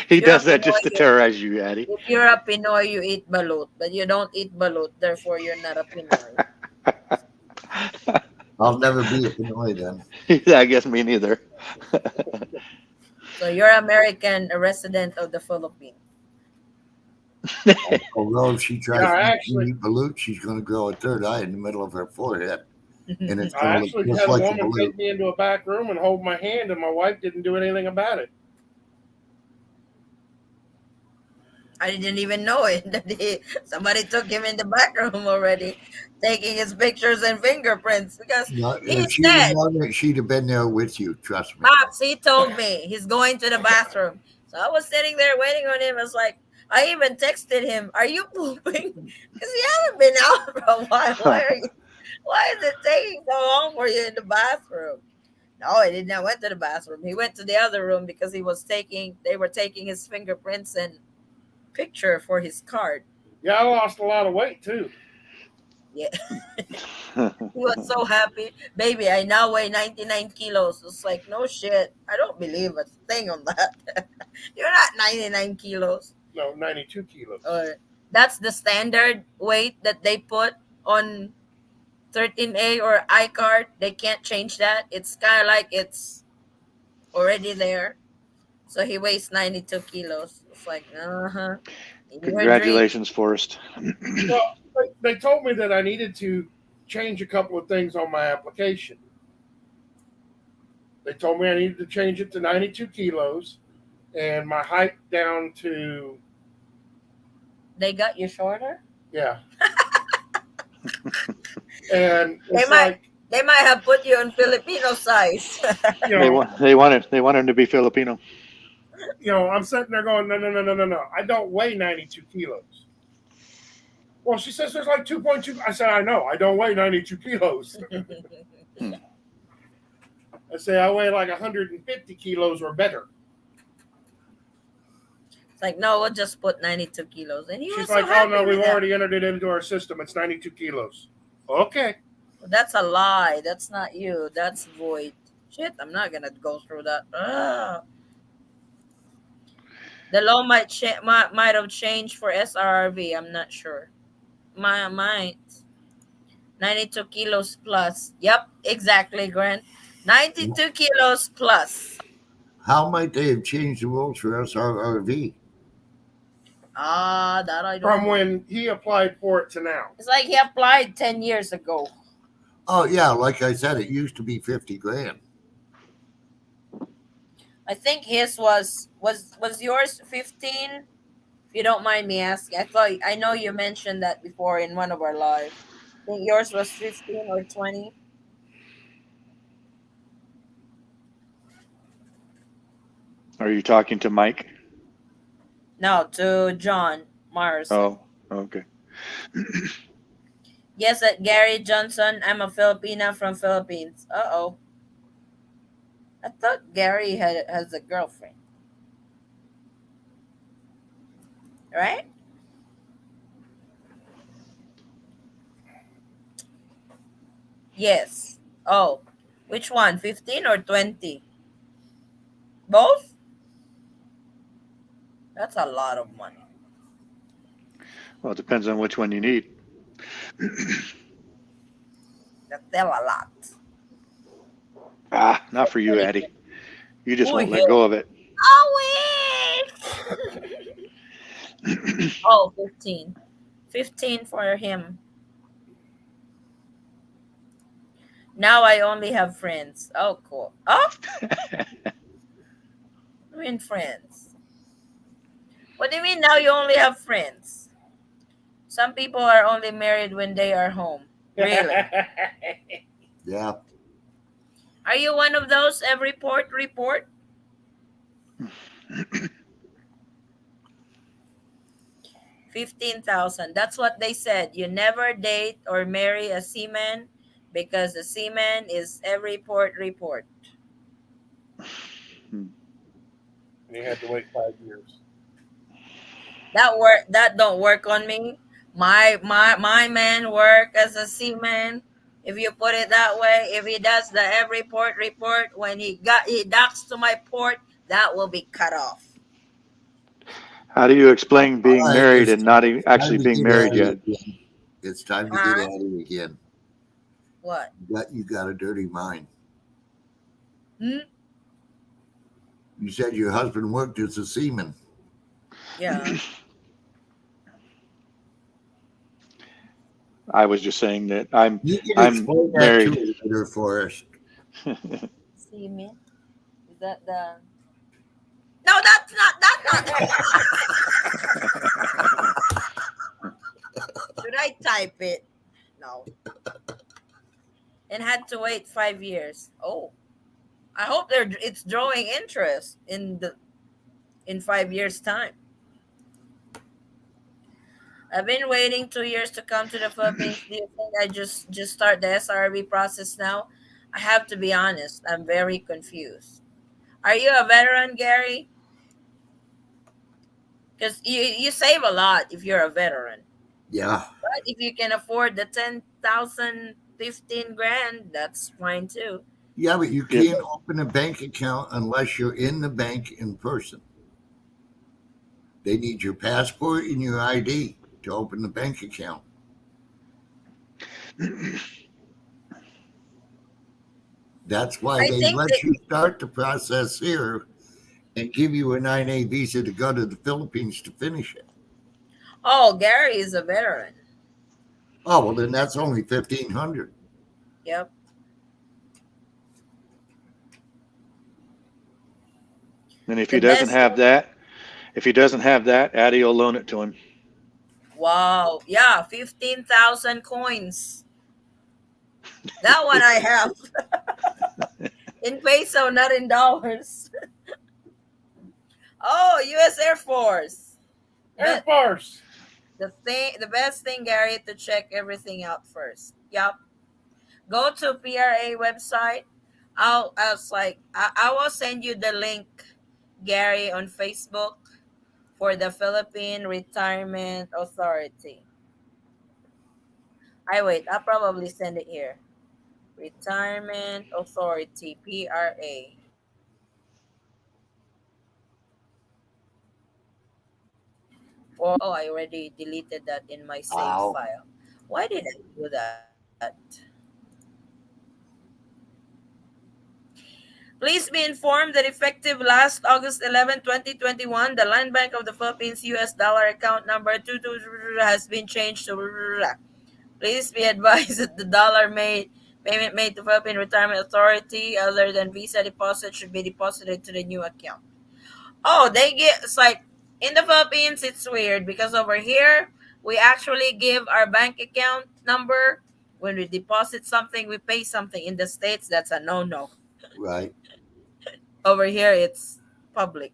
He You're a does that just Pinoy. to terrorize you, Addie. If you're a Pinoy, you eat balut, but you don't eat balut, therefore you're not a Pinoy. I'll never be a Pinoy then. I guess me neither. So you're American, a resident of the Philippines. Although if she tries Yeah, I to actually, eat balut, she's going to grow a third eye in the middle of her forehead, and it's I going to look actually just had a like a woman balut. take me into a back room and hold my hand, and my wife didn't do anything about it. I didn't even know it. Somebody took him in the back room already, taking his pictures and fingerprints because No, he if she'd have said, known it, she'd have been there with you. Trust me. Pops, he told me he's going to the bathroom. So I was sitting there waiting on him. I was like, I even texted him, "Are you pooping? Because you haven't been out for a while. Why is it taking so long for you in the bathroom?" No, he didn't. I went to the bathroom. He went to the other room because they were taking his fingerprints and picture for his card. Yeah, I lost a lot of weight too. Yeah. He was so happy. Baby, I now weigh 99 kilos. It's like, no shit. I don't believe a thing on that. You're not 99 kilos. No, 92 kilos. Or that's the standard weight that they put on 13A or iCard. They can't change that. It's kind of like it's already there. So he weighs 92 kilos. It's like, uh-huh. In your dream. Congratulations, Forrest. Well, they told me that I needed to change a couple of things on my application. They told me I needed to change it to 92 kilos and my height down to, They got you shorter? yeah. And They it's might like, they might have put you on Filipino size. you They know, want him to be Filipino. I'm sitting there going, no, no, no, no, no, no. I don't weigh 92 kilos. Well, she says there's like 2.2. I said, I know. I don't weigh 92 kilos. I say I weigh like 150 kilos or better. It's like, no, we'll just put 92 kilos. And he She's was like, so oh, happy no, with we've that. already entered it into our system. It's 92 kilos. Okay. That's a lie. That's not you. That's void. Shit, I'm not gonna go through that. Ugh. The law might have changed for SRRV. I'm not sure. Might 92 kilos plus. Yep, exactly, Grant. 92 kilos plus. How might they have changed the rules for SRRV? That I don't From know. when he applied for it to now. It's like he applied 10 years ago. Oh yeah, like I said, it used to be 50 grand. I think his was yours 15. If you don't mind me asking, I know you mentioned that before in one of our live. I think yours was 15 or 20. Are you talking to Mike? No, to John Mars. Oh, okay. Yes, at Gary Johnson. I'm a Filipina from Philippines. Uh-oh. I thought Gary has a girlfriend. Right? Yes. Oh. Which one? 15 or 20? Both? That's a lot of money. Well, it depends on which one you need. That's still a lot. Not for you, Addie. You just Oh, won't yeah. let go of it. I wish. Oh, 15. 15 for him. Now I only have friends. Oh, cool. Oh, I mean friends. What do you mean now you only have friends? Some people are only married when they are home. Really? Yeah. Are you one of those? Every report? $15,000. That's what they said. You never date or marry a seaman because the seaman is every report. And he had to wait 5 years. That don't work on me. My man work as a seaman. If you put it that way, if he does the every report when he docks to my port, that will be cut off. How do you explain All being right, married it's and not even time actually to being get married at it yet? again. It's time to get Huh? at it again. What? You got a dirty mind. Hmm? You said your husband worked as a seaman. Yeah. I was just saying that I'm You can I'm explain that to married. her later for us. See me? Is that the? No, that's not. That's not. Should I type it? No. And had to wait 5 years. Oh, I hope it's drawing interest in 5 years time. I've been waiting 2 years to come to the Philippines. Do you think I just start the SRB process now? I have to be honest. I'm very confused. Are you a veteran, Gary? Because you save a lot if you're a veteran. Yeah. But if you can afford the 10,000, 15 grand, that's fine too. Yeah, but you Yeah, can't open a bank account unless you're in the bank in person. They need your passport and your ID to open the bank account. That's why I they think let that, you start the process here and give you a 9A visa to go to the Philippines to finish it. oh, Gary is a veteran. Oh, well, then that's only 1,500. Yep. and if The he doesn't best. have that, Addie will loan it to him. Wow. Yeah, 15,000 coins. That one I have in peso, not in dollars. Oh, U.S. Air Force. Air But Force. the best thing, Gary, to check everything out first. Yep. Go to PRA website. I was like, I will send you the link, Gary, on Facebook for the Philippine Retirement Authority. I wait. I'll probably send it here. Retirement Authority, PRA. Oh, I already deleted that in my save Wow. file. Why did I do that? Please be informed that effective last August 11, 2021, the Land Bank of the Philippines US dollar account number 22 has been changed to. Please be advised that the dollar made payment made to Philippine Retirement Authority other than Visa deposit should be deposited to the new account. Oh, they get it's like in the Philippines it's weird because over here we actually give our bank account number when we deposit something, we pay something. In the States that's a no-no. Right. Over here it's public.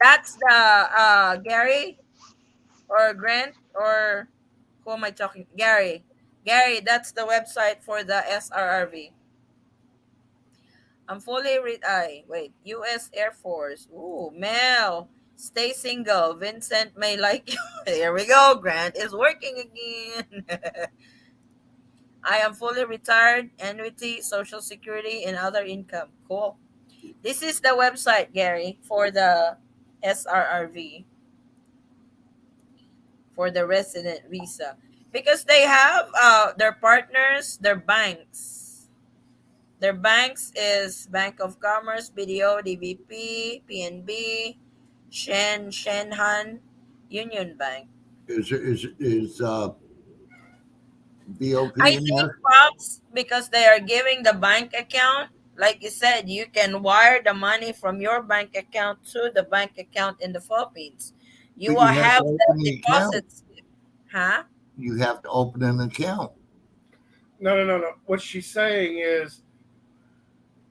That's the Gary or Grant or who am I talking? Gary. Gary, that's the website for the SRRV. I'm fully wait, US Air Force. Ooh, Mel. Stay single. Vincent may like you. Here we go. Grant is working again. I am fully retired, annuity, social security, and other income. Cool. This is the website, Gary, for the SRRV, for the resident visa. Because they have their partners, their banks. Their banks is Bank of Commerce, BDO, DBP, PNB, Shenhan, Union Bank. Is BOP I in think there? perhaps because they are giving the bank account, like you said, you can wire the money from your bank account to the bank account in the Philippines. You But will you have to have the open the account. deposits. Huh? You have to open an account. No, no, no, no. What she's saying is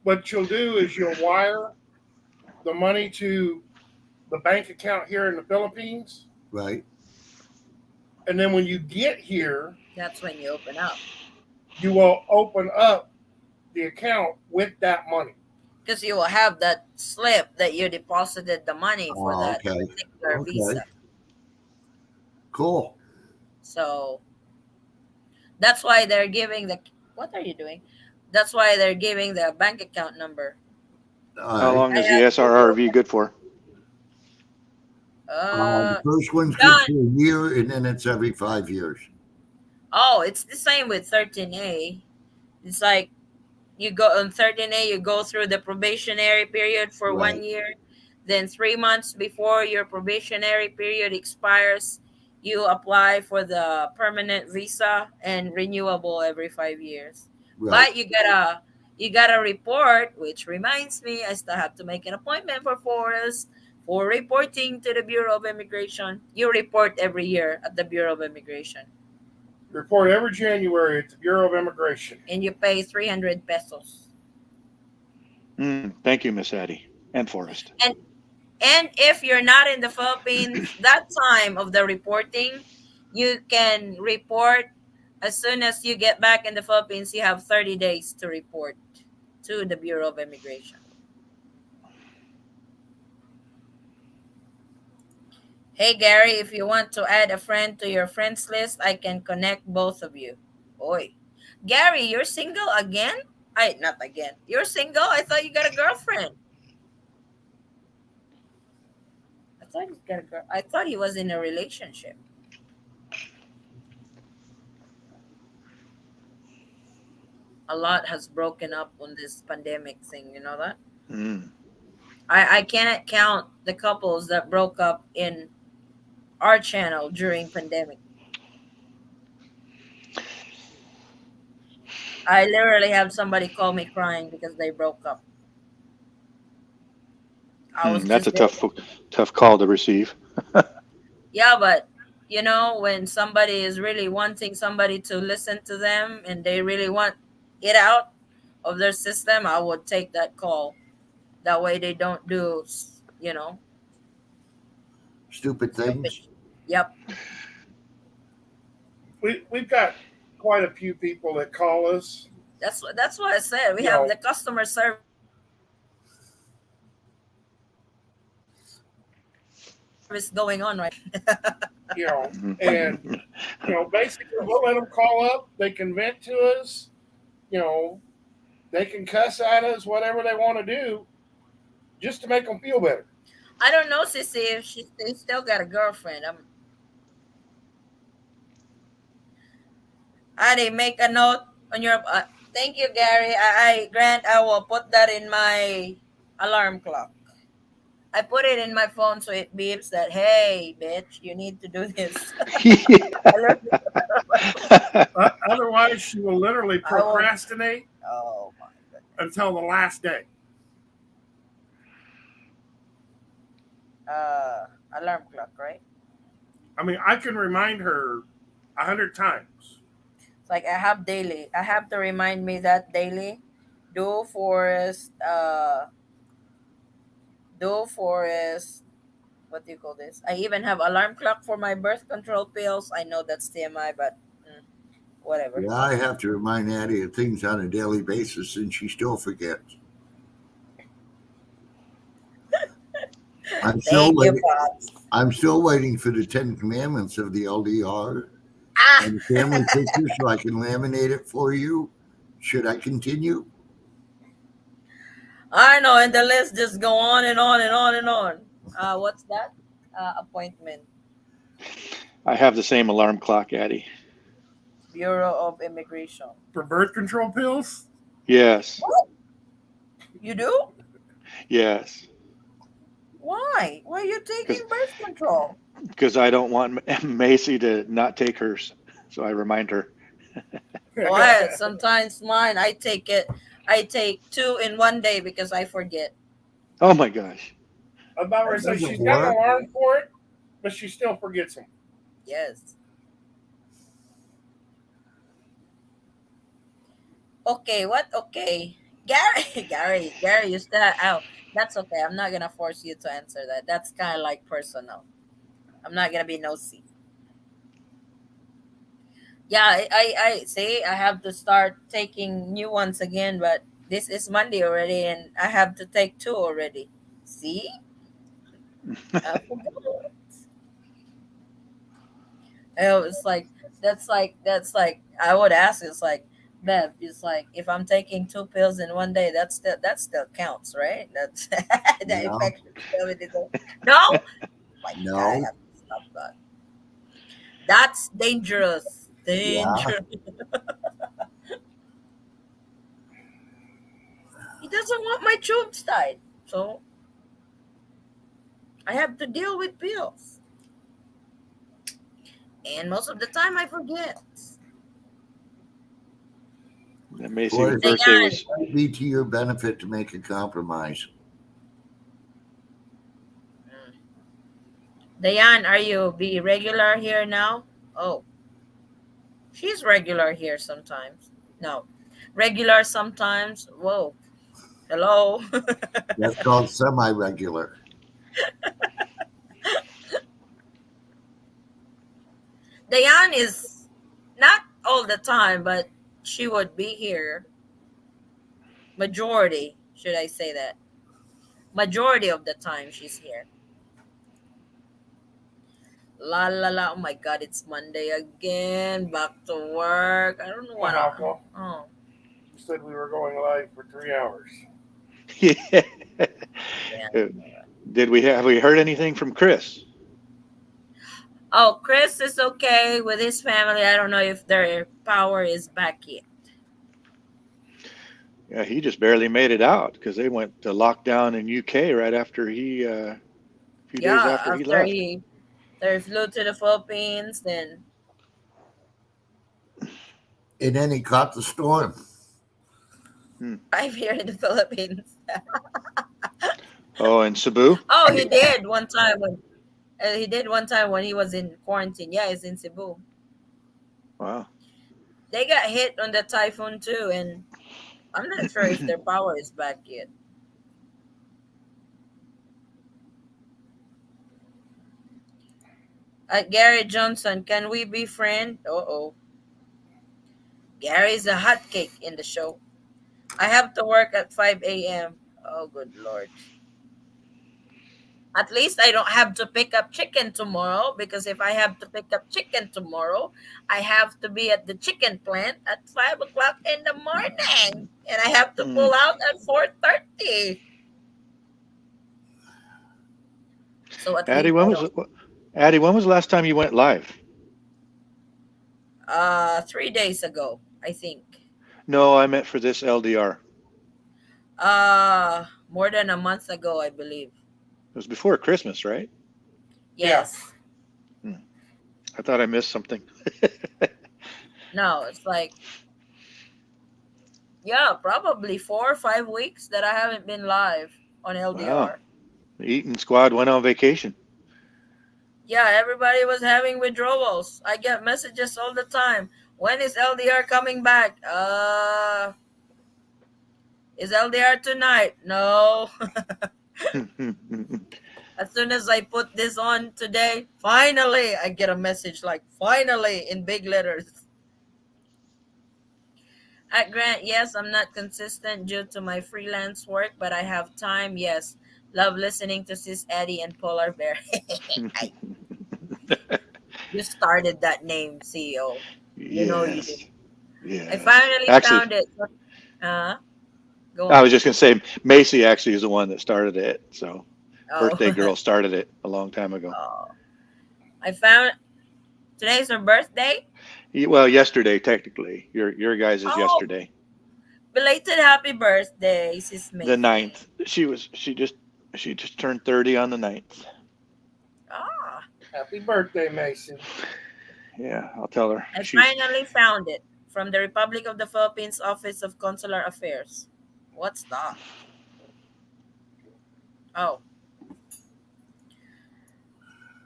what you'll do is you'll wire the money to the bank account here in the Philippines. Right. And then when you get here, That's when you open up. you will open up the account with that money. Because you will have that slip that you deposited the money for Oh, that okay. particular Okay. visa. Cool. So that's why they're giving the. What are you doing? That's why they're giving the bank account number. All How right. long I is the had to SRRV good for? The first one's good John. for a year, and then it's every 5 years. Oh, it's the same with 13A. It's like you go on 13A, you go through the probationary period for Right. 1 year. Then 3 months before your probationary period expires, you apply for the permanent visa and renewable every 5 years. Right. But you gotta report, which reminds me, I still have to make an appointment for Forrest for reporting to the Bureau of Immigration. You report every year at the Bureau of Immigration. Report every January at the Bureau of Immigration. And you pay 300 pesos. Thank you, Miss Addie and Forrest. And if you're not in the Philippines, that time of the reporting, you can report as soon as you get back in the Philippines. You have 30 days to report to the Bureau of Immigration. Hey, Gary, if you want to add a friend to your friends list, I can connect both of you. Boy. Gary, you're single again? Not again. You're single? I thought you got a girlfriend. I thought he was in a relationship. A lot has broken up on this pandemic thing. You know that? Mm. I cannot count the couples that broke up in our channel during pandemic. I literally have somebody call me crying because they broke up. I was That's just a there. tough call to receive. Yeah, but when somebody is really wanting somebody to listen to them and they really want it out of their system, I would take that call. That way they don't do, Stupid stupid. things. Yep. We've got quite a few people that call us. That's what I said. We You have know, the customer service going on right. you know, and basically we'll let them call up. They can vent to us. You know, they can cuss at us, whatever they want to do, just to make them feel better. I don't know, Sissy, if she still got a girlfriend. Adi, make a note on your. Thank you, Gary. Grant. I will put that in my alarm clock. I put it in my phone so it beeps that, hey, bitch, you need to do this. Otherwise, she will literally I will. procrastinate Oh my goodness. until the last day. Alarm clock, right? I mean, I can remind her 100 times. It's like I have daily. I have to remind me that daily. Do forest. Do forest. What do you call this? I even have alarm clock for my birth control pills. I know that's TMI, but whatever. Yeah, I have to remind Addie of things on a daily basis, and she still forgets. I'm still Thank you, waiting. Pops. I'm still waiting for the 10 Commandments of the LDR Ah, and the family picture so I can laminate it for you. Should I continue? I know, and the list just go on and on and on and on. What's that? Appointment. I have the same alarm clock, Addie. Bureau of Immigration. For birth control pills? Yes. What? You do? Yes. Why? Why are you taking birth control? Because I don't want Macy to not take hers. So I remind her. Why? Sometimes mine, I take it. I take 2 in one day because I forget. Oh my gosh. I'm about to That say doesn't she's got an work. alarm for it, but she still forgets them. Yes. Okay, what? Okay. Gary, Gary, you still out. That's okay. I'm not gonna force you to answer that. That's kind of like personal. I'm not gonna be nosy. Yeah, I see. I have to start taking new ones again, but this is Monday already, and I have to take 2 already. See, I forgot. Oh, it's like that's like I would ask. It's like, Bev. It's like if I'm taking 2 pills in one day, that still counts, right? That's that Yeah. infection. No, My God, I No. have to stop that. That's dangerous. Yeah. Dangerous. He doesn't want my tubes tied. So I have to deal with pills. And most of the time I forget. And Of Macy's course, birthday Dayan, was. it'd be to your benefit to make a compromise. Dayan, are you be regular here now? Oh, she's regular here sometimes. No, regular sometimes. Whoa, hello. That's called semi-regular. Dayan is not all the time, but she would be here. Majority, should I say that? Majority of the time she's here. La la la. Oh my God, it's Monday again. Back to work. I don't know what. Mahako, Oh, you said we were going live for 3 hours. Yeah. yeah. Did we have we heard anything from Chris? Oh, Chris is okay with his family. I don't know if their power is back yet. Yeah, he just barely made it out because they went to lockdown in UK right after a few days Yeah, after he after left. he flew to the Philippines, then And then he caught the storm. I'm here in the Philippines. Oh, and Cebu. Oh, he did one time when he did one time when he was in quarantine. Yeah, he's in Cebu. Wow. They got hit on the typhoon too, and I'm not sure if their power is back yet. Gary Johnson, can we be friend? Oh, Gary's a hotcake in the show. I have to work at 5 a.m. Oh, good lord. At least I don't have to pick up chicken tomorrow because if I have to pick up chicken tomorrow, I have to be at the chicken plant at 5 o'clock in the morning, and I have to pull Mm. out at 4:30. So at Addie, least I don't. when was the last time you went live? 3 days ago, I think. No, I meant for this LDR. More than a month ago, I believe. It was before Christmas, right? Yeah. Yes. I thought I missed something. No, it's like yeah, probably 4 or 5 weeks that I haven't been live on Wow. LDR. The Eaton squad went on vacation. Yeah, everybody was having withdrawals. I get messages all the time. When is LDR coming back? Is LDR tonight? No. As soon as I put this on today, finally, I get a message like finally in big letters. At Grant, yes, I'm not consistent due to my freelance work, but I have time. Yes. Love listening to Sis Eddie and Polar Bear. You started that name, CEO. You know you did. Yes. I Yes. finally Actually, found it. Uh, Go I on. was just going to say Macy actually is the one that started it. So Oh, Birthday Girl started it a long time ago. oh. I found today's her birthday. Well, yesterday technically. Your guys is Oh, yesterday. belated happy birthday, Sis The Macy. 9th. She just turned 30 on the 9th. Ah, Happy birthday, Mason. Yeah, I'll tell her. I She's finally found it from the Republic of the Philippines Office of Consular Affairs. What's that? Oh,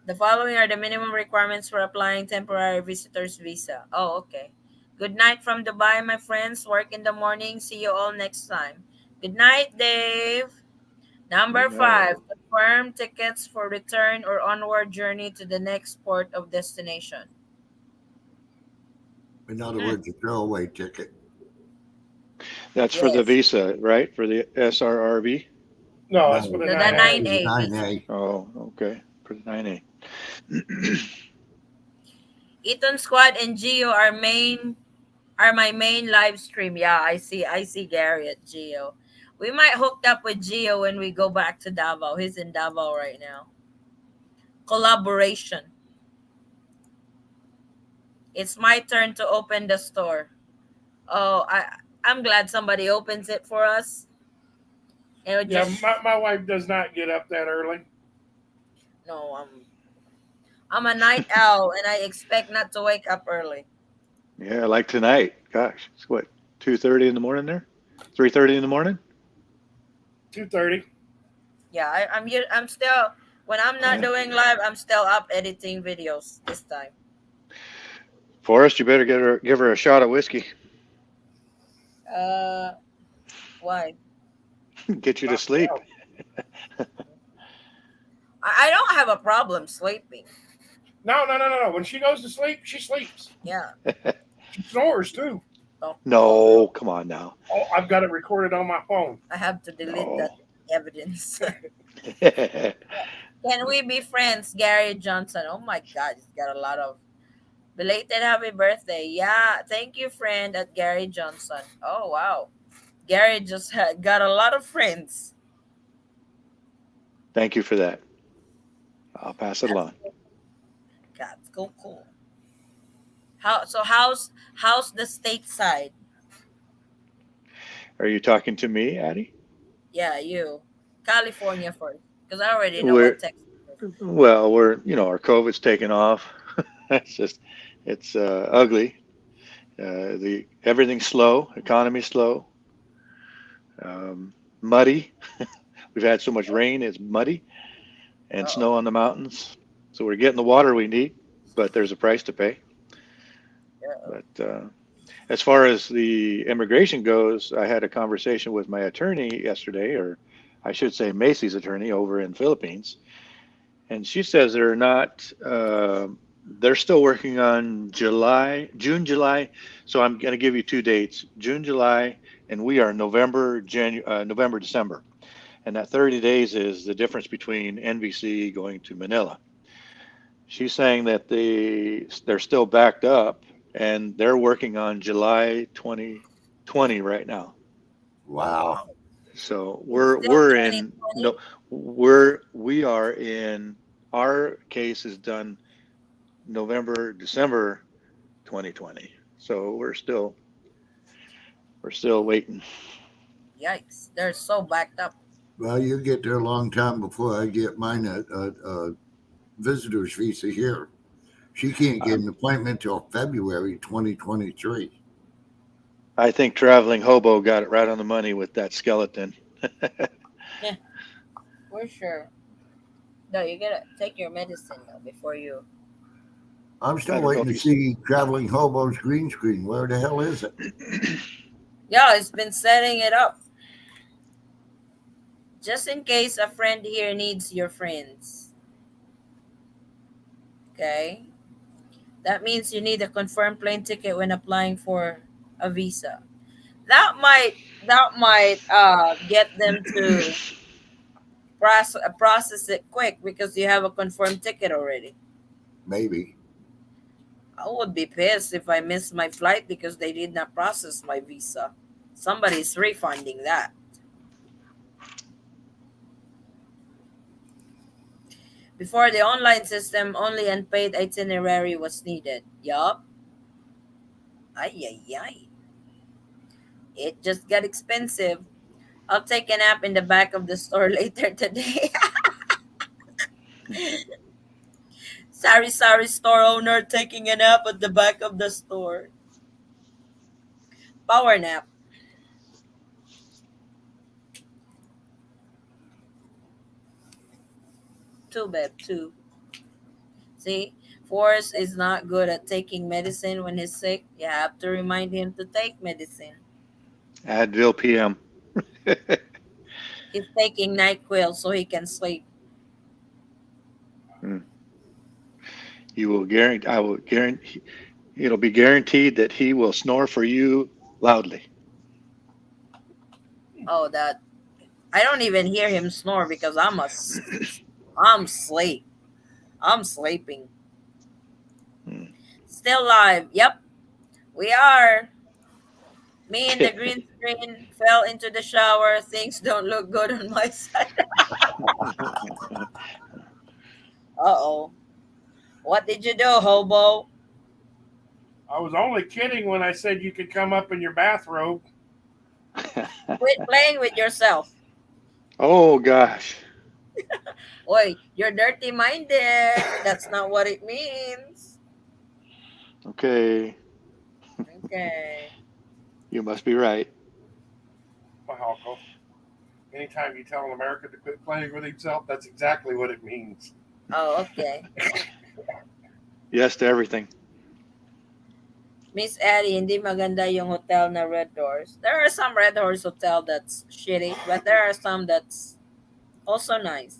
the following are the minimum requirements for applying temporary visitor's visa. Oh, okay. Good night from Dubai, my friends. Work in the morning. See you all next time. Good night, Dave. Number good night. 5, confirm tickets for return or onward journey to the next port of destination. In other Hmm. words, a throwaway ticket. That's for the Yes. visa, right? For the SRRV? No, No, that's for the The 9A. 9A visa. 9A. Oh, okay. For the 9A. Eton Squad and Geo are my main live stream. Yeah, I see Gary at Geo. We might hook up with Geo when we go back to Davao. He's in Davao right now. Collaboration. It's my turn to open the store. Oh, I'm glad somebody opens it for us. It would Yeah, just my wife does not get up that early. no. I'm a night owl, and I expect not to wake up early. Yeah, like tonight. Gosh, it's what, 2:30 in the morning there? 3:30 in the morning? 2:30. Yeah, I'm still when I'm not Yeah. doing live. I'm still up editing videos this time. Forrest, you better give her a shot of whiskey. Uh, why? Get you to sleep. I don't have a problem sleeping. No. When she goes to sleep, she sleeps. Yeah. She snores too. Oh, oh No, no. come on now. Oh, I've got it recorded on my phone. I have to delete that No. evidence. Can we be friends, Gary Johnson? Oh my God, he's got a lot of belated happy birthday. Yeah, thank you, friend at Gary Johnson. Oh wow, Gary just got a lot of friends. Thank you for that. I'll pass it That's along. God, cool. How's the stateside? Are you talking to me, Addie? Yeah, you, California first, because I already know what We're Texas is. well, our COVID's taken off. It's just, it's ugly. The everything's slow, economy's slow, muddy. We've had so much rain, it's muddy, and Oh, snow on the mountains. So we're getting the water we need, but there's a price to pay. yeah. But as far as the immigration goes, I had a conversation with my attorney yesterday, or I should say Macy's attorney over in Philippines, and she says they're not. They're still working on June, July. So I'm going to give you two dates: June, July, and we are November, December. And that 30 days is the difference between NVC going to Manila. She's saying that they're still backed up, and they're working on July 2020 right now. Oh Wow. wow, So it's we're still we're in no 2020. we are in our case is done November, December 2020. So we're still waiting. Yikes, they're so backed up. Well, you get there a long time before I get mine a visitor's visa here. She can't get Um, an appointment till February 2023. I think traveling hobo got it right on the money with that skeleton. Yeah, for sure. No, you gotta take your medicine though before you. I'm I still don't know waiting if to he's. see Traveling Hobo's green screen. Where the hell is it? Yeah, it's been setting it up just in case a friend here needs your friends. Okay, that means you need a confirmed plane ticket when applying for a visa. That might get them to process it quick because you have a confirmed ticket already. Maybe. I would be pissed if I missed my flight because they did not process my visa. Somebody's refunding that. Before the online system, only unpaid itinerary was needed. Yup. Ay, ay, ay. It just got expensive. I'll take a nap in the back of the store later today. Sorry, store owner taking a nap at the back of the store. Power nap. Too bad, too. See, Forrest is not good at taking medicine when he's sick. You have to remind him to take medicine. Advil PM. He's taking NyQuil so he can sleep. You will guarantee. I will guarantee. It'll be guaranteed that he will snore for you loudly. Oh, that I don't even hear him snore because I'm sleep. I'm sleeping. Hmm. Still live. Yep, we are. Me and the green screen fell into the shower. Things don't look good on my side. Uh-oh. What did you do, hobo? I was only kidding when I said you could come up in your bathrobe. Quit playing with yourself. Oh gosh. Oi, you're dirty-minded. That's not what it means. Okay. Okay. You must be right. Mahalko. Anytime you tell an American to quit playing with himself, that's exactly what it means. Oh, okay. Yes to everything. Miss Addie, hindi maganda yung hotel na Red Doors. There are some Red Doors hotel that's shitty, but there are some that's also nice.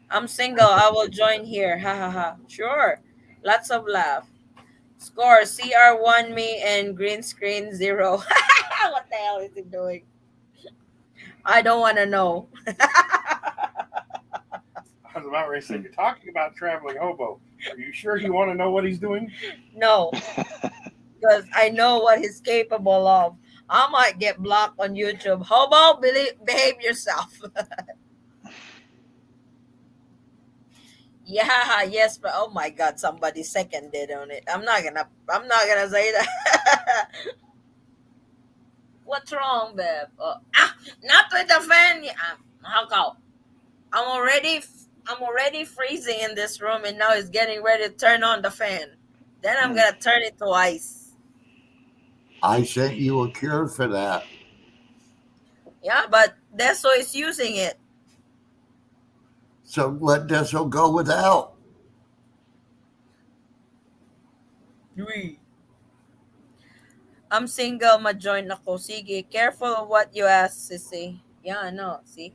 I'm single. I will join here. Ha ha ha. Sure. Lots of laugh. Score CR1 me and green screen 0. What the hell is he doing? I don't want to know. I was about ready to say, you're talking about traveling hobo. Are you sure you want to know what he's doing? No, because I know what he's capable of. I might get blocked on YouTube. Hobo, behave yourself. Yeah, yes, but oh my god, somebody seconded on it. I'm not gonna say that. What's wrong, babe? Not with the fan. How come? I'm already freezing in this room, and now it's getting ready to turn on the fan. Then I'm gonna turn it to ice. I sent you a cure for that. Yeah, but Deso is using it. So let Deso go without. I'm single, ma-join ako. Sige, careful of what you ask, sissy. Yeah, I know. See?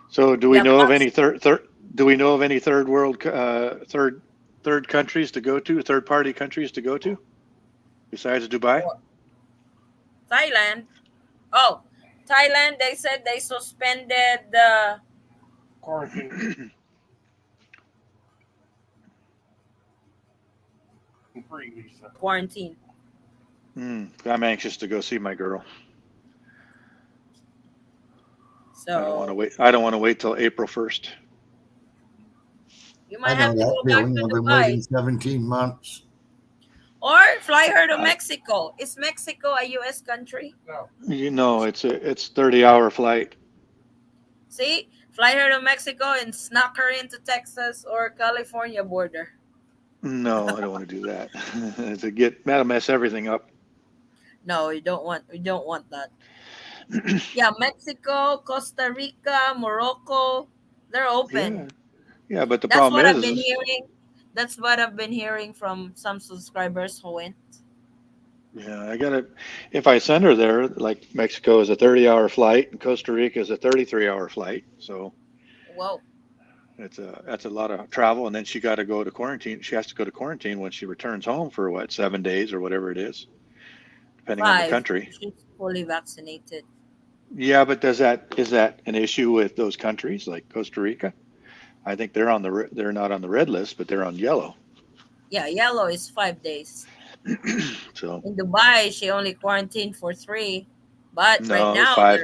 So do we Yeah, know of plus any do we know of any third world third countries to go to, third party countries to go to besides Dubai? Thailand. Oh, Thailand, they said they suspended the Quarantine. Free visa. quarantine. I'm anxious to go see my girl. So I don't want to wait. I don't want to wait till April 1st. you I might know have to that go back feeling. to I've been Dubai. waiting 17 months. Or fly her to I, Mexico. Is Mexico a U.S. country? No. you know, it's 30-hour flight. See? Fly her to Mexico and snuck her into Texas or California border. No, I don't want to do that. That'll mess everything up. No, we don't want that. Yeah, Mexico, Costa Rica, Morocco, they're open. Yeah, yeah, but the That's problem what I've been is, hearing. That's what I've been hearing from some subscribers who went. yeah, I gotta. If I send her there, like Mexico is a 30-hour flight, and Costa Rica is a 33-hour flight, so Whoa. that's a lot of travel, and then she got to go to quarantine. She has to go to quarantine when she returns home for what, 7 days or whatever it is, depending on the 5. country. She's fully vaccinated. Yeah, but is that an issue with those countries like Costa Rica? I think they're not on the red list, but they're on yellow. Yeah, yellow is 5 days. So In Dubai, she only quarantined for 3. But right no, it was now, 5.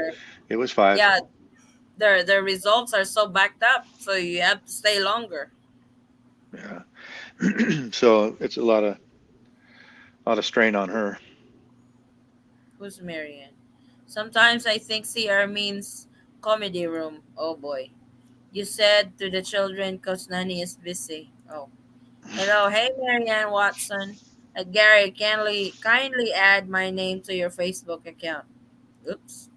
It was 5. yeah, their results are so backed up, so you have to stay longer. Yeah. So it's a lot of strain on her. Who's Marianne? Sometimes I think CR means comedy room. Oh boy. You said to the children because Nanny is busy. Oh. Hello. Hey, Marianne Watson. Gary, kindly add my name to your Facebook account. Oops.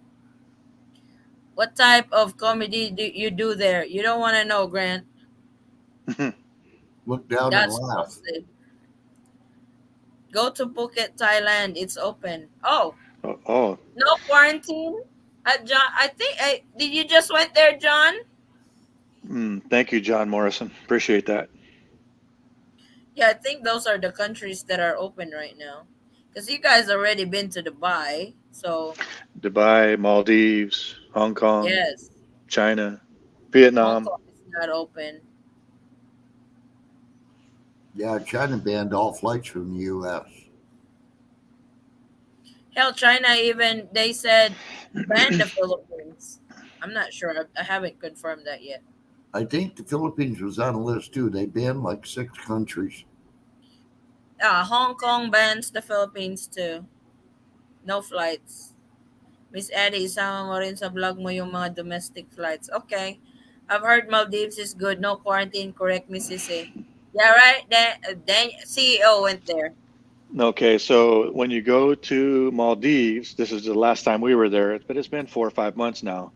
What type of comedy do you do there? You don't want to know, Grant. Look down and That's laugh. posted. Go to Phuket, Thailand. It's open. Oh, Oh, no quarantine? John, I think, did you just went there, John? thank you, John Morrison. Appreciate that. Yeah, I think those are the countries that are open right now. Because you guys already been to Dubai. So, Dubai, Maldives, Hong Kong, yes, China, Hong Vietnam. Kong is not open. Yeah, China banned all flights from the U.S. Hell, China even, they said, ban the Philippines. I'm not sure. I haven't confirmed that yet. I think the Philippines was on the list too. They banned like 6 countries. Hong Kong bans the Philippines too. No flights. Miss Eddie, isama mo rin sa vlog mo yung mga domestic flights. Okay. I've heard Maldives is good. No quarantine. Correct me, Sissy. Yeah, right? Then CEO went there. Okay, so when you go to Maldives, this is the last time we were there, but it's been 4 or 5 months now.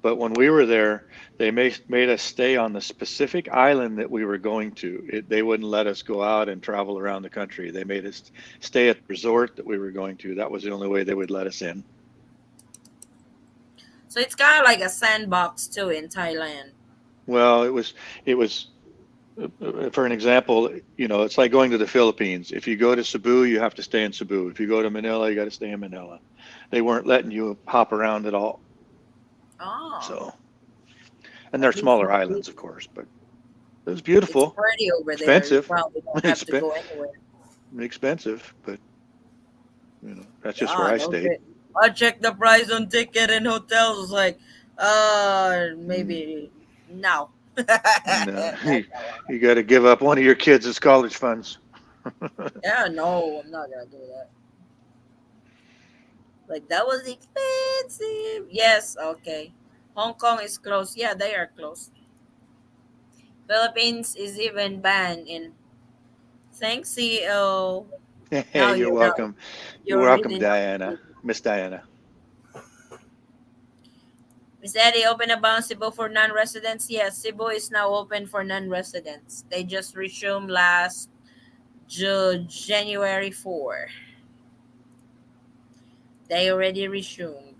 But when we were there, they made us stay on the specific island that we were going to. They wouldn't let us go out and travel around the country. They made us stay at the resort that we were going to. That was the only way they would let us in. So it's kind of like a sandbox too in Thailand. Well, it was for an example, it's like going to the Philippines. If you go to Cebu, you have to stay in Cebu. If you go to Manila, you got to stay in Manila. They weren't letting you hop around at all. Oh. So, and they're smaller islands, of course, but it was beautiful. It's pretty over Expensive. there. You probably don't have to go anywhere. Expensive, but that's just where I stayed. Okay. I checked the price on ticket and hotels. Like, maybe no. No, you got to give up one of your kids' college funds. Yeah, no, I'm not gonna do that. Like that was expensive. Yes, okay. Hong Kong is closed. Yeah, they are closed. Philippines is even banned in. Thanks, CEO. Now You're welcome. You're welcome, really Diana. Miss Diana. Miss Eddie, open about Cebu for non-residents. Yes, Cebu is now open for non-residents. They just resumed last January 4. They already resumed.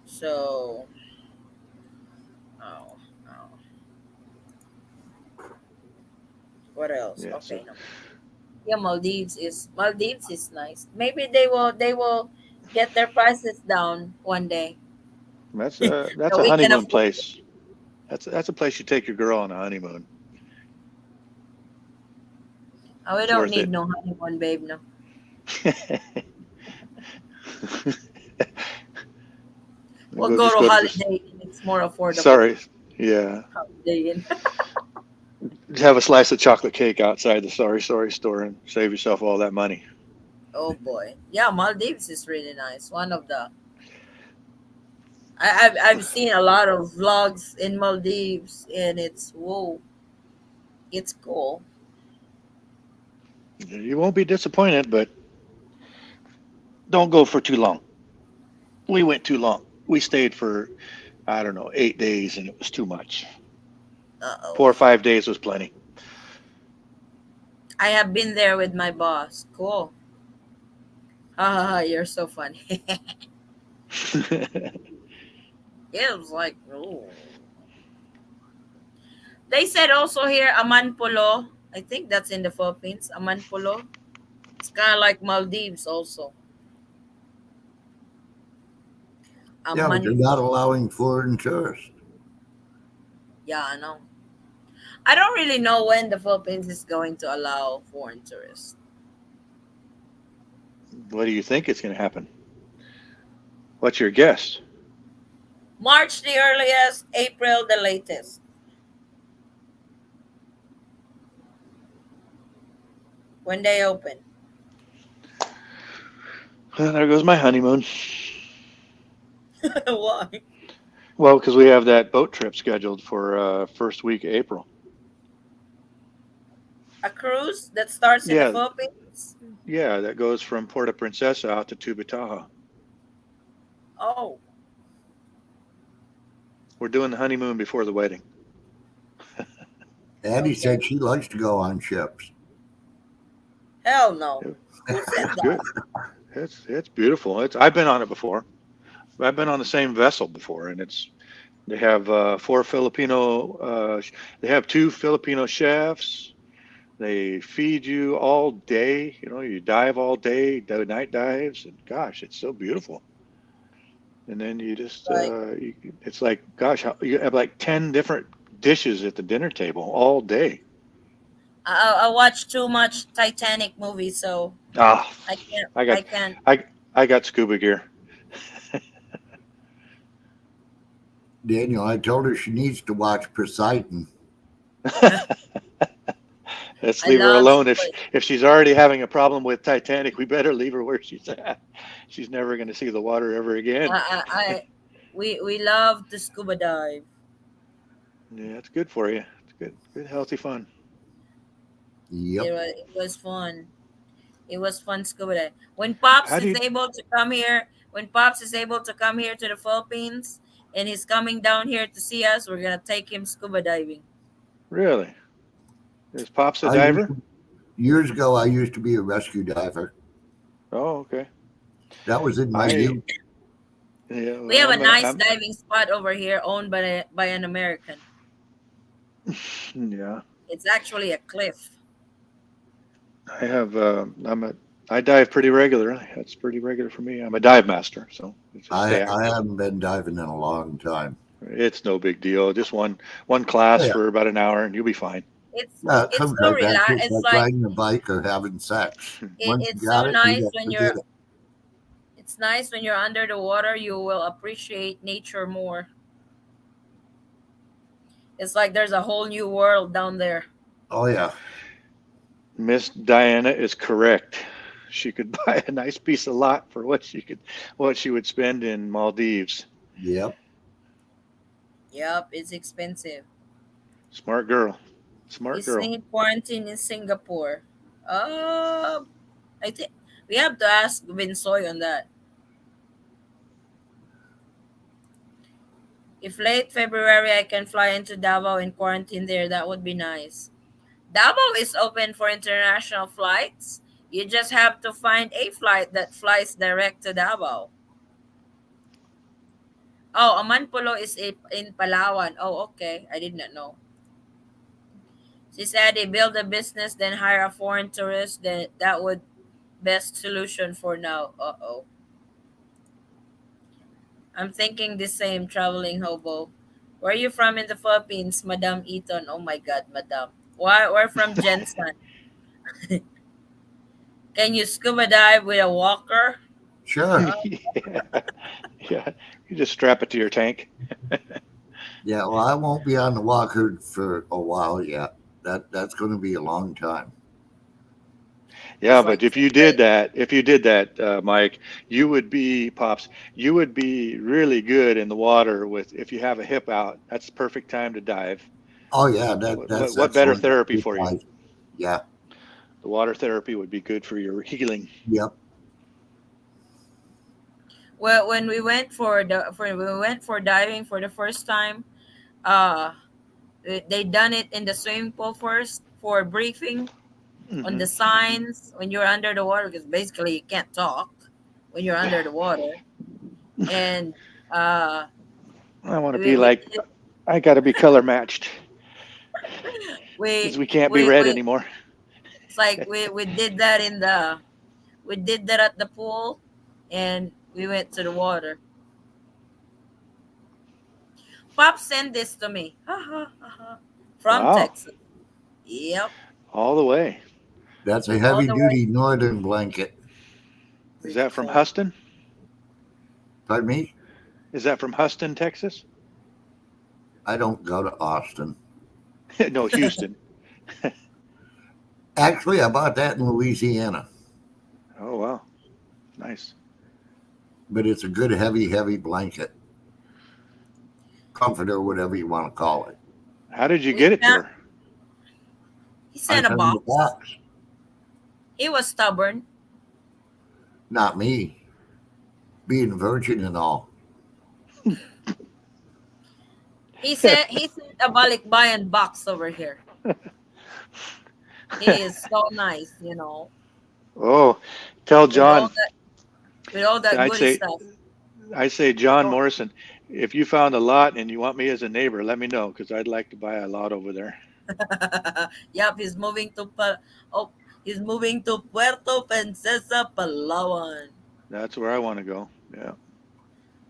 So, oh. What else? Yeah, Okay, no. Yeah, Maldives is nice. Maybe they will get their prices down one day. That's a So we can honeymoon afford it. place. That's a place you take your girl on a honeymoon. Oh, we It's don't worth need it. no honeymoon, babe. No. We'll go Just to go to Holiday Inn. It's more affordable. Sorry. Yeah. Holiday Inn. Just have a slice of chocolate cake outside the Sorry store and save yourself all that money. Oh boy, yeah, Maldives is really nice. One of the I've seen a lot of vlogs in Maldives, and it's cool. You won't be disappointed, but don't go for too long. We went too long. We stayed for, I don't know, 8 days, and it was too much. 4 or 5 days was plenty. I have been there with my boss. Cool. You're so funny. It was like, oh. They said also here, Amanpulo. I think that's in the Philippines. Amanpulo. It's kind of like Maldives also. Yeah, but they're not allowing foreign tourists. Yeah, I know. I don't really know when the Philippines is going to allow foreign tourists. What do you think is going to happen? What's your guess? March the earliest, April the latest. When they open. Well, there goes my honeymoon. Why? Well, because we have that boat trip scheduled for first week of April. A cruise that starts in the Philippines? Yeah, that goes from Puerto Princesa out to Tubitaha. Oh. We're doing the honeymoon before the wedding. Addie said she likes to go on ships. Hell no. It's good. It's beautiful. I've been on it before. I've been on the same vessel before, and they have they have 2 Filipino chefs. They feed you all day. You dive all day, do night dives, and gosh, it's so beautiful. And then you just, it's like, gosh, you have like 10 different dishes at the dinner table all day. I watch too much Titanic movies, so I can't. I got scuba gear. Daniel, I told her she needs to watch Poseidon. Let's I leave her love alone. squid. If she's already having a problem with Titanic, we better leave her where she's at. She's never going to see the water ever again. We love to scuba dive. Yeah, it's good for you. It's good, healthy fun. Yep. It was fun. It was fun scuba dive. When Pops How do is you able to come here, when Pops is able to come here to the Philippines, and he's coming down here to see us, we're gonna take him scuba diving. really? Is Pops a I used diver? to, years ago, I used to be a rescue diver. Oh, okay. That was in my I youth. yeah, We have a nice I'm diving spot over here, owned by an American. yeah. It's actually a cliff. I have I dive pretty regularly. That's pretty regular for me. I'm a dive master, so it's just stay I active. haven't been diving in a long time. It's no big deal. Just one class Oh, yeah. for about an hour, and you'll be fine. It's Yeah, it it's comes so right back to it. relax. It's Like riding a bike or having sex. Once you it's so got it, you nice got to when forget you're it. it's nice when you're under the water. You will appreciate nature more. It's like there's a whole new world down there. Oh, yeah. Miss Diana is correct. She could buy a nice piece of lot for what she would spend in Maldives. Yep. Yep, it's expensive. Smart girl. Smart Is girl. he quarantine in Singapore? Uh, I think we have to ask Vinsoy on that. If late February I can fly into Davao and quarantine there, that would be nice. Davao is open for international flights. You just have to find a flight that flies direct to Davao. Oh, Amanpulo is in Palawan. Oh, okay. I did not know. She said they build a business, then hire a foreign tourist. Then that would best solution for now. Uh oh. I'm thinking the same traveling hobo. Where are you from in the Philippines, Madam Eaton? Oh my God, Madam. Why? We're from Jensen. Can you scuba dive with a walker? Sure. Yeah. Yeah. You just strap it to your tank. Yeah. Well, I won't be on the walker for a while yet. That's going to be a long time. Yeah, It's but like if you did that, Mike, you would be Pops. You would be really good in the water with if you have a hip out. That's the perfect time to dive. Oh, yeah. That's What better excellent. therapy for you? Yeah. The water therapy would be good for your healing. Yep. well, when we went for diving for the first time, uh, they done it in the swimming pool first for briefing on Hmm. the signs when you're under the water because basically you can't talk when you're under the water. And uh, I want to we be we like, I got to be color matched because we we can't be we, red we anymore. it's like we did that we did that at the pool, and we went to the water. Pop sent this to me. Ha, ha, ha, ha. From Wow, Texas. Yep, all the way. That's a all heavy the way. duty northern blanket. Is Pretty that from cool. Huston? Pardon me? Is that from Huston, Texas? I don't go to Austin. No, Houston. Actually, I bought that in Louisiana, Oh, wow. Nice. but it's a good heavy blanket, comforter, whatever you want to call it. How did you We get it found there? he I sent a found the box. box. He was stubborn. Not me, being a virgin and all. He sent a balikbayan box over here. He is so nice. Oh, tell With all John. that with all that I'd goody say, stuff. John Oh, Morrison, if you found a lot and you want me as a neighbor, let me know because I'd like to buy a lot over there. yep, oh, he's moving to Puerto Princesa, Palawan. That's where I want to go. Yeah.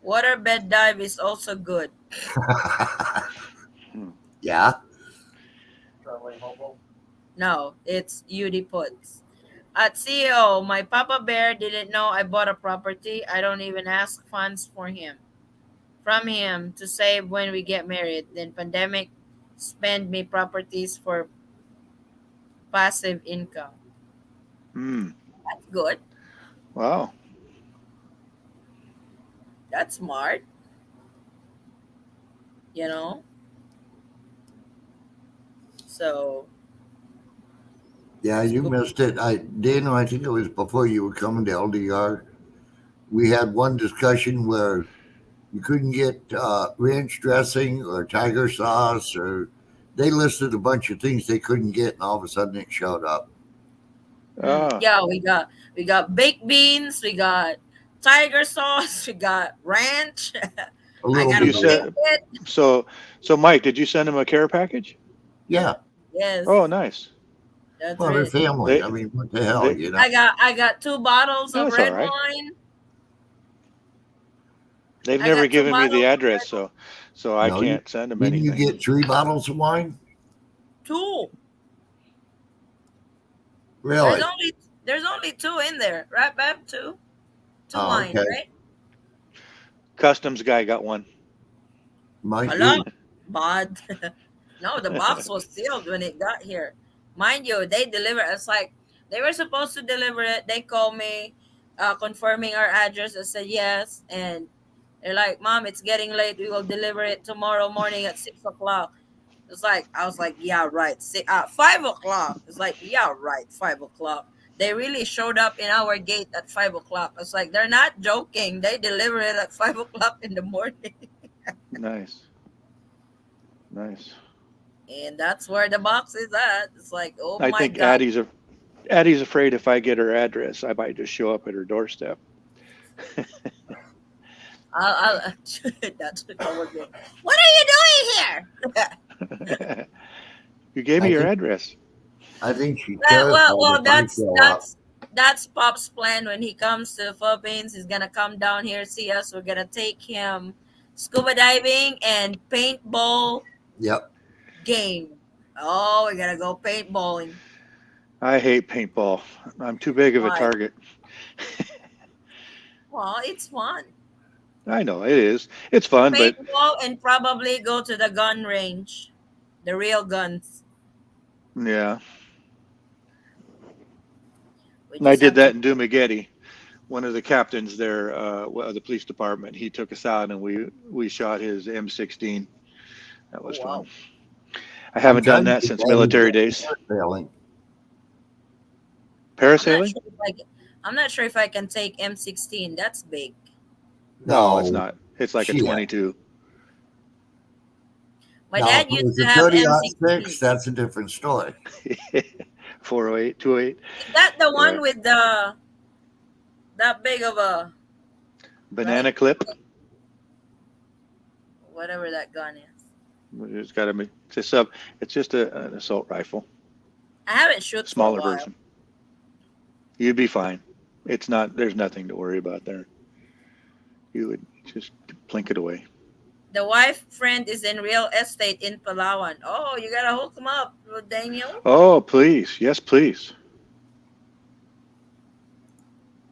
Waterbed dive is also good. Hmm. Yeah. No, it's UD puts. At CEO, my Papa Bear didn't know I bought a property. I don't even ask funds for him. From him to save when we get married. Then pandemic spend me properties for passive income. Hmm. That's good. Wow. That's smart. You know. So Yeah, you scuba. missed it. Dana, I think it was before you were coming to LDR. We had one discussion where you couldn't get ranch dressing or tiger sauce, or they listed a bunch of things they couldn't get, and all of a sudden it showed up. Ah. Yeah, we got baked beans. We got tiger sauce. We got ranch. A I little gotta You bit of flip that. said it. so. Mike, did you send him a care package? Yeah. Yes, Oh, nice. that's Well, they're it. family. I They mean, what the hell, they you know? I got 2 bottles of that's all red right. wine. They've I never got two given me the bottles of address, red so I No, can't send them didn't you anything. get 3 bottles of wine? two. There's Really? only there's only two in there, right, Bab? Two Oh, wine, okay. right? Customs guy got one. Might Hello, be. bud. No, the box was sealed when it got here. Mind you, they deliver. It's like they were supposed to deliver it. They called me, confirming our address. I said yes, and they're like, "Mom, it's getting late. We will deliver it tomorrow morning at 6 o'clock." It's like I was like, "Yeah, right." 5 o'clock. It's like, "Yeah, right." 5 o'clock. They really showed up in our gate at 5 o'clock. It's like they're not joking. They deliver it at 5 o'clock in the morning. Nice, nice. And that's where the box is at. It's like, oh I my think god. Addie's afraid if I get her address, I might just show up at her doorstep. I'll that's what I was doing. What are you doing here? You gave me I your think address. I think she's well, terrified well, well, if I that's show up. that's that's Pop's plan when he comes to the Philippines. He's gonna come down here, see us. We're gonna take him scuba diving and paintball Yep. game. Oh, we gotta go paintballing. I hate paintball. I'm too big of a Why? target. Well, it's fun. I know it is. It's fun, but Paintball and probably go to the gun range, the real guns. yeah. We And I just did have to. that in Dumagetti. One of the captains there, of the police department, he took us out and we shot his M16. That Oh was fun. wow! I I'm haven't done trying to that get since Daddy to military go days. parasailing. I'm not Parasailing? sure if I can, I'm not sure if I can take M16. That's big. No, it's No, not. It's like a shit. 22. My Now, if dad it used was to a have 30-06, M16. that's a different story. 408, 208. Is that the Yeah. one with that big of a right? Banana clip. Whatever that gun is. It's got to be. It's just an assault rifle, I haven't shoot for a smaller while. version. You'd be fine. It's not. There's nothing to worry about there. You would just plink it away. The wife friend is in real estate in Palawan. Oh, you gotta hook him up, Daniel. Oh, please. Yes, please.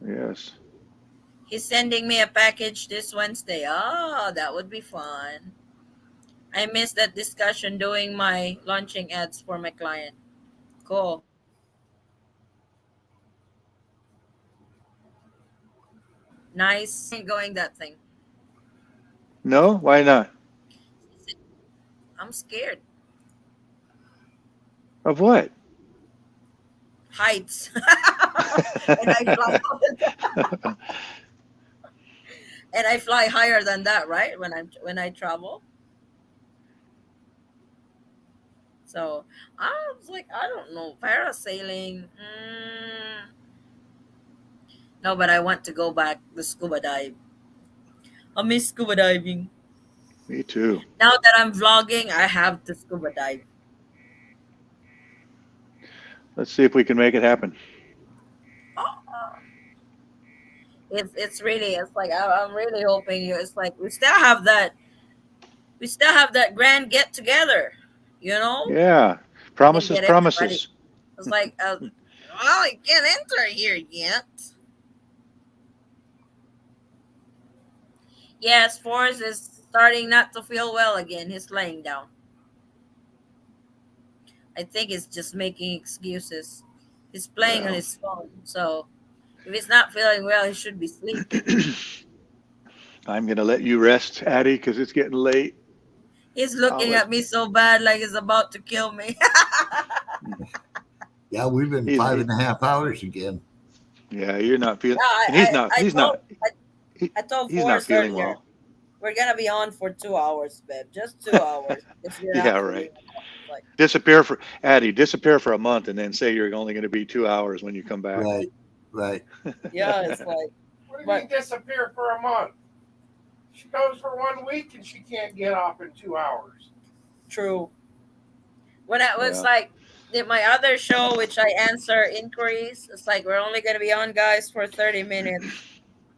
Yes. He's sending me a package this Wednesday. Oh, that would be fun. I missed that discussion doing my launching ads for my client. Cool. Nice. Ain't going that thing. No? Why not? I'm scared. Of what? Heights. and I fly and I fly higher than that, right? When I travel. So I was like, I don't know, parasailing. No, but I want to go back to scuba dive. I miss scuba diving. Me too. Now that I'm vlogging, I have to scuba dive. Let's see if we can make it happen. It's like I'm really hoping you. It's like we still have that grand get together, you know, Yeah. and Promises, get everybody. promises. It's like Well, I can't enter here yet. Yes, Forrest is starting not to feel well again. He's laying down. I think he's just making excuses. He's playing on Well, his phone. So if he's not feeling well, he should be sleeping. I'm going to let you rest, Addie, because it's getting late. He's I'll looking let. at me so bad like he's about to kill me. Yeah, we've been He's, 5.5 hours again. yeah, you're not feeling, No, and he's not. I He's told not. He, I told he's not Forrest feeling earlier, well. we're gonna be on for 2 hours, babe. Just 2 hours. Because you're Yeah, not right. feeling well. Like, Disappear for Addie. Disappear for a month, and then say you're only going to be 2 hours when you come back. Right, right. yeah, it's like What do you But- mean disappear for a month? She goes for 1 week and she can't get off in 2 hours. true. When I was Yeah. like did my other show, which I answer inquiries, it's like we're only gonna be on, guys, for 30 minutes.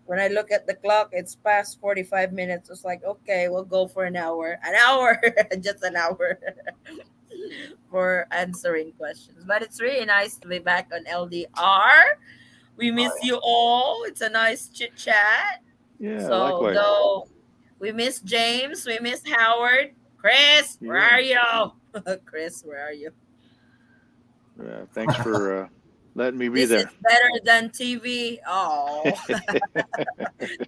When I look at the clock, it's past 45 minutes. It's like, okay, we'll go for an hour. An hour, just an hour for answering questions. But it's really nice to be back on LDR. We miss you all. It's a nice chit chat. Yeah, So, likewise. though we miss James, we miss Howard. Chris, where are you? Chris, where are you? Thanks for letting me be This there. is better than TV. Oh,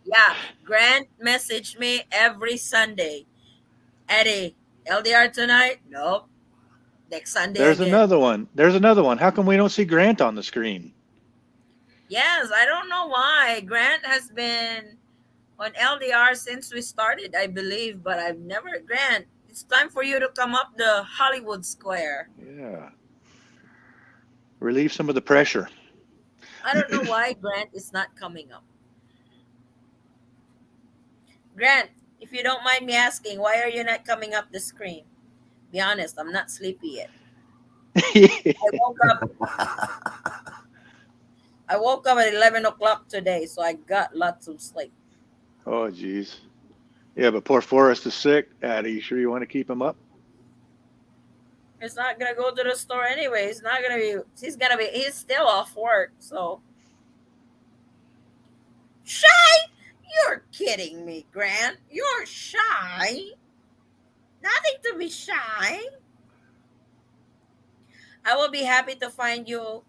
yeah. Grant messaged me every Sunday. Eddie, LDR tonight? Nope. Next Sunday There's again. another one. There's another one. How come we don't see Grant on the screen? Yes, I don't know why. Grant has been on LDR since we started, I believe, but I've never. Grant, it's time for you to come up the Hollywood Square. Yeah. Relieve some of the pressure. I don't know why Grant is not coming up. Grant, if you don't mind me asking, why are you not coming up the screen? Be honest, I'm not sleepy yet. I woke up at 11 o'clock today, so I got lots of sleep. Oh, geez. Yeah, but poor Forrest is sick. Addie, you sure you want to keep him up? He's not gonna go to the store anyway. He's not gonna be. He's still off work. So shy? You're kidding me, Grant. You're shy. Nothing to be shy. I will be happy to find you.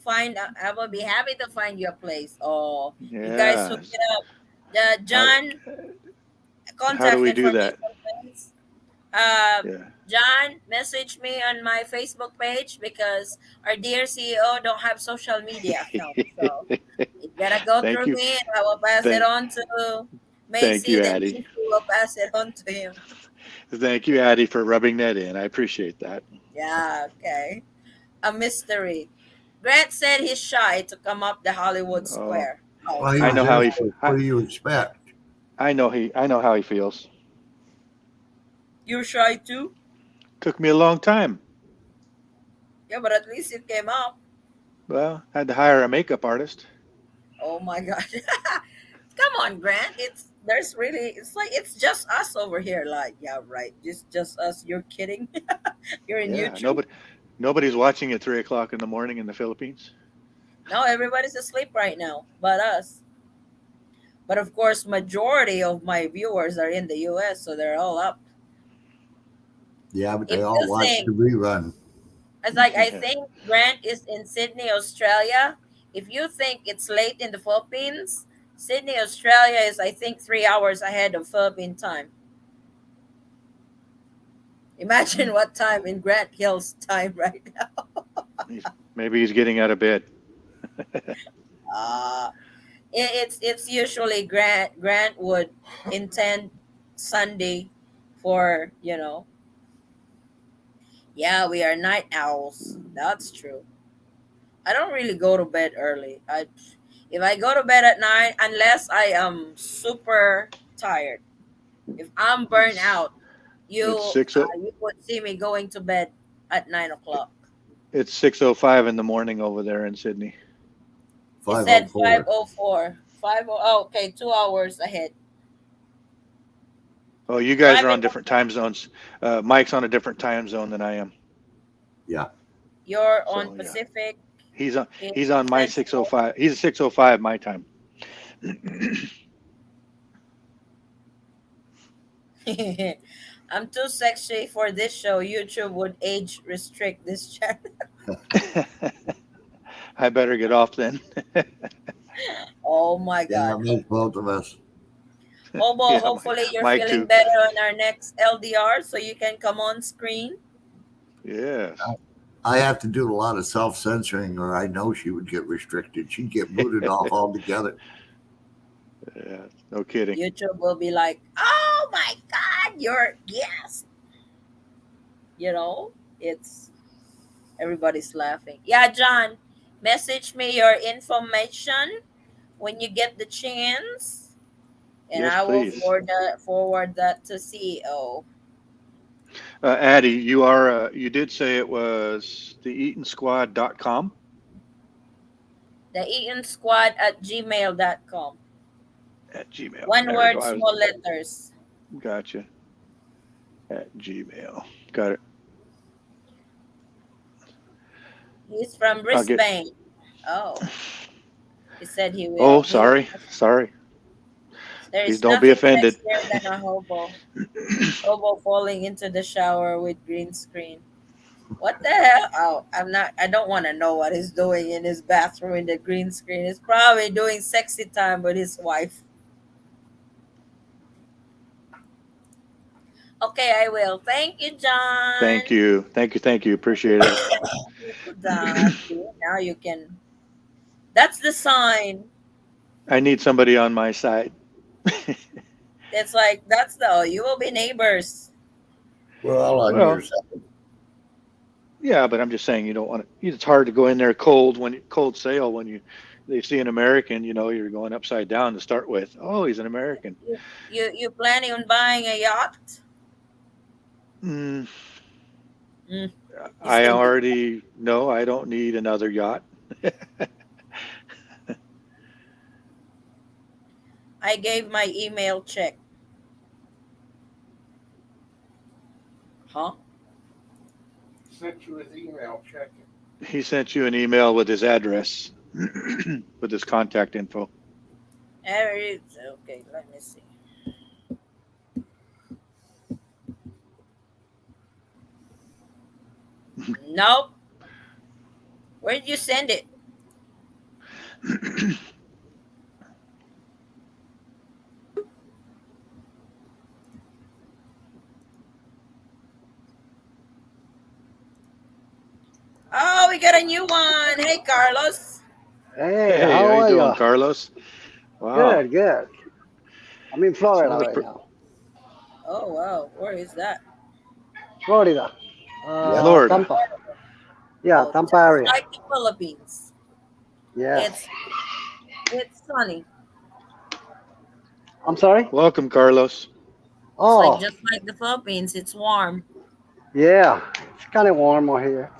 I will be happy to find you a place. Oh, Yeah. you guys hook it up. The John contact How do we do information, that? please. Yeah. John, message me on my Facebook page because our dear CEO don't have social media account. So you gotta go Thank through you. me and I will pass it on to Thank Macy. you, Then Addie. Macy will pass it on to him. Thank you, Addie, for rubbing that in. I appreciate that. Yeah, okay. A mystery. Grant said he's shy to come up the Hollywood Square. Oh, Well, he I was know how he. innocent. What do you expect? I know how he feels. you're shy too? Took me a long time. Yeah, but at least it came up. Well, I had to hire a makeup artist. Oh my gosh. Come on, Grant. It's like it's just us over here. Like, yeah, right. Just us. You're kidding. You're in Yeah, YouTube. nobody's watching at 3 o'clock in the morning in the Philippines. No, everybody's asleep right now, but us. But of course, majority of my viewers are in the US, so they're all up. Yeah, but If they all you watch think the rerun. It's like I Yeah. think Grant is in Sydney, Australia. If you think it's late in the Philippines, Sydney, Australia is I think 3 hours ahead of Philippine time. Imagine what time in Grant Hill's time right now. Maybe he's getting out of bed. It's usually Grant would intend Sunday for yeah, we are night owls. That's true. I don't really go to bed early. If I go to bed at night, unless I am super tired, if I'm burnt out, It's six. you would see me going to bed at 9 o'clock. It's 6:05 in the morning over there in Sydney. It said 504. 5:04. Oh, okay, 2 hours ahead. Oh, you guys are on 5:04. different time zones. Mike's on a different time zone than I am. Yeah. You're So, on yeah. Pacific. He's on It's he's on my Central. 605. He's a 605 my time. I'm too sexy for this show. YouTube would age restrict this channel. I better get off then. Oh my Yeah, God. that makes both of us. Hobo, Yeah, hopefully you're Mike feeling too. better on our next LDR so you can come on screen. Yes. I have to do a lot of self censoring, or I know she would get restricted. She'd get booted off altogether. Yeah, no kidding. YouTube will be like, oh my God, you're, yes. You know, it's, everybody's laughing. Yeah, John, message me your information when you get the chance, and Yes, I will please. forward that to CEO. Addie, you did say it was theeatonsquad.com The Eaton Squad at gmail.com. at Gmail. One There we word, go. small letters. Gotcha. At Gmail. Got it. He's from I'll get. Brisbane. Oh, he said he Oh, will. He will. sorry. Sorry. There Please is don't be nothing offended. sexier than a hobo. Hobo falling into the shower with green screen. What the hell? Oh, I'm not. I don't want to know what he's doing in his bathroom in the green screen. He's probably doing sexy time with his wife. Okay, I will. Thank you, John. Thank you. Thank you. Tk you. Appreciate it. Beautiful, John. See, now you can. That's the sign. I need somebody on my side. It's like that's the. Oh, you will be neighbors. We're all on your Well, side. yeah, but I'm just saying you don't want to. It's hard to go in there cold sail when they see an American. You're going upside down to start with. Oh, he's an American. You planning on buying a yacht? Mm, Mm, you I still do. already know I don't need another yacht. I gave my email check. Huh? Sent you his email. Check it. He sent you an email with his address, with his contact info. Okay, let me see. Nope. Where did you send it? Oh, we got a new one. Hey, Carlos. Hey, Hey, how how you are doing, you? Carlos? Wow. Good, good. I'm in Florida Sounds right pretty. now. Oh, wow. Where is that? Florida, Yeah. Florida. Tampa. Yeah, Oh, Tampa just area. like the Philippines. Yes. It's sunny. I'm sorry? Welcome, Carlos. It's like Oh, just like the Philippines. It's warm. yeah. It's kind of warm over here.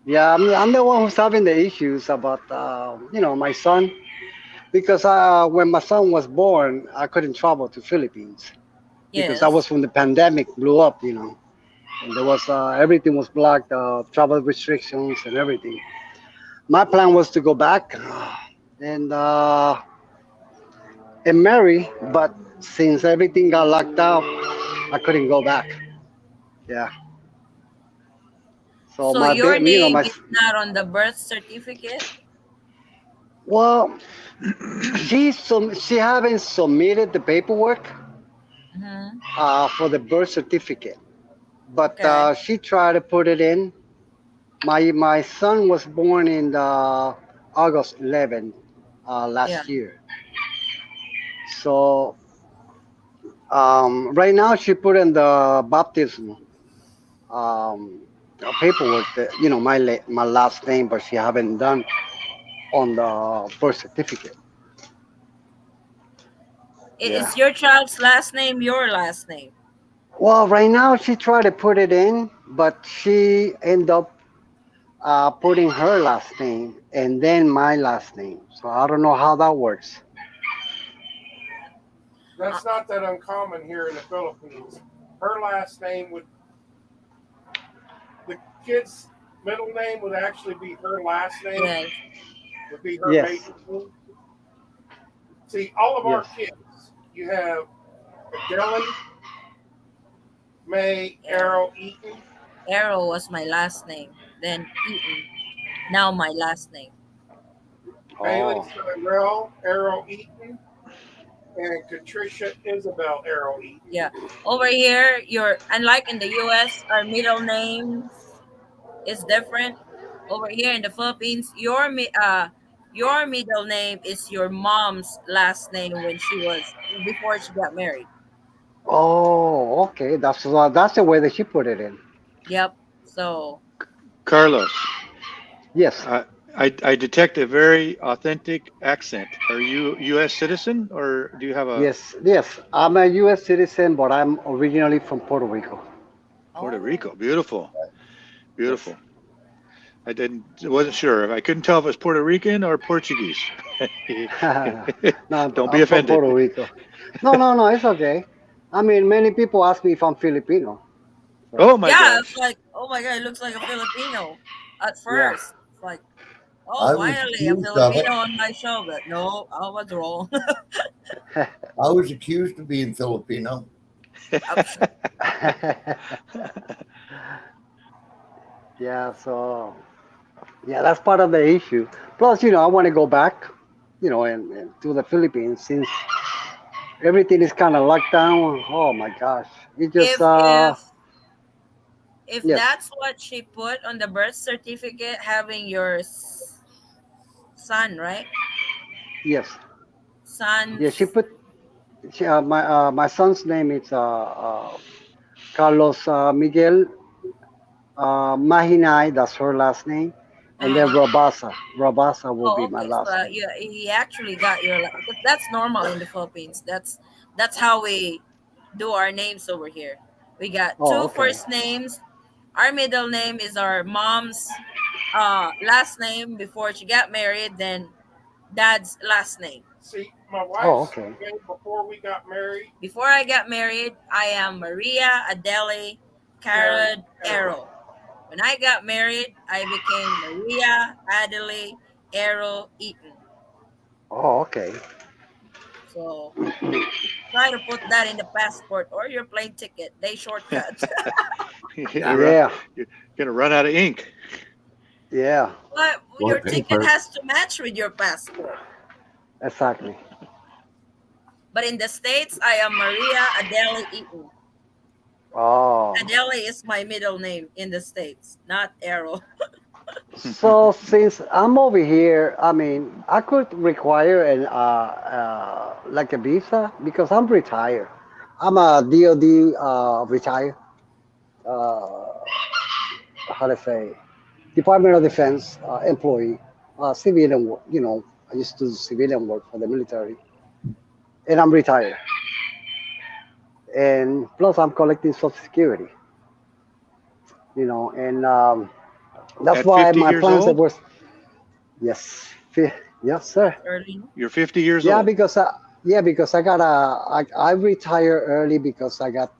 Yeah, I'm the one who's having the issues about, my son. Because when my son was born, I couldn't travel to Philippines because that was Yes. when the pandemic blew up. And there was everything was blocked, travel restrictions and everything. My plan was to go back and marry, but since everything got locked out, I couldn't go back. Yeah. So So my your bit, you know, name my is not on the birth certificate? well, she haven't submitted the paperwork Mm-hmm. for the birth certificate, but Okay. she tried to put it in. My son was born in the August 11th Yeah. last year. So right now she put in the baptism paperwork that my last name, but she haven't done on the birth certificate. Yeah. Is your child's last name your last name? Well, right now she tried to put it in, but she ended up putting her last name and then my last name. So I don't know how that works. Uh, That's not that uncommon here in the Philippines. Her last name would the kids middle name would actually be her last name, Yes. would be her Yes. maiden name. See, all of our Yes. kids, you have Adele, May, Arrow. Arrow, Eaton. Arrow was my last name. Then Eaton. Now my last name. Bailey Oh. Cyrell, Arrow Eaton, and Patricia Isabel Arrow Eaton. Yeah. Over here, your unlike in the US, our middle names is different. Over here in the Philippines, your middle name is your mom's last name when she was before she got married. Oh, okay. That's the way that she put it in. Yep. So Carlos, Yes. I, I detect a very authentic accent. Are you U.S. citizen or do you have a Yes. Yes. I'm a U.S. citizen, but I'm originally from Puerto Rico. Puerto oh Rico? Beautiful, Yes. beautiful. Wasn't sure. I couldn't tell if it was Puerto Rican or Portuguese. No, Don't be I'm from Puerto offended. Rico. No, no, no. It's okay. I mean, many people ask me if I'm Filipino. So Oh my yeah, it's gosh. like oh my god, it looks like a Filipino at yeah. first. It's like oh I was finally a accused of it. Filipino on my show, but no, I was wrong. I was accused of being Filipino. Ouch. Yeah. So yeah, that's part of the issue. Plus, I want to go back, and to the Philippines since everything is kind of locked down. Oh my gosh. It just if if if yes. that's what she put on the birth certificate, having your son, right? Yes. Yeah, she Son's. put my son's name is Carlos Miguel Mahinay. That's her last name, and then Uh-huh. Rabasa. Rabasa will Oh, be my okay. So last name. yeah, he actually got your. Because that's normal in the Philippines. That's how we do our names over here. We got Oh, two okay. first names. Our middle name is our mom's last name before she got married. Then dad's last name. See, my Oh, wife's okay. name before we got married, Before I got married, I am Maria Adele Karen Carrot Arrow. Arrow. When I got married, I became Maria Adele Arrow Eaton. Oh, okay. So try to put that in the passport or your plane ticket. They shortcut. Yeah. Yeah. You're gonna run out of ink. Yeah. But your What ticket paper? has to match with your passport. Exactly. But in the States, I am Maria Adele Eaton. Oh. Adele is my middle name in the States, not Arrow. So since I'm over here, I mean, I could require an like a visa because I'm retired. I'm a DoD retired. Uh, how to say Department of Defense employee, civilian work. I used to do civilian work for the military, and I'm retired. And plus, I'm collecting Social Security. And that's At why 50 my years plans that old? were yes, yes, sir. That's early. You're 50 years Yeah, old. because I got I retire early because I got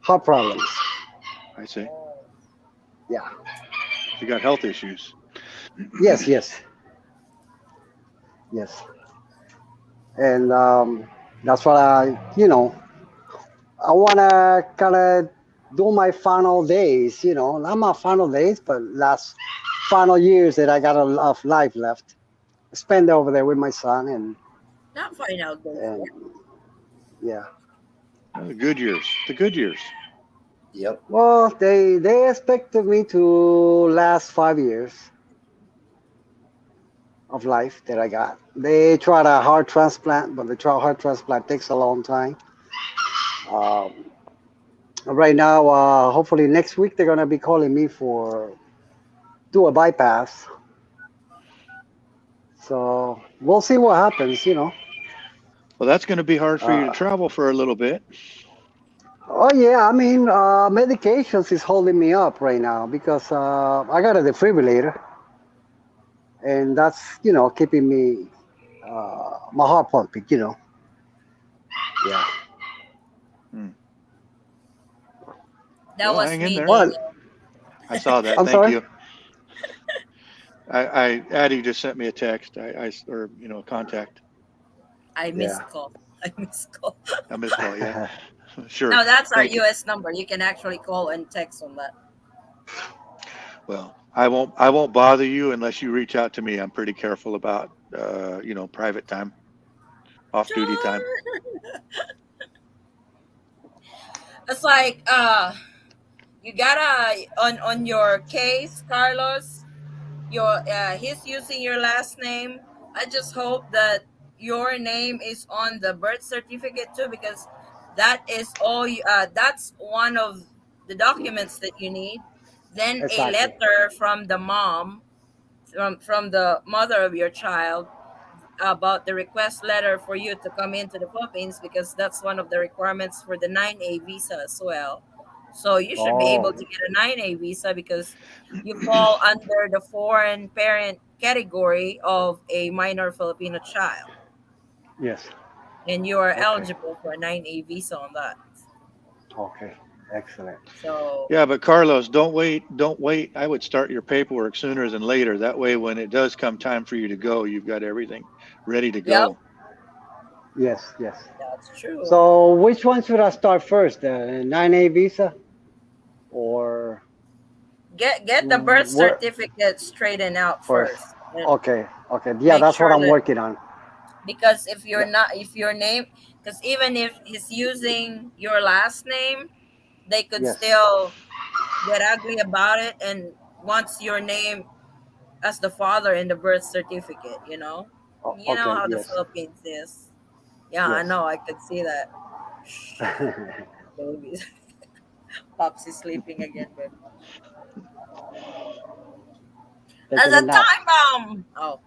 heart problems. I see. Oh. Yeah. You got health issues. Yes, yes, yes. And that's what I want to kind of do my final days. Not my final days, but last final years that I got of life left. Spend over there with my son Not final days and yet. yeah. The good years. The good years. Yep. Well, they expected me to last 5 years of life that I got. They tried a heart transplant, but heart transplant takes a long time. Um, right now, hopefully next week they're gonna be calling me for do a bypass. So we'll see what happens. Well, that's going to be hard for you to Uh, travel for a little bit. oh yeah, I mean, medications is holding me up right now because I got a defibrillator, and that's keeping me my heart pumping. Yeah. That Well, was hang in me, there. Well, Daniel. I saw that. I'm Thank sorry. you. Addie just sent me a text. Or a contact, I Yeah. missed call. I missed call. a missed call. Yeah, sure. Now that's our Thank you. US number. You can actually call and text on that. Well, I won't bother you unless you reach out to me. I'm pretty careful about private time, off duty time. It's like you gotta on your case, Carlos. Your he's using your last name. I just hope that your name is on the birth certificate too, because that is all. That's one of the documents that you need. Then a Exactly. letter from the mom, from the mother of your child, about the request letter for you to come into the Philippines, because that's one of the requirements for the 9A visa as well. So you should be able Oh, to get a 9A visa because you fall under the foreign parent category of a minor Filipino child, yes. and you are Okay. eligible for a 9A visa on that. Okay. Excellent. So, Yeah, but Carlos, don't wait. Don't wait. I would start your paperwork sooner than later. That way, when it does come time for you to go, you've got everything ready to yep, go. Yes. Yes. that's true. So which one should I start first? The 9A visa or Get the birth where certificate straightened out first? first, and Okay. Okay. Yeah, make that's what sure I'm that, working on. because if you're Yeah. not, if your name, because even if he's using your last name, they could Yes. still get ugly about it and wants your name as the father in the birth certificate, you know Okay. how the Yes. Philippines is. Yeah, I Yes. know, I could see that. Shh, babies. Pops is sleeping again, baby. As Taking a a nap. time bomb. Oh,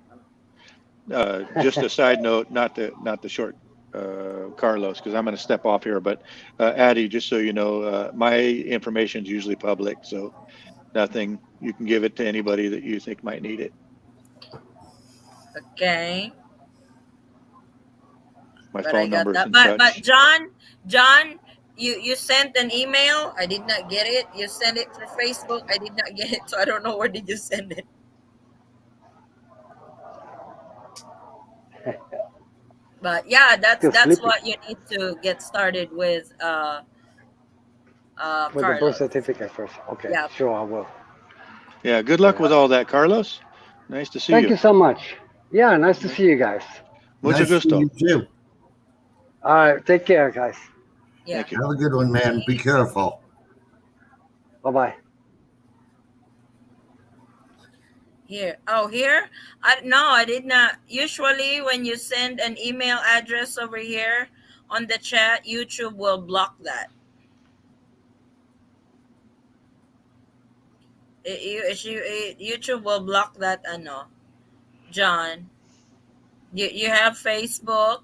Just a side note, not the short Carlos, because I'm going to step off here. But Addie, just so you know, my information is usually public, so nothing. You can give it to anybody that you think might need it. okay. My But I phone got numbers that. and But such. John, you sent an email. I did not get it. You sent it through Facebook. I did not get it, so I don't know where did you send it. But yeah, Still that's sleeping what you need to get started with, with the birth Carlos. certificate first. Okay. Yeah. Sure, I will. Yeah, good luck with Yeah. all that, Carlos. Nice to see Thank you. you so much. Yeah. Nice to see you guys. Mucho Nice to see gusto. you too. All right. Take care, guys. Yeah. Thank you. Have a good one, man. Be careful. Bye bye. Here. Oh, here. I did not. Usually, when you send an email address over here on the chat, YouTube will block that. YouTube will block that. John. You have Facebook.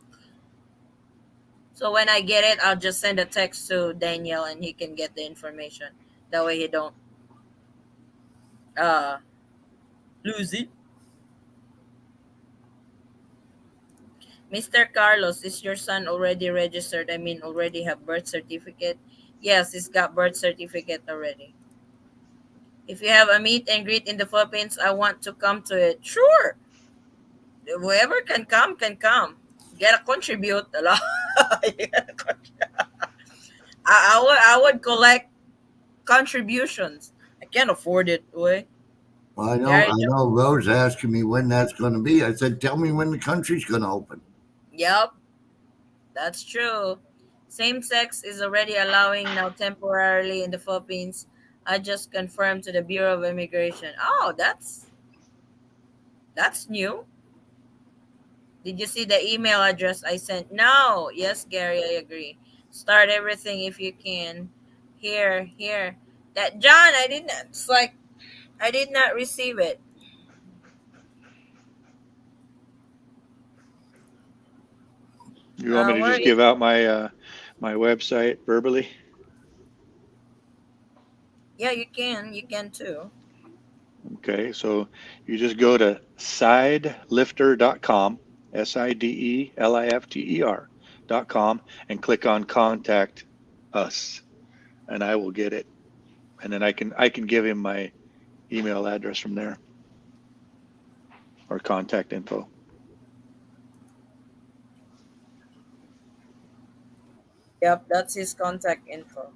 So when I get it, I'll just send a text to Daniel and he can get the information. That way he don't uh lose it. Mr. Carlos, is your son already registered? I mean, already have birth certificate? Yes, he's got birth certificate already. If you have a meet and greet in the Philippines, I want to come to it. Sure. Whoever can come can come. Get a contribute a lot. I would collect contributions. I can't afford it. Way. Well, There I you go. know Rose asking me when that's going to be. I said, tell me when the country's going to open. Yep, that's true. Same sex is already allowing now temporarily in the Philippines. I just confirmed to the Bureau of Immigration. Oh, that's new. Did you see the email address I sent? No. Yes, Gary, I agree. Start everything if you can. Here. That John, I didn't. It's like I did not receive it. You want me to Where just is give out my website verbally? Yeah, you can. You can too. Okay, so you just go to sidelifter.com, sidelifter.com, and click on contact us, and I will get it. and then I can give him my email address from there or contact info. Yep, that's his contact info.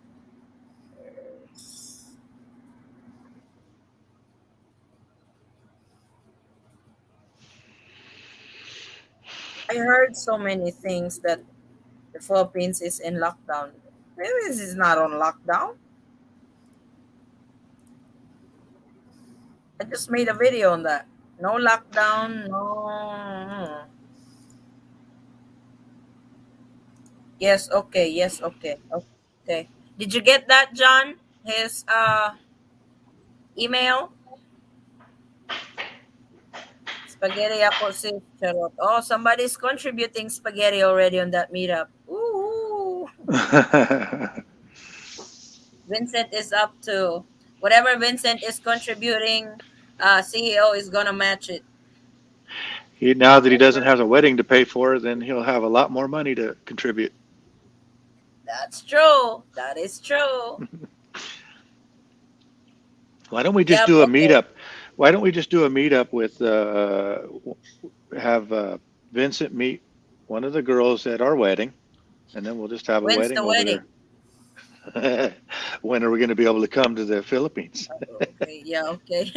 I heard so many things that the Philippines is in lockdown. Philippines is not on lockdown. I just made a video on that. No lockdown, no. Yes, okay, yes, okay, okay. Did you get that, John? His email? Spaghetti apple says charot. Oh, somebody's contributing spaghetti already on that meetup. Ooh. Vincent is up to whatever Vincent is contributing, CEO is gonna match it. Now that he doesn't have a wedding to pay for, then he'll have a lot more money to contribute. That's true. That is true. Why don't we just Yep, do a okay. meetup? Why don't we just do a meetup with have Vincent meet one of the girls at our wedding, and then we'll just have a When's wedding the over wedding? there. When are we going to be able to come to the Philippines? Okay, yeah, okay.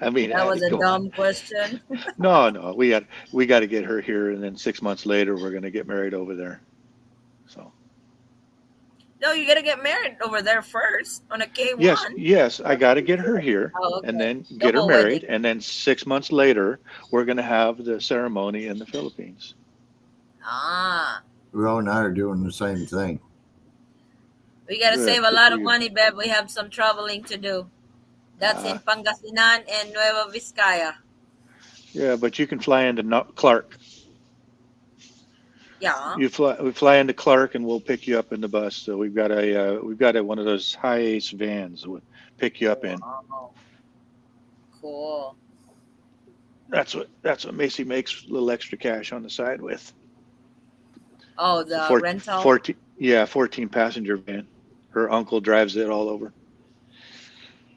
I mean, That Addie, was a come on. dumb question. No, we got to get her here, and then 6 months later we're going to get married over there. So No, you gotta get married over there first on a K1. yes, I got to get her here, Oh, and okay. then get her Double wedding. married, and then 6 months later we're going to have the ceremony in the Philippines. Ah. Ro and I are doing the same thing. We gotta Good, save a good lot for of you. money, Beb. We have some traveling to do. That's in Pangasinan and Nueva Vizcaya. Yeah, but you can fly into Clark. Yeah. We fly into Clark, and we'll pick you up in the bus. So we've got a one of those high ace vans that would pick you up in. Wow. Cool. That's what Macy makes a little extra cash on the side with. Oh, It's a the rental. 14 passenger van. Her uncle drives it all over.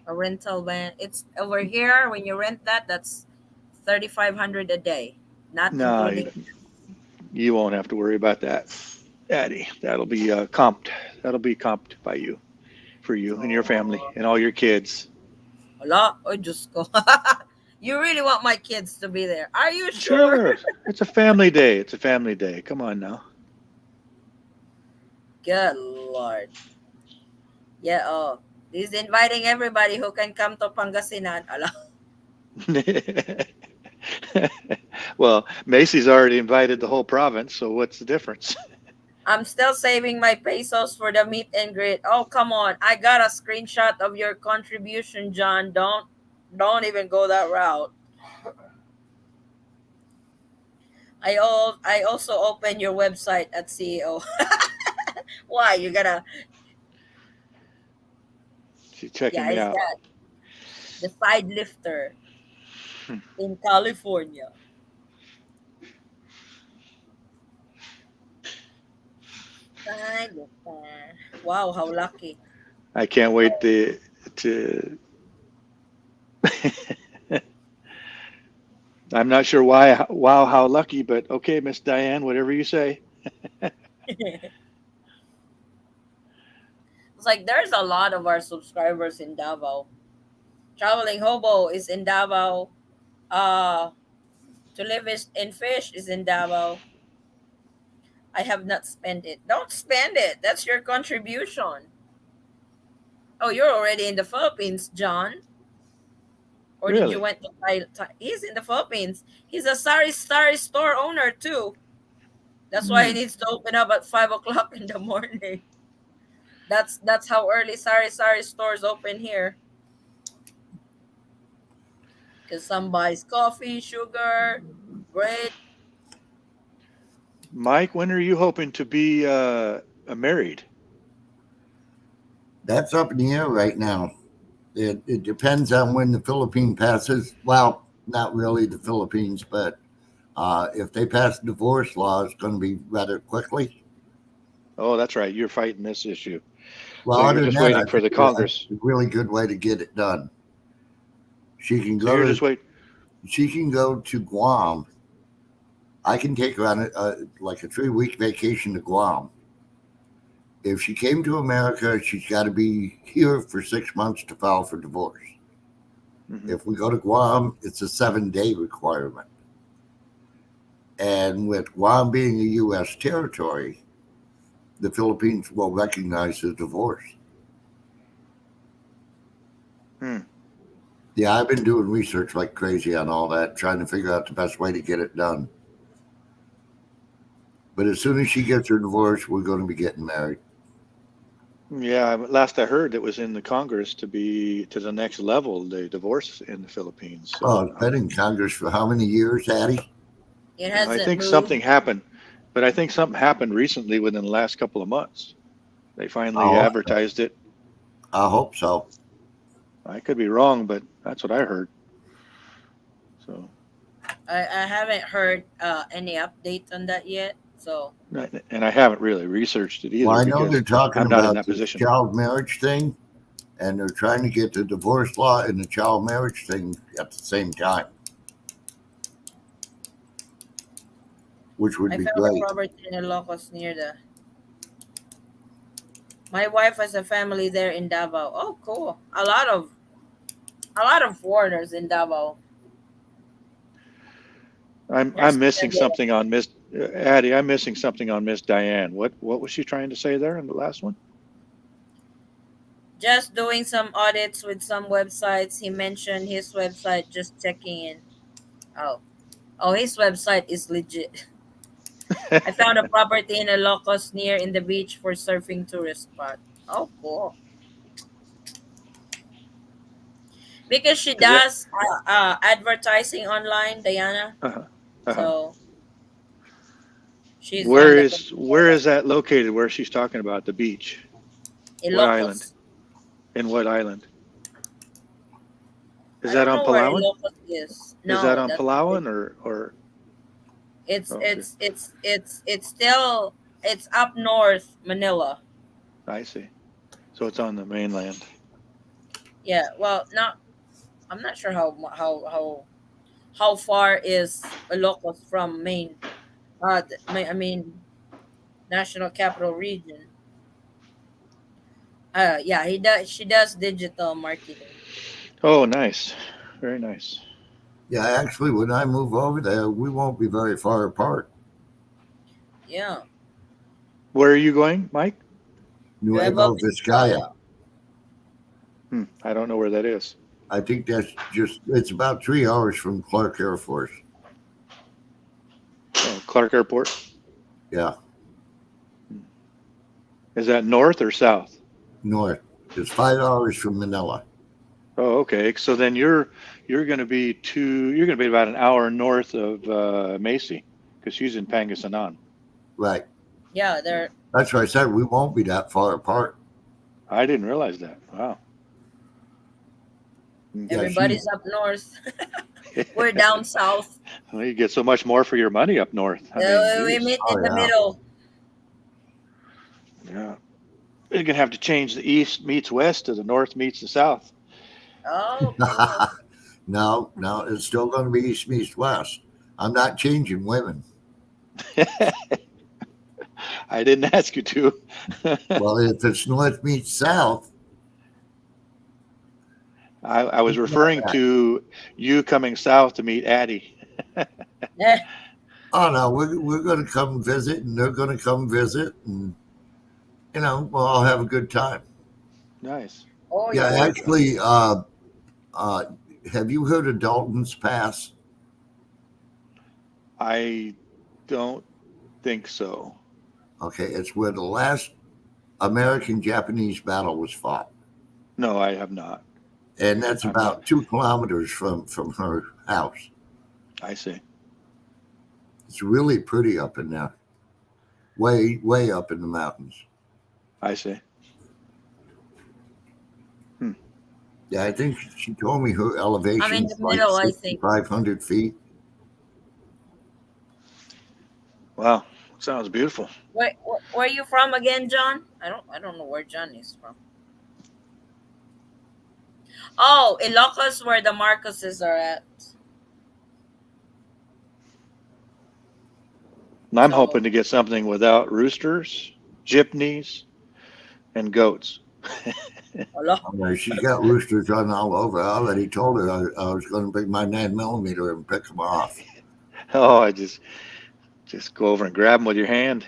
A rental van. It's over here. When you rent that, that's 3,500 a day, not No, including. you won't have to worry about that, Addie. That'll be comped. That'll be comped by you, for you and your family Oh, and all your kids. wala. Oh, just go. You really want my kids to be there? Are you sure? Sure, it's a family day. It's a family day. Come on now. Good Lord. Yeah. Oh, he's inviting everybody who can come to Pangasinan. Ala. Well, Macy's already invited the whole province, so what's the difference? I'm still saving my pesos for the meet and greet. Oh, come on. I got a screenshot of your contribution, John. Don't even go that route. I also open your website at CEO. Why? You gotta. She's checking Yeah, me it's out. that. The side lifter in California. Side lifter. Wow, how lucky. I can't wait to I'm not sure why. Wow, how lucky, but okay, Miss Diane, whatever you say. It's like there's a lot of our subscribers in Davao. Traveling Hobo is in Davao. Uh, to live in fish is in Davao. I have not spent it. Don't spend it. That's your contribution. Oh, you're already in the Philippines, John. Or did you Really? went to Thailand? He's in the Philippines. He's a sari store owner too. That's why he Hmm. needs to open up at 5 o'clock in the morning. That's how early sari stores open here. Cause some buys coffee, sugar, bread. Mike, when are you hoping to be married? That's up in the air right now. It depends on when the Philippine passes. Well, not really the Philippines, but if they pass divorce law, it's going to be rather quickly. Oh, that's right. You're fighting this issue. Well, So other you're than just that, waiting I for the think that's Congress. a really good way to get it done. She can So go you're to just wait. Guam. I can take her on like a 3-week vacation to Guam. If she came to America, she's got to be here for 6 months to file for divorce. Mhm. If we go to Guam, it's a 7-day requirement. And with Guam being a U.S. territory, the Philippines will recognize the divorce. Hmm. Yeah, I've been doing research like crazy on all that, trying to figure out the best way to get it done. But as soon as she gets her divorce, we're going to be getting married. Yeah, last I heard, it was in the Congress to be to the next level, the divorce in the Philippines. So Oh, it's been in Congress for how many years, Addie? It I hasn't think moved. something happened, but I think something happened recently within the last couple of months. They finally Oh, advertised it. I hope so. I could be wrong, but that's what I heard. So, I haven't heard any update on that yet. So and I haven't really researched it Well, either I know they're because talking I'm not in about that this position. child marriage thing, and they're trying to get the divorce law and the child marriage thing at the same time, which would I be found a great. property in Ilocos near the. My wife has a family there in Davao. Oh, cool! A lot of foreigners in Davao. They're I'm missing spending something on Miss Addie. I'm missing something on Miss Diane. What was she trying to say there in the last one? just doing some audits with some websites. He mentioned his website. Just checking in. Oh, oh, his website is legit. I found a property in Ilocos near in the beach for surfing tourist spot. Oh, cool. Because she Is it? does advertising online, Diana. Uh-huh. Uh-huh. So she's on the Where computer. is that located? Where she's talking about the beach? What island? Ilocos. In what island? Is I that don't on know where Palawan? Ilocos is. Is that No, on that's Palawan or it's oh, okay. it's it's it's still it's up north Manila. I see. So it's on the mainland. Yeah. Well, not. I'm not sure how far is Ilocos from main. I mean National Capital Region. Yeah, he does. She does digital marketing. Oh, nice. Very nice. Yeah, actually, when I move over there, we won't be very far apart. Yeah. Where are you going, Mike? Nueva Nuevo Vizcaya. Vizcaya. I don't know where that is. I think it's about 3 hours from Clark Air Force. Oh, Clark Airport. Yeah, Is that north or south? north. It's 5 hours from Manila. Oh, okay. So then you're going to be about an hour north of Macy because she's in Pangasinan. Right. Yeah, Yeah. they're That's why I said we won't be that far apart. I didn't realize that. Wow. Yeah, everybody's up north. We're down south. Well, you get so much more for your money up north. I mean, We geez. meet Oh, in the yeah. middle. Yeah. You're gonna have to change the east meets west to the north meets the south. Oh, cool. No, it's still going to be east meets west. I'm not changing women. I didn't ask you to. Well, if it's north meets south, I was referring to you coming south to meet Addie. Eh, oh no, we're going to come visit, and they're going to come visit, and we'll all have a good time. Nice. oh, Yeah, yeah. actually, have you heard of Dalton's Pass? I don't think so. Okay, it's where the last American-Japanese battle was fought, No, I have not. and that's I'm about not. 2 kilometers from her house. I see. It's really pretty up in there, way up in the mountains. I see. Yeah, I think she told me her elevation I'm in the is like middle, I think. 6,500 feet. Wow. Sounds beautiful. Where are you from again, John? I don't know where John is from. Oh, Ilocos, where the Marcoses are at. And I'm So, hoping to get something without roosters, gypnies, and goats. hello. She's got roosters running all over. I already told her I was going to bring my 9mm and pick them off. Oh, I just go over and grab them with your hand.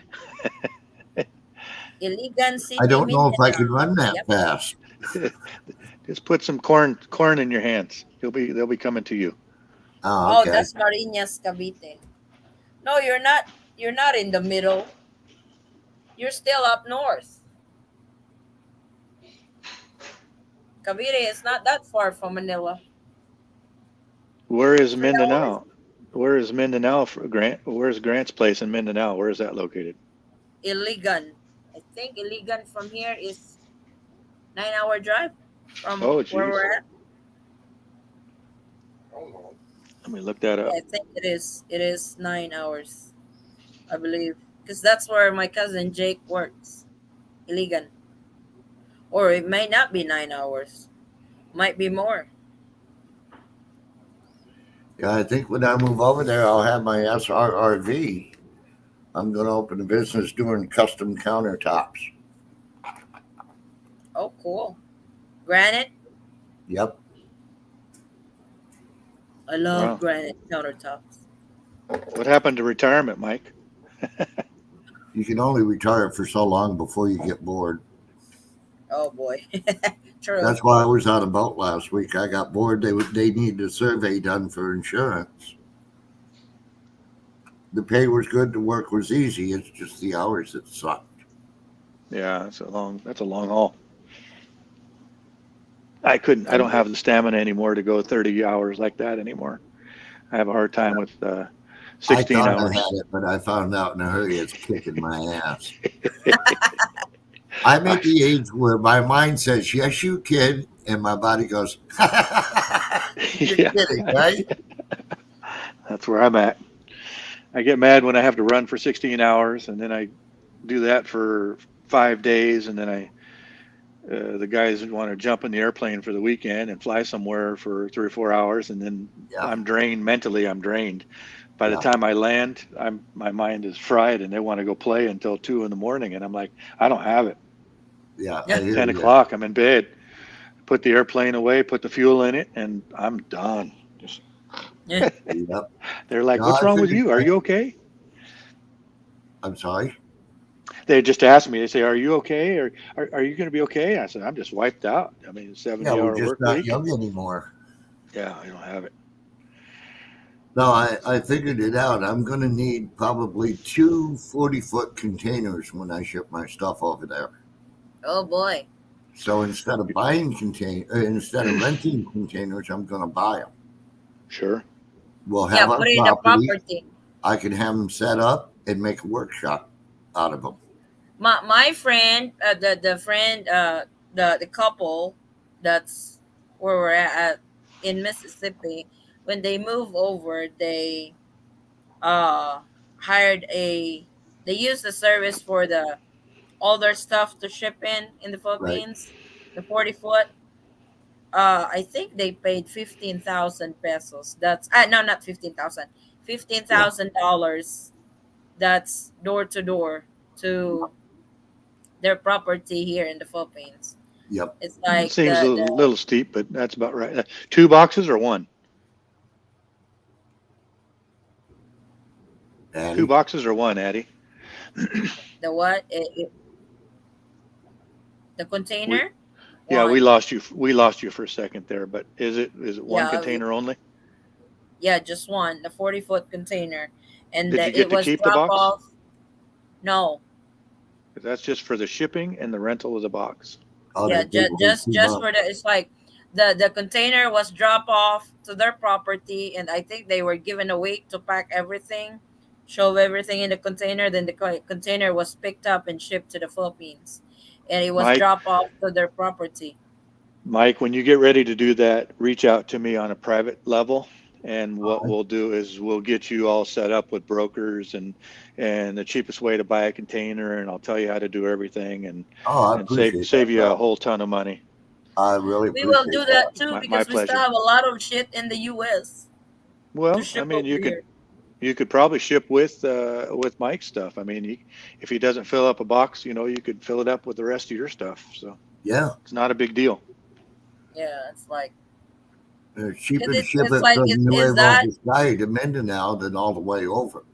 Iligan I City, don't know if I can Mindanao. run that Yep. fast. Just put some corn in your hands. They'll be coming to you. Oh, Oh, okay. that's Marinas, Cavite. No, you're not. You're not in the middle. You're still up north. Cavite is not that far from Manila. Where is 3 hours. Mindanao? Where is Mindanao for Grant? Where's Grant's place in Mindanao? Where is that located? Iligan. I think Iligan from here is 9 hour drive from Oh, where geez. we're at. Let me look that Yeah, up. I think it is. It is 9 hours, I believe, because that's where my cousin Jake works. Iligan, or it may not be 9 hours. Might be more. Yeah, I think when I move over there, I'll have my SRRV. I'm going to open a business doing custom countertops. Oh, cool. Granite. Yep. I love Wow. granite countertops. What happened to retirement, Mike? You can only retire for so long before you get bored. Oh boy. True. That's why I was on a boat last week. I got bored. They needed a survey done for insurance. The pay was good. The work was easy. It's just the hours that sucked. Yeah, that's a long haul. I don't have the stamina anymore to go 30 hours like that anymore. I have a hard time with I 16 thought I hours. had it, but I found out in a hurry it's kicking my ass. I'm at the age where my mind says, yes, you kid. And my body goes, you're Yeah, kidding, right? that's where I'm at. I get mad when I have to run for 16 hours, and then I do that for 5 days, and then the guys want to jump in the airplane for the weekend and fly somewhere for 3 or 4 hours, and then Yeah. I'm drained mentally. I'm drained. By the Yeah. time I land, my mind is fried, and they want to go play until 2 in the morning, and I'm like, I don't have it. Yeah, Yeah. I hear 10 you. o'clock, I'm in bed. Put the airplane away, put the fuel in it, and I'm done. Yeah. Yep. They're like, No, "What's I wrong with figured. you? Are you okay?" I'm sorry. They just ask me. They say, "Are you okay? Or are you going to be okay?" I said, "I'm just wiped out. I mean, Yeah, we're 70-hour just work not week. young anymore. Yeah, I don't have it." No, I figured it out. I'm going to need probably two 40-foot containers when I ship my stuff over there. Oh boy. So instead of instead of renting containers, I'm going to buy them. Sure. We'll Yeah, have our put it in the property. property. I can have them set up and make a workshop out of them. My friend, the friend, the couple, that's where we're at in Mississippi. When they move over, they uh hired a. They used the service for the all their stuff to ship in the Right. Philippines. The 40 foot. I think they paid 15,000 pesos. That's no, not 15,000. Fifteen Yeah. thousand dollars. That's door to door to their property here in the Philippines. Yep. It's It like seems a the little steep, but that's about right. 2 boxes or one? Two Addie. boxes or one, Addie? the what the We, container yeah, we one. lost you. We lost you for a second there, but is it one Yeah, container only? yeah, just one. The 40 foot container, and Did you it get to was keep the drop box? off. No, 'Cause that's just for the shipping and the rental of the box. Oh, yeah, they gave away 2 just months. for the. It's like the container was drop off to their property, and I think they were given a week to pack everything, shove everything in the container. Then the container was picked up and shipped to the Philippines, and it was Mike, dropped off to their property. Mike, when you get ready to do that, reach out to me on a private level, And All what right. we'll do is we'll get you all set up with brokers and the cheapest way to buy a container, and I'll tell you how to do everything Oh, I and save appreciate save that, you a bro. whole ton of money. I really We will do appreciate that. that too My because we still pleasure. have a lot of shit in the US to Well, I ship mean, over you here. could probably ship with Mike's stuff. I mean, if he doesn't fill up a box, you could fill it up with the rest of your stuff. So Yeah, it's not a big deal. Yeah, it's like it's because cheaper to ship it's it like from is Nuevo that Vizcaya to Mindanao than all the way over.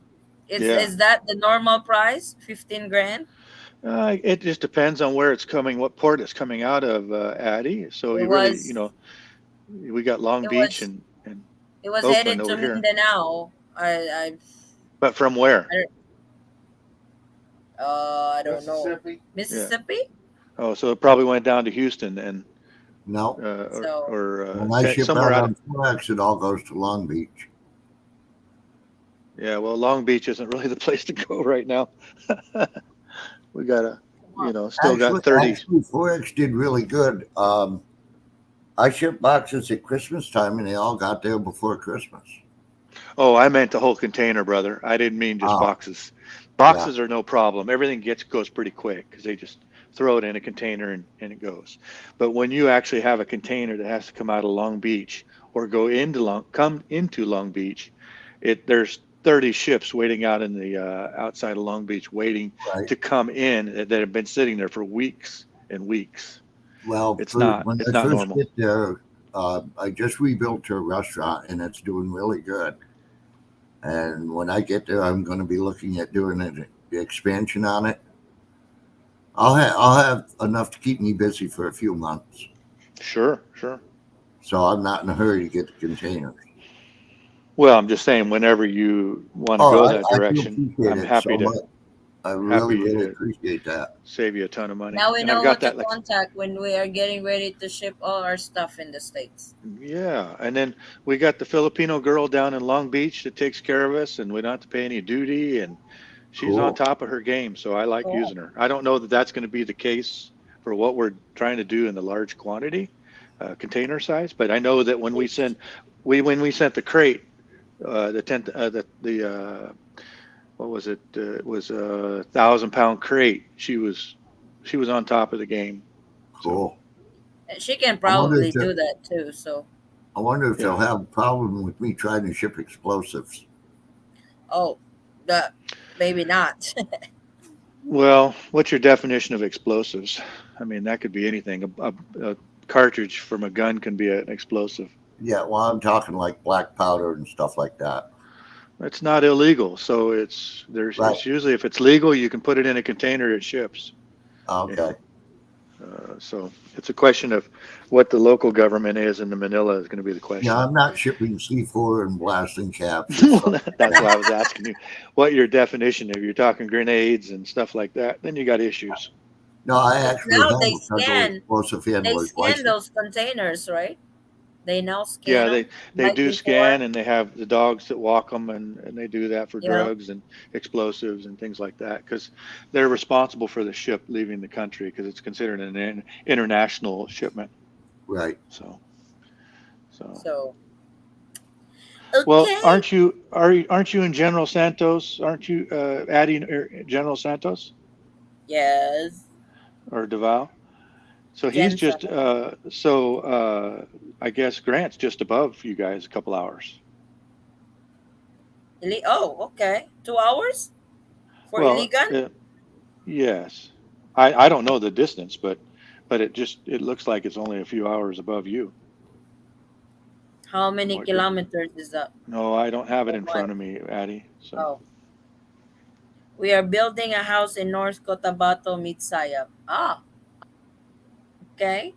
Yeah. is that the normal price? 15 grand? It just depends on where it's coming, what port it's coming out of, Addy. So It you really, was we got Long it Beach was and it was Oakland headed to over here. Mindanao. But from where? I don't know. Mississippi. Yeah. Mississippi? Oh, so it probably went down to Houston and No, So when I ship somewhere out out of. on Forex, it all goes to Long Beach. Yeah, well, Long Beach isn't really the place to go right now. We gotta, still got 30. Actually, Forex did really good. I shipped boxes at Christmas time, and they all got there before Christmas. Oh, I meant the whole container, brother. I didn't mean just Oh, boxes. yeah, Boxes are no problem. Everything goes pretty quick because they just throw it in a container and it goes. But when you actually have a container that has to come out of Long Beach or come into Long Beach, there's 30 ships waiting out in the outside of Long Beach waiting right. to come in that have been sitting there for weeks and weeks. Well, It's not when it's I not first normal. get there, I just rebuilt a restaurant, and it's doing really good. And when I get there, I'm going to be looking at doing an expansion on it. I'll have enough to keep me busy for a few months, Sure, sure. so I'm not in a hurry to get the containers. Well, I'm just saying, whenever you want to Oh, go that I do direction, appreciate I'm it so much. I really, happy really to appreciate that. save you a ton of money. now we And I've know got what to that like, contact when we are getting ready to ship all our stuff in the States. yeah. And then we got the Filipino girl down in Long Beach that takes care of us, and we don't have to pay any duty, and she's on Cool. top of her game. So I like Cool. using her. I don't know that that's going to be the case for what we're trying to do in the large quantity, container size, but I know that when we sent the crate, the 10, what was it? It was a 1,000-pound crate. She was on top of the game. So Cool. She can I wonder probably if do that too. So, yeah. they'll have a problem with me trying to ship explosives. oh, the maybe not. Well, what's your definition of explosives? I mean, that could be anything. A cartridge from a gun can be an explosive. Yeah, well, I'm talking like black powder and stuff like that. It's not illegal, so Right. it's usually if it's legal, you can put it in a container. It ships. You Okay. know, so it's a question of what the local government is in the Manila is going to be the Yeah, question. I'm not shipping C4 and blasting caps or Well, stuff like that's that. why I was asking you what your definition. If you're talking grenades and stuff like that, then you got issues. No, I Because actually now have a federal explosive they handler's scan license. those containers, right? They now scan Yeah, them they like do before. scan, and they have the dogs that walk them, and they do that for Yeah. drugs and explosives and things like that because they're responsible for the ship leaving the country because it's considered an international shipment. Right. So So well, okay. aren't you in General Santos? Aren't you adding General Santos Yes. or Davao? So he's Jensen. just I guess Grant's just above you guys a couple hours. Oh, okay. 2 hours for Well, illegal? yes. I don't know the distance, but it looks like it's only a few hours above you How from many what you're. kilometers is that? No, I don't have it Or in what? front of me, Addie. So Oh, we are building a house in North Cotabato, Mitsayap. Ah, okay.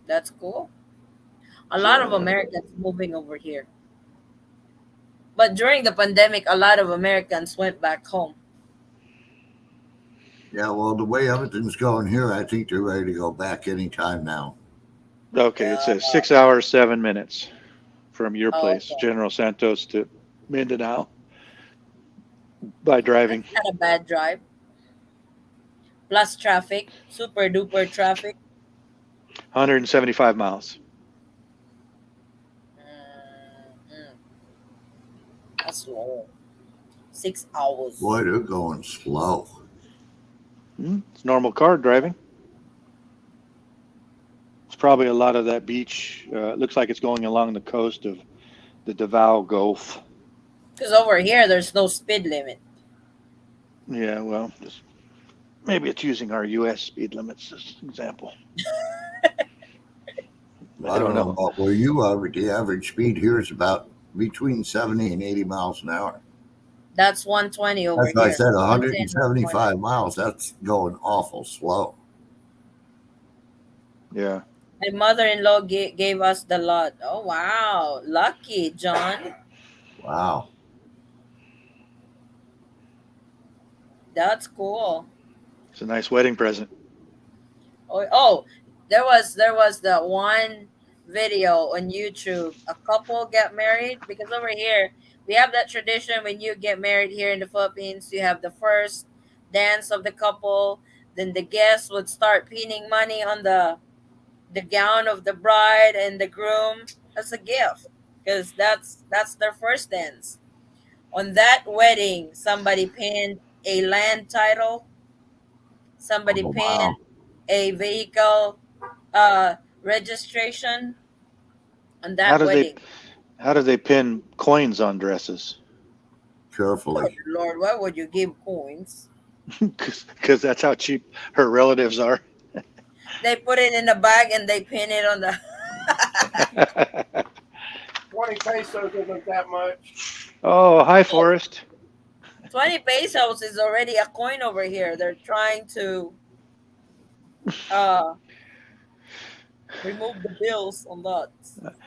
That's cool. A lot of so Americans moving over here. But during the pandemic, a lot of Americans went back home. Yeah, well, the way everything's going here, I think they're ready to go back anytime now. okay, it says 6 hours 7 minutes from your Oh, place, okay. General Santos to Mindanao by That's driving. not a bad drive. Plus traffic, super duper traffic. 175 miles. Mm-hmm. That's long. 6 hours. Boy, they're going slow. It's normal car driving. It's probably a lot of that beach. It looks like it's going along the coast of the Davao Gulf. Because over here, there's no speed limit. Yeah, well, maybe it's using our U.S. speed limits as an example. I don't know about where you are, but the average speed here is about between 70 and 80 miles an hour. That's 120 over That's why I here. said 110, 175 miles. That's going awful slow. Yeah. My mother-in-law gave us the lot. Oh, wow. Lucky, John. Wow. That's cool. It's a nice wedding present. Oh, there was the one video on YouTube. A couple get married because over here we have that tradition when you get married here in the Philippines, you have the first dance of the couple, then the guests would start pinning money on the gown of the bride and the groom as a gift because that's their first dance. On that wedding, somebody pinned a land title, somebody Oh, pinned wow. a vehicle registration on How that do they wedding. how do they pin coins on dresses? Oh, Carefully. Lord, why would you give coins? Because that's how cheap her relatives are. They put it in the bag and they pin it on the 20 pesos isn't that much. Oh, hi, Forrest. 20 pesos is already a coin over here. They're trying to uh remove the bills on that.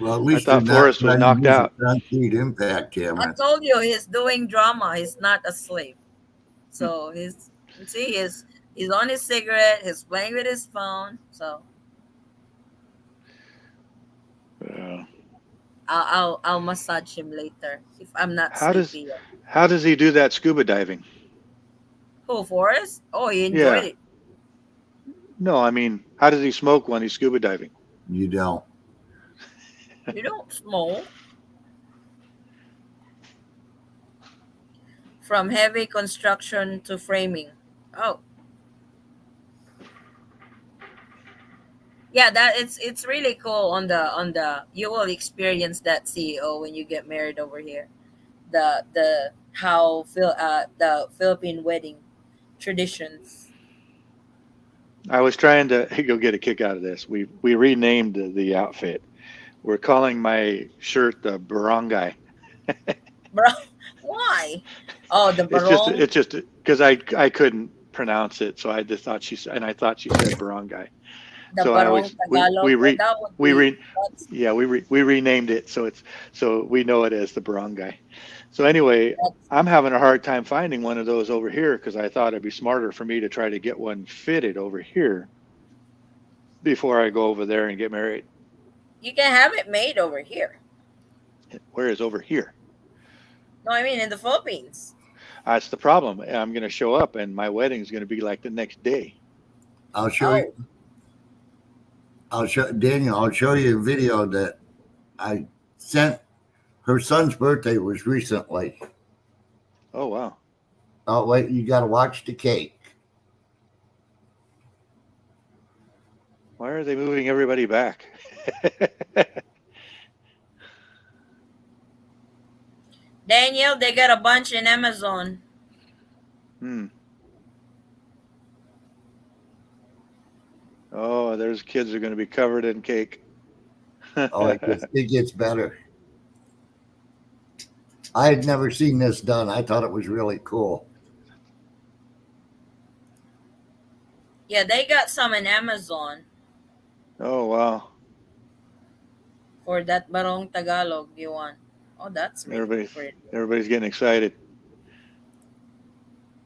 Well, at I least they're thought not Forrest was trying to knocked use a out. concrete impact I camera. told you he's doing drama. He's not asleep. So he's on his cigarette. He's playing with his phone. So Uh, I'll massage him later if I'm not how does sleepy yet. how does he do that scuba diving? Who, Forrest? Oh, he enjoyed Yeah. it. No, I mean, how does he smoke when he's scuba diving? You don't. You don't smoke. From heavy construction to framing. Oh, yeah, that it's really cool on the you will experience that CEO when you get married over here. The how the Philippine wedding traditions. I was trying to go get a kick out of this. We renamed the outfit. We're calling my shirt the barangay. Bro, why? Oh, the barong, It's just because I couldn't pronounce it, so I just thought I thought she said barangay. the So I barong always Tagalog. Oh, that would we be re yeah we renamed it so we know it as the barangay. So anyway, that's I'm having a hard time finding one of those over here because I thought it'd be smarter for me to try to get one fitted over here before I go over there and get married. you can have it made over here. Where is over here? No, I mean in the Philippines. That's the problem. I'm going to show up and my wedding's going to be like the next day. I'll show you. Oh, I'll show Daniel. I'll show you a video that I sent. Her son's birthday was recently. Oh wow. Oh wait, you got to watch the cake. Why are they moving everybody back? Daniel, they got a bunch in Amazon. Hmm. Oh, there's kids who are going to be covered in cake. Oh, it gets better. I had never seen this done. I thought it was really cool. Yeah, they got some in Amazon Oh wow. for that barong Tagalog you want. Oh, that's really Everybody's pretty. everybody's getting excited.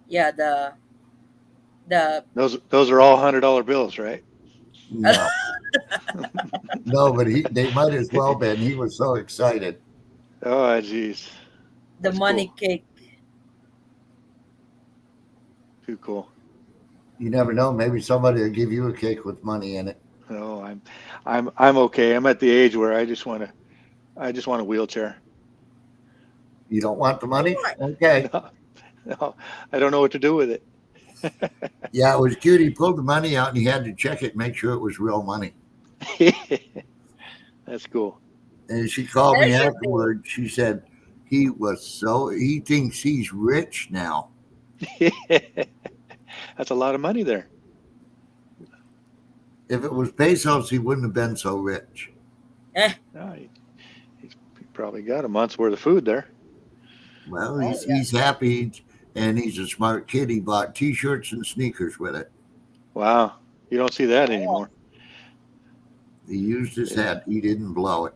Yeah, the Those are all $100 bills, right? No, no, but they might as well been. He was so excited. Oh geez. the That's money cool. cake. Too cool. You never know. Maybe somebody will give you a cake with money in it. No, I'm okay. I'm at the age where I just want a wheelchair. You don't want the money? What? Okay. No, no, I don't know what to do with it. Yeah, it was cute. He pulled the money out and he had to check it, make sure it was real money. That's cool. And she called There me should be. afterward. She said he thinks he's rich now. That's a lot of money there. If it was pesos, he wouldn't have been so rich. No, he probably got a month's worth of food there. Well, Oh, yeah. he's happy and he's a smart kid. He bought T-shirts and sneakers with it. Wow, you don't see that anymore. He used his head. He didn't blow it.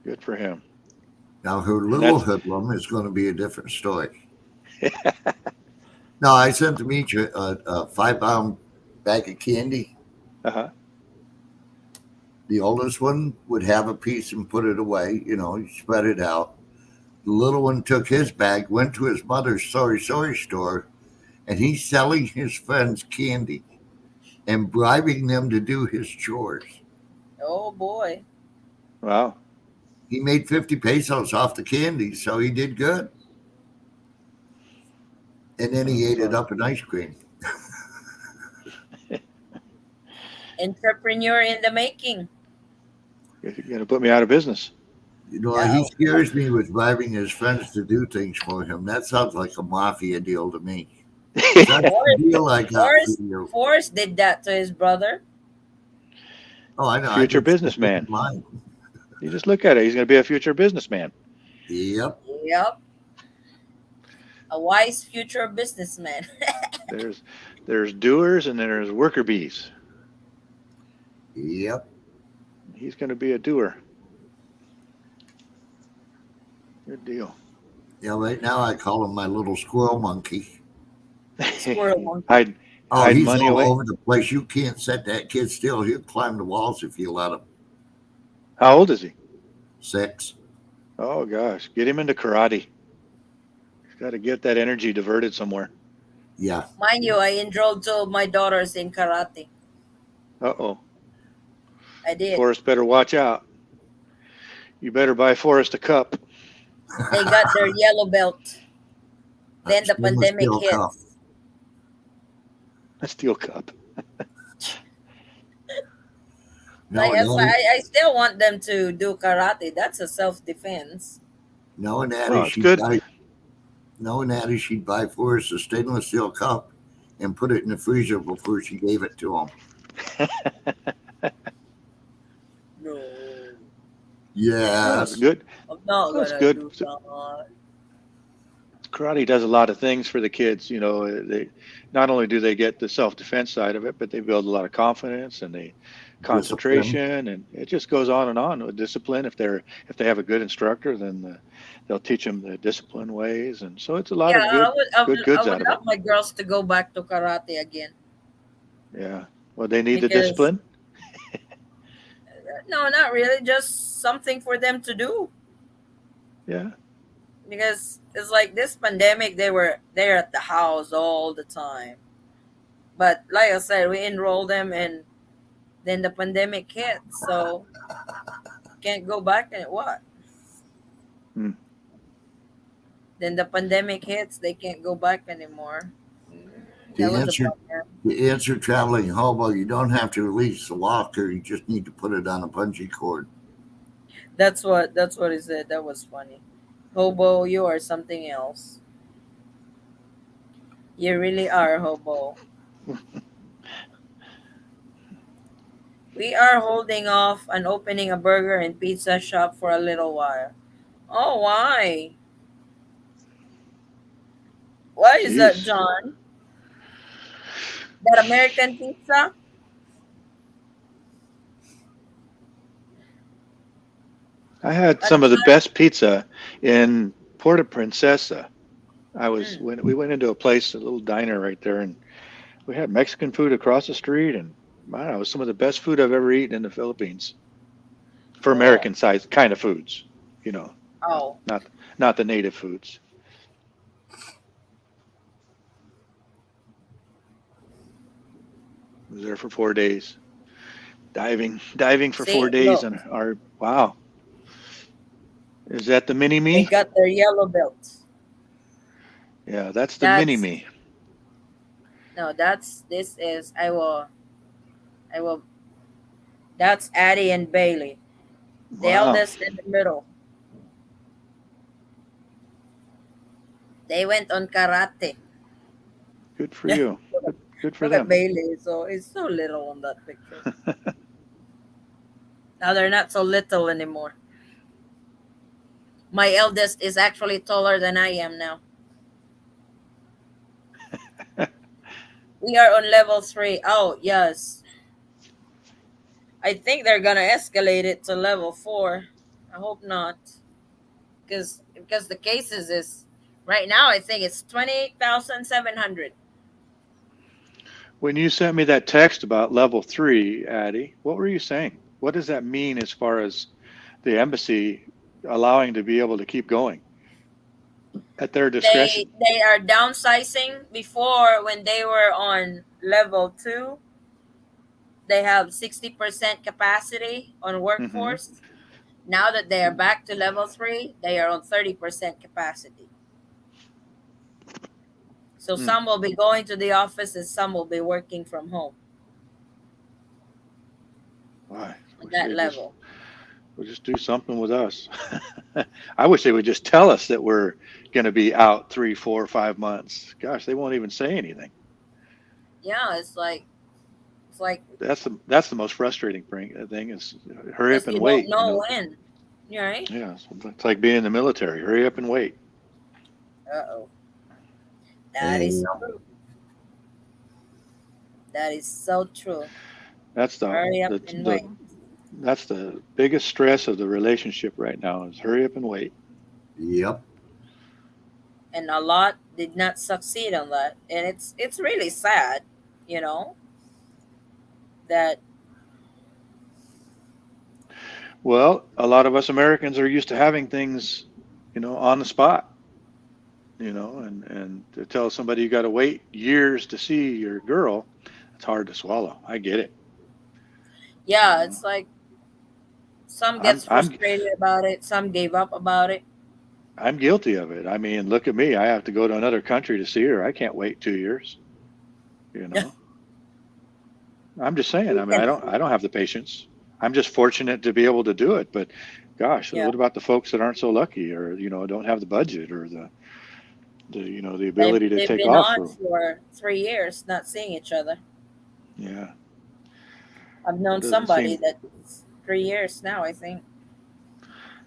Good for him. Now her And little that's hoodlum is going to be a different story. No, I sent them each a 5-pound bag of candy. uh-huh. The oldest one would have a piece and put it away. You know, he spread it out. The little one took his bag, went to his mother's sorry store, and he's selling his friends candy and bribing them to do his chores. Oh boy. Wow. He made 50 pesos off the candy, so he did good. And then he ate it up in ice cream. Entrepreneur in the making. You're going to put me out of business. You know, Yeah. he scares me with bribing his friends to do things for him. That sounds like a mafia deal to me. That's the deal I got Forrest, for you. Forrest did that to his brother. Oh, I know. Future I just- businessman. Mine. You just look at it. He's going to be a future businessman. Yep. Yep. A wise future businessman. There's doers and there's worker bees. Yep. He's going to be a doer. Good deal. Yeah, right now I call him my little squirrel monkey. Squirrel monkey. Hide Oh, Hide he's money all away? over the place. You can't set that kid still. He'll climb the walls if you let him. How old is he? 6. Oh gosh, get him into karate. He's got to get that energy diverted somewhere. Yeah. Mind you, I enrolled 2 of my daughters in karate. Uh-oh. I did. Forrest better watch out. You better buy Forrest a cup. They got their yellow belt. Then the Stainless pandemic steel hit. cup. A steel cup. No, Like, no, I still want them to do karate. That's a self-defense. knowing that Well, is it's she'd good. she'd buy Forrest a stainless steel cup and put it in the freezer before she gave it to him. No, That's Yes. good. I'm not That's gonna good. do that. Karate does a lot of things for the kids. You know, they not only do they get the self-defense side of it, but they build a lot of confidence and they concentration, and it just goes on with discipline. If they have a good instructor, then they'll teach them the discipline ways, and so it's a lot Yeah, of good I goods would out of love it. my girls to go back to karate again. Yeah. Well, they need the Because- discipline. No, not really. Just something for them to do. Yeah. Because it's like this pandemic, they're at the house all the time. But like I said, we enrolled them, and then the pandemic hit, so can't go back and what? Hmm. Then the pandemic hits, they can't go back anymore. The That was answer, the problem. the answer traveling hobo, you don't have to release the walker. You just need to put it on a bungee cord. That's what he said. That was funny. Hobo, you are something else. You really are, Hobo. We are holding off on opening a burger and pizza shop for a little while. Oh, why? Why is that, Jeez. John? That American pizza? I had some of the best pizza in Puerto Princesa. We went into a place, a little diner right there, and we had Mexican food across the street, and wow, it was some of the best food I've ever eaten in the Philippines for American size kind of foods, you know, Oh, not the native foods. I was there for 4 days, diving for See, 4 days, look. and wow, Is that the mini They me? got their yellow belts. Yeah, that's the mini That's me. no, that's this is I will that's Addie and Bailey. The Wow. eldest in the middle. They went on karate. Good for you. Good for Look at them. Bailey. So it's so little on that picture. Now they're not so little anymore. My eldest is actually taller than I am now. We are on level 3. Oh, yes. I think they're gonna escalate it to level 4. I hope not. Because the cases is right now I think it's 28,700. When you sent me that text about level 3, Addie, what were you saying? What does that mean as far as the embassy allowing to be able to keep going at their They discretion? they are downsizing. Before, when they were on level 2, they have 60% capacity on Hmm. workforce. Now that they are back to level 3, they are on 30% capacity. So Hmm. some will be going to the office and some will be working from home Why? on Wish that they just level. would just do something with us. I wish they would just tell us that we're going to be out 3, 4, 5 months. Gosh, they won't even say anything. Yeah, it's like That's the most frustrating thing is hurry up because and you don't wait. know when. Right? Yeah, it's like being in the military. Hurry up and wait. Uh oh. That And is true. That is so true. That's the Hurry up the and the wait. that's the biggest stress of the relationship right now is hurry up and wait. yep, And a lot did not succeed on that. And it's really sad, you know, that Well, a lot of us Americans are used to having things, on the spot, and to tell somebody you got to wait years to see your girl, it's hard to swallow. I get it. You yeah, know, it's like some I'm gets I'm frustrated about it, some gave up about it. I'm guilty of it. I mean, look at me. I have to go to another country to see her. I can't wait 2 years. You know, I'm just saying. You I mean, can I don't have the patience. I'm just fortunate to be able to do it. But gosh, yeah. what about the folks that aren't so lucky, or don't have the budget, or the They've ability to they've take been off on for? for 3 years not seeing each other. Yeah, I've it known doesn't somebody seem. that's 3 years now, I think.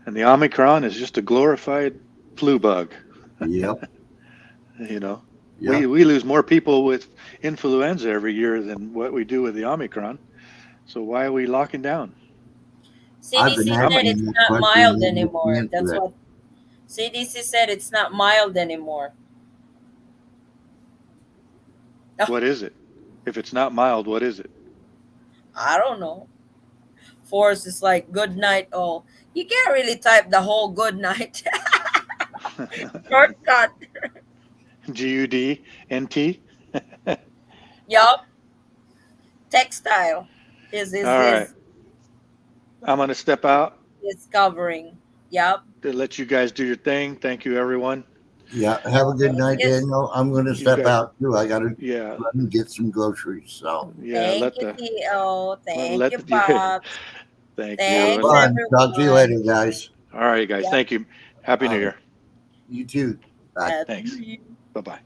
And the Omicron is just a glorified flu bug. yep, You know, we yep. we lose more people with influenza every year than what we do with the Omicron. So why are we locking down? I've been CDC I'm said a, asking it's that not question mild and nobody can anymore. That's answer it. what CDC said, it's not mild anymore. what is it? If it's not mild, what is it? I don't know. Force is like good night. Oh, you can't really type the whole good night. Shortcut. GUDNT. Yup. Textile is is All right, is I'm gonna step out is covering. Yup. to let you guys do your thing. Thank you, everyone. Yeah, have a good night, Yes. Daniel. I'm going to You step guys, out too. I got to yeah, run and get some groceries. So, yeah. Thank Let you, the T.O. let Thank you, the Pops. thank have you, Thanks, and fun. Talk to you everyone. later, guys. all right, guys. Yep. Thank you. Happy New All right. Year. You too. Bye. Happy New Thanks. Year. Bye bye.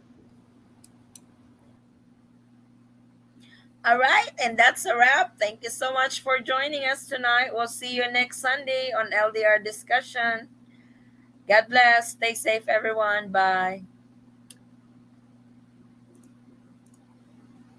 All right, and that's a wrap. Thank you so much for joining us tonight. We'll see you next Sunday on LDR discussion. God bless. Stay safe, everyone. Bye.